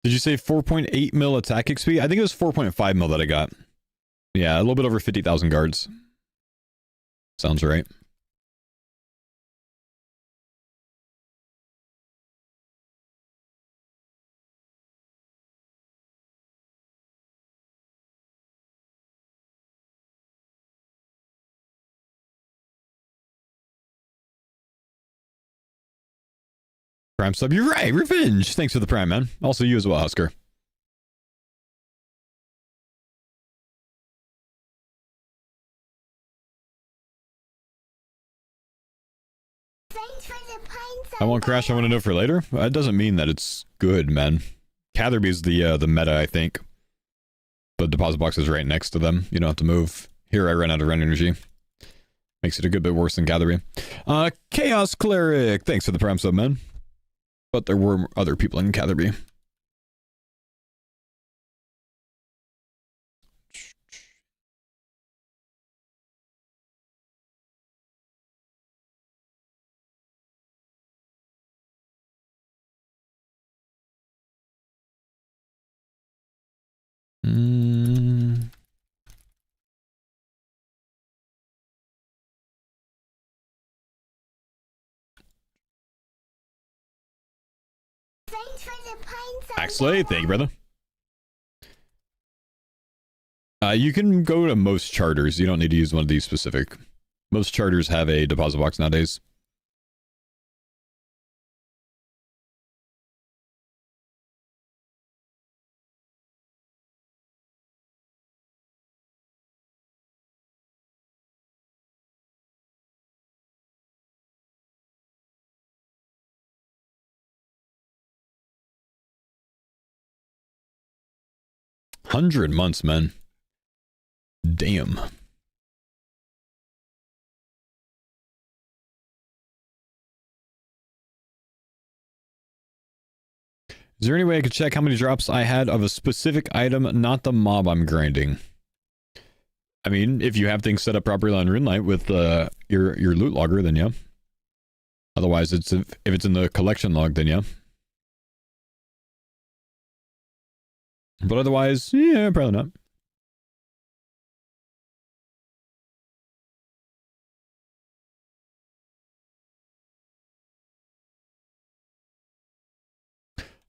Did you say 4.8 mil attack XP? I think it was 4.5 mil that I got. Yeah, a little bit over 50,000 guards. Sounds right. Prime sub, you're right. Revenge. Thanks for the prime, man. Also you as well, Husker. I won't crash. I want to know for later. That doesn't mean that it's good, man. Catherby's the meta, I think. The deposit box is right next to them. You don't have to move. Here I run out of run energy. Makes it a good bit worse than Catherby. Chaos Cleric. Thanks for the prime sub, man. But there were other people in Catherby. Axley, thank you, brother. You can go to most charters. You don't need to use one of these specific Most charters have a deposit box nowadays. $100 months, man. Damn. Is there any way I could check how many drops I had of a specific item, not the mob I'm grinding? I mean, if you have things set up properly on RuneLite with your loot logger, then yeah. Otherwise, it's if it's in the collection log, then yeah. But otherwise, yeah, probably not.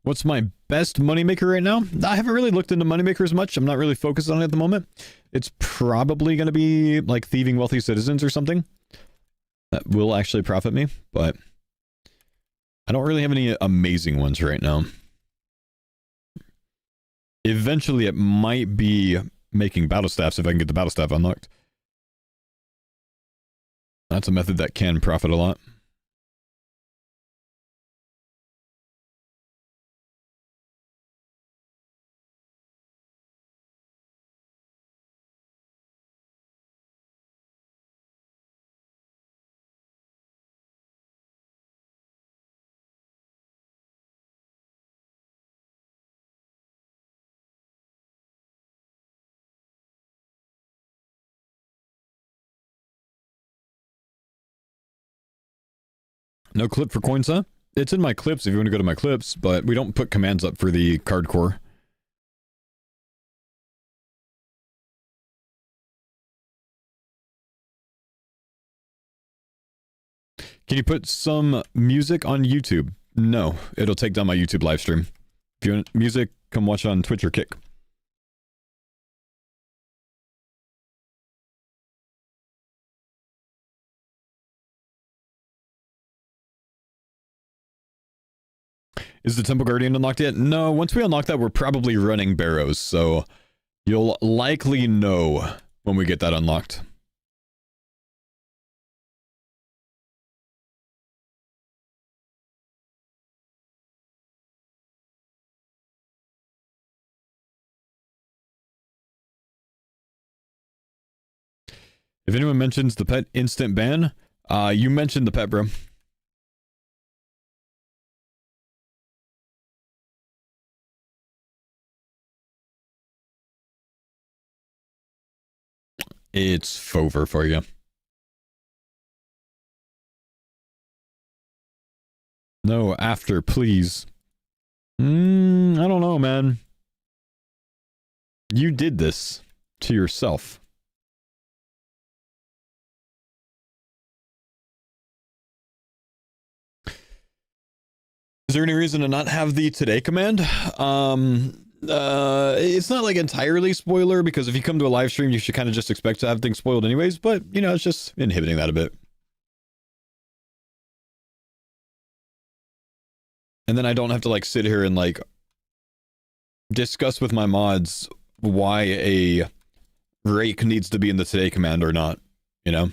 What's my best moneymaker right now? I haven't really looked into moneymakers much. I'm not really focused on it at the moment. It's probably going to be like thieving wealthy citizens or something. That will actually profit me, but I don't really have any amazing ones right now. Eventually, it might be making battle staffs if I can get the battle staff unlocked. That's a method that can profit a lot. No clip for coins, huh? It's in my clips if you want to go to my clips, but we don't put commands up for the Cardcore. Can you put some music on YouTube? No, it'll take down my YouTube live stream. If you want music, come watch on Twitch or Kick. Is the Temple Guardian unlocked yet? No, once we unlock that, we're probably running Barrows, so you'll likely know when we get that unlocked. If anyone mentions the pet instant ban, you mentioned the pet, bro. It's Fover for you. No, after, please. I don't know, man. You did this to yourself. Is there any reason to not have the today command? It's not like entirely spoiler, because if you come to a live stream, you should kind of just expect to have things spoiled anyways, but, you know, it's just inhibiting that a bit. And then I don't have to, like, sit here and, like, discuss with my mods why a rake needs to be in the today command or not, you know?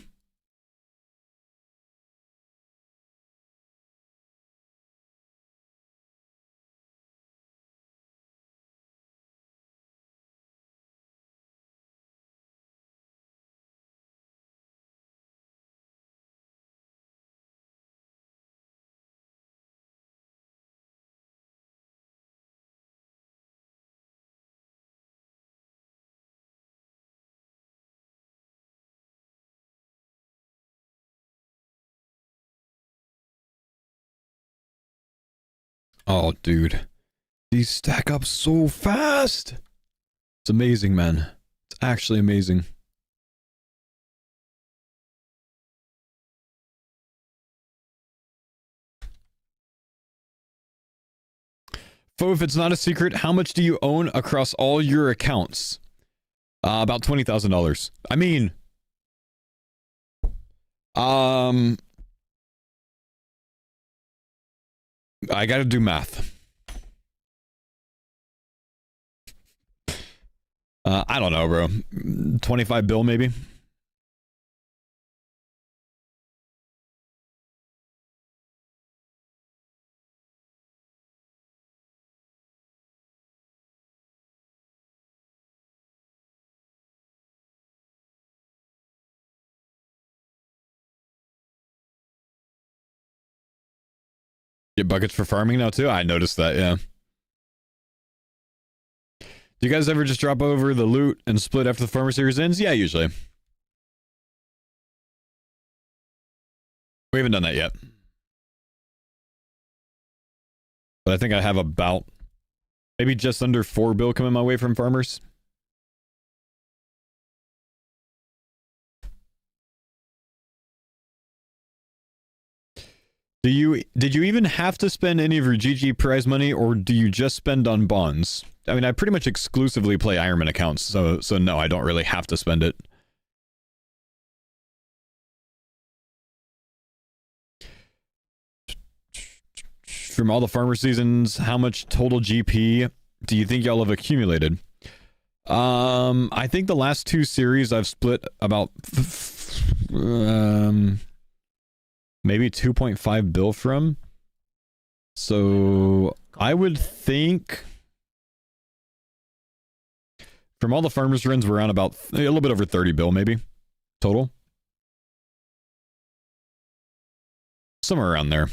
Oh, dude. These stack up so fast! It's amazing, man. It's actually amazing. Fo, if it's not a secret, how much do you own across all your accounts? About $20,000. I mean, I gotta do math. I don't know, bro. 25 bill, maybe? Get buckets for farming now, too? I noticed that, yeah. Do you guys ever just drop over the loot and split after the farmer series ends? Yeah, usually. We haven't done that yet. But I think I have about maybe just under 4 bill coming my way from farmers. Did you even have to spend any of your GG prize money, or do you just spend on bonds? I mean, I pretty much exclusively play Ironman accounts, so no, I don't really have to spend it. From all the farmer seasons, how much total GP do you think y'all have accumulated? I think the last 2 series I've split about maybe 2.5 bill from. So I would think from all the farmers runs, we're around about a little bit over 30 bill, maybe total. Somewhere around there.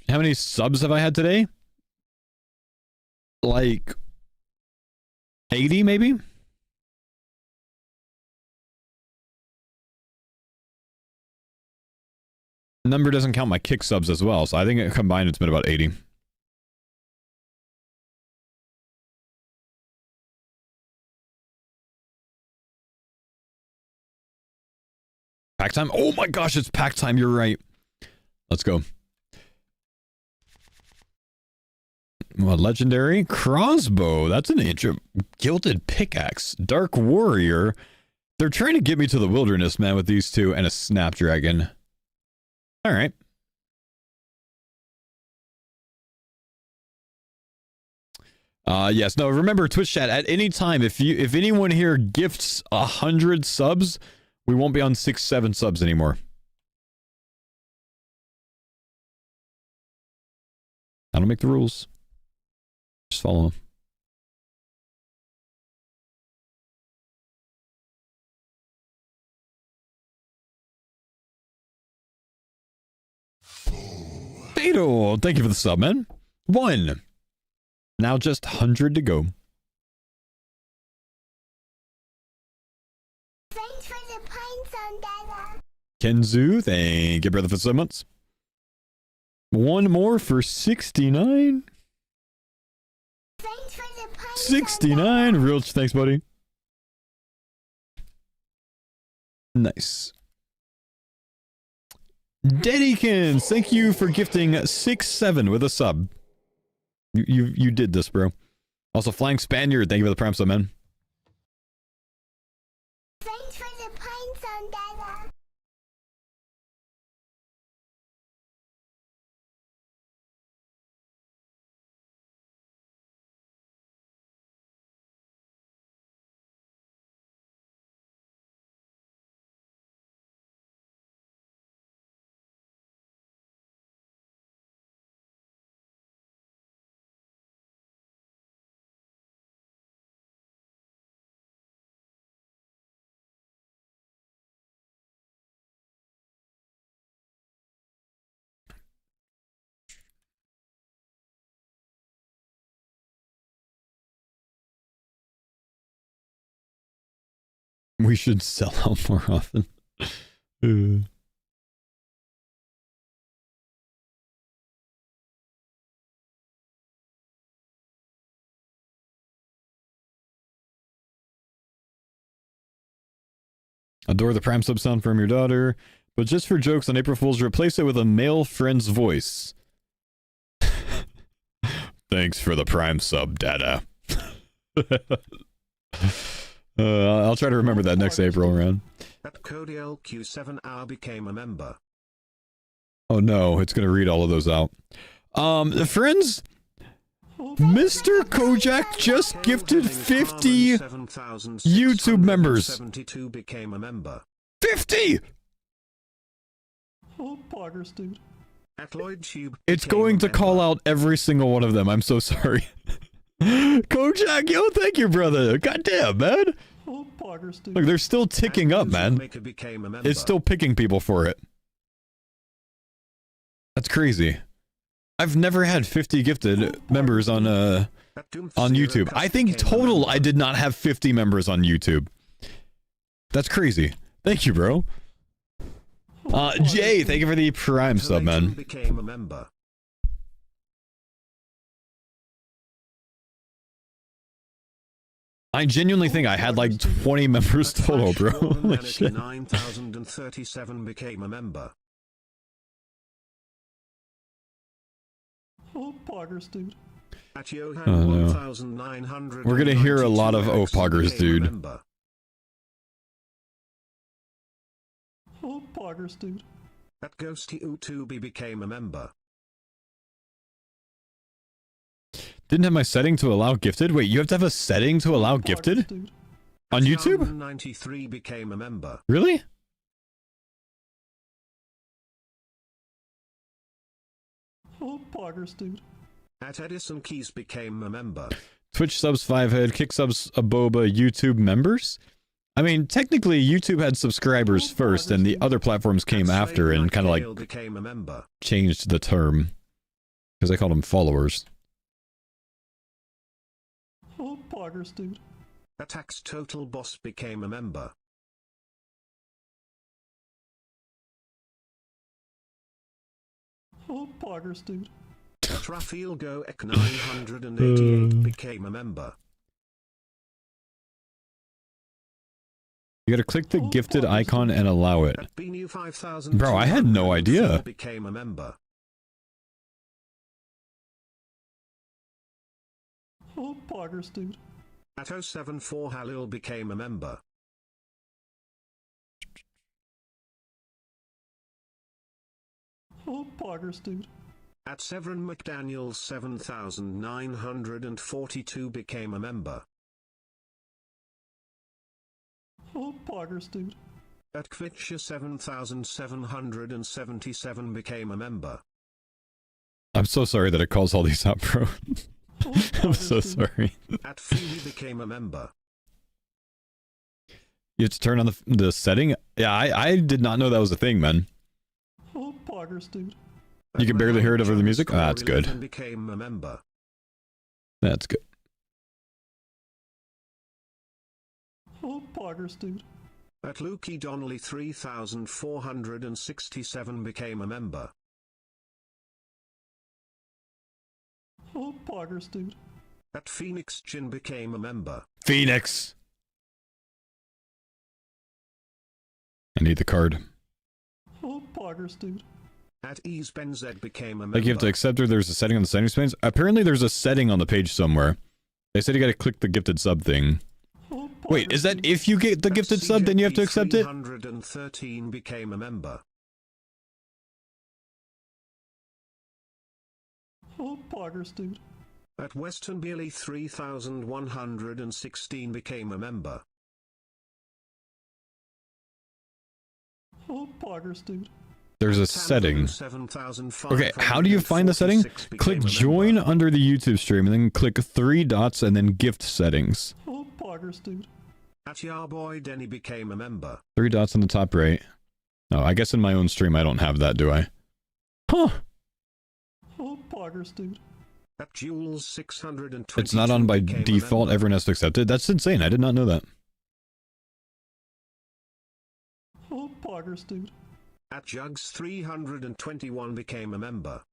How many subs have I had today? Like 80 maybe? Number doesn't count my kick subs as well, so I think combined it's been about 80. Pack time? Oh my gosh, it's pack time, you're right. Let's go. Well, legendary crossbow. That's an gilded pickaxe. Dark warrior. They're trying to get me to the wilderness, man, with these two and a snapdragon. All right. Yes. No. Remember, Twitch chat. At any time, if anyone here gifts 100 subs, we won't be on 6, 7 subs anymore. I don't make the rules. Just follow them. Fatal, thank you for the sub, man. 1. Now just 100 to go. Thanks for the pines on Dada. Kenzu, thank you, brother, for so much. 1 more for 69. Thanks for the pines 69. Real, thanks, buddy. Nice. Deadykins, thank you for gifting 6-7 with a sub. You did this, bro. Also, Flying Spaniard, thank you for the prime sub, man. Thanks for the pines on Dada. We should sell out more often. Adore the prime sub sound from your daughter, But just for jokes on April Fool's, replace it with a male friend's voice. Thanks for the Prime sub, Dada. I'll try to remember that next April round. At Cody LQ7R became a member. Oh no, it's gonna read all of those out. Friends, Mr. Kojak just gifted 50 YouTube members. 72 became a member. 50! Oh, poggers, dude. At LloydTube, It's going to call out every single one of them. I'm so sorry. Kojak, yo, thank you, brother. Goddamn, man. Oh, poggers, dude. Look, they're still ticking up, man. It's still picking people for it. That's crazy. I've never had 50 gifted members on YouTube. I think total I did not have 50 members on YouTube. That's crazy. Thank you, bro. Jay, thank you for the Prime sub, man. Became a member. I genuinely think I had like 20 members total, bro. Holy shit. 9037 became a member. Oh, poggers, dude. At Johan Oh, no. 1900 We're gonna hear a lot of poggers, dude. Oh, poggers, dude. At Ghosty Utubi became a member. Didn't have my setting to allow gifted? Wait, you have to have a setting to allow gifted? Dude. On YouTube? 93 became a member. Really? Oh, poggers, dude. At Edison Keys became a member. Twitch subs 5head, Kick subs a boba, YouTube members? I mean, technically YouTube had subscribers first and the other platforms came after and kind of like became a member. changed the term. Because I called them followers. Oh, poggers, dude. Attacks Total Boss became a member. Oh, poggers, dude. At Raphael Go Ek 988 became a member. You gotta click the gifted icon and allow it. At BNU 5000 Bro, I had no idea. Became a member. Oh, poggers, dude. At 074 Halil became a member. Oh, poggers, dude. At Severin McDaniels 7942 became a member. Oh, poggers, dude. At Kvitcher 7777 became a member. I'm so sorry that it calls all these out, bro. Oh, I'm poggers, so dude. sorry. At Phoebe became a member. You have to turn on the setting? Yeah, I did not know that was a thing, man. Oh, poggers, dude. You can barely hear it over the music? Ah, that's good. Became a member. That's good. Oh, poggers, dude. At Lukey Donnelly 3467 became a member. Oh, poggers, dude. At Phoenix Chin became a member. Phoenix! I need the card. Oh, poggers, dude. At Ease Benzed became a member. Like you have to accept her, there's a setting on the settings page. Apparently there's a setting on the page somewhere. They said you gotta click the gifted sub thing. Oh, Wait, poggers, is that dude. if you get the At gifted sub, then you have to accept it? 313 became a member. Oh, poggers, dude. At Western Billy 3116 became a member. Oh, poggers, dude. There's a setting. Okay, how do you find the setting? Click join under the YouTube stream and then click 3 dots and then gift settings. Oh, poggers, dude. At Yarboy Denny became a member. 3 dots on the top right. Oh, I guess in my own stream I don't have that, do I? Huh. Oh, poggers, dude. At Jules 620. It's not on by default. Everyone has to accept it. That's insane. I did not know that. Oh, poggers, dude. At Jugs 321 became a member.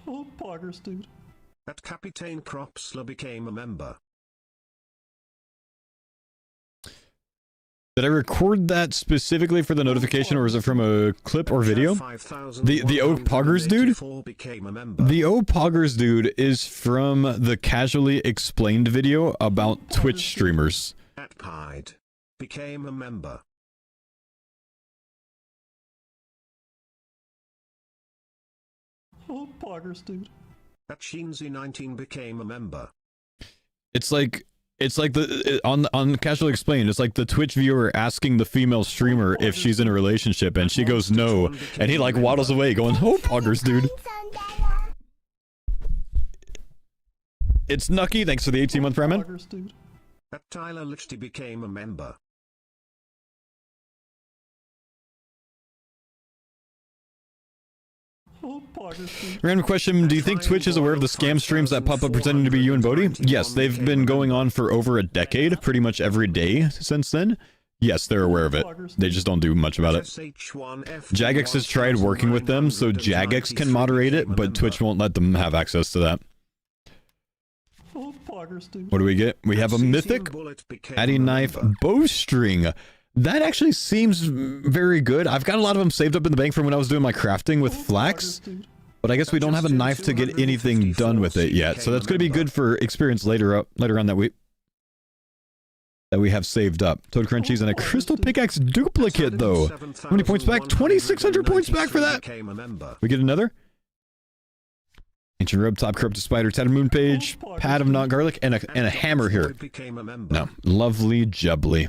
Oh, poggers, dude. At Captain Cropsler became a member. Did I record that specifically for the notification, or is it from a clip or video? The O Poggers dude? The O Poggers dude is from the Casually Explained video about Twitch streamers. At Pied became a member. Oh, poggers, dude. At Sheensy19 became a member. It's like the on Casually Explained, it's like the Twitch viewer asking the female streamer if she's in a relationship, and she goes no, and he like waddles away going, "Oh, poggers, dude." It's Nucky, thanks for the 18-month Prime. Poggers, dude. At Tyler Lichty became a member. Oh, poggers, dude. Random question, do you think Twitch is aware of the scam streams that pop up pretending to be you and Bodhi? Yes, they've been going on for over a decade, pretty much every day since then. Yes, they're aware of it. They just don't do much about it. Jagex has tried working with them, so Jagex can moderate it, but Twitch won't let them have access to that. Oh, poggers, dude. What do we get? We have a mythic Addy Knife Bowstring. That actually seems very good. I've got a lot of them saved up in the bank from when I was doing my crafting with flax, but I guess we don't have a knife to get anything done with it yet. So that's going to be good for experience later on that we have saved up. Toad Crunchies and a Crystal Pickaxe duplicate though. How many points back? 2,600 points back for that. We get another. Ancient Robe, Top Corrupted Spider, Tattered Moon Page, Pad of Not Garlic, and a hammer here. No, lovely jubbly.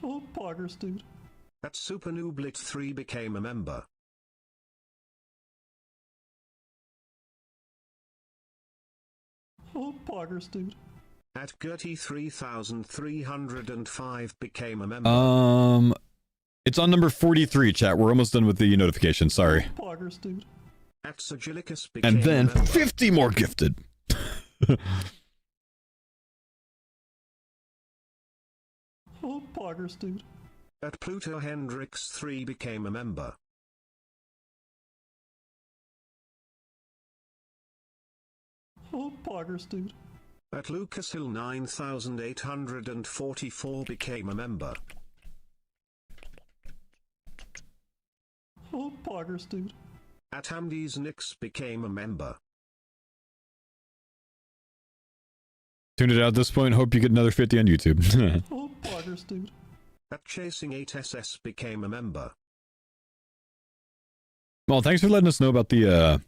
Oh, poggers, dude. At Super Nooblit 3 became a member. Oh, poggers, dude. At Gertie 3305 became a member. It's on number 43, chat. We're almost done with the notification. Sorry. Oh, poggers, dude. At Sigilicus became And then a member. 50 more gifted. Oh, poggers, dude. At Pluto Hendrix 3 became a member. Oh, poggers, dude. At Lucas Hill 9844 became a member. Oh, poggers, dude. At Hamdy's Nix became a member. Tuned it out at this point. Hope you get another 50 on YouTube. Oh, poggers, dude. At Chasing 8SS became a member. Well, thanks for letting us know about the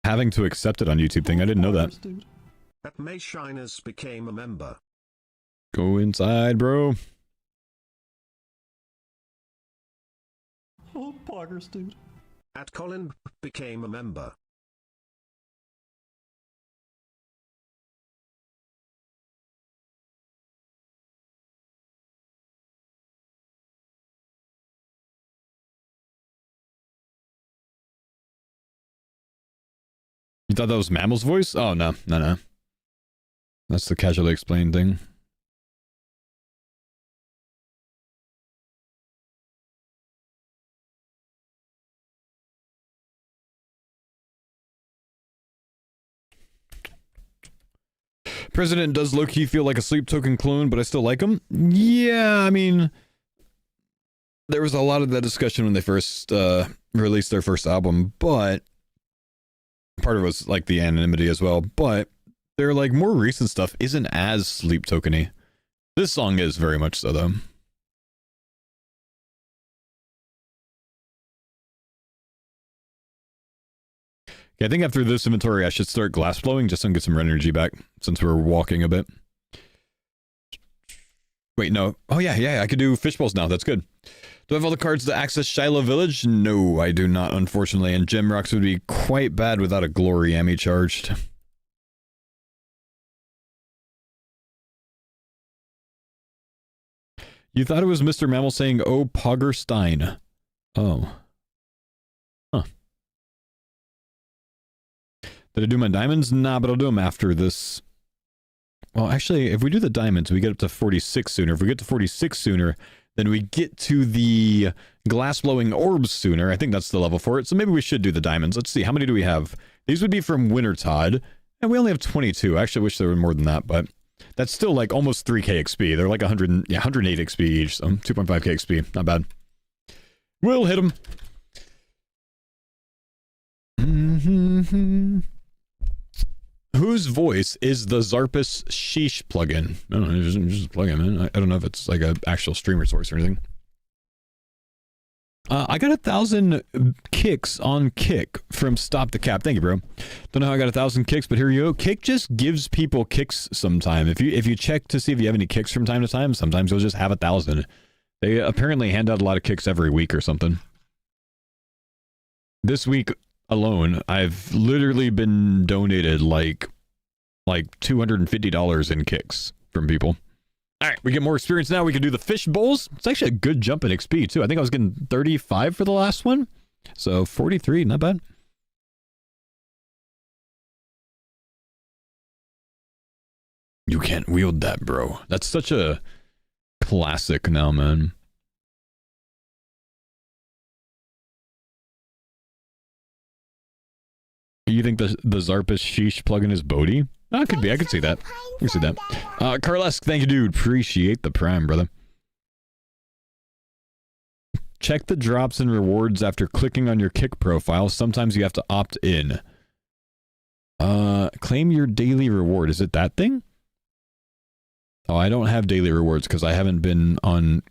having to accept it on YouTube thing. I didn't know that. Dude. At May Shiners became a member. Go inside, bro. Oh, poggers, dude. At Colin became a member. You thought that was Mammal's voice? Oh, no. No. That's the Casually Explained thing. President does low-key feel like a Sleep Token clone, but I still like him. Yeah, I mean, there was a lot of that discussion when they first released their first album, but part of it was like the anonymity as well, but their like more recent stuff isn't as Sleep Token-y. This song is very much so, though. Yeah, I think after this inventory, I should start glass blowing just so I can get some energy back, since we're walking a bit. Wait, no. Oh, yeah, I could do fishbowls now. That's good. Do I have all the cards to access Shiloh Village? No, I do not, unfortunately, and Gem Rocks would be quite bad without a Glory Ami charged. You thought it was Mr. Mammal saying, "Oh, Poggerstein." Oh. Huh. Did I do my diamonds? Nah, but I'll do them after this. Well, actually, if we do the diamonds, we get up to 46 sooner. If we get to 46 sooner, then we get to the glass-blowing orbs sooner. I think that's the level for it. So maybe we should do the diamonds. Let's see. How many do we have? These would be from Winter Todd. And we only have 22. I actually wish there were more than that, but That's still like almost 3k XP. They're like 108 XP each, so 2.5k XP. Not bad. We'll hit them. Whose voice is the Zarpus Sheesh plugin? I don't know, just a plugin, man. I don't know if it's like an actual streamer source or anything. I got 1,000 kicks on Kick from Stop the Cap. Thank you, bro. Don't know how I got 1,000 kicks, but here you go. Kick just gives people kicks sometime. If you check to see if you have any kicks from time to time, sometimes you'll just have 1,000. They apparently hand out a lot of kicks every week or something. This week alone, I've literally been donated like $250 in kicks from people. All right, we get more experience now. We can do the fish bowls. It's actually a good jump in XP, too. I think I was getting 35 for the last one. So 43, not bad. You can't wield that, bro. That's such a classic now, man. You think the Zarpus Sheesh plugin is Bodhi? Oh, it could be. I could see that. I can see that. Carlesque, thank you, dude. Appreciate the prime, brother. Check the drops and rewards after clicking on your Kick profile. Sometimes you have to opt in. Claim your daily reward. Is it that thing? Oh, I don't have daily rewards because I haven't been on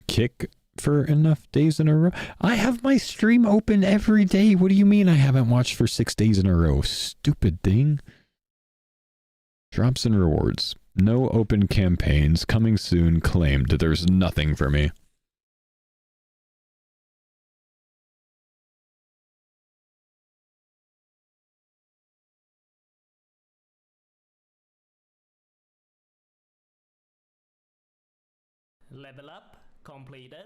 Kick for enough days in a row. I have my stream open every day. What do you mean I haven't watched for 6 days in a row? Stupid thing. Drops and rewards. No open campaigns. Coming soon. Claimed. There's nothing for me. Level up completed.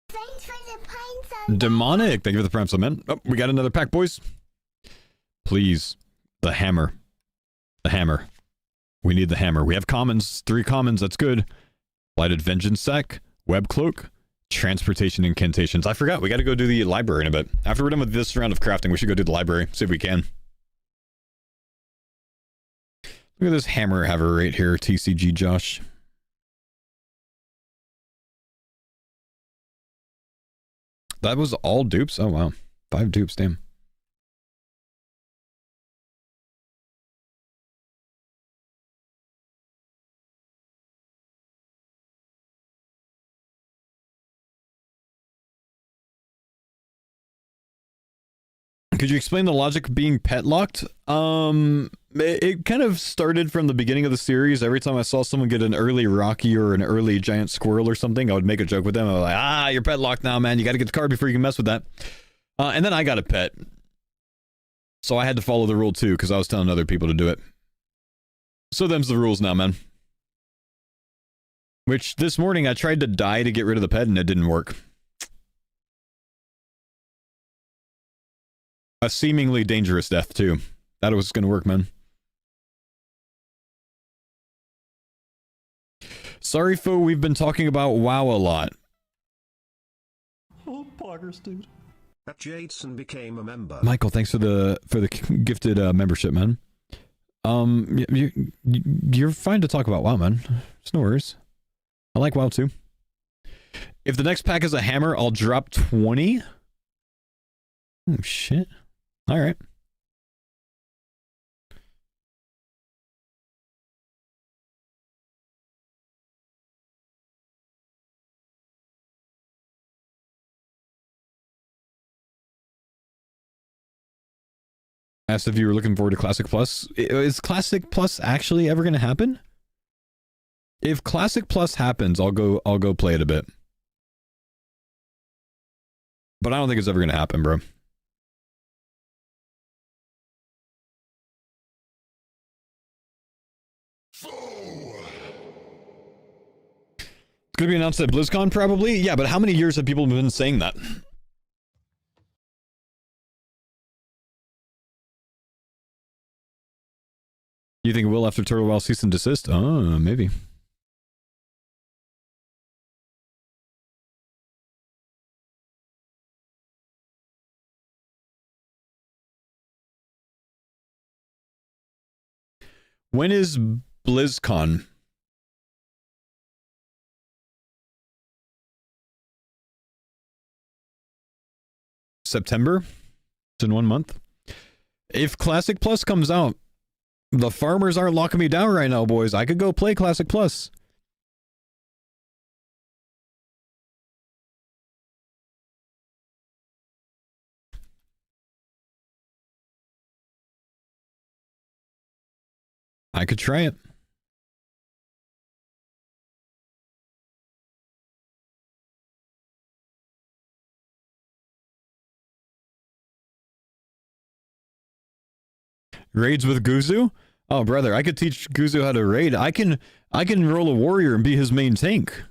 Thanks for the pine sun. Demonic. Thank you for the prime man. Oh, we got another pack, boys. Please. The hammer. The hammer. We need the hammer. We have commons. 3 commons. That's good. Blighted Vengeance Sack. Web Cloak. Transportation Incantations. I forgot. We got to go do the library in a bit. After we're done with this round of crafting, we should go do the library. See if we can. Look at this hammer haver right here, TCG Josh. That was all dupes? Oh, wow. 5 dupes, damn. Could you explain the logic being pet locked? It kind of started from the beginning of the series. Every time I saw someone get an early Rocky or an early giant squirrel or something, I would make a joke with them. I was like, you're pet locked now, man. You got to get the card before you can mess with that. And then I got a pet. So I had to follow the rule too, because I was telling other people to do it. So them's the rules now, man. Which this morning I tried to die to get rid of the pet and it didn't work. A seemingly dangerous death, too. That was going to work, man. Sorry, foe, we've been talking about WoW a lot. Oh, poggers, dude. That Jadeson became a member. Michael, thanks for the gifted membership, man. You're fine to talk about WoW, man. It's no worries. I like WoW, too. If the next pack is a hammer, I'll drop 20. Oh, shit. All right. Asked if you were looking forward to Classic Plus. Is Classic Plus actually ever going to happen? If Classic Plus happens, I'll go play it a bit. But I don't think it's ever going to happen, bro. It's going to be announced at BlizzCon, probably? Yeah, but how many years have people been saying that? You think it will after Turtle Wow cease and desist? Oh, maybe. When is BlizzCon? September? It's in 1 month. If Classic Plus comes out, the farmers aren't locking me down right now, boys. I could go play Classic Plus. I could try it. Raids with Guzu? Oh, brother, I could teach Guzu how to raid. I can roll a warrior and be his main tank.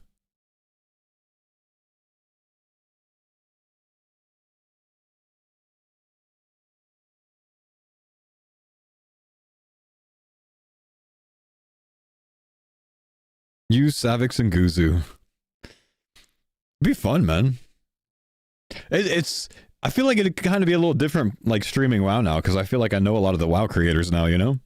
Use Savix and Guzu. Be fun, man. It's I feel like it could kind of be a little different, like streaming WoW now, because I feel like I know a lot of the WoW creators now, you know?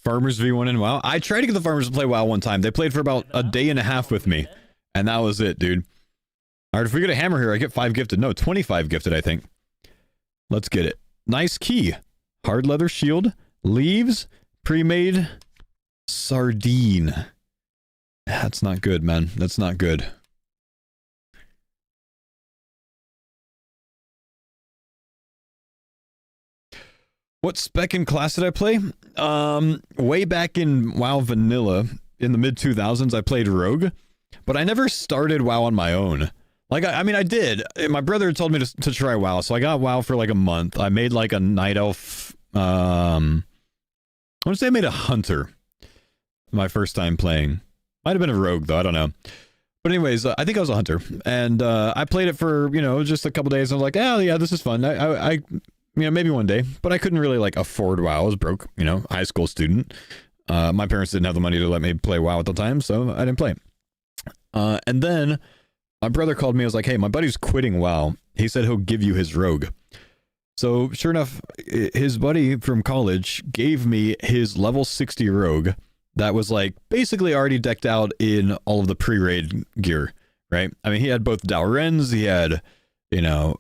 Farmers V1 in WoW. I tried to get the farmers to play WoW one time. They played for about a day and a half with me, and that was it, dude. All right, if we get a hammer here, I get 5 gifted. No, 25 gifted, I think. Let's get it. Nice key. Hard leather shield. Leaves. Pre-made. Sardine. That's not good, man. That's not good. What spec and class did I play? Way back in WoW Vanilla, in the mid-2000s, I played Rogue. But I never started WoW on my own. Like, I mean, I did. My brother told me to try WoW, so I got WoW for like a month. I made like a Night Elf, I want to say I made a Hunter my first time playing. Might have been a Rogue, though, I don't know. But anyways, I think I was a Hunter. And I played it for, you know, just a couple days. And I was like, oh, yeah, this is fun. I you know, maybe one day. But I couldn't really, like, afford WoW. I was broke, you know, high school student. My parents didn't have the money to let me play WoW at the time, so I didn't play. And then my brother called me. I was like, hey, my buddy's quitting WoW. He said he'll give you his Rogue. So sure enough, his buddy from college gave me his level 60 Rogue that was like basically already decked out in all of the pre-raid gear, right? I mean, he had both Dowrens, he had, you know,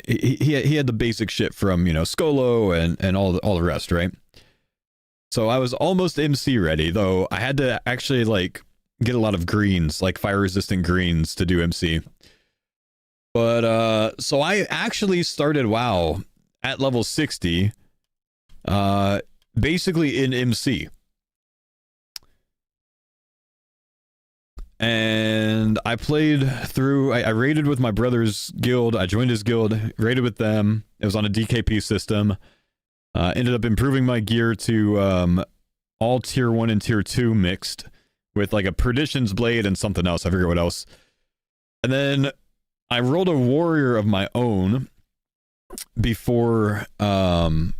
he had the basic shit from, you know, Skolo and all the rest, right? So I was almost MC ready, though I had to actually like get a lot of greens, like fire resistant greens to do MC. But so I actually started WoW at level 60, basically in MC. And I played through, I raided with my brother's guild. I joined his guild, raided with them. It was on a DKP system. Ended up improving my gear to all tier 1 and tier 2 mixed with like a Perdition's blade and something else. I forget what else. And then I rolled a warrior of my own before TBC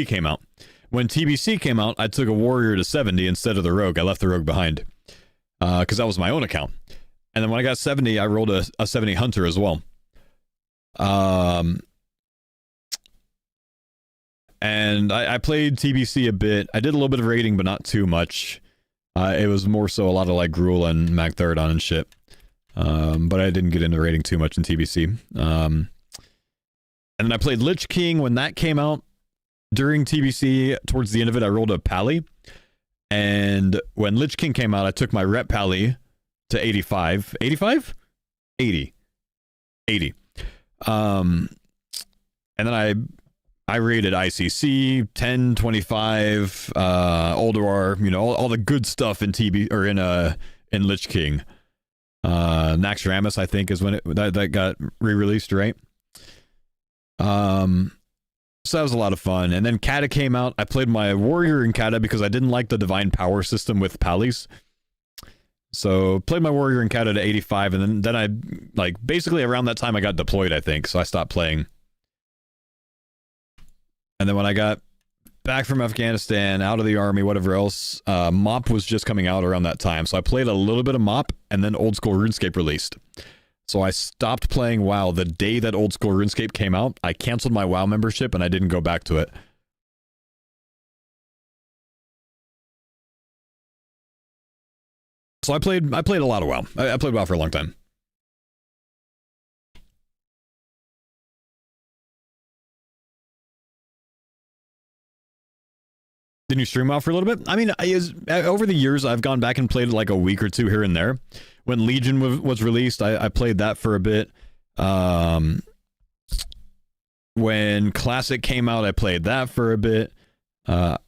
came out. When TBC came out, I took a warrior to 70 instead of the rogue. I left the rogue behind because that was my own account. And then when I got 70, I rolled a 70 hunter as well. And I played TBC a bit. I did a little bit of raiding, but not too much. It was more so a lot of like Gruul and Magtheridon and shit. But I didn't get into raiding too much in TBC. And then I played Lich King when that came out. During TBC, towards the end of it, I rolled a Pally. And when Lich King came out, I took my rep Pally to 85. 85? 80. 80. And then I rated ICC, 10, 25, Ulduar, you know, all the good stuff in TB or in Lich King. Naxxramas, I think, is when that got re-released, right? So that was a lot of fun. And then Kata came out. I played my warrior in Kata because I didn't like the divine power system with Pallies. So played my warrior in Kata to 85, and then I like basically around that time I got deployed, I think, so I stopped playing. And then when I got back from Afghanistan, out of the army, whatever else. Mop was just coming out around that time, so I played a little bit of Mop, and then Old School RuneScape released. So I stopped playing WoW the day that Old School RuneScape came out. I canceled my WoW membership, and I didn't go back to it. So I played a lot of WoW. I played WoW for a long time. Didn't you stream WoW for a little bit? I mean, over the years, I've gone back and played like a week or two here and there. When Legion was released, I played that for a bit. When Classic came out, I played that for a bit. When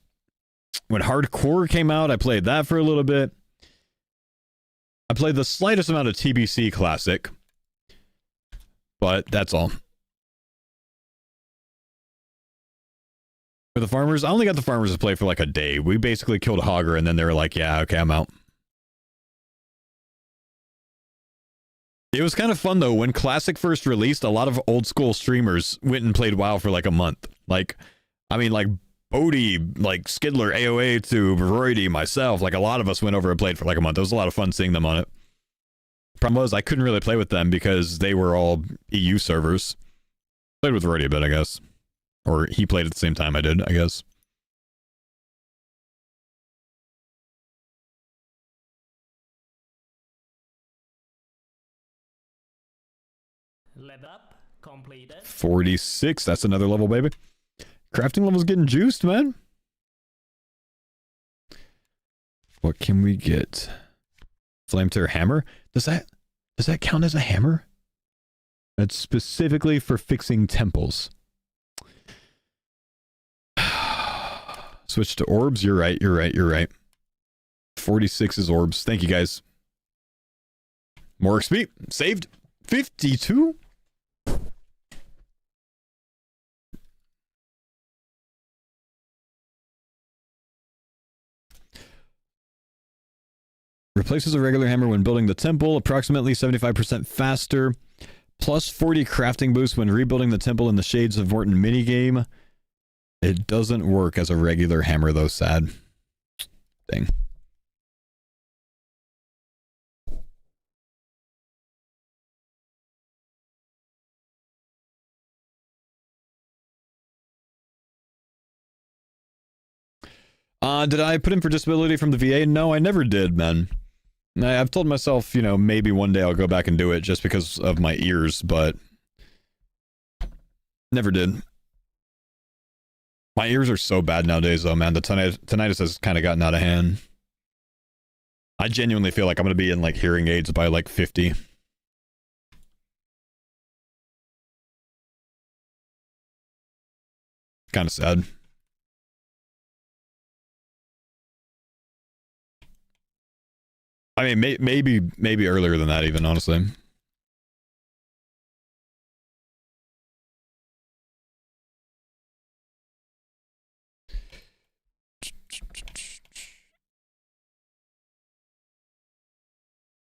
Hardcore came out, I played that for a little bit. I played the slightest amount of TBC Classic. But that's all. For the farmers, I only got the farmers to play for like a day. We basically killed a Hogger and then they were like, yeah, okay, I'm out. It was kind of fun though. When Classic first released, a lot of old school streamers went and played WoW for like a month. Like, I mean, like Bodie, like Skidler, AOA to Variety, myself, like a lot of us went over and played for like a month. It was a lot of fun seeing them on it. Problem was, I couldn't really play with them because they were all EU servers. Played with Variety a bit, I guess. Or he played at the same time I did, I guess. Level up completed. 46, that's another level, baby. Crafting level's getting juiced, man. What can we get? Flame Tear Hammer? Does that count as a hammer? That's specifically for fixing temples. Switch to orbs. You're right. 46 is orbs. Thank you, guys. More XP. Saved. 52? Replaces a regular hammer when building the temple, approximately 75% faster. Plus 40 crafting boost when rebuilding the temple in the Shades of Morton minigame. It doesn't work as a regular hammer though, sad. Dang. Did I put in for disability from the VA? No, I never did, man. I've told myself, you know, maybe one day I'll go back and do it just because of my ears, but never did. My ears are so bad nowadays, though, man. The tinnitus has kind of gotten out of hand. I genuinely feel like I'm going to be in, like, hearing aids by, like, 50. Kind of sad. I mean, maybe earlier than that, even, honestly.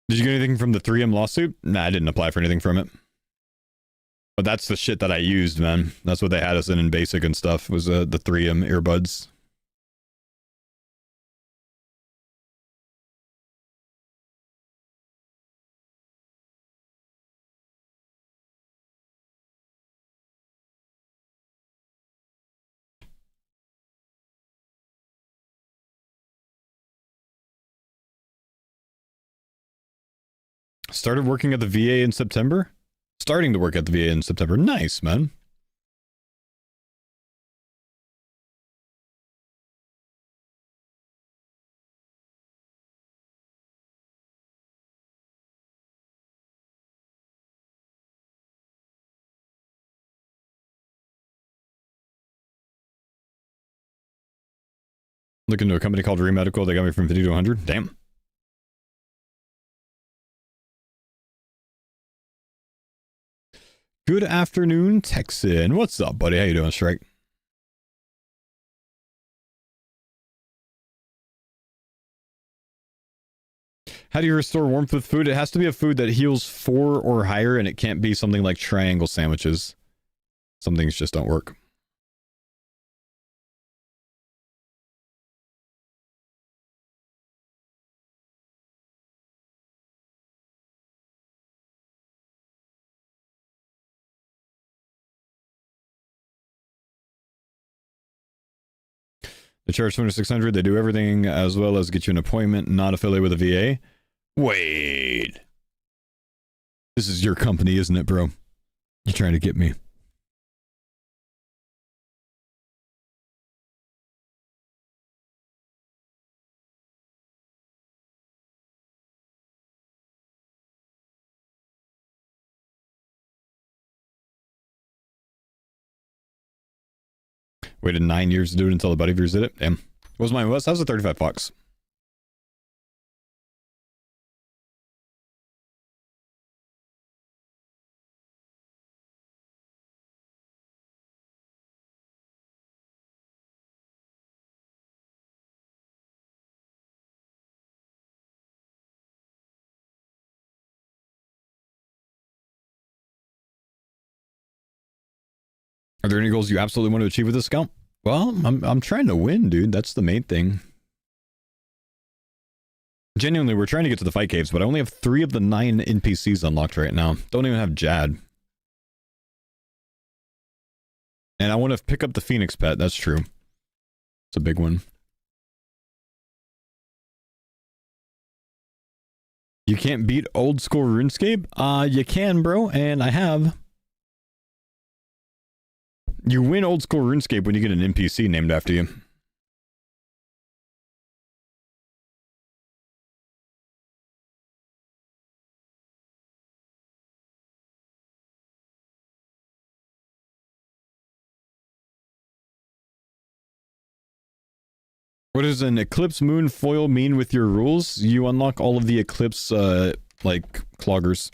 Did you get anything from the 3M lawsuit? Nah, I didn't apply for anything from it. But that's the shit that I used, man. That's what they had us in basic and stuff, was the 3M earbuds. Started working at the VA in September? Starting to work at the VA in September. Nice, man. Looking to a company called Remedical. They got me from 50 to 100. Damn. Good afternoon, Texan. What's up, buddy? How you doing, Strike? How do you restore warmth with food? It has to be a food that heals 4 or higher, and it can't be something like triangle sandwiches. Some things just don't work. They charge 2600. They do everything as well as get you an appointment, not affiliated with a VA. Wait. This is your company, isn't it, bro? You're trying to get me. Waited 9 years to do it until a buddy of yours did it. Damn. What was mine? That was a 35 bucks. Are there any goals you absolutely want to achieve with this account? Well, I'm trying to win, dude. That's the main thing. Genuinely, we're trying to get to the fight caves, but I only have 3 of the 9 NPCs unlocked right now. Don't even have Jad. And I want to pick up the Phoenix pet. That's true. It's a big one. You can't beat old school RuneScape? You can, bro, and I have. You win old school RuneScape when you get an NPC named after you. What does an Eclipse Moon foil mean with your rules? You unlock all of the Eclipse, like, cloggers.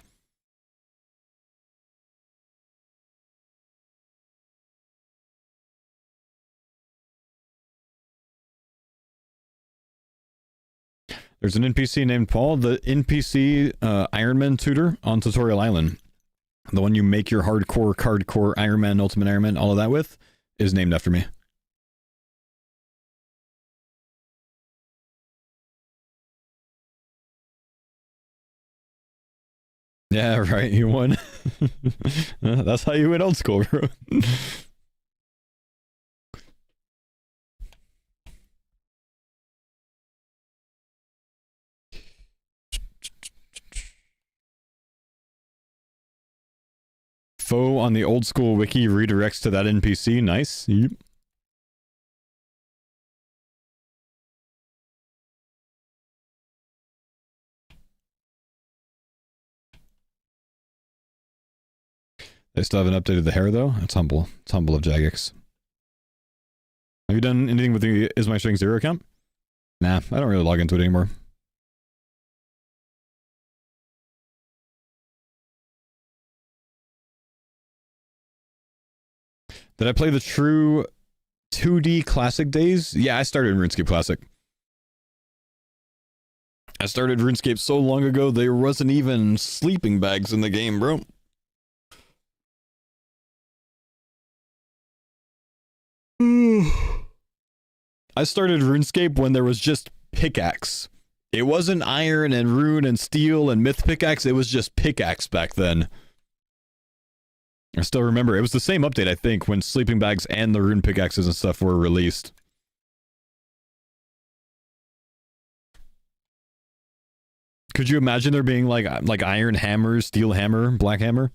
There's an NPC named Paul, the NPC Ironman tutor on Tutorial Island. The one you make your hardcore, Ironman, Ultimate Ironman, all of that with, is named after me. Yeah, right, you won. That's how you win old school, bro. Foe on the old school wiki redirects to that NPC. Nice. Yep. They still haven't updated the hair though. It's humble. It's humble of Jagex. Have you done anything with the Is My String Zero account? Nah, I don't really log into it anymore. Did I play the true 2D classic days? Yeah, I started in RuneScape Classic. I started RuneScape so long ago, there wasn't even sleeping bags in the game, bro. I started RuneScape when there was just pickaxe. It wasn't iron and rune and steel and myth pickaxe, it was just pickaxe back then. I still remember, it was the same update, I think, when sleeping bags and the rune pickaxes and stuff were released. Could you imagine there being like iron hammer, steel hammer, black hammer?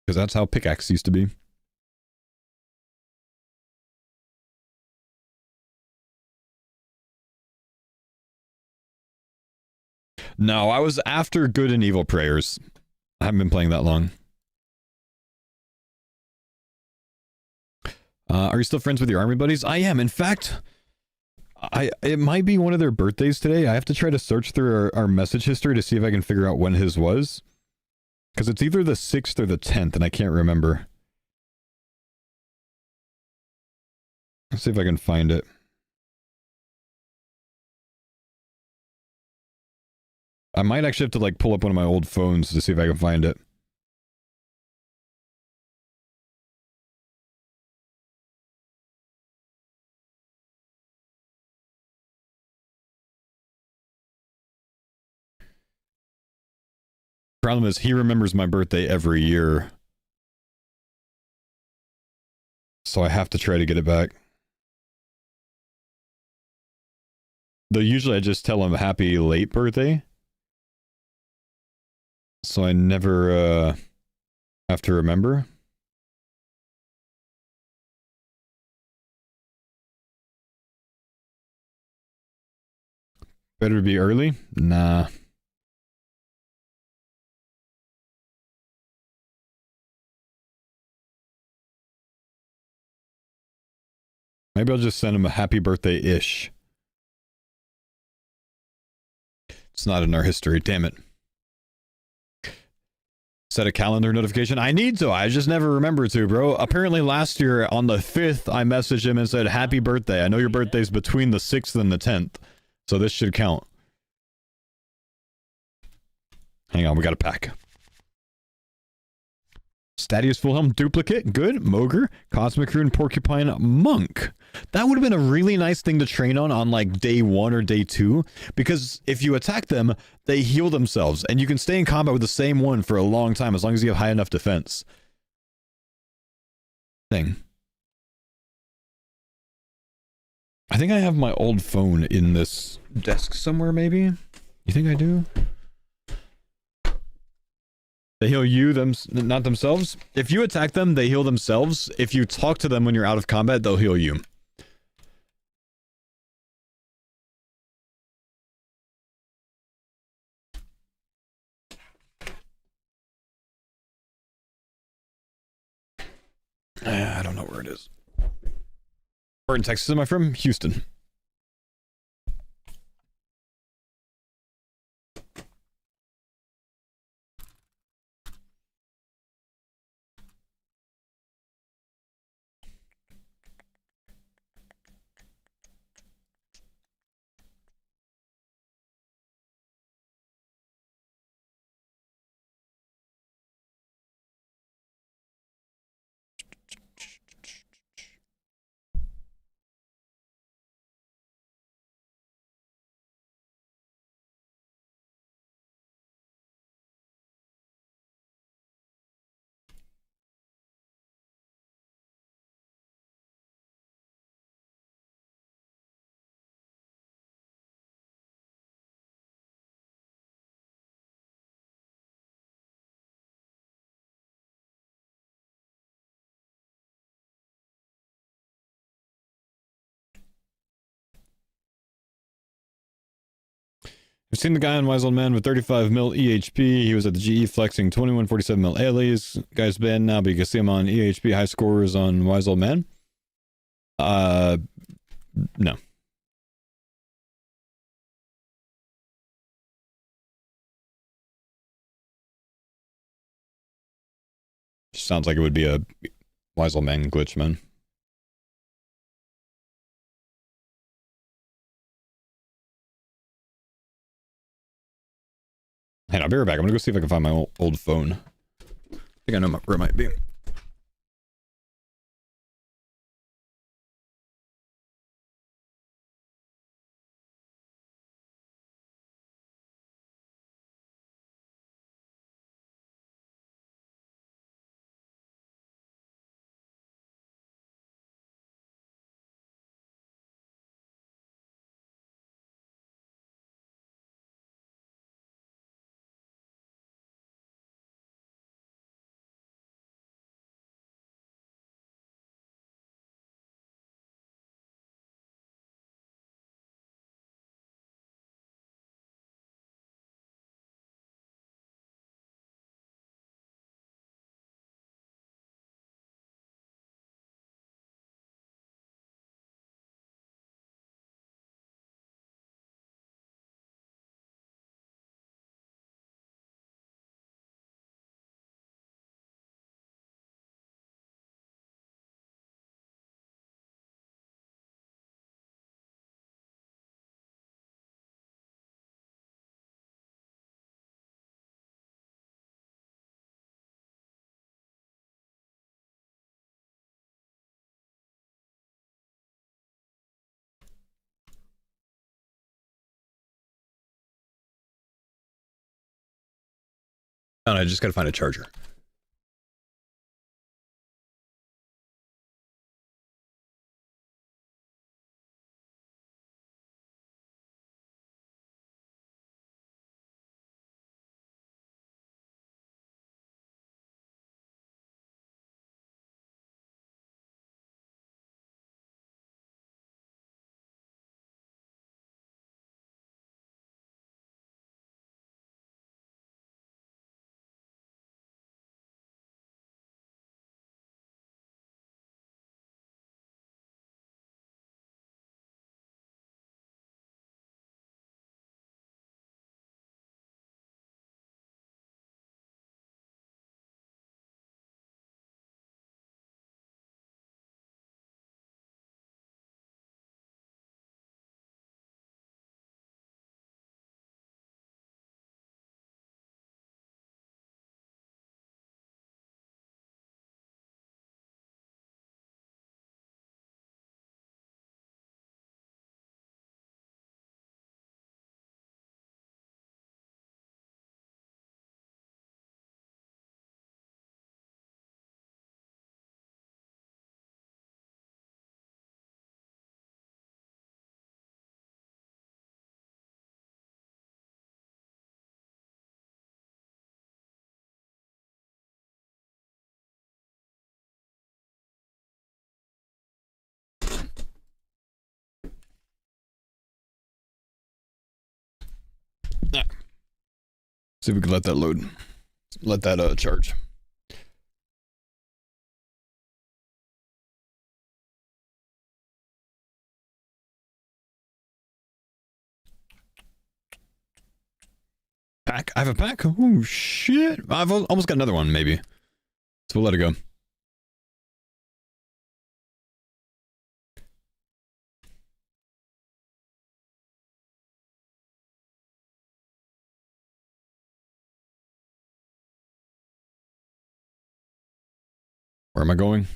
Because that's how pickaxe used to be. No, I was after Good and Evil Prayers. I haven't been playing that long. Are you still friends with your army buddies? I am. In fact, it might be one of their birthdays today. I have to try to search through our message history to see if I can figure out when his was. Because it's either the 6th or the 10th, and I can't remember. Let's see if I can find it. I might actually have to like pull up one of my old phones to see if I can find it. Problem is, he remembers my birthday every year. So I have to try to get it back. Though usually I just tell him happy late birthday. So I never have to remember. Better be early? Nah. Maybe I'll just send him a happy birthday-ish. It's not in our history, damn it. Set a calendar notification. I need to. I just never remember to, bro. Apparently last year on the 5th, I messaged him and said, happy birthday. I know your birthday's between the 6th and the 10th. So this should count. Hang on, we got a pack. Stadius Fullhelm Duplicate. Good. Mogre. Cosmic Rune Porcupine Monk. That would have been a really nice thing to train on like day 1 or day 2. Because if you attack them, they heal themselves. And you can stay in combat with the same one for a long time as long as you have high enough defense. Thing. I think I have my old phone in this desk somewhere, maybe? You think I do? They heal you, not themselves. If you attack them, they heal themselves. If you talk to them when you're out of combat, they'll heal you. I don't know where it is. Where in Texas am I from? Houston. I've seen the guy on Wise Old Man with 35 mil EHP. He was at the GE flexing 2147 mil ALEs. Guy's banned now, but you can see him on EHP high scores on Wise Old Man. No. Sounds like it would be a Wise Old Man glitch, man. Hey, I'll be right back. I'm gonna go see if I can find my old phone. I think I know where it might be. I just gotta find a charger. See if we can let that load. Let that charge. Pack? I have a pack? Oh shit. I've almost got another one, maybe. So we'll let it go. Where am I going?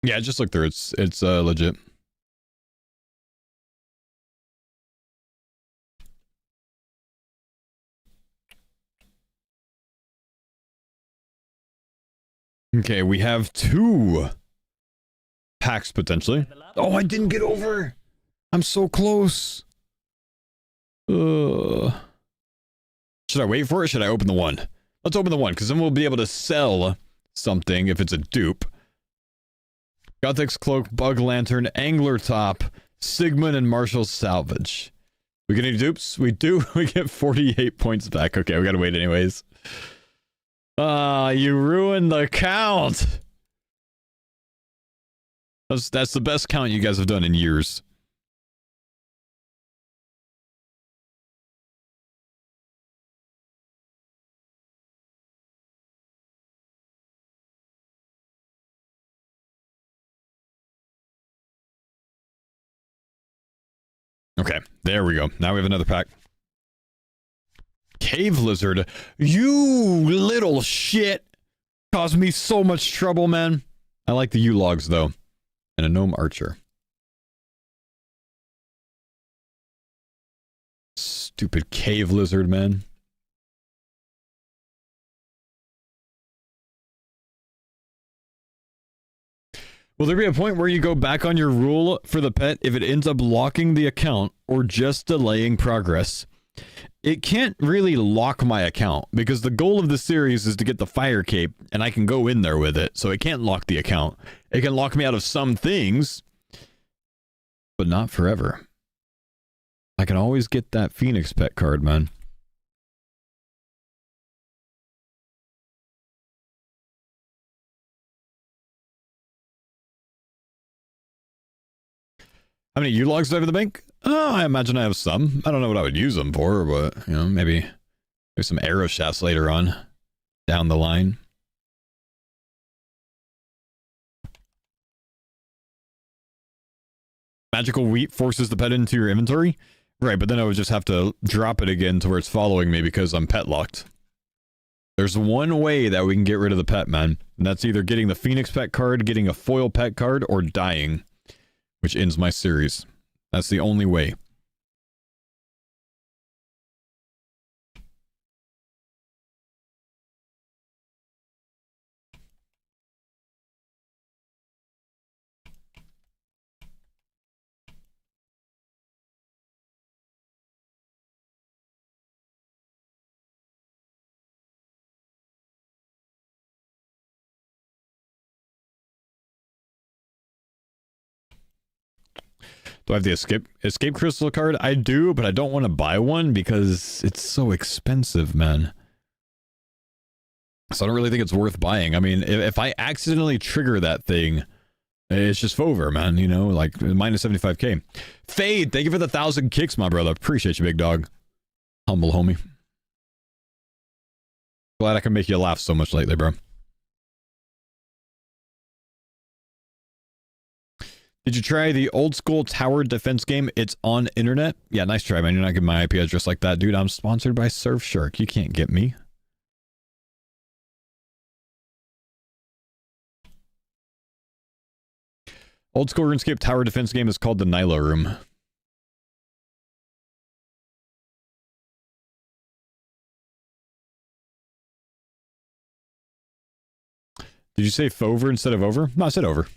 Yeah, just look through. It's legit. Okay, we have 2 packs potentially. Oh, I didn't get over. I'm so close. Should I wait for it? Or should I open the one? Let's open the one, because then we'll be able to sell something if it's a dupe. Gothic's Cloak, Bug Lantern, Angler Top, Sigmund, and Marshall's Salvage. We get any dupes? We do. We get 48 points back. Okay, we gotta wait anyways. You ruined the count. That's the best count you guys have done in years. Okay, there we go. Now we have another pack. Cave Lizard. You little shit. Caused me so much trouble, man. I like the U-Logs, though. And a Gnome Archer. Stupid Cave Lizard, man. Will there be a point where you go back on your rule for the pet if it ends up locking the account or just delaying progress? It can't really lock my account because the goal of the series is to get the fire cape and I can go in there with it. So it can't lock the account. It can lock me out of some things, but not forever. I can always get that Phoenix pet card, man. How many U-Logs do I have in the bank? Oh, I imagine I have some. I don't know what I would use them for, but, you know, maybe some arrow shafts later on down the line. Magical wheat forces the pet into your inventory? Right, but then I would just have to drop it again to where it's following me because I'm pet locked. There's one way that we can get rid of the pet, man. And that's either getting the Phoenix pet card, getting a foil pet card, or dying. Which ends my series. That's the only way. Do I have the escape crystal card? I do, but I don't want to buy one because it's so expensive, man. So I don't really think it's worth buying. I mean, if I accidentally trigger that thing, it's just over, man. You know, like minus 75k. Fade, thank you for the 1,000 kicks, my brother. Appreciate you, big dog. Humble homie. Glad I can make you laugh so much lately, bro. Did you try the old school tower defense game? It's on internet. Yeah, nice try, man. You're not getting my IP address like that, dude. I'm sponsored by Surfshark. You can't get me. Old school RuneScape tower defense game is called the Nyla Room. Did you say fover instead of over? No, I said over.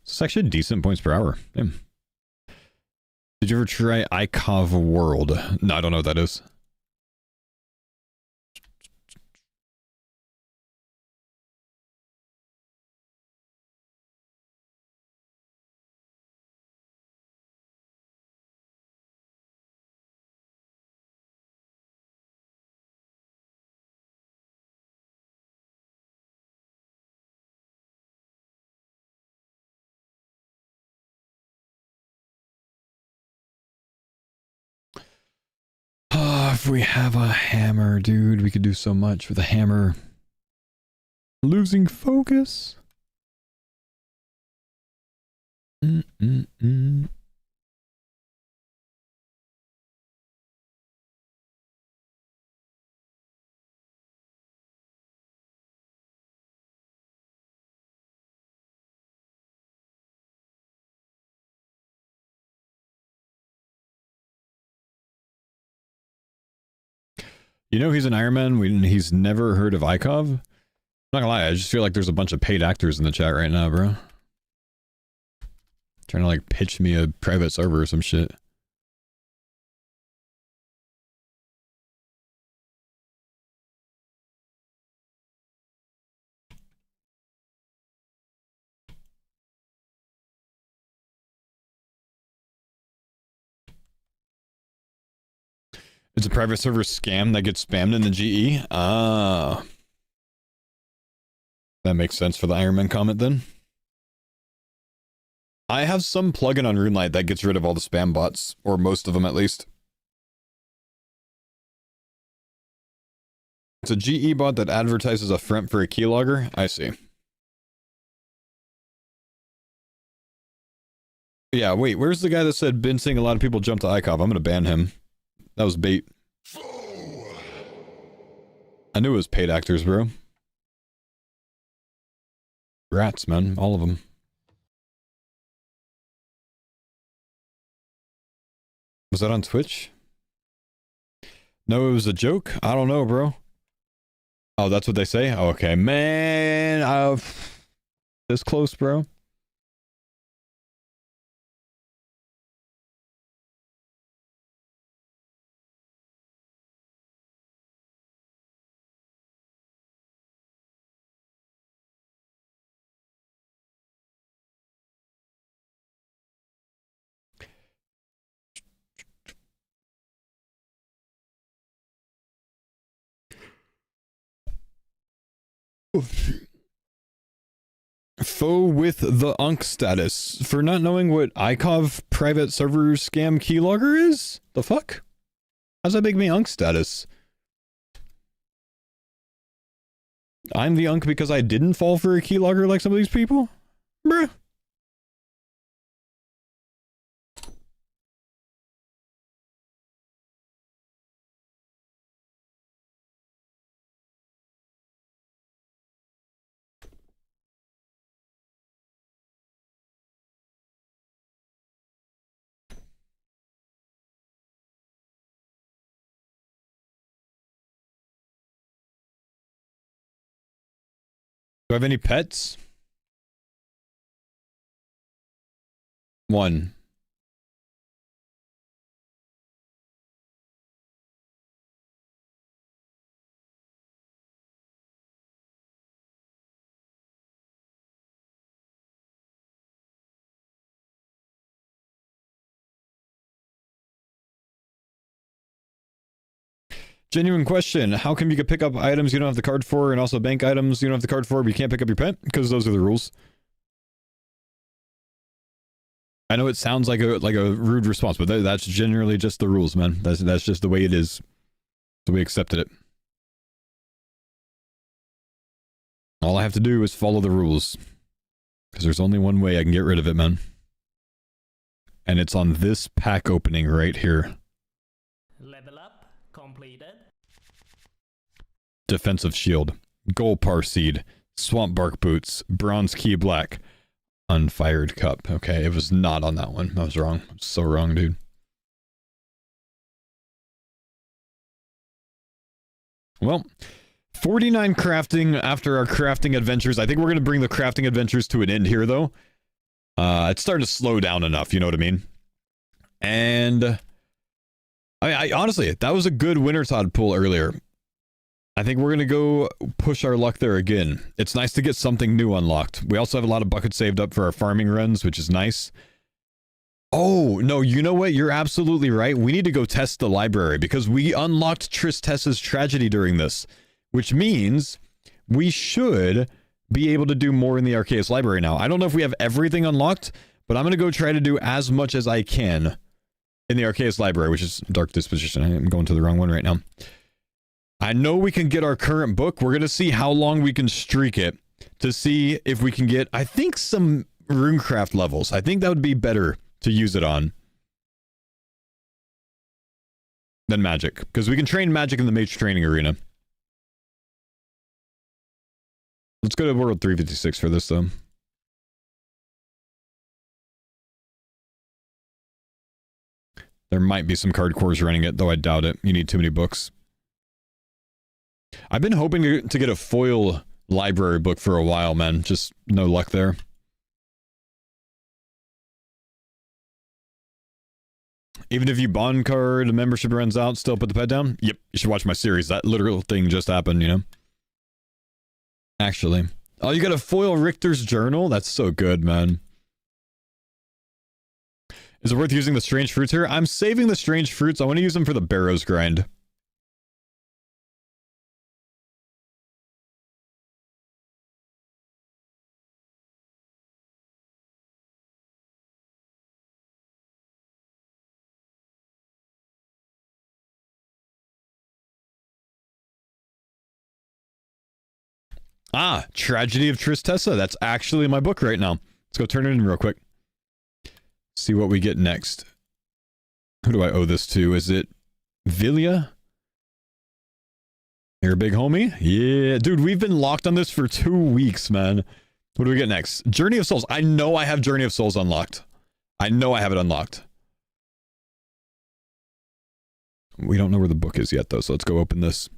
It's actually decent points per hour. Damn. Did you ever try ICOV World? No, I don't know what that is. If we have a hammer, dude, we could do so much with a hammer. Losing focus. Mm-mm-mm. You know he's an Iron Man when he's never heard of ICOV? I'm not gonna lie, I just feel like there's a bunch of paid actors in the chat right now, bro. Trying to like pitch me a private server or some shit. It's a private server scam that gets spammed in the GE? Ah. That makes sense for the Iron Man comment then. I have some plugin on RuneLight that gets rid of all the spam bots, or most of them at least. It's a GE bot that advertises a front for a keylogger. I see. Yeah, wait, where's the guy that said been seeing a lot of people jump to ICOV? I'm gonna ban him. That was bait. I knew it was paid actors, bro. Rats, man. All of them. Was that on Twitch? No, it was a joke? I don't know, bro. Oh, that's what they say? Oh, okay. Man, this close, bro. Foe with the Unk status. For not knowing what ICOV private server scam keylogger is? The fuck? How's that make me Unk status? I'm the Unk because I didn't fall for a keylogger like some of these people? Bruh. Do I have any pets? One. Genuine question. How come you can pick up items you don't have the card for and also bank items you don't have the card for but you can't pick up your pet? Because those are the rules. I know it sounds like a rude response, but that's generally just the rules, man. That's just the way it is. So we accepted it. All I have to do is follow the rules. Because there's only one way I can get rid of it, man. And it's on this pack opening right here. Level up completed. Defensive shield. Golpar seed. Swamp bark boots. Bronze key black. Unfired cup. Okay, it was not on that one. I was wrong. I was so wrong, dude. Well, 49 crafting after our crafting adventures. I think we're going to bring the crafting adventures to an end here, though. It's starting to slow down enough, you know what I mean? And I honestly, that was a good Wintertod pull earlier. I think we're going to go push our luck there again. It's nice to get something new unlocked. We also have a lot of buckets saved up for our farming runs, which is nice. Oh, no, you know what? You're absolutely right. We need to go test the library because we unlocked Tristessa's tragedy during this, which means we should be able to do more in the Arceus library now. I don't know if we have everything unlocked, but I'm going to go try to do as much as I can in the Arceus library, which is Dark Disposition. I'm going to the wrong one right now. I know we can get our current book. We're going to see how long we can streak it to see if we can get, I think, some runecraft levels. I think that would be better to use it on than magic, because we can train magic in the mage training arena. Let's go to World 356 for this, though. There might be some Cardcores running it, though I doubt it. You need too many books. I've been hoping to get a foil library book for a while, man. Just no luck there. Even if you bond card, a membership runs out, still put the pet down? Yep, you should watch my series. That literal thing just happened, you know? Actually. Oh, you got a foil Richter's Journal? That's so good, man. Is it worth using the strange fruits here? I'm saving the strange fruits. I want to use them for the Barrows grind. Ah, Tragedy of Tristessa. That's actually my book right now. Let's go turn it in real quick. See what we get next. Who do I owe this to? Is it Villia? You're a big homie? Yeah. Dude, we've been locked on this for 2 weeks, man. What do we get next? Journey of Souls. I know I have Journey of Souls unlocked. I know I have it unlocked. We don't know where the book is yet, though, so let's go open this.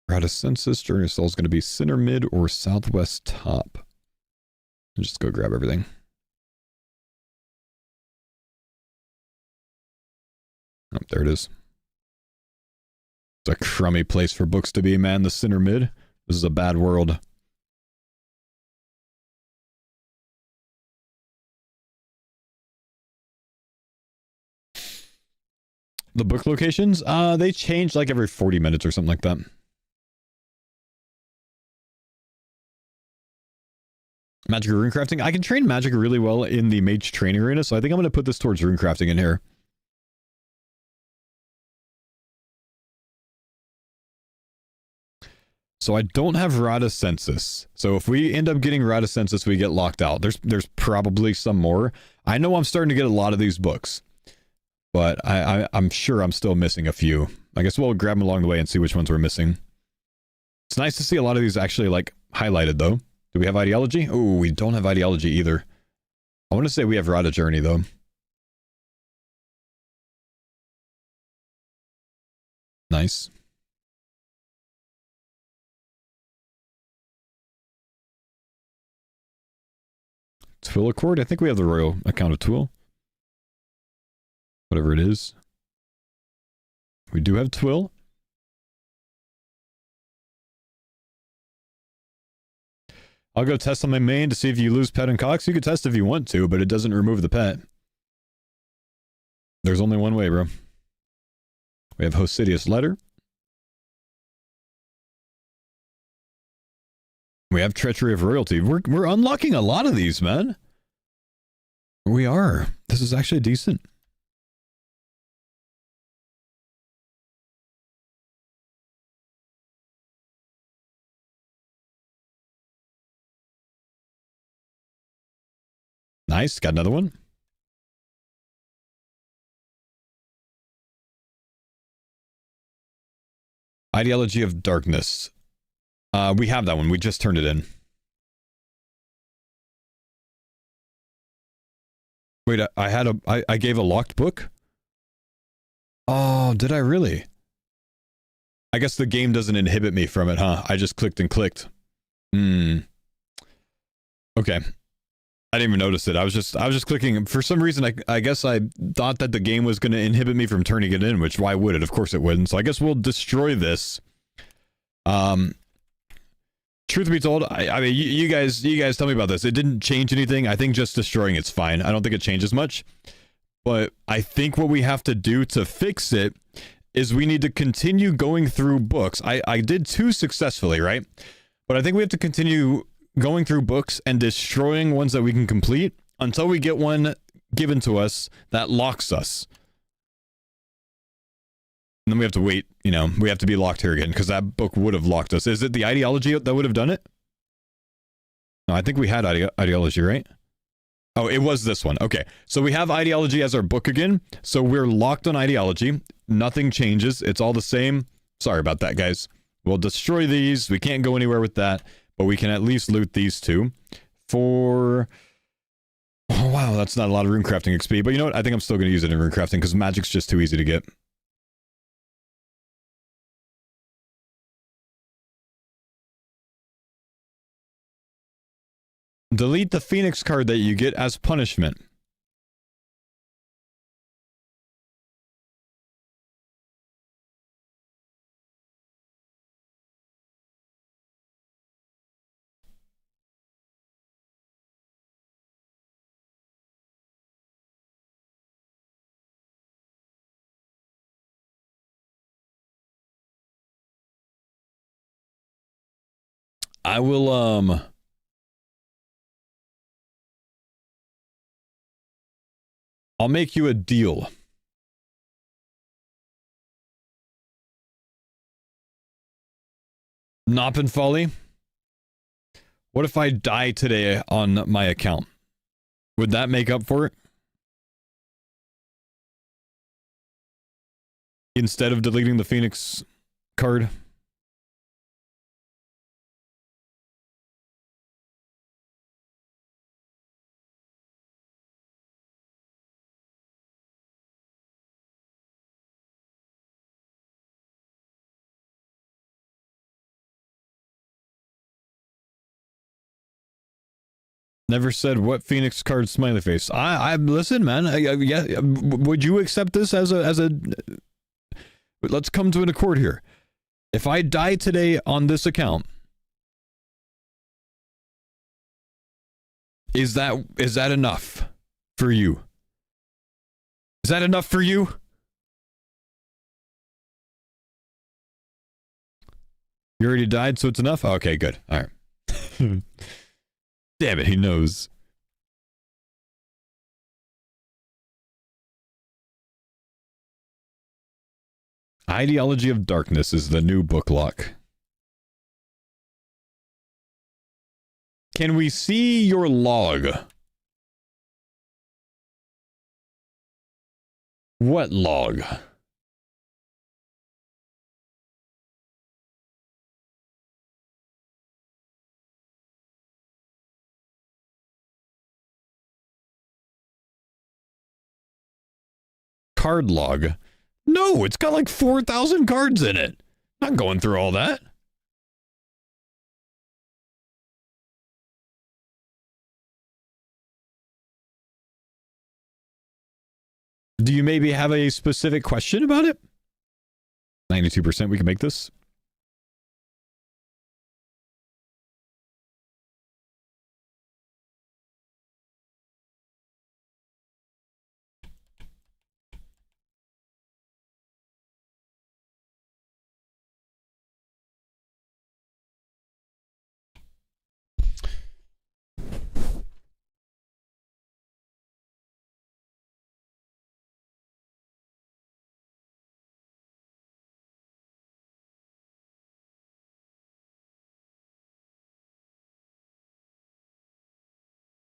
Out of census, Journey of Souls is going to be center mid or southwest top. I'll just go grab everything. Oh, there it is. It's a crummy place for books to be, man. The center mid. This is a bad world. The book locations? They change like every 40 minutes or something like that. Magic or runecrafting? I can train magic really well in the mage training arena, so I think I'm going to put this towards runecrafting in here. So I don't have Rada Census. So if we end up getting Rada Census, we get locked out. There's probably some more. I know I'm starting to get a lot of these books, but I'm sure I'm still missing a few. I guess we'll grab them along the way and see which ones we're missing. It's nice to see a lot of these actually like highlighted though. Do we have ideology? Oh, we don't have ideology either. I want to say we have Rada Journey though. Nice. Twill Accord? I think we have the royal account of Twill. Whatever it is. We do have Twill. I'll go test on my main to see if you lose pet and Cox. You can test if you want to, but it doesn't remove the pet. There's only one way, bro. We have Hosidius Letter. We have Treachery of Royalty. We're unlocking a lot of these, man. We are. This is actually decent. Nice. Got another one. Ideology of Darkness. We have that one. We just turned it in. Wait, I gave a locked book? Oh, did I really? I guess the game doesn't inhibit me from it, huh? I just clicked and clicked. Hmm. Okay. I didn't even notice it. I was just clicking. For some reason, I guess I thought that the game was going to inhibit me from turning it in, which why would it? Of course it wouldn't. So I guess we'll destroy this. Truth be told, I mean, you guys tell me about this. It didn't change anything. I think just destroying it's fine. I don't think it changes much. But I think what we have to do to fix it is we need to continue going through books. I did 2 successfully, right? But I think we have to continue going through books and destroying ones that we can complete until we get one given to us that locks us. And then we have to wait, you know, we have to be locked here again because that book would have locked us. Is it the ideology that would have done it? No, I think we had ideology, right? Oh, it was this one. Okay, so we have ideology as our book again. So we're locked on ideology. Nothing changes. It's all the same. Sorry about that, guys. We'll destroy these. We can't go anywhere with that, but we can at least loot these 2 for... Oh, wow, that's not a lot of rune crafting XP. But you know what? I think I'm still going to use it in rune crafting because magic's just too easy to get. Delete the Phoenix card that you get as punishment. I will, I'll make you a deal. Noppin' Folly. What if I die today on my account? Would that make up for it? Instead of deleting the Phoenix card? Never said what Phoenix card smiley face. I listen, man. Yeah, would you accept this as a? Let's come to an accord here. If I die today on this account, is that enough for you? Is that enough for you? You already died, so it's enough? Okay, good. All right. Damn it, he knows. Ideology of Darkness is the new book lock. Can we see your log? What log? Card log? No, it's got like 4,000 cards in it. Not going through all that. Do you maybe have a specific question about it? 92%, we can make this.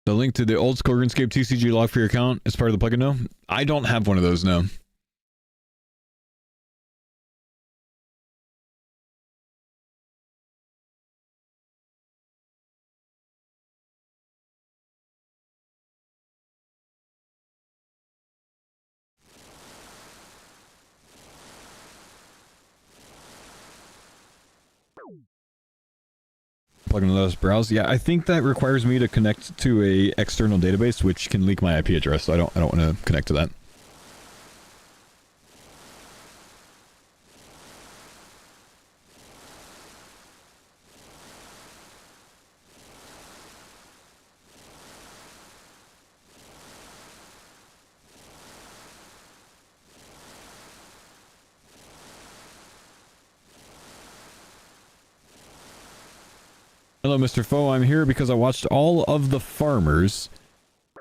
The link to the old school RuneScape TCG Locked for your account is part of the plugin now? I don't have one of those, no. unplug and let us browse. Yeah, I think that requires me to connect to a external database, which can leak my IP address. So I don't want to connect to that. Hello, Mr. Foe. I'm here because I watched all of the farmers,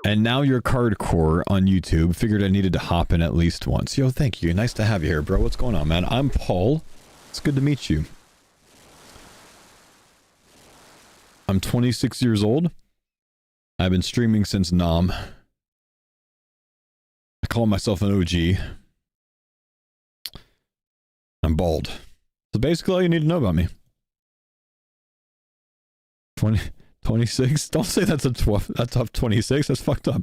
and now you're Cardcore on YouTube. Figured I needed to hop in at least once. Yo, thank you. Nice to have you here, bro. What's going on, man? I'm Paul. It's good to meet you. I'm 26 years old. I've been streaming since Nam. I call myself an OG. I'm bald. So basically all you need to know about me. 26? Don't say that's a tough 26. That's fucked up.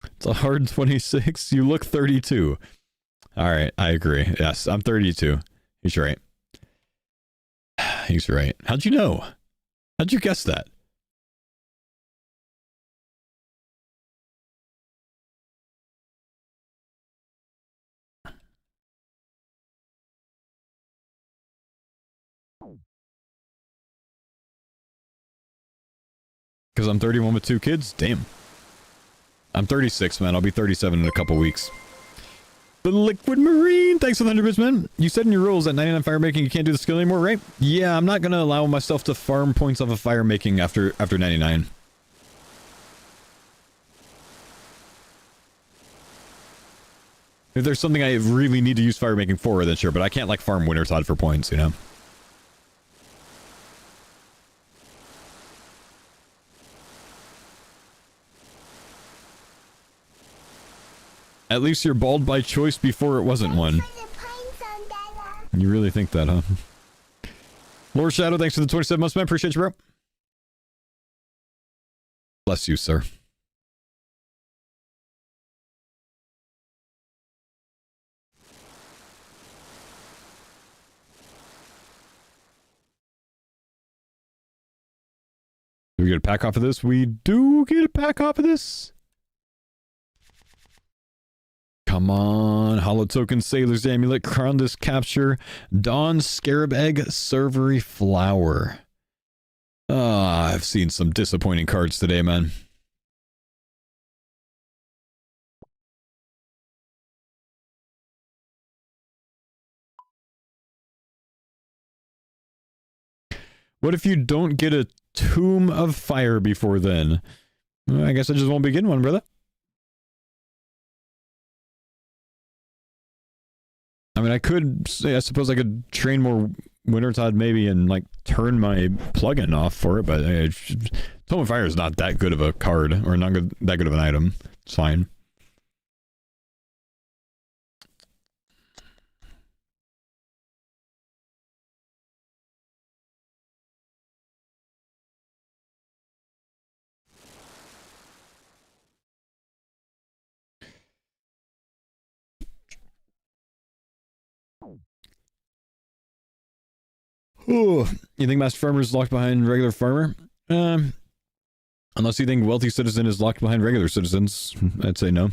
It's a hard 26. You look 32. Alright, I agree. Yes, I'm 32. He's right. He's right. How'd you know? How'd you guess that? Because I'm 31 with 2 kids? Damn. I'm 36, man. I'll be 37 in a couple weeks. The Liquid Marine! Thanks for the 100 bits, man. You said in your rules that 99 fire making you can't do the skill anymore, right? Yeah, I'm not going to allow myself to farm points off of fire making after 99. If there's something I really need to use fire making for, then sure, but I can't like farm Wintertide for points, you know? At least you're bald by choice before it wasn't one. You really think that, huh? Lord Shadow, thanks for the 27 months, man. Appreciate you, bro. Bless you, sir. Do we get a pack off of this? We do get a pack off of this. Come on. Hollow Token, Sailor's Amulet, Crondus Capture, Dawn Scarab Egg, Servery Flower. Ah, I've seen some disappointing cards today, man. What if you don't get a Tomb of Fire before then? Well, I guess I just won't be getting one, brother. I mean, I suppose I could train more Wintertide maybe and like turn my plugin off for it, but Tome of Fire is not that good of a card, or not that good of an item. It's fine. Ooh, you think Master Farmer is locked behind regular farmer? Unless you think Wealthy Citizen is locked behind regular citizens, I'd say no.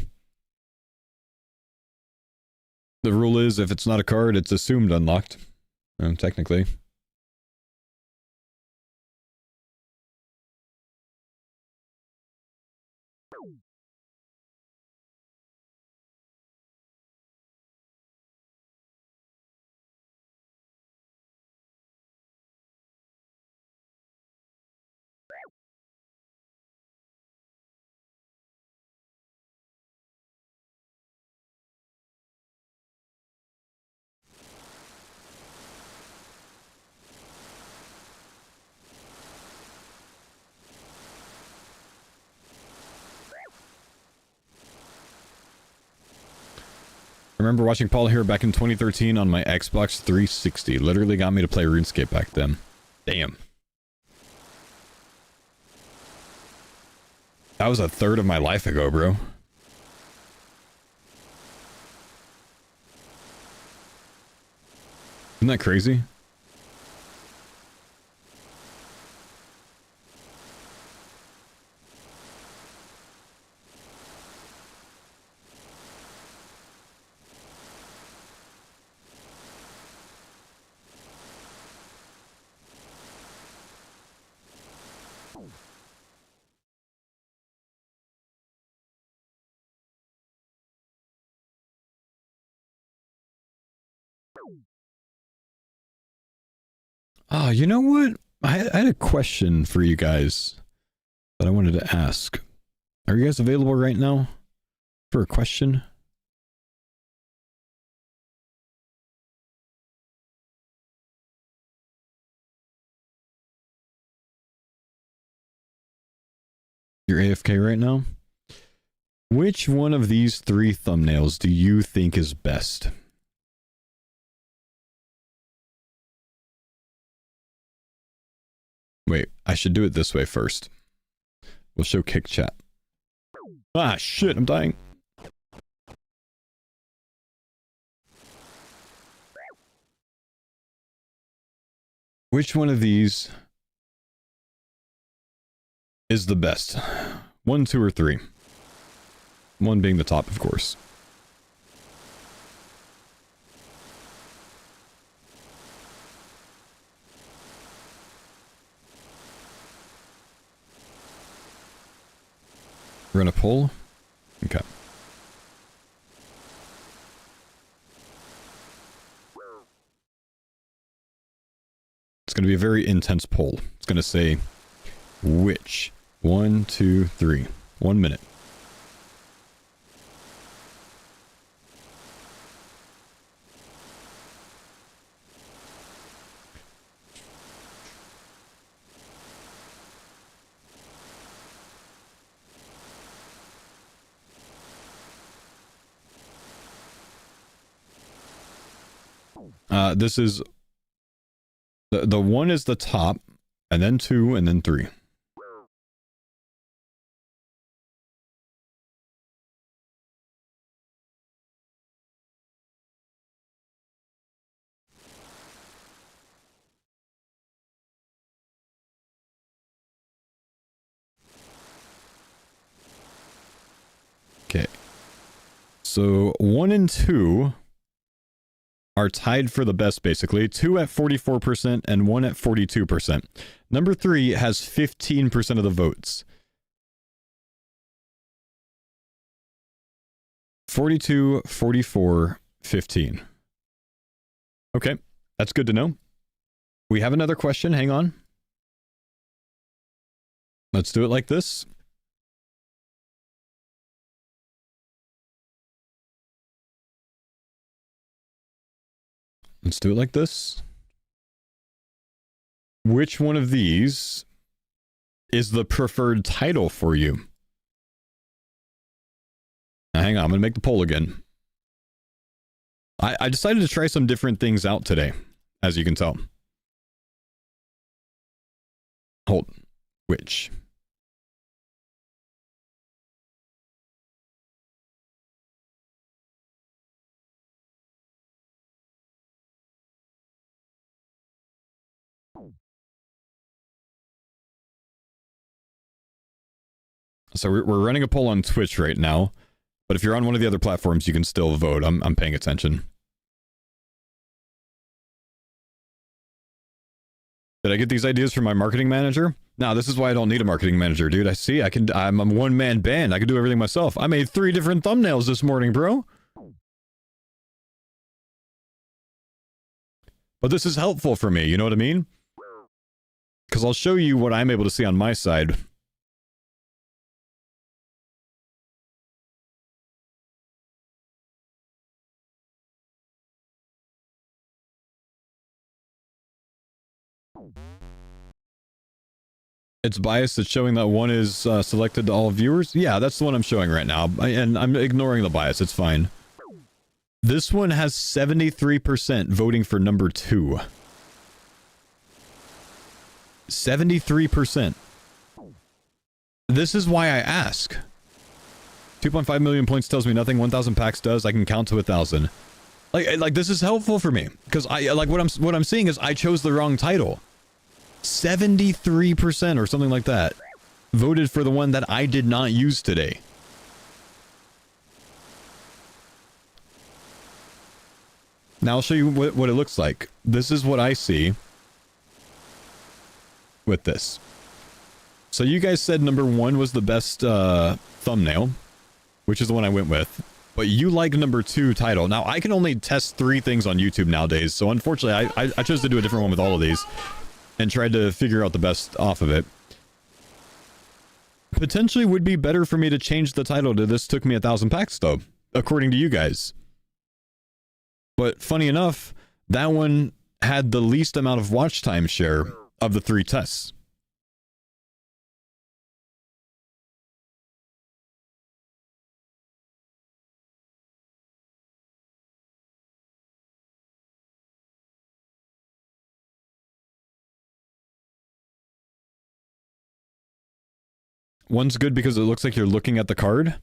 The rule is, if it's not a card, it's assumed unlocked. Technically. I remember watching Paul here back in 2013 on my Xbox 360. Literally got me to play RuneScape back then. Damn. That was a third of my life ago, bro. Isn't that crazy? Oh, you know what? I had a question for you guys that I wanted to ask. Are you guys available right now for a question? You're AFK right now? Which one of these 3 thumbnails do you think is best? Wait, I should do it this way first. We'll show kick chat. Ah, shit, I'm dying. Which one of these is the best? 1, 2, or 3? 1 being the top, of course. We're gonna pull? Okay. It's gonna be a very intense poll. It's gonna say, which? 1, 2, 3. 1 minute. This is the 1 is the top, and then 2, and then 3. Okay. So 1 and 2 are tied for the best, basically. 2 at 44% and 1 at 42%. Number 3 has 15% of the votes. 42, 44, 15. Okay, that's good to know. We have another question. Hang on. Let's do it like this. Let's do it like this. Which one of these is the preferred title for you? Now, hang on, I'm going to make the poll again. I decided to try some different things out today, as you can tell. Hold. Which? So we're running a poll on Twitch right now, but if you're on one of the other platforms, you can still vote. I'm paying attention. Did I get these ideas from my marketing manager? No, this is why I don't need a marketing manager, dude. I'm a one-man band. I can do everything myself. I made 3 different thumbnails this morning, bro. But this is helpful for me, you know what I mean? Because I'll show you what I'm able to see on my side. It's biased. It's showing that 1 is selected to all viewers. Yeah, that's the one I'm showing right now. And I'm ignoring the bias. It's fine. This one has 73% voting for number 2. 73%. This is why I ask. 2.5 million points tells me nothing. 1,000 packs does. I can count to 1,000. Like this is helpful for me because what I'm seeing is I chose the wrong title. 73% or something like that voted for the one that I did not use today. Now I'll show you what it looks like. This is what I see with this. So you guys said number 1 was the best thumbnail, which is the one I went with. But you like number 2 title. Now, I can only test 3 things on YouTube nowadays. So unfortunately, I chose to do a different one with all of these. And tried to figure out the best off of it. Potentially would be better for me to change the title to This Took Me 1,000 Packs, though. According to you guys. But funny enough, that one had the least amount of watch time share of the 3 tests. One's good because it looks like you're looking at the card.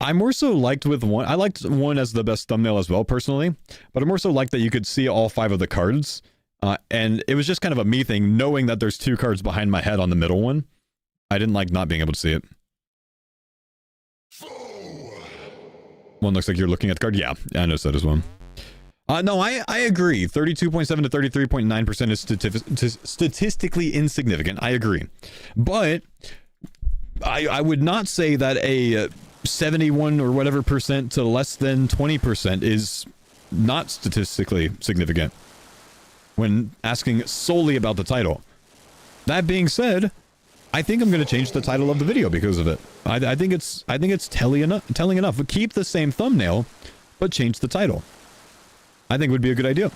I more so liked with one. I liked one as the best thumbnail as well, personally. But I more so liked that you could see all 5 of the cards. And it was just kind of a me thing, knowing that there's 2 cards behind my head on the middle one. I didn't like not being able to see it. One looks like you're looking at the card. Yeah, I noticed that as well. No, I agree. 32.7 to 33.9% is statistically insignificant. I agree. But I would not say that a 71 or whatever percent to less than 20% is not statistically significant when asking solely about the title. That being said, I think I'm going to change the title of the video because of it. I think it's telling enough. Keep the same thumbnail, but change the title. I think would be a good idea.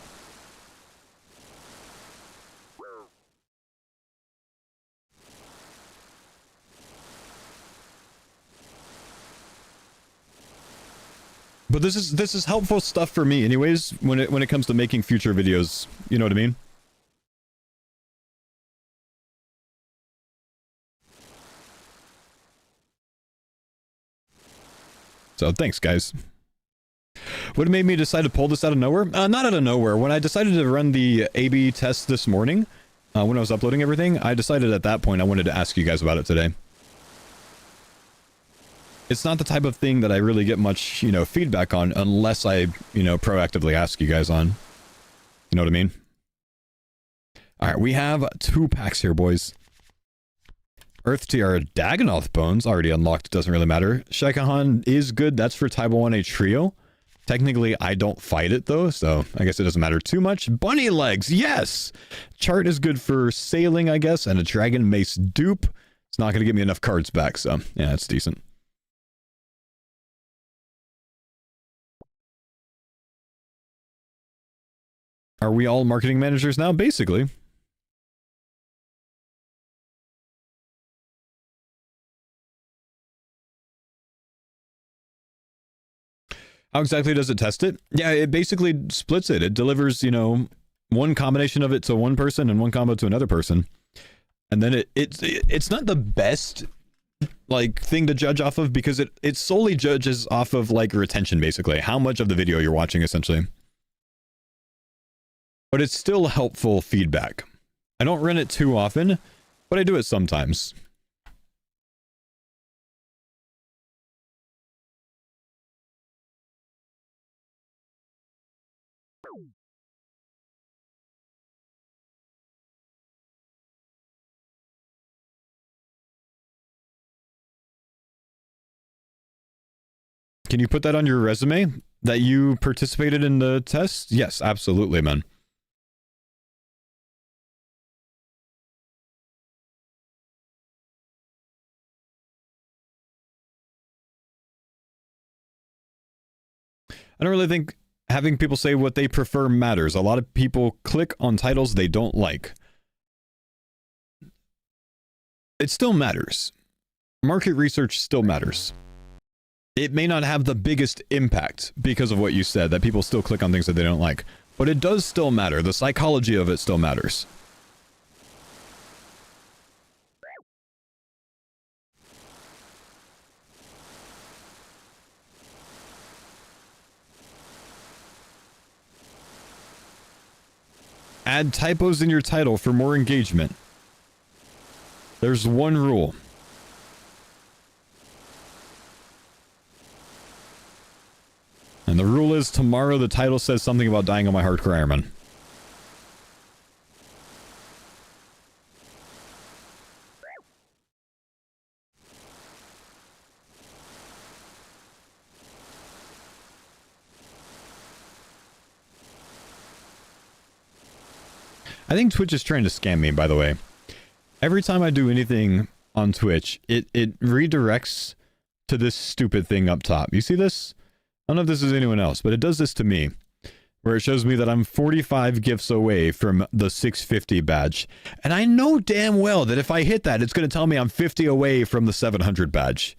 But this is helpful stuff for me anyways when it comes to making future videos, you know what I mean? So thanks guys. What made me decide to pull this out of nowhere? Not out of nowhere. When I decided to run the A/B test this morning, when I was uploading everything, I decided at that point I wanted to ask you guys about it today. It's not the type of thing that I really get much, feedback on unless I, proactively ask you guys on. You know what I mean? All right, we have 2 packs here, boys. Earth Tiara Dagonoth Bones, already unlocked, doesn't really matter. Shaikahan is good, that's for Taibo 1A Trio. Technically, I don't fight it, though, so I guess it doesn't matter too much. Bunny Legs, yes! Chart is good for sailing, I guess, and a Dragon Mace dupe. It's not going to give me enough cards back, so yeah, it's decent. Are we all marketing managers now? Basically. How exactly does it test it? Yeah, it basically splits it. It delivers, one combination of it to one person and one combo to another person. And then it's not the best thing to judge off of because it solely judges off of retention, basically. How much of the video you're watching, essentially. But it's still helpful feedback. I don't run it too often, but I do it sometimes. Can you put that on your resume? That you participated in the test? Yes, absolutely, man. I don't really think having people say what they prefer matters. A lot of people click on titles they don't like. It still matters. Market research still matters. It may not have the biggest impact because of what you said, that people still click on things that they don't like. But it does still matter. The psychology of it still matters. Add typos in your title for more engagement. There's one rule. And the rule is tomorrow the title says something about dying on my Hardcore Ironman. I think Twitch is trying to scam me, by the way. Every time I do anything on Twitch, it redirects to this stupid thing up top. You see this? I don't know if this is anyone else, but it does this to me. Where it shows me that I'm 45 gifts away from the 650 badge. And I know damn well that if I hit that, it's going to tell me I'm 50 away from the 700 badge.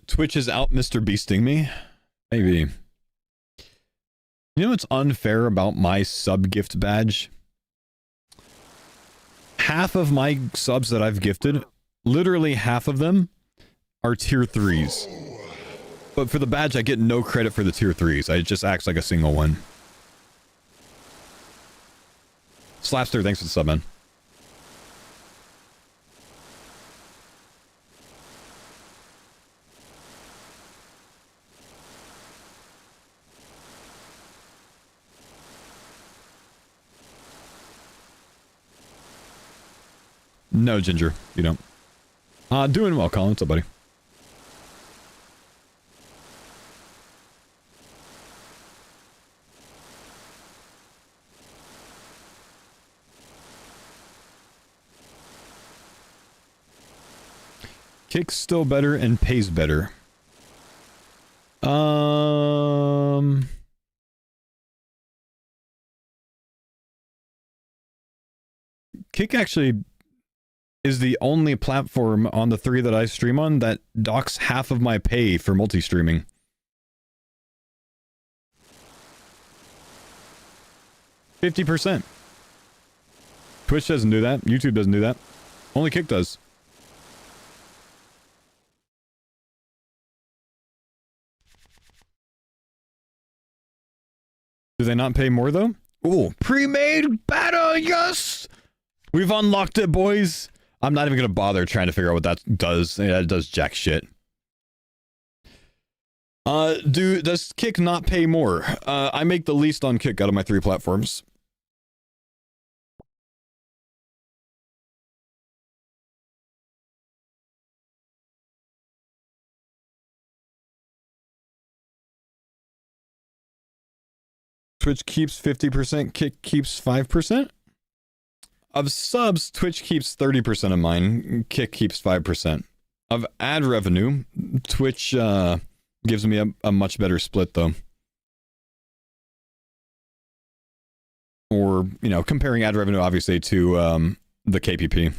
Twitch is out Mr. Beasting me? Maybe. You know what's unfair about my sub gift badge? Half of my subs that I've gifted, literally half of them, are tier 3s. But for the badge, I get no credit for the tier 3s. It just acts like a single one. Slapster, thanks for the sub, man. No, Ginger, you don't. Doing well, Colin. What's up, buddy? Kick's still better and pays better. Kick actually is the only platform on the 3 that I stream on that docks half of my pay for multi-streaming. %50. Twitch doesn't do that. YouTube doesn't do that. Only Kick does. Do they not pay more, though? Ooh, pre-made beta, yes! We've unlocked it, boys! I'm not even going to bother trying to figure out what that does. Yeah, it does jack shit. Does Kick not pay more? I make the least on Kick out of my 3 platforms. Twitch keeps 50%, Kick keeps 5%? Of subs, Twitch keeps 30% of mine, Kick keeps 5%. Of ad revenue, Twitch gives me a much better split, though. Or, you know, comparing ad revenue, obviously, to the KPP.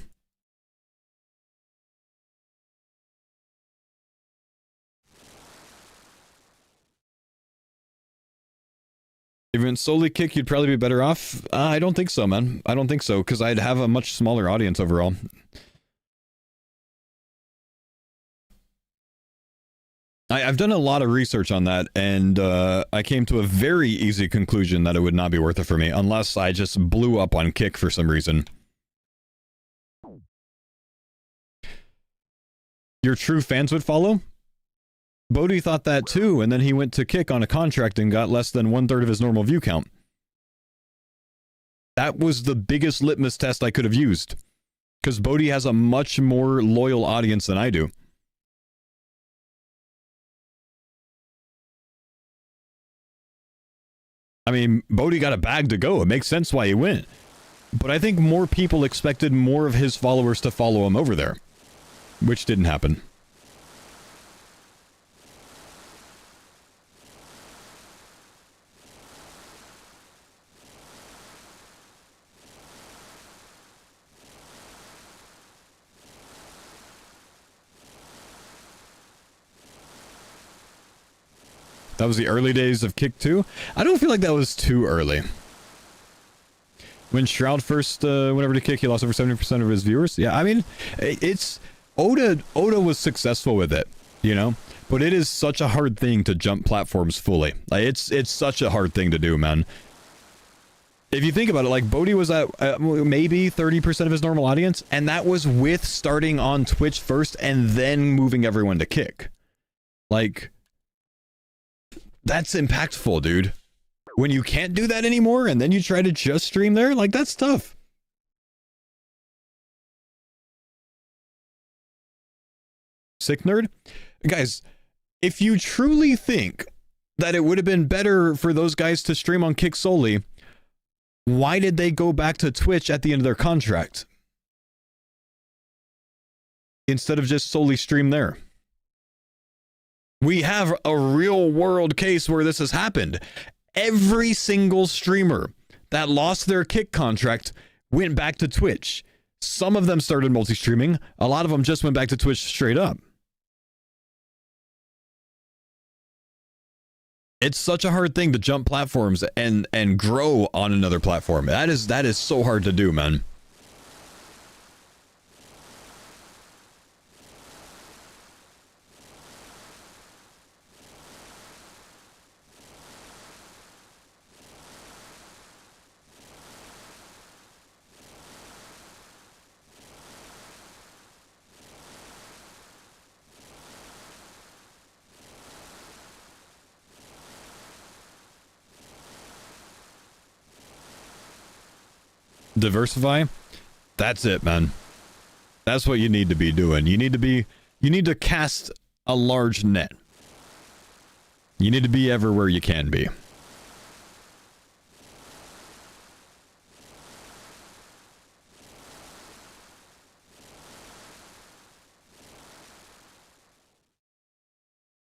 If you went solely Kick, you'd probably be better off. I don't think so, man. I don't think so, because I'd have a much smaller audience overall. I've done a lot of research on that, and I came to a very easy conclusion that it would not be worth it for me, unless I just blew up on Kick for some reason. Your true fans would follow? Bodhi thought that too, and then he went to Kick on a contract and got less than 1/3 of his normal view count. That was the biggest litmus test I could have used. Because Bodhi has a much more loyal audience than I do. I mean, Bodhi got a bag to go. It makes sense why he went. But I think more people expected more of his followers to follow him over there. Which didn't happen. That was the early days of Kick 2. I don't feel like that was too early. When Shroud first went over to Kick, he lost over 70% of his viewers. Yeah, I mean, it's... Oda was successful with it, you know? but it is such a hard thing to jump platforms fully. Like it's such a hard thing to do, man. If you think about it, like Bodhi was at maybe 30% of his normal audience, and that was with starting on Twitch first and then moving everyone to Kick. Like, that's impactful, dude. When you can't do that anymore and then you try to just stream there, like, that's tough. Sick nerd? Guys, if you truly think that it would have been better for those guys to stream on Kick solely, why did they go back to Twitch at the end of their contract instead of just solely stream there? We have a real world case where this has happened. Every single streamer that lost their Kick contract went back to Twitch. Some of them started multi-streaming. A lot of them just went back to Twitch straight up. It's such a hard thing to jump platforms and grow on another platform. That is so hard to do, man. Diversify. That's it, man. That's what you need to be doing. You need to cast a large net. You need to be everywhere you can be.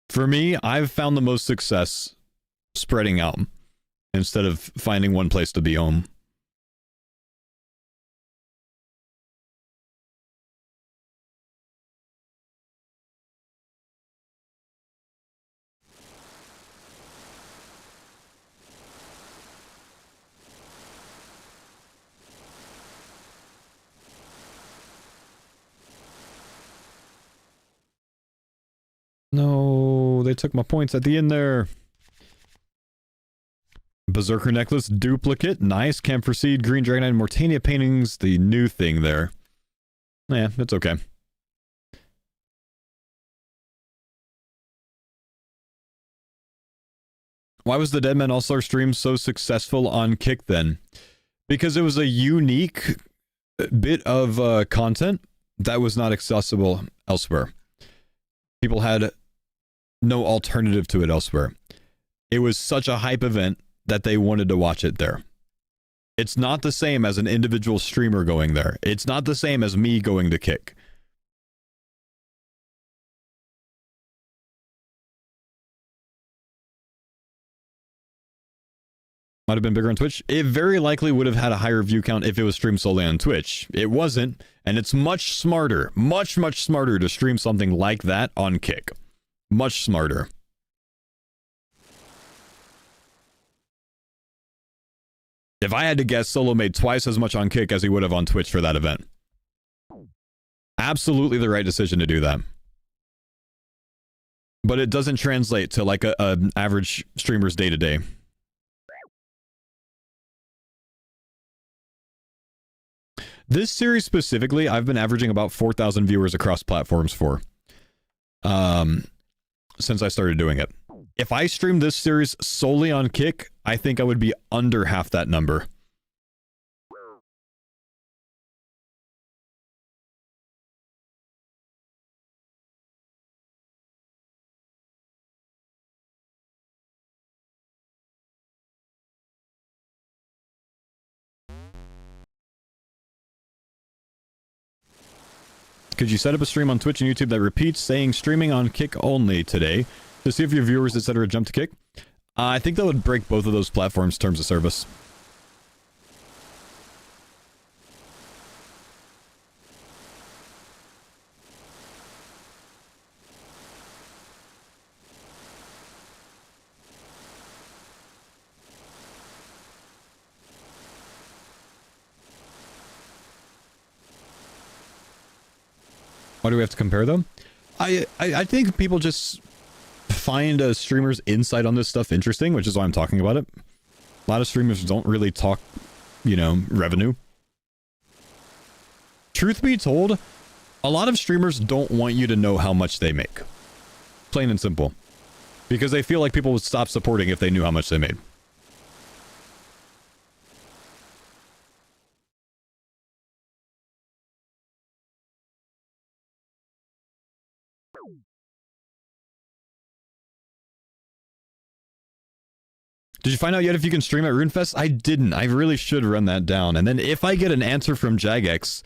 For me, I've found the most success spreading out instead of finding one place to be home. No, they took my points at the end there. Berserker necklace duplicate. Nice. Camphor seed, green dragonite, and Mortania paintings. The new thing there. Yeah, it's okay. Why was the Dead Man All-Star stream so successful on Kick then? Because it was a unique bit of content that was not accessible elsewhere. People had no alternative to it elsewhere. It was such a hype event that they wanted to watch it there. It's not the same as an individual streamer going there. It's not the same as me going to Kick. Might have been bigger on Twitch. It very likely would have had a higher view count if it was streamed solely on Twitch. It wasn't, and it's much smarter, much smarter to stream something like that on Kick. Much smarter. If I had to guess, Solo made twice as much on Kick as he would have on Twitch for that event. Absolutely the right decision to do that. But it doesn't translate to like an average streamer's day-to-day. This series specifically, I've been averaging about 4,000 viewers across platforms for. Since I started doing it. If I streamed this series solely on Kick, I think I would be under half that number. Could you set up a stream on Twitch and YouTube that repeats saying streaming on Kick only today to see if your viewers, etc., jump to Kick? I think that would break both of those platforms' terms of service. Why do we have to compare them? I think people just find a streamer's insight on this stuff interesting, which is why I'm talking about it. A lot of streamers don't really talk, you know, revenue. Truth be told, a lot of streamers don't want you to know how much they make. Plain and simple. Because they feel like people would stop supporting if they knew how much they made. Did you find out yet if you can stream at RuneFest? I didn't. I really should run that down. And then if I get an answer from Jagex,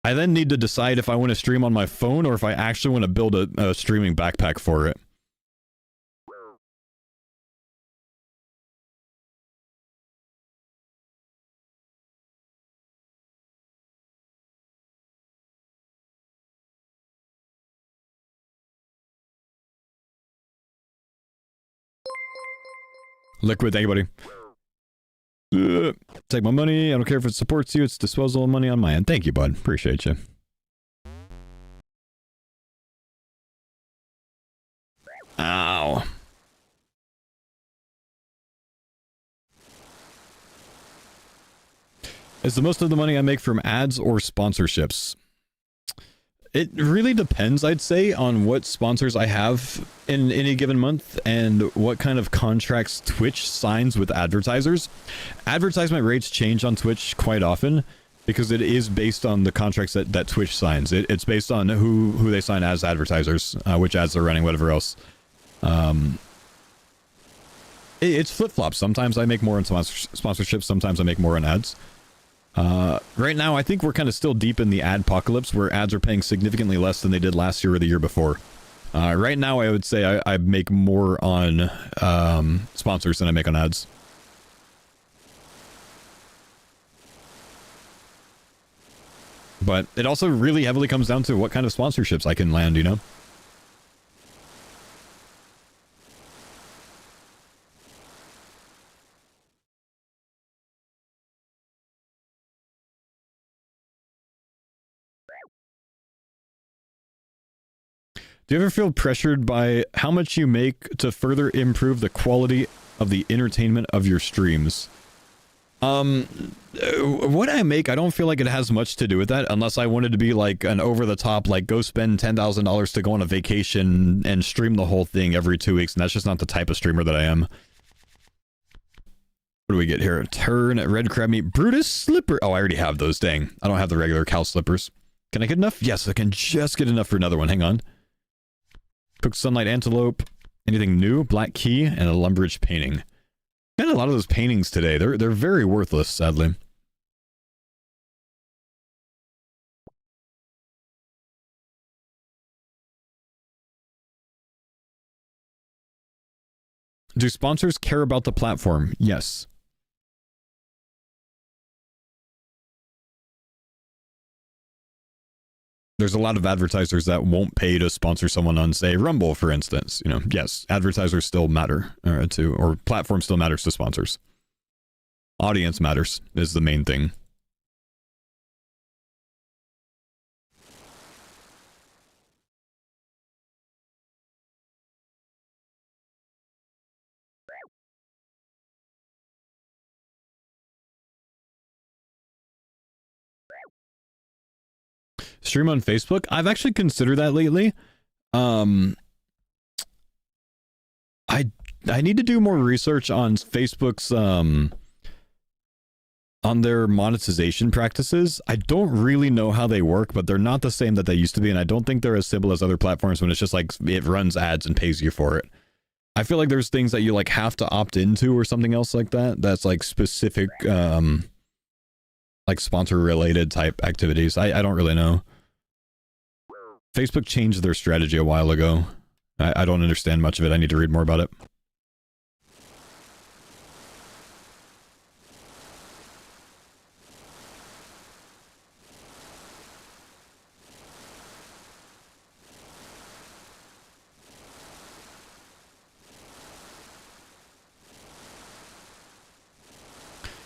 I then need to decide if I want to stream on my phone or if I actually want to build a streaming backpack for it. Liquid, thank you, buddy. Take my money. I don't care if it supports you. It's disposal of money on my end. Thank you, bud. Appreciate you. Ow. Is the most of the money I make from ads or sponsorships? It really depends, I'd say, on what sponsors I have in any given month and what kind of contracts Twitch signs with advertisers. Advertisement rates change on Twitch quite often because it is based on the contracts that Twitch signs. It's based on who they sign as advertisers, which ads they're running, whatever else. It's flip-flops. Sometimes I make more on sponsorships, sometimes I make more on ads. Right now, I think we're kind of still deep in the adpocalypse where ads are paying significantly less than they did last year or the year before. Right now, I would say I make more on sponsors than I make on ads. But it also really heavily comes down to what kind of sponsorships I can land, you know? Do you ever feel pressured by how much you make to further improve the quality of the entertainment of your streams? What I make, I don't feel like it has much to do with that unless I wanted to be like an over-the-top, like go spend $10,000 to go on a vacation and stream the whole thing every 2 weeks, and that's just not the type of streamer that I am. What do we get here? Turn, red crab meat, Brutus slipper. Oh, I already have those, dang. I don't have the regular cow slippers. Can I get enough? Yes, I can just get enough for another one, hang on. Cooked sunlight antelope, anything new, black key, and a lumberage painting. Got a lot of those paintings today. They're very worthless, sadly. Do sponsors care about the platform? Yes. There's a lot of advertisers that won't pay to sponsor someone on, say, Rumble, for instance. You know, yes, advertisers still matter or platform still matters to sponsors. Audience matters is the main thing. Stream on Facebook? I've actually considered that lately. I need to do more research on Facebook's on their monetization practices. I don't really know how they work, but they're not the same that they used to be, and I don't think they're as simple as other platforms when it's just like it runs ads and pays you for it. I feel like there's things that you like have to opt into or something else like that. That's like specific like sponsor related type activities. I don't really know. Facebook changed their strategy a while ago. I don't understand much of it. I need to read more about it.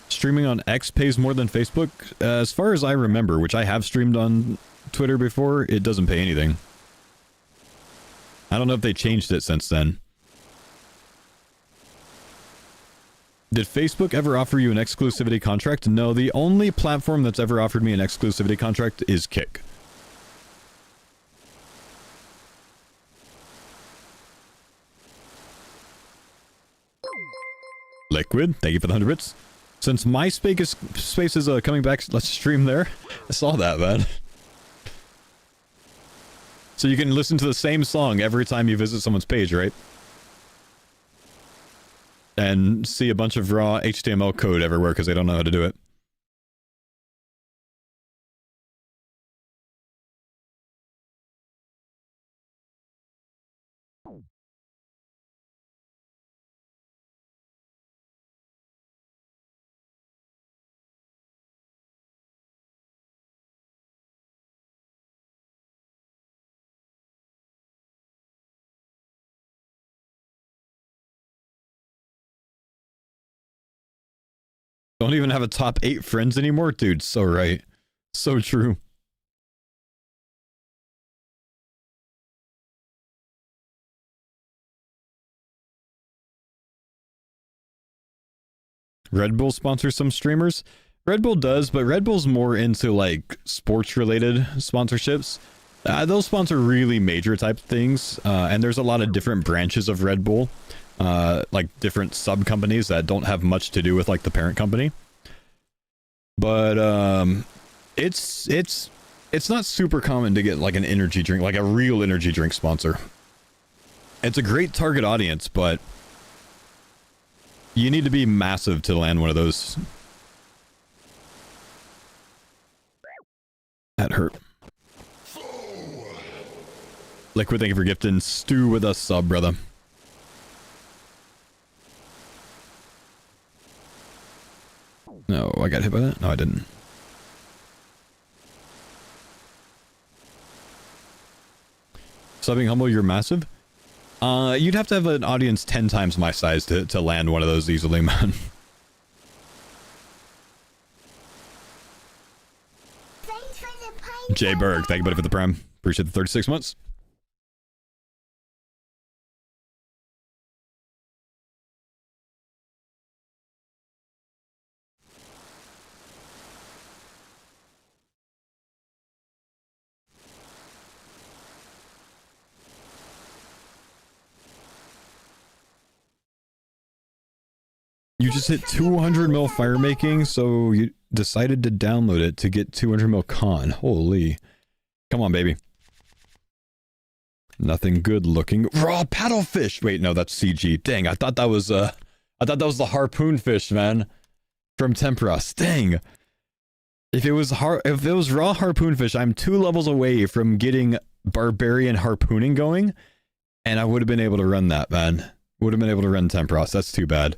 Streaming on X pays more than Facebook? As far as I remember, which I have streamed on Twitter before, it doesn't pay anything. I don't know if they changed it since then. Did Facebook ever offer you an exclusivity contract? No, the only platform that's ever offered me an exclusivity contract is Kick. Liquid, thank you for the 100 bits. Since MySpace is coming back, let's stream there. I saw that, man. So you can listen to the same song every time you visit someone's page, right? And see a bunch of raw HTML code everywhere because they don't know how to do it. Don't even have a top 8 friends anymore? Dude, so right. So true. Red Bull sponsors some streamers? Red Bull does, but Red Bull's more into like sports-related sponsorships. They'll sponsor really major type things, and there's a lot of different branches of Red Bull. Like different sub companies that don't have much to do with like the parent company. But it's not super common to get like an energy drink, like a real energy drink sponsor. It's a great target audience, but you need to be massive to land one of those. That hurt. Liquid, thank you for gifting Stew with us sub, brother. No, I got hit by that? No, I didn't. Subbing humble, you're massive? You'd have to have an audience 10 times my size to land one of those easily, man. Jay Berg, thank you buddy for the prime. Appreciate the 36 months. You just hit 200 mil fire making, so you decided to download it to get 200 mil con. Holy. Come on, baby. Nothing good looking. Raw paddlefish! Wait, no, that's CG. Dang, I thought that was the harpoon fish, man. From Temperos. Dang. If it was raw harpoon fish, I'm 2 levels away from getting barbarian harpooning going, and I would have been able to run that, man. Would have been able to run Temperos. That's too bad.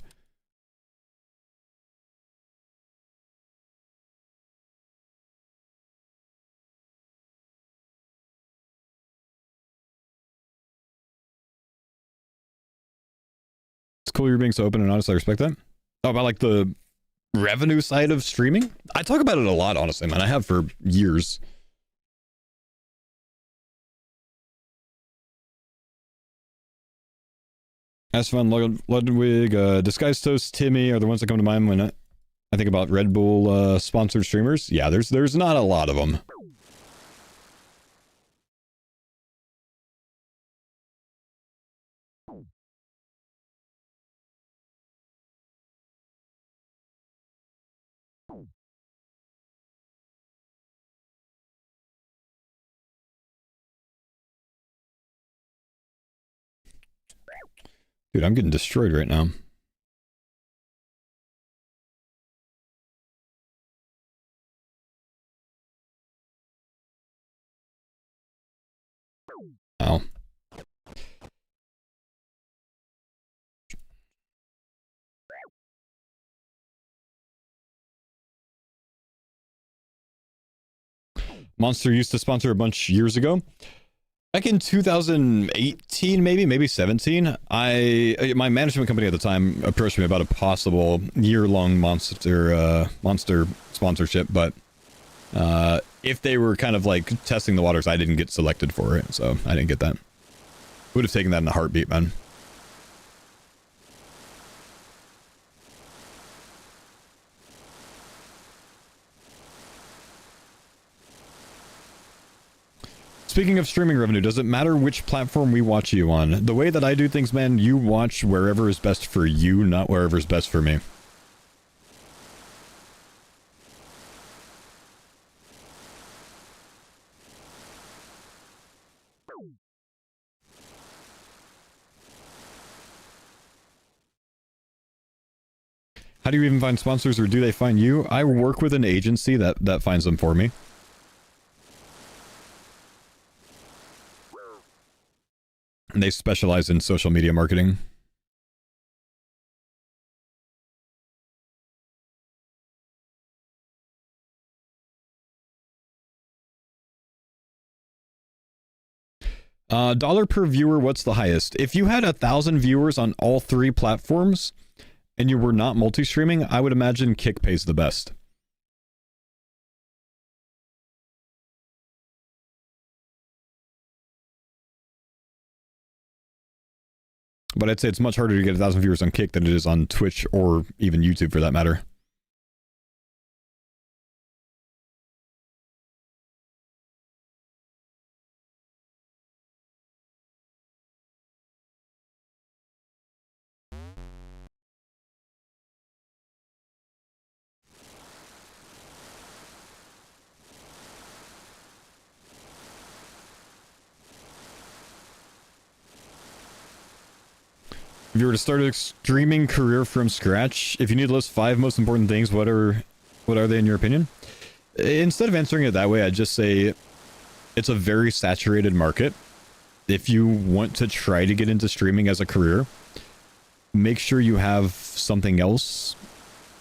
Cool you're being so open and honest. I respect that. Oh, about like the revenue side of streaming? I talk about it a lot, honestly, man. I have for years. As fun, Ludwig, Disguised Toast, Timmy are the ones that come to mind when I think about Red Bull sponsored streamers. Yeah, there's not a lot of them. Dude, I'm getting destroyed right now. Ow. Monster used to sponsor a bunch years ago. Back in 2018, maybe 17, my management company at the time approached me about a possible year-long monster sponsorship, but if they were kind of like testing the waters, I didn't get selected for it, so I didn't get that. Would have taken that in a heartbeat, man. Speaking of streaming revenue, does it matter which platform we watch you on? The way that I do things, man, you watch wherever is best for you, not wherever is best for me. How do you even find sponsors, or do they find you? I work with an agency that finds them for me. And they specialize in social media marketing. Dollar per viewer, what's the highest? If you had 1,000 viewers on all 3 platforms, and you were not multi-streaming, I would imagine Kick pays the best. But I'd say it's much harder to get 1,000 viewers on Kick than it is on Twitch or even YouTube for that matter. If you were to start a streaming career from scratch, if you need to list 5 most important things, what are they in your opinion? Instead of answering it that way, I'd just say it's a very saturated market. If you want to try to get into streaming as a career, make sure you have something else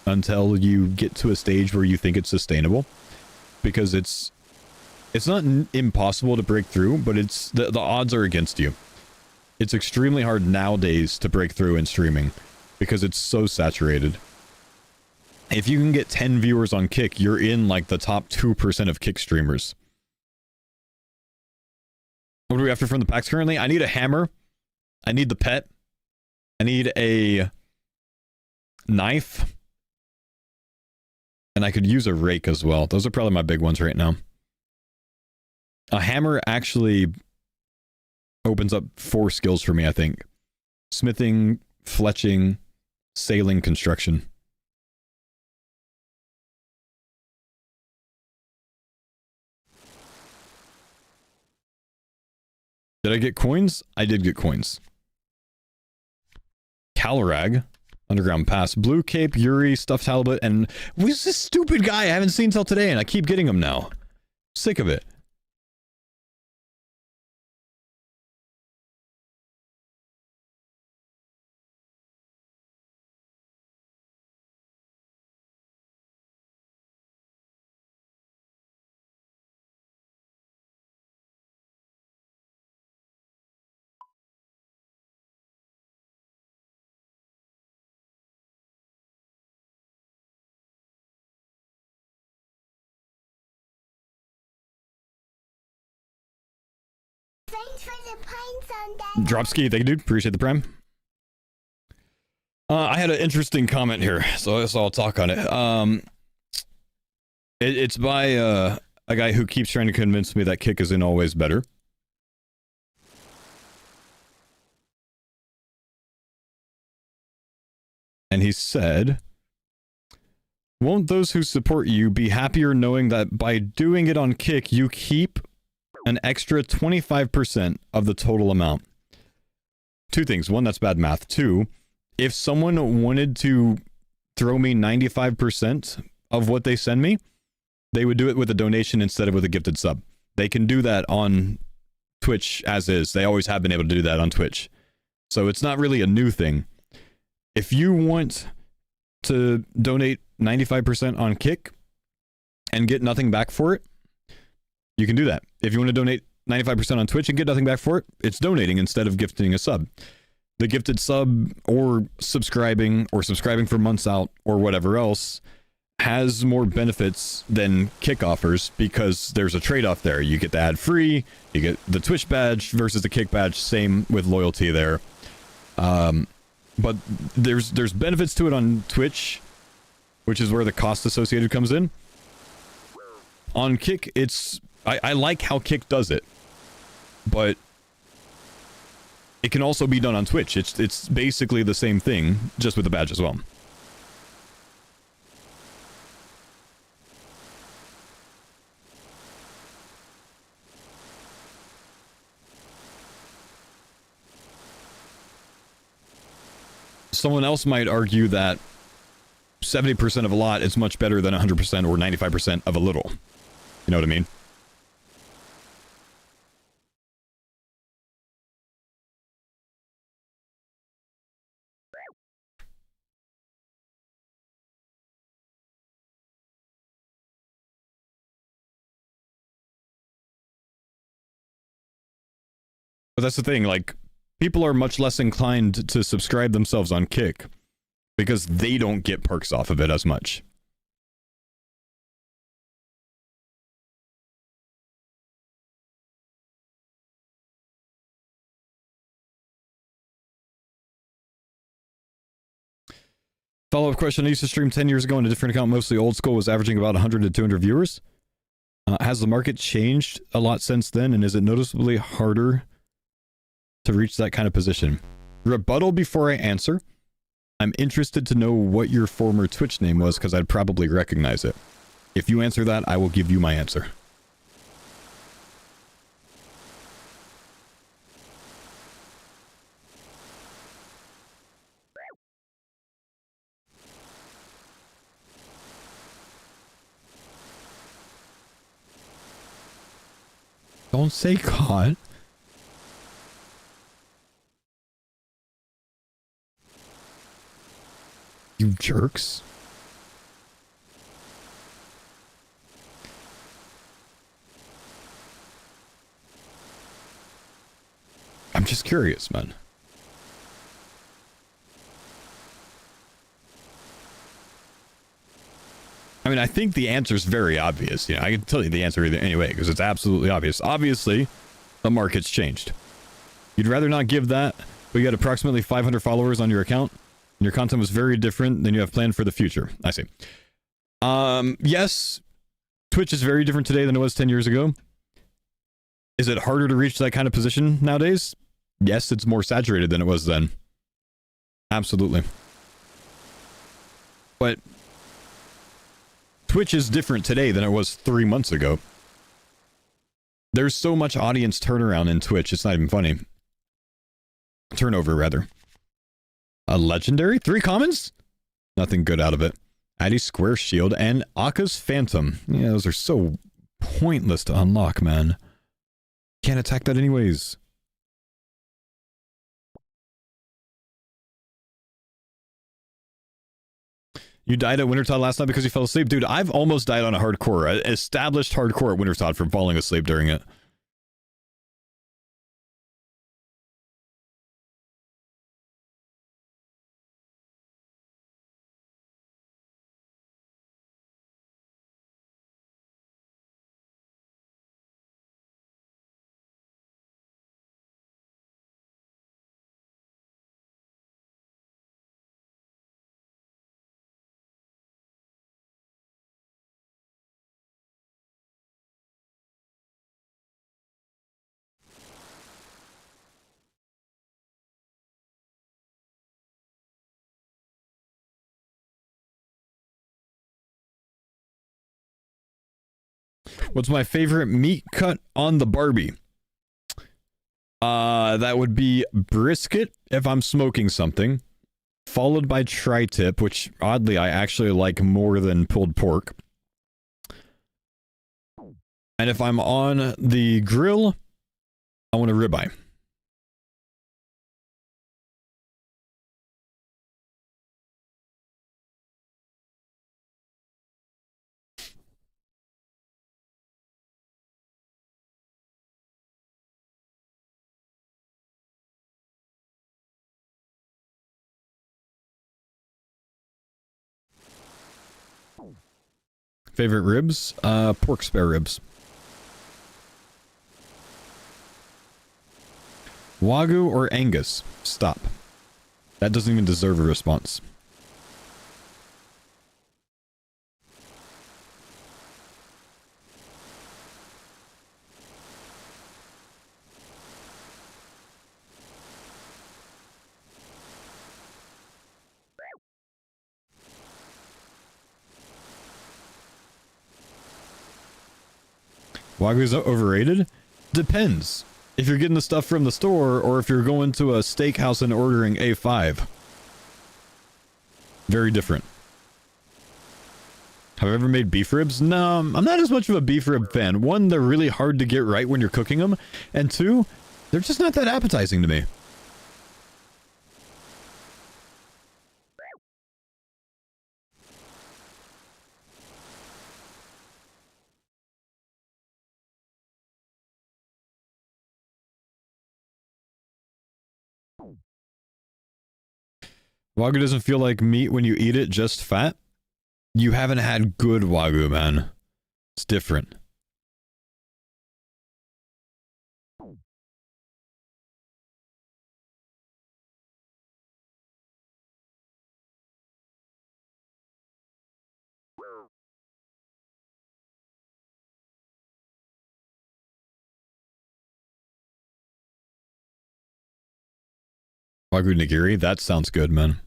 until you get to a stage where you think it's sustainable, because it's not impossible to break through, but it's the odds are against you. It's extremely hard nowadays to break through in streaming because it's so saturated. If you can get 10 viewers on Kick, you're in like the top 2% of Kick streamers. What are we after from the packs currently? I need a hammer. I need the pet. I need a knife. And I could use a rake as well. Those are probably my big ones right now. A hammer actually opens up 4 skills for me, I think. Smithing, fletching, sailing, construction. Did I get coins? I did get coins. Calrag, Underground Pass, Blue Cape, Yuri, Stuffed Halibut, and who's this stupid guy I haven't seen till today, and I keep getting him now. Sick of it. Thanks for the pines on that. Dropski, thank you, dude. Appreciate the prime. I had an interesting comment here, so I'll talk on it. It's by a guy who keeps trying to convince me that Kick isn't always better. And he said, won't those who support you be happier knowing that by doing it on Kick, you keep an extra 25% of the total amount? 2 things. 1, that's bad math. 2, if someone wanted to throw me 95% of what they send me, they would do it with a donation instead of with a gifted sub. They can do that on Twitch as is. They always have been able to do that on Twitch. So it's not really a new thing. If you want to donate 95% on Kick and get nothing back for it, you can do that. If you want to donate 95% on Twitch and get nothing back for it, it's donating instead of gifting a sub. The gifted sub or subscribing for months out or whatever else has more benefits than Kick offers because there's a trade-off there. You get the ad free, you get the Twitch badge versus the Kick badge, same with loyalty there. But there's benefits to it on Twitch, which is where the cost associated comes in. On Kick, I like how Kick does it. but it can also be done on Twitch. It's basically the same thing, just with the badge as well. Someone else might argue that 70% of a lot is much better than 100% or 95% of a little. You know what I mean? But that's the thing, like, people are much less inclined to subscribe themselves on Kick because they don't get perks off of it as much. Follow-up question. I used to stream 10 years ago on a different account, mostly old school, was averaging about 100 to 200 viewers. Has the market changed a lot since then, and is it noticeably harder to reach that kind of position? Rebuttal before I answer. I'm interested to know what your former Twitch name was, because I'd probably recognize it. If you answer that, I will give you my answer. Don't say God. You jerks. I'm just curious, man. I mean, I think the answer is very obvious. You know, I can tell you the answer either anyway, because it's absolutely obvious. Obviously, the market's changed. You'd rather not give that, but you had approximately 500 followers on your account, and your content was very different than you have planned for the future. I see. Yes, Twitch is very different today than it was 10 years ago. Is it harder to reach that kind of position nowadays? Yes, it's more saturated than it was then. Absolutely. But Twitch is different today than it was 3 months ago. There's so much audience turnaround in Twitch, it's not even funny. Turnover, rather. A legendary? 3 commons? Nothing good out of it. Addy's Square Shield and Aka's Phantom. Yeah, those are so pointless to unlock, man. Can't attack that anyways. You died at Wintertod last night because you fell asleep? Dude, I've almost died on a hardcore. I established hardcore at Wintertod from falling asleep during it. What's my favorite meat cut on the Barbie? That would be brisket if I'm smoking something, followed by tri-tip, which oddly I actually like more than pulled pork. And if I'm on the grill, I want a ribeye. Favorite ribs? Pork spare ribs. Wagyu or Angus? Stop. That doesn't even deserve a response. Wagyu's overrated? Depends. If you're getting the stuff from the store, or if you're going to a steakhouse and ordering A5. Very different. Have I ever made beef ribs? No, I'm not as much of a beef rib fan. One, they're really hard to get right when you're cooking them. And two, they're just not that appetizing to me. Wagyu doesn't feel like meat when you eat it, just fat. You haven't had good Wagyu, man. It's different. Wagyu nigiri? That sounds good, man.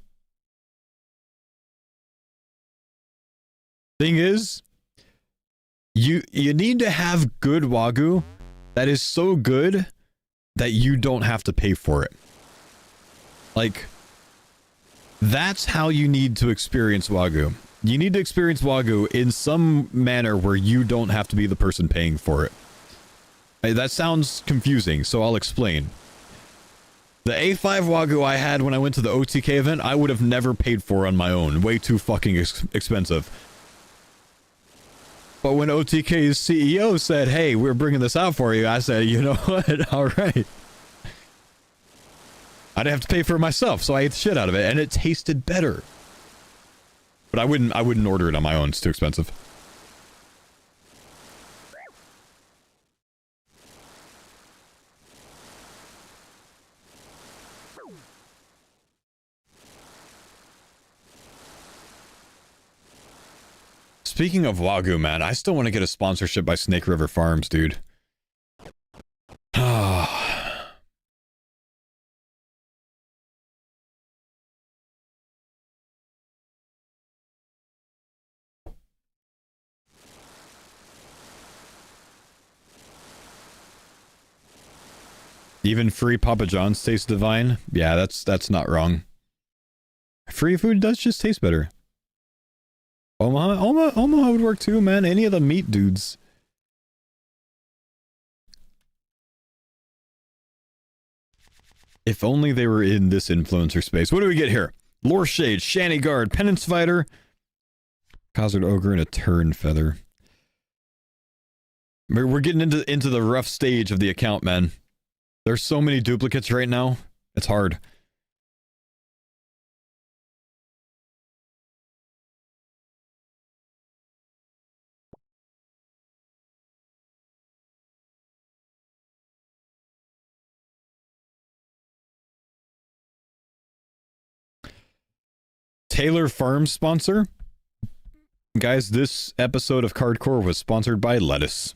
Thing is, you need to have good Wagyu that is so good that you don't have to pay for it. Like, that's how you need to experience Wagyu. You need to experience Wagyu in some manner where you don't have to be the person paying for it. That sounds confusing, so I'll explain. The A5 Wagyu I had when I went to the OTK event, I would have never paid for on my own. Way too fucking expensive. But when OTK's CEO said, hey, we're bringing this out for you, I said, you know what? All right. I didn't have to pay for it myself, so I ate the shit out of it, and it tasted better. But I wouldn't order it on my own. It's too expensive. Speaking of Wagyu, man, I still want to get a sponsorship by Snake River Farms, dude. Even free Papa John's tastes divine. Yeah, that's not wrong. Free food does just taste better. Omaha would work too, man. Any of the meat dudes. If only they were in this influencer space. What do we get here? Lore Shade, Shanny Guard, Penance Fighter, Cosard Ogre, and a Turn Feather. We're getting into the rough stage of the account, man. There's so many duplicates right now. It's hard. Taylor Farms sponsor. Guys, this episode of Cardcore was sponsored by lettuce.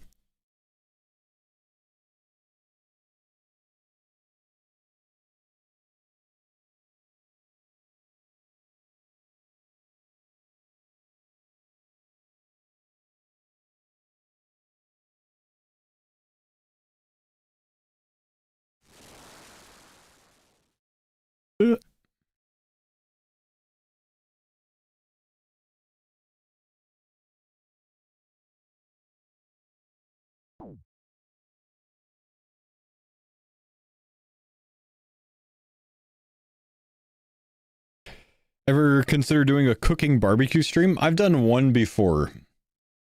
Ever consider doing a cooking barbecue stream? I've done one before.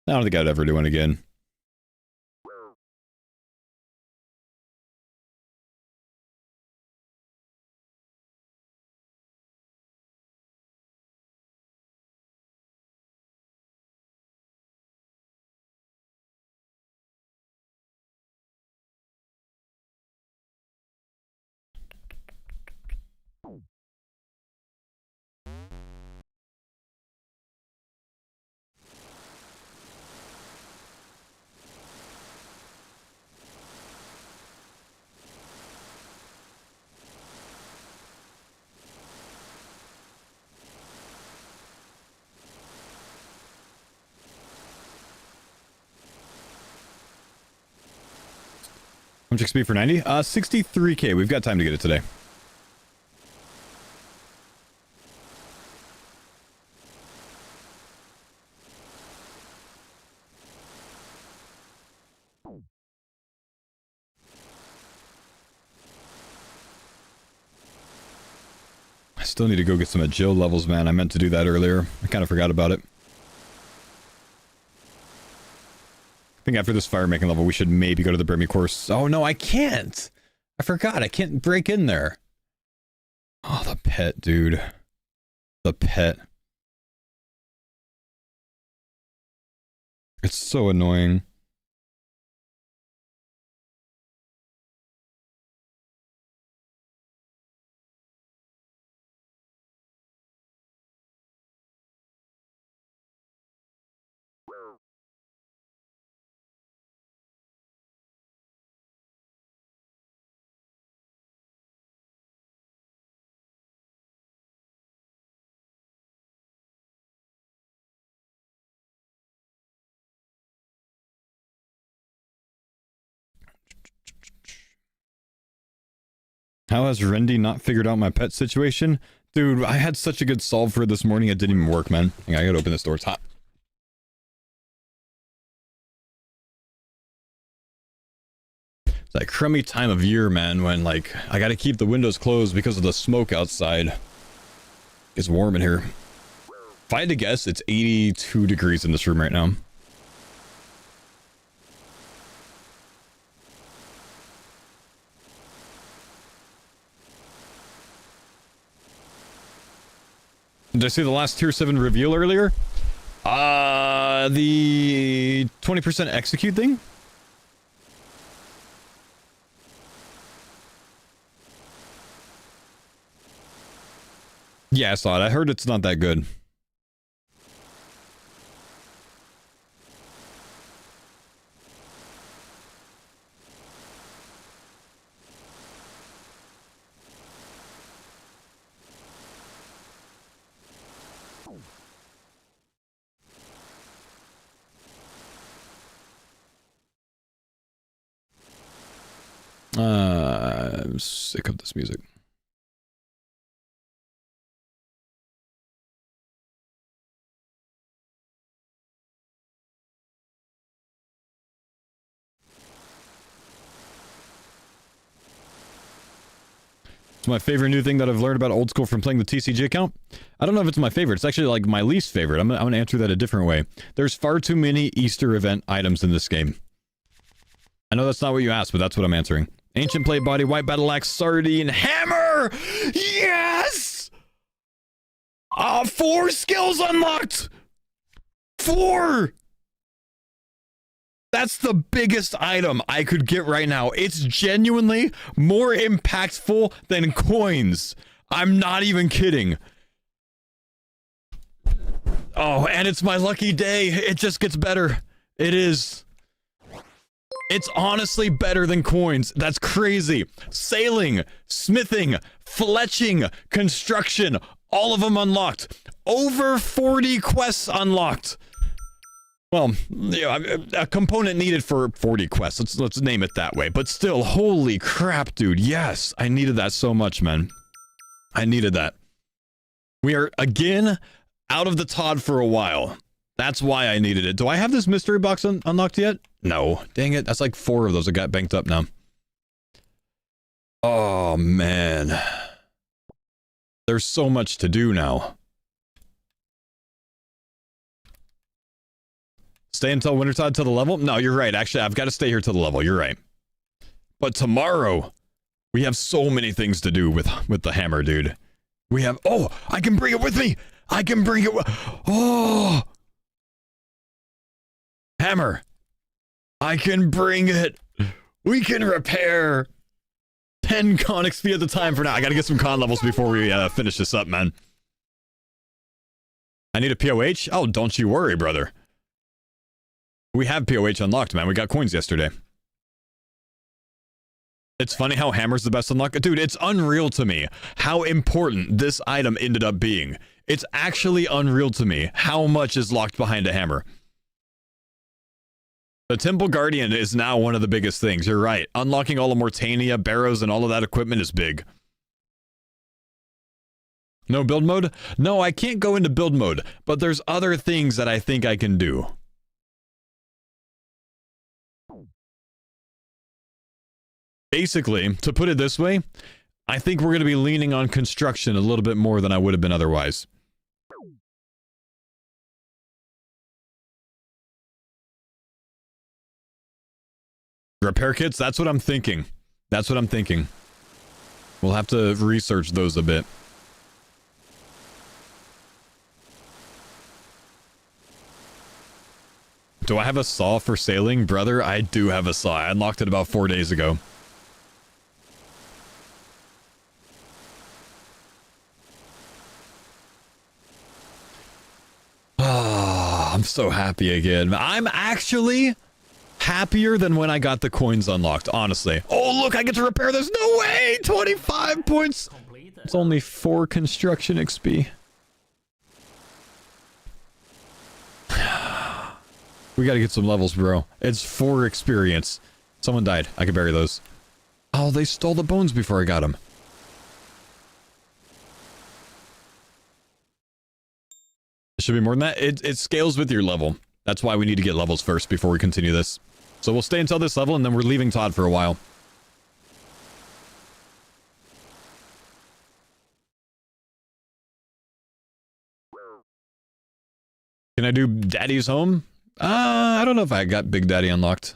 I don't think I'd ever do one again. much XP for 90? 63k. We've got time to get it today. I still need to go get some agile levels, man. I meant to do that earlier. I kind of forgot about it. I think after this fire making level, we should maybe go to the Brimmy course. Oh, no, I can't. I forgot. I can't break in there. Oh, the pet, dude. The pet. It's so annoying. How has Rendy not figured out my pet situation? Dude, I had such a good solve for it this morning, it didn't even work, man. Hang on, I gotta open this door, it's hot. It's that crummy time of year, man, when, like, I gotta keep the windows closed because of the smoke outside. It's warm in here. If I had to guess, it's 82 degrees in this room right now. Did I see the last tier 7 reveal earlier? The 20% execute thing? Yeah, I saw it. I heard it's not that good. I'm sick of this music. It's my favorite new thing that I've learned about old school from playing the TCG account. I don't know if it's my favorite. It's actually like my least favorite. I'm gonna answer that a different way. There's far too many Easter event items in this game. I know that's not what you asked, but that's what I'm answering. Ancient Plate Body, White Battle Axe, Sardine, Hammer! Yes! 4 skills unlocked! 4! That's the biggest item I could get right now. It's genuinely more impactful than coins. I'm not even kidding. Oh, and it's my lucky day. It just gets better. It is. It's honestly better than coins. That's crazy. Sailing, smithing, fletching, construction, all of them unlocked. Over 40 quests unlocked. Well, yeah, a component needed for 40 quests. Let's name it that way. But still, holy crap, dude. Yes, I needed that so much, man. I needed that. We are, again, out of the Todd for a while. That's why I needed it. Do I have this mystery box unlocked yet? No. Dang it. That's like 4 of those that got banked up now. Oh, man. There's so much to do now. Stay until Wintertide to the level? No, you're right. Actually, I've got to stay here to the level. You're right. But tomorrow, we have so many things to do with the hammer, dude. We have... Oh, I can bring it with me! I can bring it... Oh! Hammer. I can bring it. We can repair 10 con XP at the time for now. I gotta get some con levels before we finish this up, man. I need a POH? Oh, don't you worry, brother. We have POH unlocked, man. We got coins yesterday. It's funny how hammer's the best unlock. Dude, it's unreal to me how important this item ended up being. It's actually unreal to me how much is locked behind a hammer. The Temple Guardian is now one of the biggest things. You're right. Unlocking all of Mortania, Barrows, and all of that equipment is big. No build mode? No, I can't go into build mode, but there's other things that I think I can do. Basically, to put it this way, I think we're going to be leaning on construction a little bit more than I would have been otherwise. Repair kits? That's what I'm thinking. That's what I'm thinking. We'll have to research those a bit. Do I have a saw for sailing? Brother, I do have a saw. I unlocked it about 4 days ago. Oh, I'm so happy again. I'm actually happier than when I got the coins unlocked, honestly. Oh, look, I get to repair this. No way! 25 points! Completed. It's only 4 construction XP. We gotta get some levels, bro. It's 4 experience. Someone died. I can bury those. Oh, they stole the bones before I got them. It should be more than that. It scales with your level. That's why we need to get levels first before we continue this. So we'll stay until this level, and then we're leaving Todd for a while. Can I do Daddy's Home? I don't know if I got Big Daddy unlocked.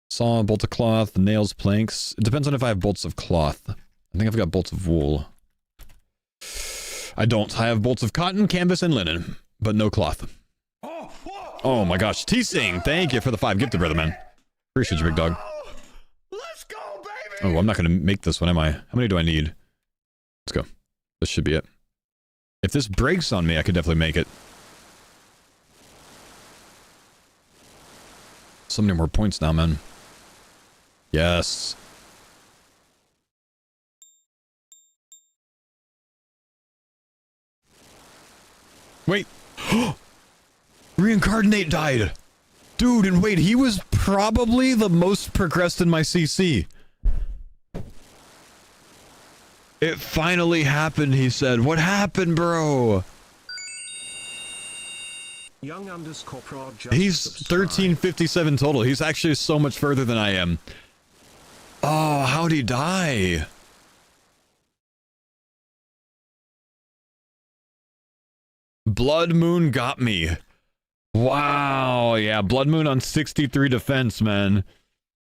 Saw, bolt of cloth, nails, planks. It depends on if I have bolts of cloth. I think I've got bolts of wool. I don't. I have bolts of cotton, canvas, and linen, but no cloth. Oh my gosh. T-Sing, thank you for the 5 gifted, brother, man. Appreciate you, big dog. Let's go, baby! Oh, I'm not going to make this one, am I? How many do I need? Let's go. This should be it. If this breaks on me, I could definitely make it. So many more points now, man. Yes. Wait. Reincarnate died. Dude, and wait, he was probably the most progressed in my CC. It finally happened, he said. What happened, bro? Young underscore prod just He's subscribed. 1357 total. He's actually so much further than I am. Oh, how'd he die? Blood Moon got me. Wow, yeah, Blood Moon on 63 defense, man.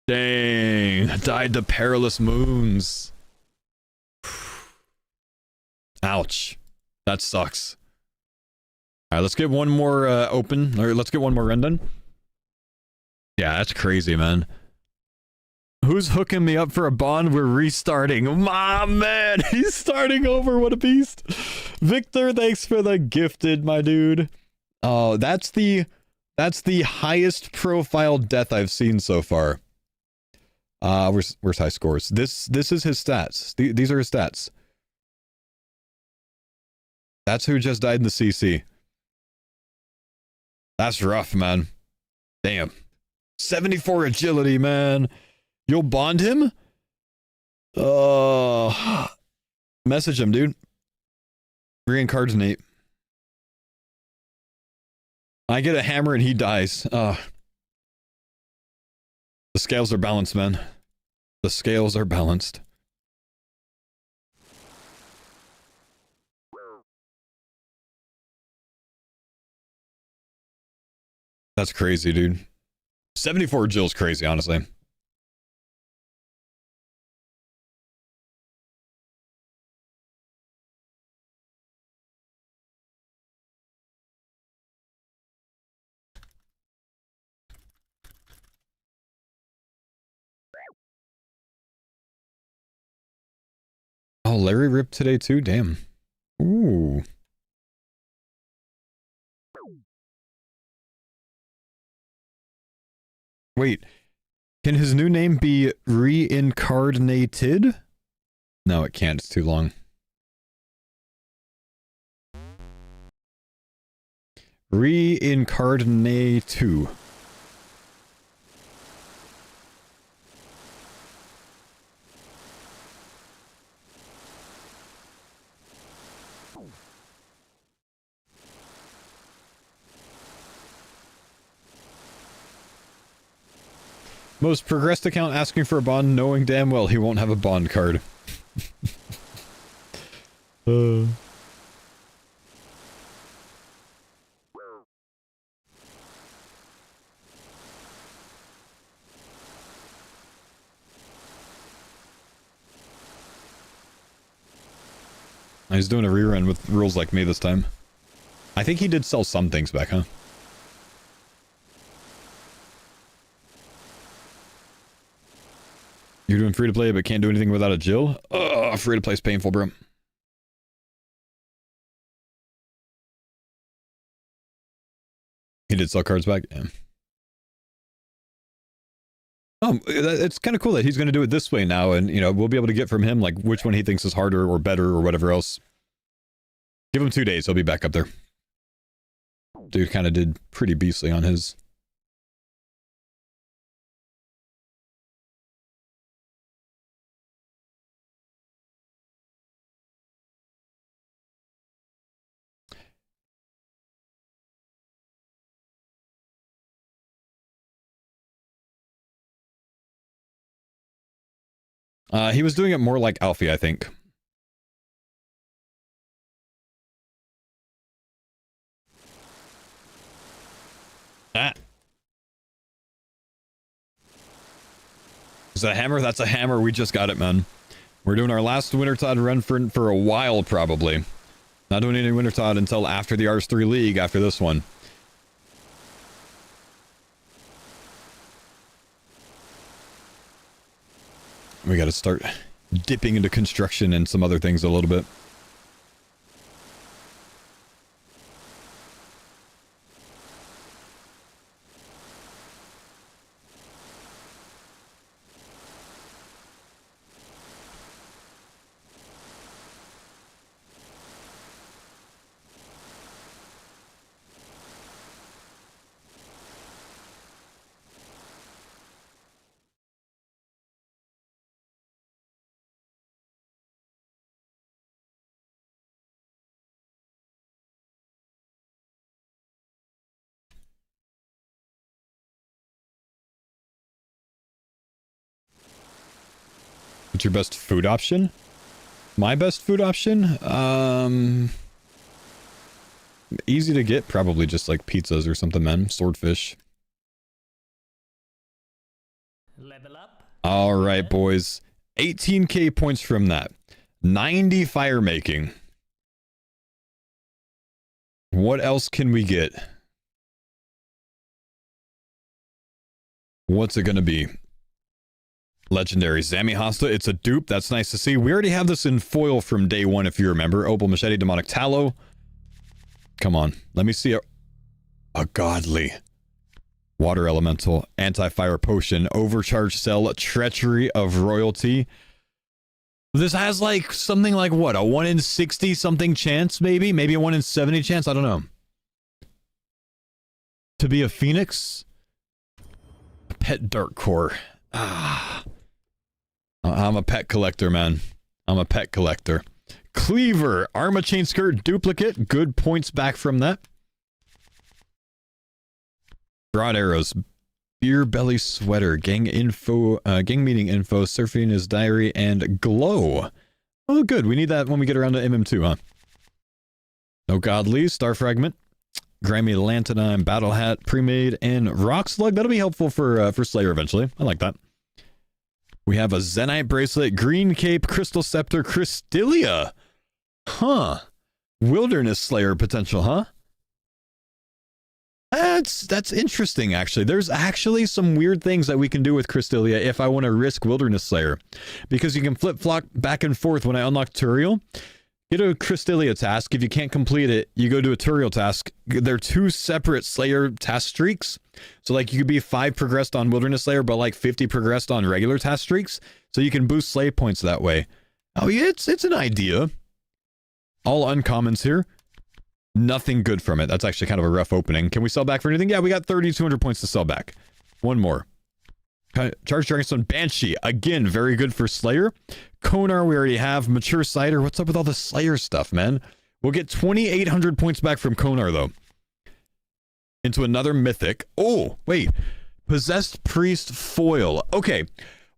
Dang, died to Perilous Moons. Ouch. That sucks. Alright, let's get one more open, or let's get one more run done. Yeah, that's crazy, man. Who's hooking me up for a bond? We're restarting. My man, he's starting over. What a beast. Victor, thanks for the gifted, my dude. Oh, that's the highest profile death I've seen so far. Where's high scores? This is his stats. These are his stats. That's who just died in the CC. That's rough, man. Damn. 74 agility, man. You'll bond him? Message him, dude. Reincarnate. I get a hammer and he dies. The scales are balanced, man. The scales are balanced. That's crazy, dude. 74 Jill's crazy, honestly. Oh, Larry ripped today too? Damn. Ooh. Wait. Can his new name be Reincarnated? No, it can't. It's too long. Reincarnate 2. Most progressed account asking for a bond, knowing damn well he won't have a bond card. He's doing a rerun with rules like me this time. I think he did sell some things back, huh? You're doing free to play but can't do anything without a Jill? Ugh, free to play's painful, bro. He did sell cards back? Yeah. Oh, it's kind of cool that he's going to do it this way now, and, you know, we'll be able to get from him, like, which one he thinks is harder or better or whatever else. Give him 2 days, he'll be back up there. Dude kind of did pretty beastly on his. He was doing it more like Alfie, I think. Ah. Is that a hammer? That's a hammer. We just got it, man. We're doing our last Wintertide run for a while, probably. Not doing any Wintertide until after the RS3 League, after this one. We gotta start dipping into construction and some other things a little bit. What's your best food option? My best food option? Easy to get, probably just like pizzas or something, man. Swordfish. Level up. All right, boys. 18k points from that. 90 fire making. What else can we get? What's it gonna be? Legendary Zami Hasta, it's a dupe. That's nice to see. We already have this in foil from day one, if you remember. Opal Machete, Demonic Tallow. Come on. Let me see a godly water elemental, anti-fire potion, overcharge cell, treachery of royalty. This has like something like what? A 1 in 60 something chance, maybe? Maybe a 1 in 70 chance? I don't know. To be a phoenix? A pet dark core. Ah. I'm a pet collector, man. I'm a pet collector. Cleaver, Arma Chain Skirt duplicate. Good points back from that. Broad arrows. Beer belly sweater. Gang info. Gang meeting info. Surfing his diary and glow. Oh, good. We need that when we get around to MM2, huh? No godly. Star fragment. Grammy Lantanine battle hat. Pre-made and rock slug. That'll be helpful for Slayer eventually. I like that. We have a Zenite bracelet, green cape, crystal scepter, Crystallia. Huh. Wilderness Slayer potential, huh? That's interesting, actually. There's actually some weird things that we can do with Crystallia if I want to risk Wilderness Slayer. Because you can flip-flop back and forth when I unlock Turiel. Get a Crystallia task. If you can't complete it, you go to a Turiel task. They're 2 separate Slayer task streaks. So, like, you could be 5 progressed on Wilderness Slayer, but, like, 50 progressed on regular task streaks. So you can boost Slay points that way. Oh, yeah, it's an idea. All uncommons here. Nothing good from it. That's actually kind of a rough opening. Can we sell back for anything? Yeah, we got 3,200 points to sell back. One more. Charge Dragonstone Banshee. Again, very good for Slayer. Konar, we already have. Mature Cider. What's up with all the Slayer stuff, man? We'll get 2,800 points back from Konar, though. Into another mythic. Oh, wait. Possessed Priest Foil. Okay.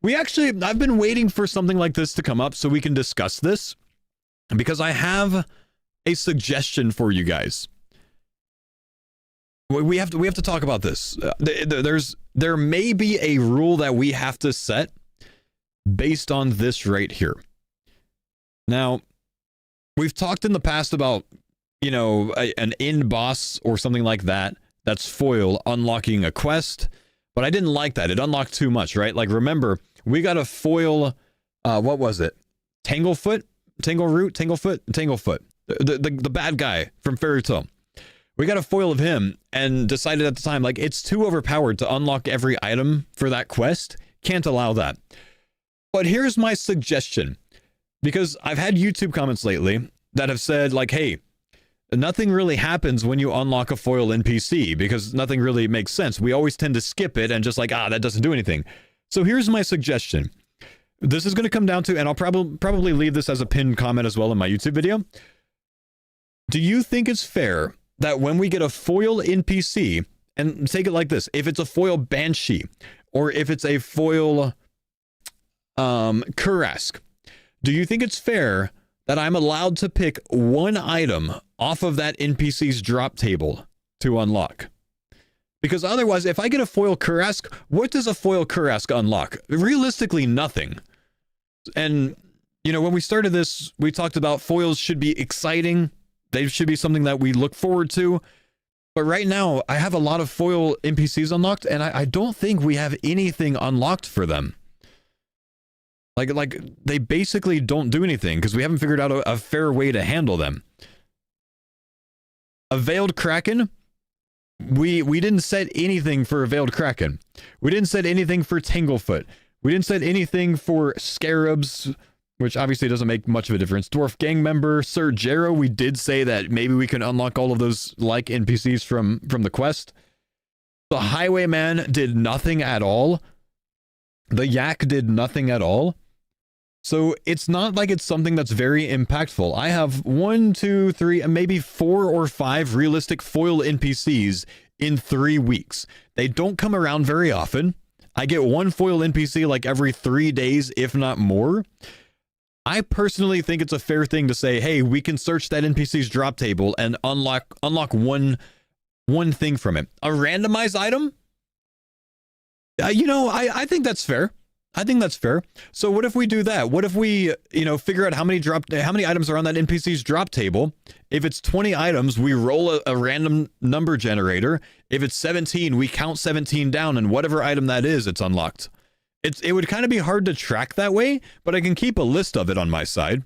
I've been waiting for something like this to come up so we can discuss this. Because I have a suggestion for you guys. We have to talk about this. There may be a rule that we have to set based on this right here. Now, we've talked in the past about, you know, an in boss or something like that that's foil unlocking a quest, but I didn't like that. It unlocked too much, right? Like, remember, we got a foil, what was it? Tanglefoot? Tanglefoot. The bad guy from Fairy Tail. We got a foil of him and decided at the time, like, it's too overpowered to unlock every item for that quest. Can't allow that. But here's my suggestion. Because I've had YouTube comments lately that have said, like, hey, nothing really happens when you unlock a foil NPC because nothing really makes sense. We always tend to skip it and just like, that doesn't do anything. So here's my suggestion. This is going to come down to, and I'll probably leave this as a pinned comment as well in my YouTube video. Do you think it's fair that when we get a foil NPC, and take it like this, if it's a foil Banshee, or if it's a foil Kurask, do you think it's fair that I'm allowed to pick one item off of that NPC's drop table to unlock? Because otherwise, if I get a foil Kurask, what does a foil Kurask unlock? Realistically, nothing. And, you know, when we started this, we talked about foils should be exciting. They should be something that we look forward to. But right now, I have a lot of foil NPCs unlocked, and I don't think we have anything unlocked for them. Like they basically don't do anything because we haven't figured out a fair way to handle them. A Veiled Kraken, we didn't set anything for a Veiled Kraken. We didn't set anything for Tanglefoot. We didn't set anything for Scarabs, which obviously doesn't make much of a difference. Dwarf Gang Member, Sir Jero, we did say that maybe we can unlock all of those like NPCs from the quest. The Highwayman did nothing at all. The Yak did nothing at all. So it's not like it's something that's very impactful. I have 1, 2, 3, maybe 4 or 5 realistic foil NPCs in 3 weeks. They don't come around very often. I get one foil NPC like every 3 days, if not more. I personally think it's a fair thing to say, hey, we can search that NPC's drop table and unlock one thing from it. A randomized item? You know, I think that's fair. I think that's fair. So what if we do that? What if we, you know, figure out how many items are on that NPC's drop table? If it's 20 items, we roll a random number generator. If it's 17, we count 17 down, and whatever item that is, it's unlocked. It would kind of be hard to track that way, but I can keep a list of it on my side.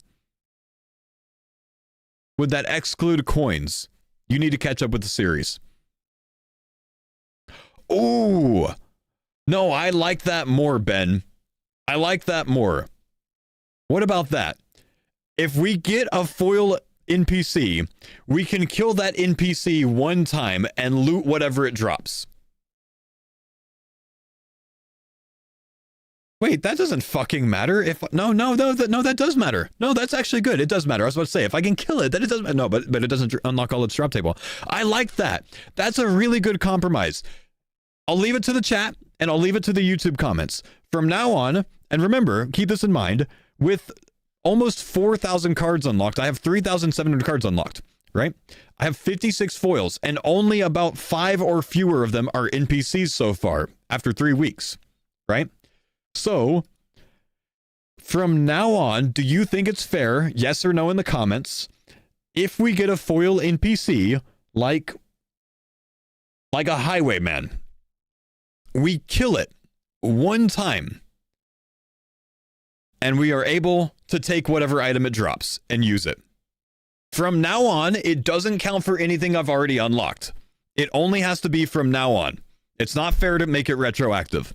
Would that exclude coins? You need to catch up with the series. Oh, no, I like that more, Ben. I like that more. What about that? If we get a foil NPC, we can kill that NPC one time and loot whatever it drops. Wait, that doesn't fucking matter. No, that does matter. No, that's actually good. It does matter. I was about to say, if I can kill it, then it doesn't matter. No, but it doesn't unlock all its drop table. I like that. That's a really good compromise. I'll leave it to the chat, and I'll leave it to the YouTube comments. From now on, and remember, keep this in mind, with almost 4,000 cards unlocked, I have 3,700 cards unlocked, right? I have 56 foils, and only about 5 or fewer of them are NPCs so far, after 3 weeks, right? So, from now on, do you think it's fair, yes or no in the comments, if we get a foil NPC, like a Highwayman, we kill it one time, and we are able to take whatever item it drops and use it. From now on, it doesn't count for anything I've already unlocked. It only has to be from now on. It's not fair to make it retroactive.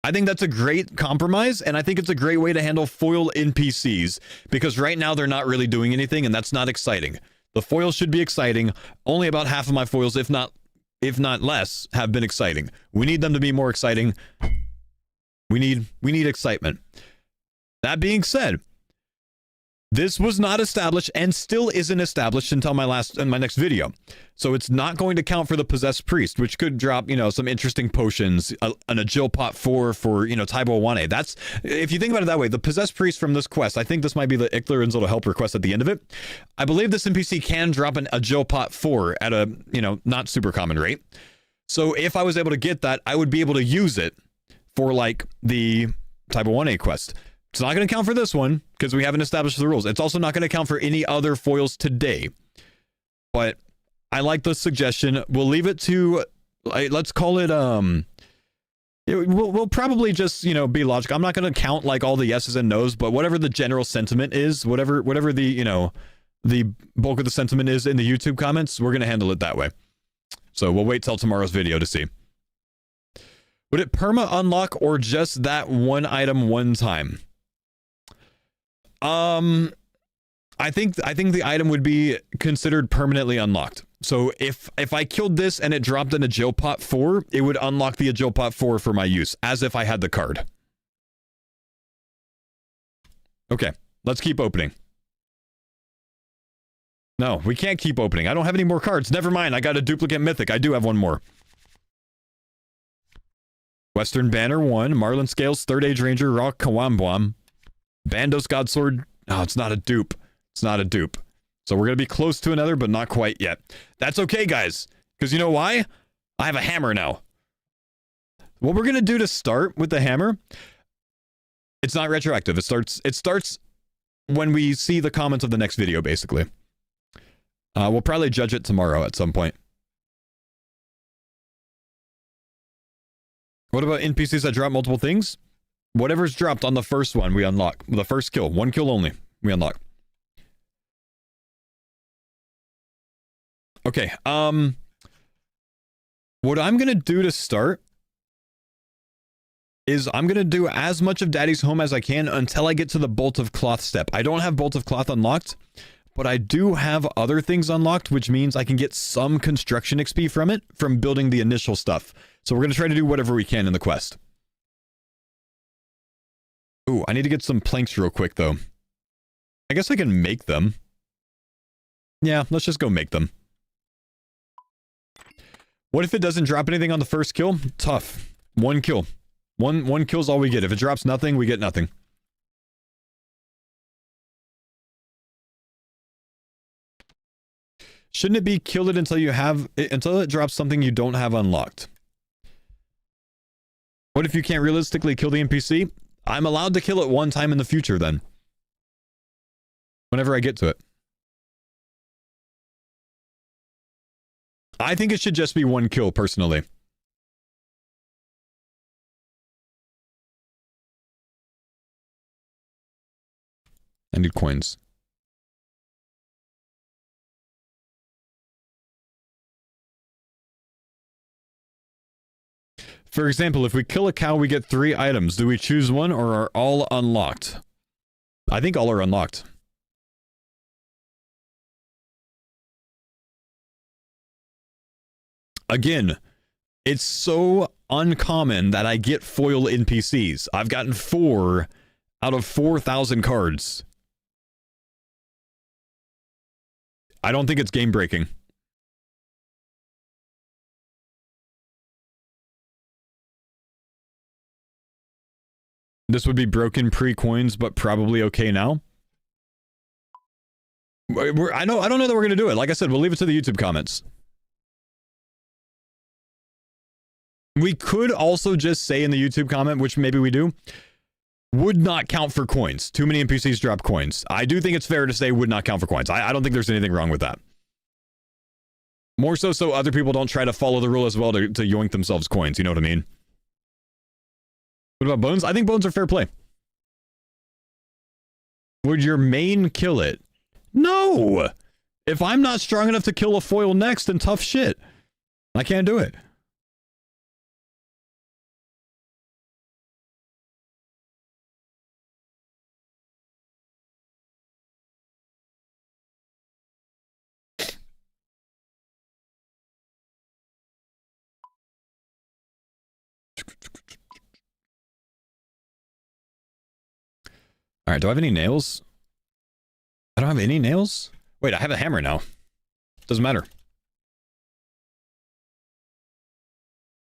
I think that's a great compromise, and I think it's a great way to handle foil NPCs, because right now they're not really doing anything, and that's not exciting. The foils should be exciting. Only about half of my foils, if not less, have been exciting. We need them to be more exciting. We need excitement. That being said, this was not established and still isn't established until my next video. So it's not going to count for the Possessed Priest, which could drop, some interesting potions, an Agile Pot 4 for, Taibo Wane. That's, if you think about it that way, the Possessed Priest from this quest, I think this might be the Ichlar's little helper quest at the end of it. I believe this NPC can drop an Agile Pot 4 at a, not super common rate. So if I was able to get that, I would be able to use it for like the Taibo Wane quest. It's not going to count for this one because we haven't established the rules. It's also not going to count for any other foils today. But I like the suggestion. We'll leave it to, let's call it, we'll probably just, be logical. I'm not going to count like all the yeses and nos, but whatever the general sentiment is, whatever the, the bulk of the sentiment is in the YouTube comments, we're going to handle it that way. So we'll wait till tomorrow's video to see. Would it perma unlock or just that one item one time? I think the item would be considered permanently unlocked. So if I killed this and it dropped an Agile Pot 4, it would unlock the Agile Pot 4 for my use, as if I had the card. Okay, let's keep opening. No, we can't keep opening. I don't have any more cards. Never mind, I got a duplicate mythic. I do have one more. Western Banner 1, Marlin Scales, Third Age Ranger, Rock Kawambwam. Bandos Godsword. Oh, it's not a dupe. It's not a dupe. So we're going to be close to another, but not quite yet. That's okay, guys. Because you know why? I have a hammer now. What we're going to do to start with the hammer, it's not retroactive. It starts when we see the comments of the next video, basically. We'll probably judge it tomorrow at some point. What about NPCs that drop multiple things? Whatever's dropped on the first one, we unlock. The first kill. One kill only. We unlock. Okay. What I'm going to do to start is I'm going to do as much of Daddy's Home as I can until I get to the Bolt of Cloth step. I don't have Bolt of Cloth unlocked, but I do have other things unlocked, which means I can get some construction XP from it, from building the initial stuff. So we're going to try to do whatever we can in the quest. Ooh, I need to get some planks real quick, though. I guess I can make them. Yeah, let's just go make them. What if it doesn't drop anything on the first kill? Tough. One kill. One kill's all we get. If it drops nothing, we get nothing. Shouldn't it be kill it until until it drops something you don't have unlocked? What if you can't realistically kill the NPC? I'm allowed to kill it one time in the future then. Whenever I get to it. I think it should just be one kill, personally. I need coins. For example, if we kill a cow, we get 3 items. Do we choose one or are all unlocked? I think all are unlocked. Again, it's so uncommon that I get foil NPCs. I've gotten 4 out of 4,000 cards. I don't think it's game breaking. This would be broken pre-coins, but probably okay now. I don't know that we're going to do it. Like I said, we'll leave it to the YouTube comments. We could also just say in the YouTube comment, which maybe we do, would not count for coins. Too many NPCs drop coins. I do think it's fair to say would not count for coins. I don't think there's anything wrong with that. More so other people don't try to follow the rule as well to yoink themselves coins. You know what I mean? What about bones? I think bones are fair play. Would your main kill it? No! If I'm not strong enough to kill a foil next, then tough shit. I can't do it. Alright, do I have any nails? I don't have any nails? Wait, I have a hammer now. Doesn't matter.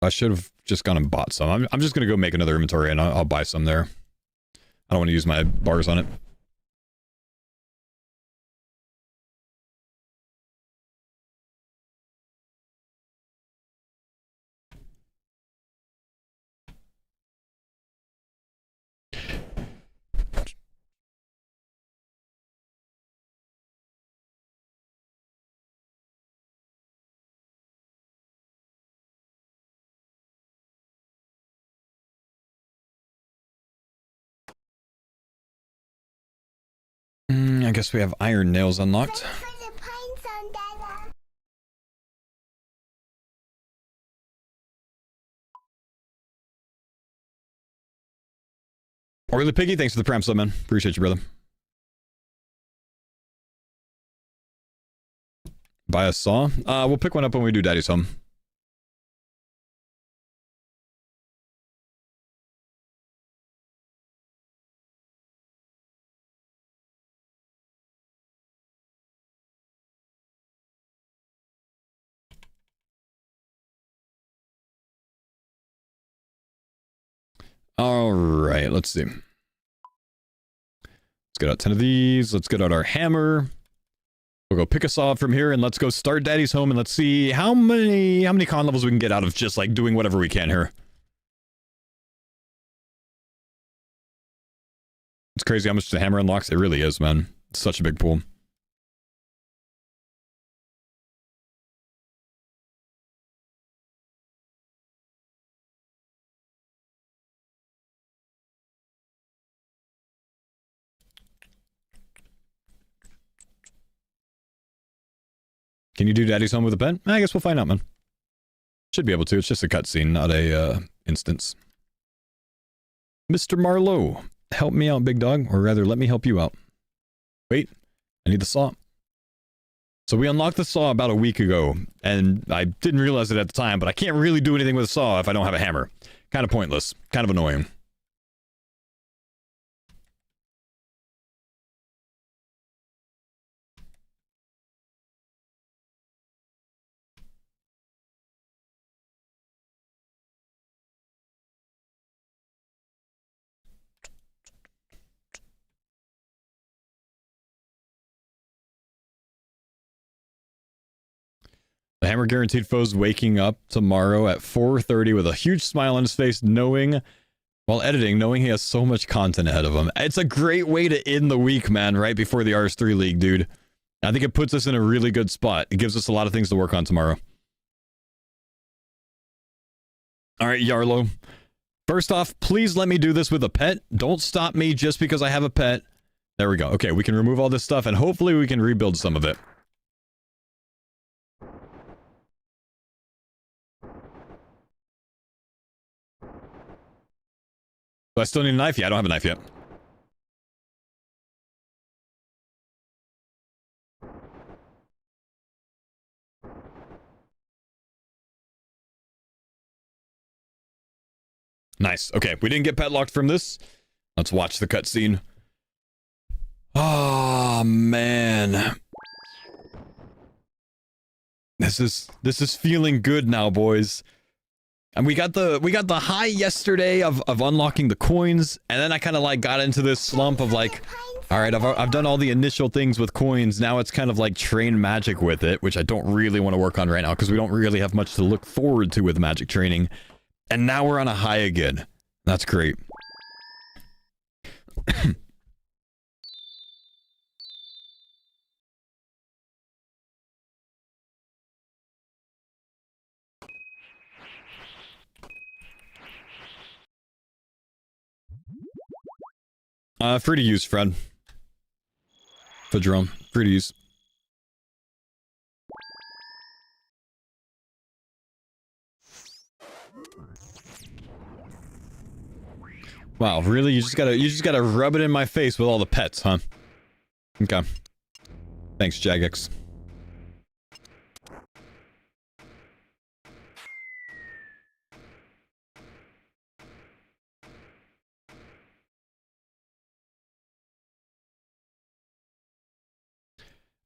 I should have just gone and bought some. I'm just gonna go make another inventory and I'll buy some there. I don't want to use my bars on it. I guess we have iron nails unlocked. Thanks for the pine zone, Dada. Oily Piggy, thanks for the pram sub, man. Appreciate you, brother. Buy a saw? We'll pick one up when we do Daddy's Home. Alright, let's see. Let's get out 10 of these. Let's get out our hammer. We'll go pick a saw from here and let's go start Daddy's Home and let's see how many con levels we can get out of just like doing whatever we can here. It's crazy how much the hammer unlocks. It really is, man. It's such a big pool. Can you do Daddy's Home with a pen? I guess we'll find out, man. Should be able to. It's just a cutscene, not a instance. Mr. Marlowe, help me out, big dog. Or rather, let me help you out. Wait, I need the saw. So we unlocked the saw about a week ago, and I didn't realize it at the time, but I can't really do anything with a saw if I don't have a hammer. Kind of pointless. Kind of annoying. The hammer guaranteed foe's waking up tomorrow at 4:30 with a huge smile on his face, knowing, while editing, knowing he has so much content ahead of him. It's a great way to end the week, man, right before the RS3 League, dude. I think it puts us in a really good spot. It gives us a lot of things to work on tomorrow. All right, Yarlo. First off, please let me do this with a pet. Don't stop me just because I have a pet. There we go. Okay, we can remove all this stuff, and hopefully we can rebuild some of it. Do I still need a knife? Yeah, I don't have a knife yet. Nice. Okay, we didn't get pet locked from this. Let's watch the cutscene. Oh, man. This is feeling good now, boys. And we got the high yesterday of unlocking the coins, and then I kind of like got into this slump of like, all right, I've done all the initial things with coins. Now it's kind of like train magic with it, which I don't really want to work on right now because we don't really have much to look forward to with magic training. And now we're on a high again. That's great. Free to use, Fred. Fedron, free to use. Wow, really? You just gotta rub it in my face with all the pets, huh? Okay. Thanks, Jagex.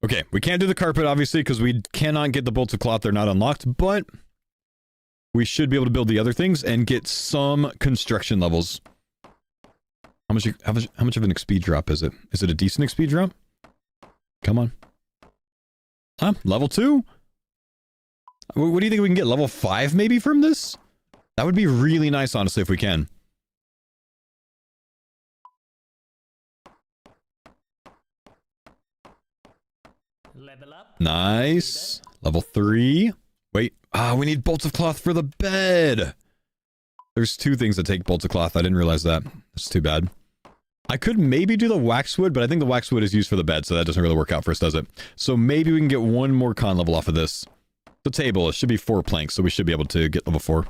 Okay, we can't do the carpet, obviously, because we cannot get the bolts of cloth. They're not unlocked, but we should be able to build the other things and get some construction levels. How much of an XP drop is it? Is it a decent XP drop? Come on. Level 2? What do you think we can get? Level 5 maybe from this? That would be really nice, honestly, if we can. Level up. Nice. Level 3. Wait. We need bolts of cloth for the bed. There's 2 things that take bolts of cloth. I didn't realize that. That's too bad. I could maybe do the waxwood, but I think the waxwood is used for the bed, so that doesn't really work out for us, does it? So maybe we can get 1 more con level off of this. The table, it should be 4 planks, so we should be able to get level 4.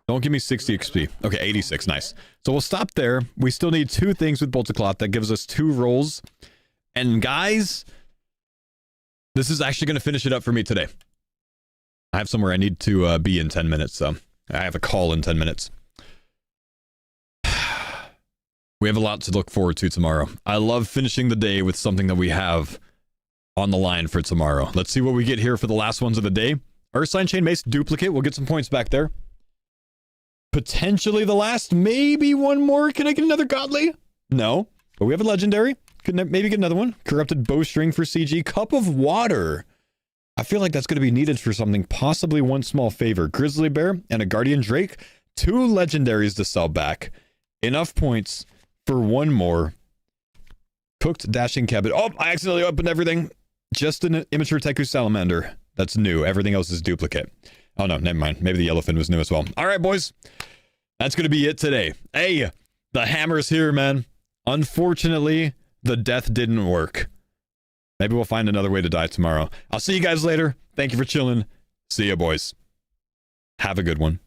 Don't give me 60 XP. Okay, 86, nice. So we'll stop there. We still need 2 things with bolts of cloth. That gives us 2 rolls. And guys, this is actually going to finish it up for me today. I have somewhere I need to be in 10 minutes, so I have a call in 10 minutes. We have a lot to look forward to tomorrow. I love finishing the day with something that we have on the line for tomorrow. Let's see what we get here for the last ones of the day. Earthsign Chain Mace duplicate. We'll get some points back there. Potentially the last. Maybe 1 more. Can I get another godly? No. But we have a legendary. Could maybe get another one. Corrupted Bowstring for CG. Cup of Water. I feel like that's going to be needed for something. Possibly 1 small favor. Grizzly Bear and a Guardian Drake. 2 legendaries to sell back. Enough points for 1 more. Cooked Dashing Cabbage. Oh, I accidentally opened everything. Just an immature Teku Salamander. That's new. Everything else is duplicate. Oh no, never mind. Maybe the Yellowfin was new as well. All right, boys. That's going to be it today. Hey, the hammer's here, man. Unfortunately, the death didn't work. Maybe we'll find another way to die tomorrow. I'll see you guys later. Thank you for chilling. See ya, boys. Have a good one.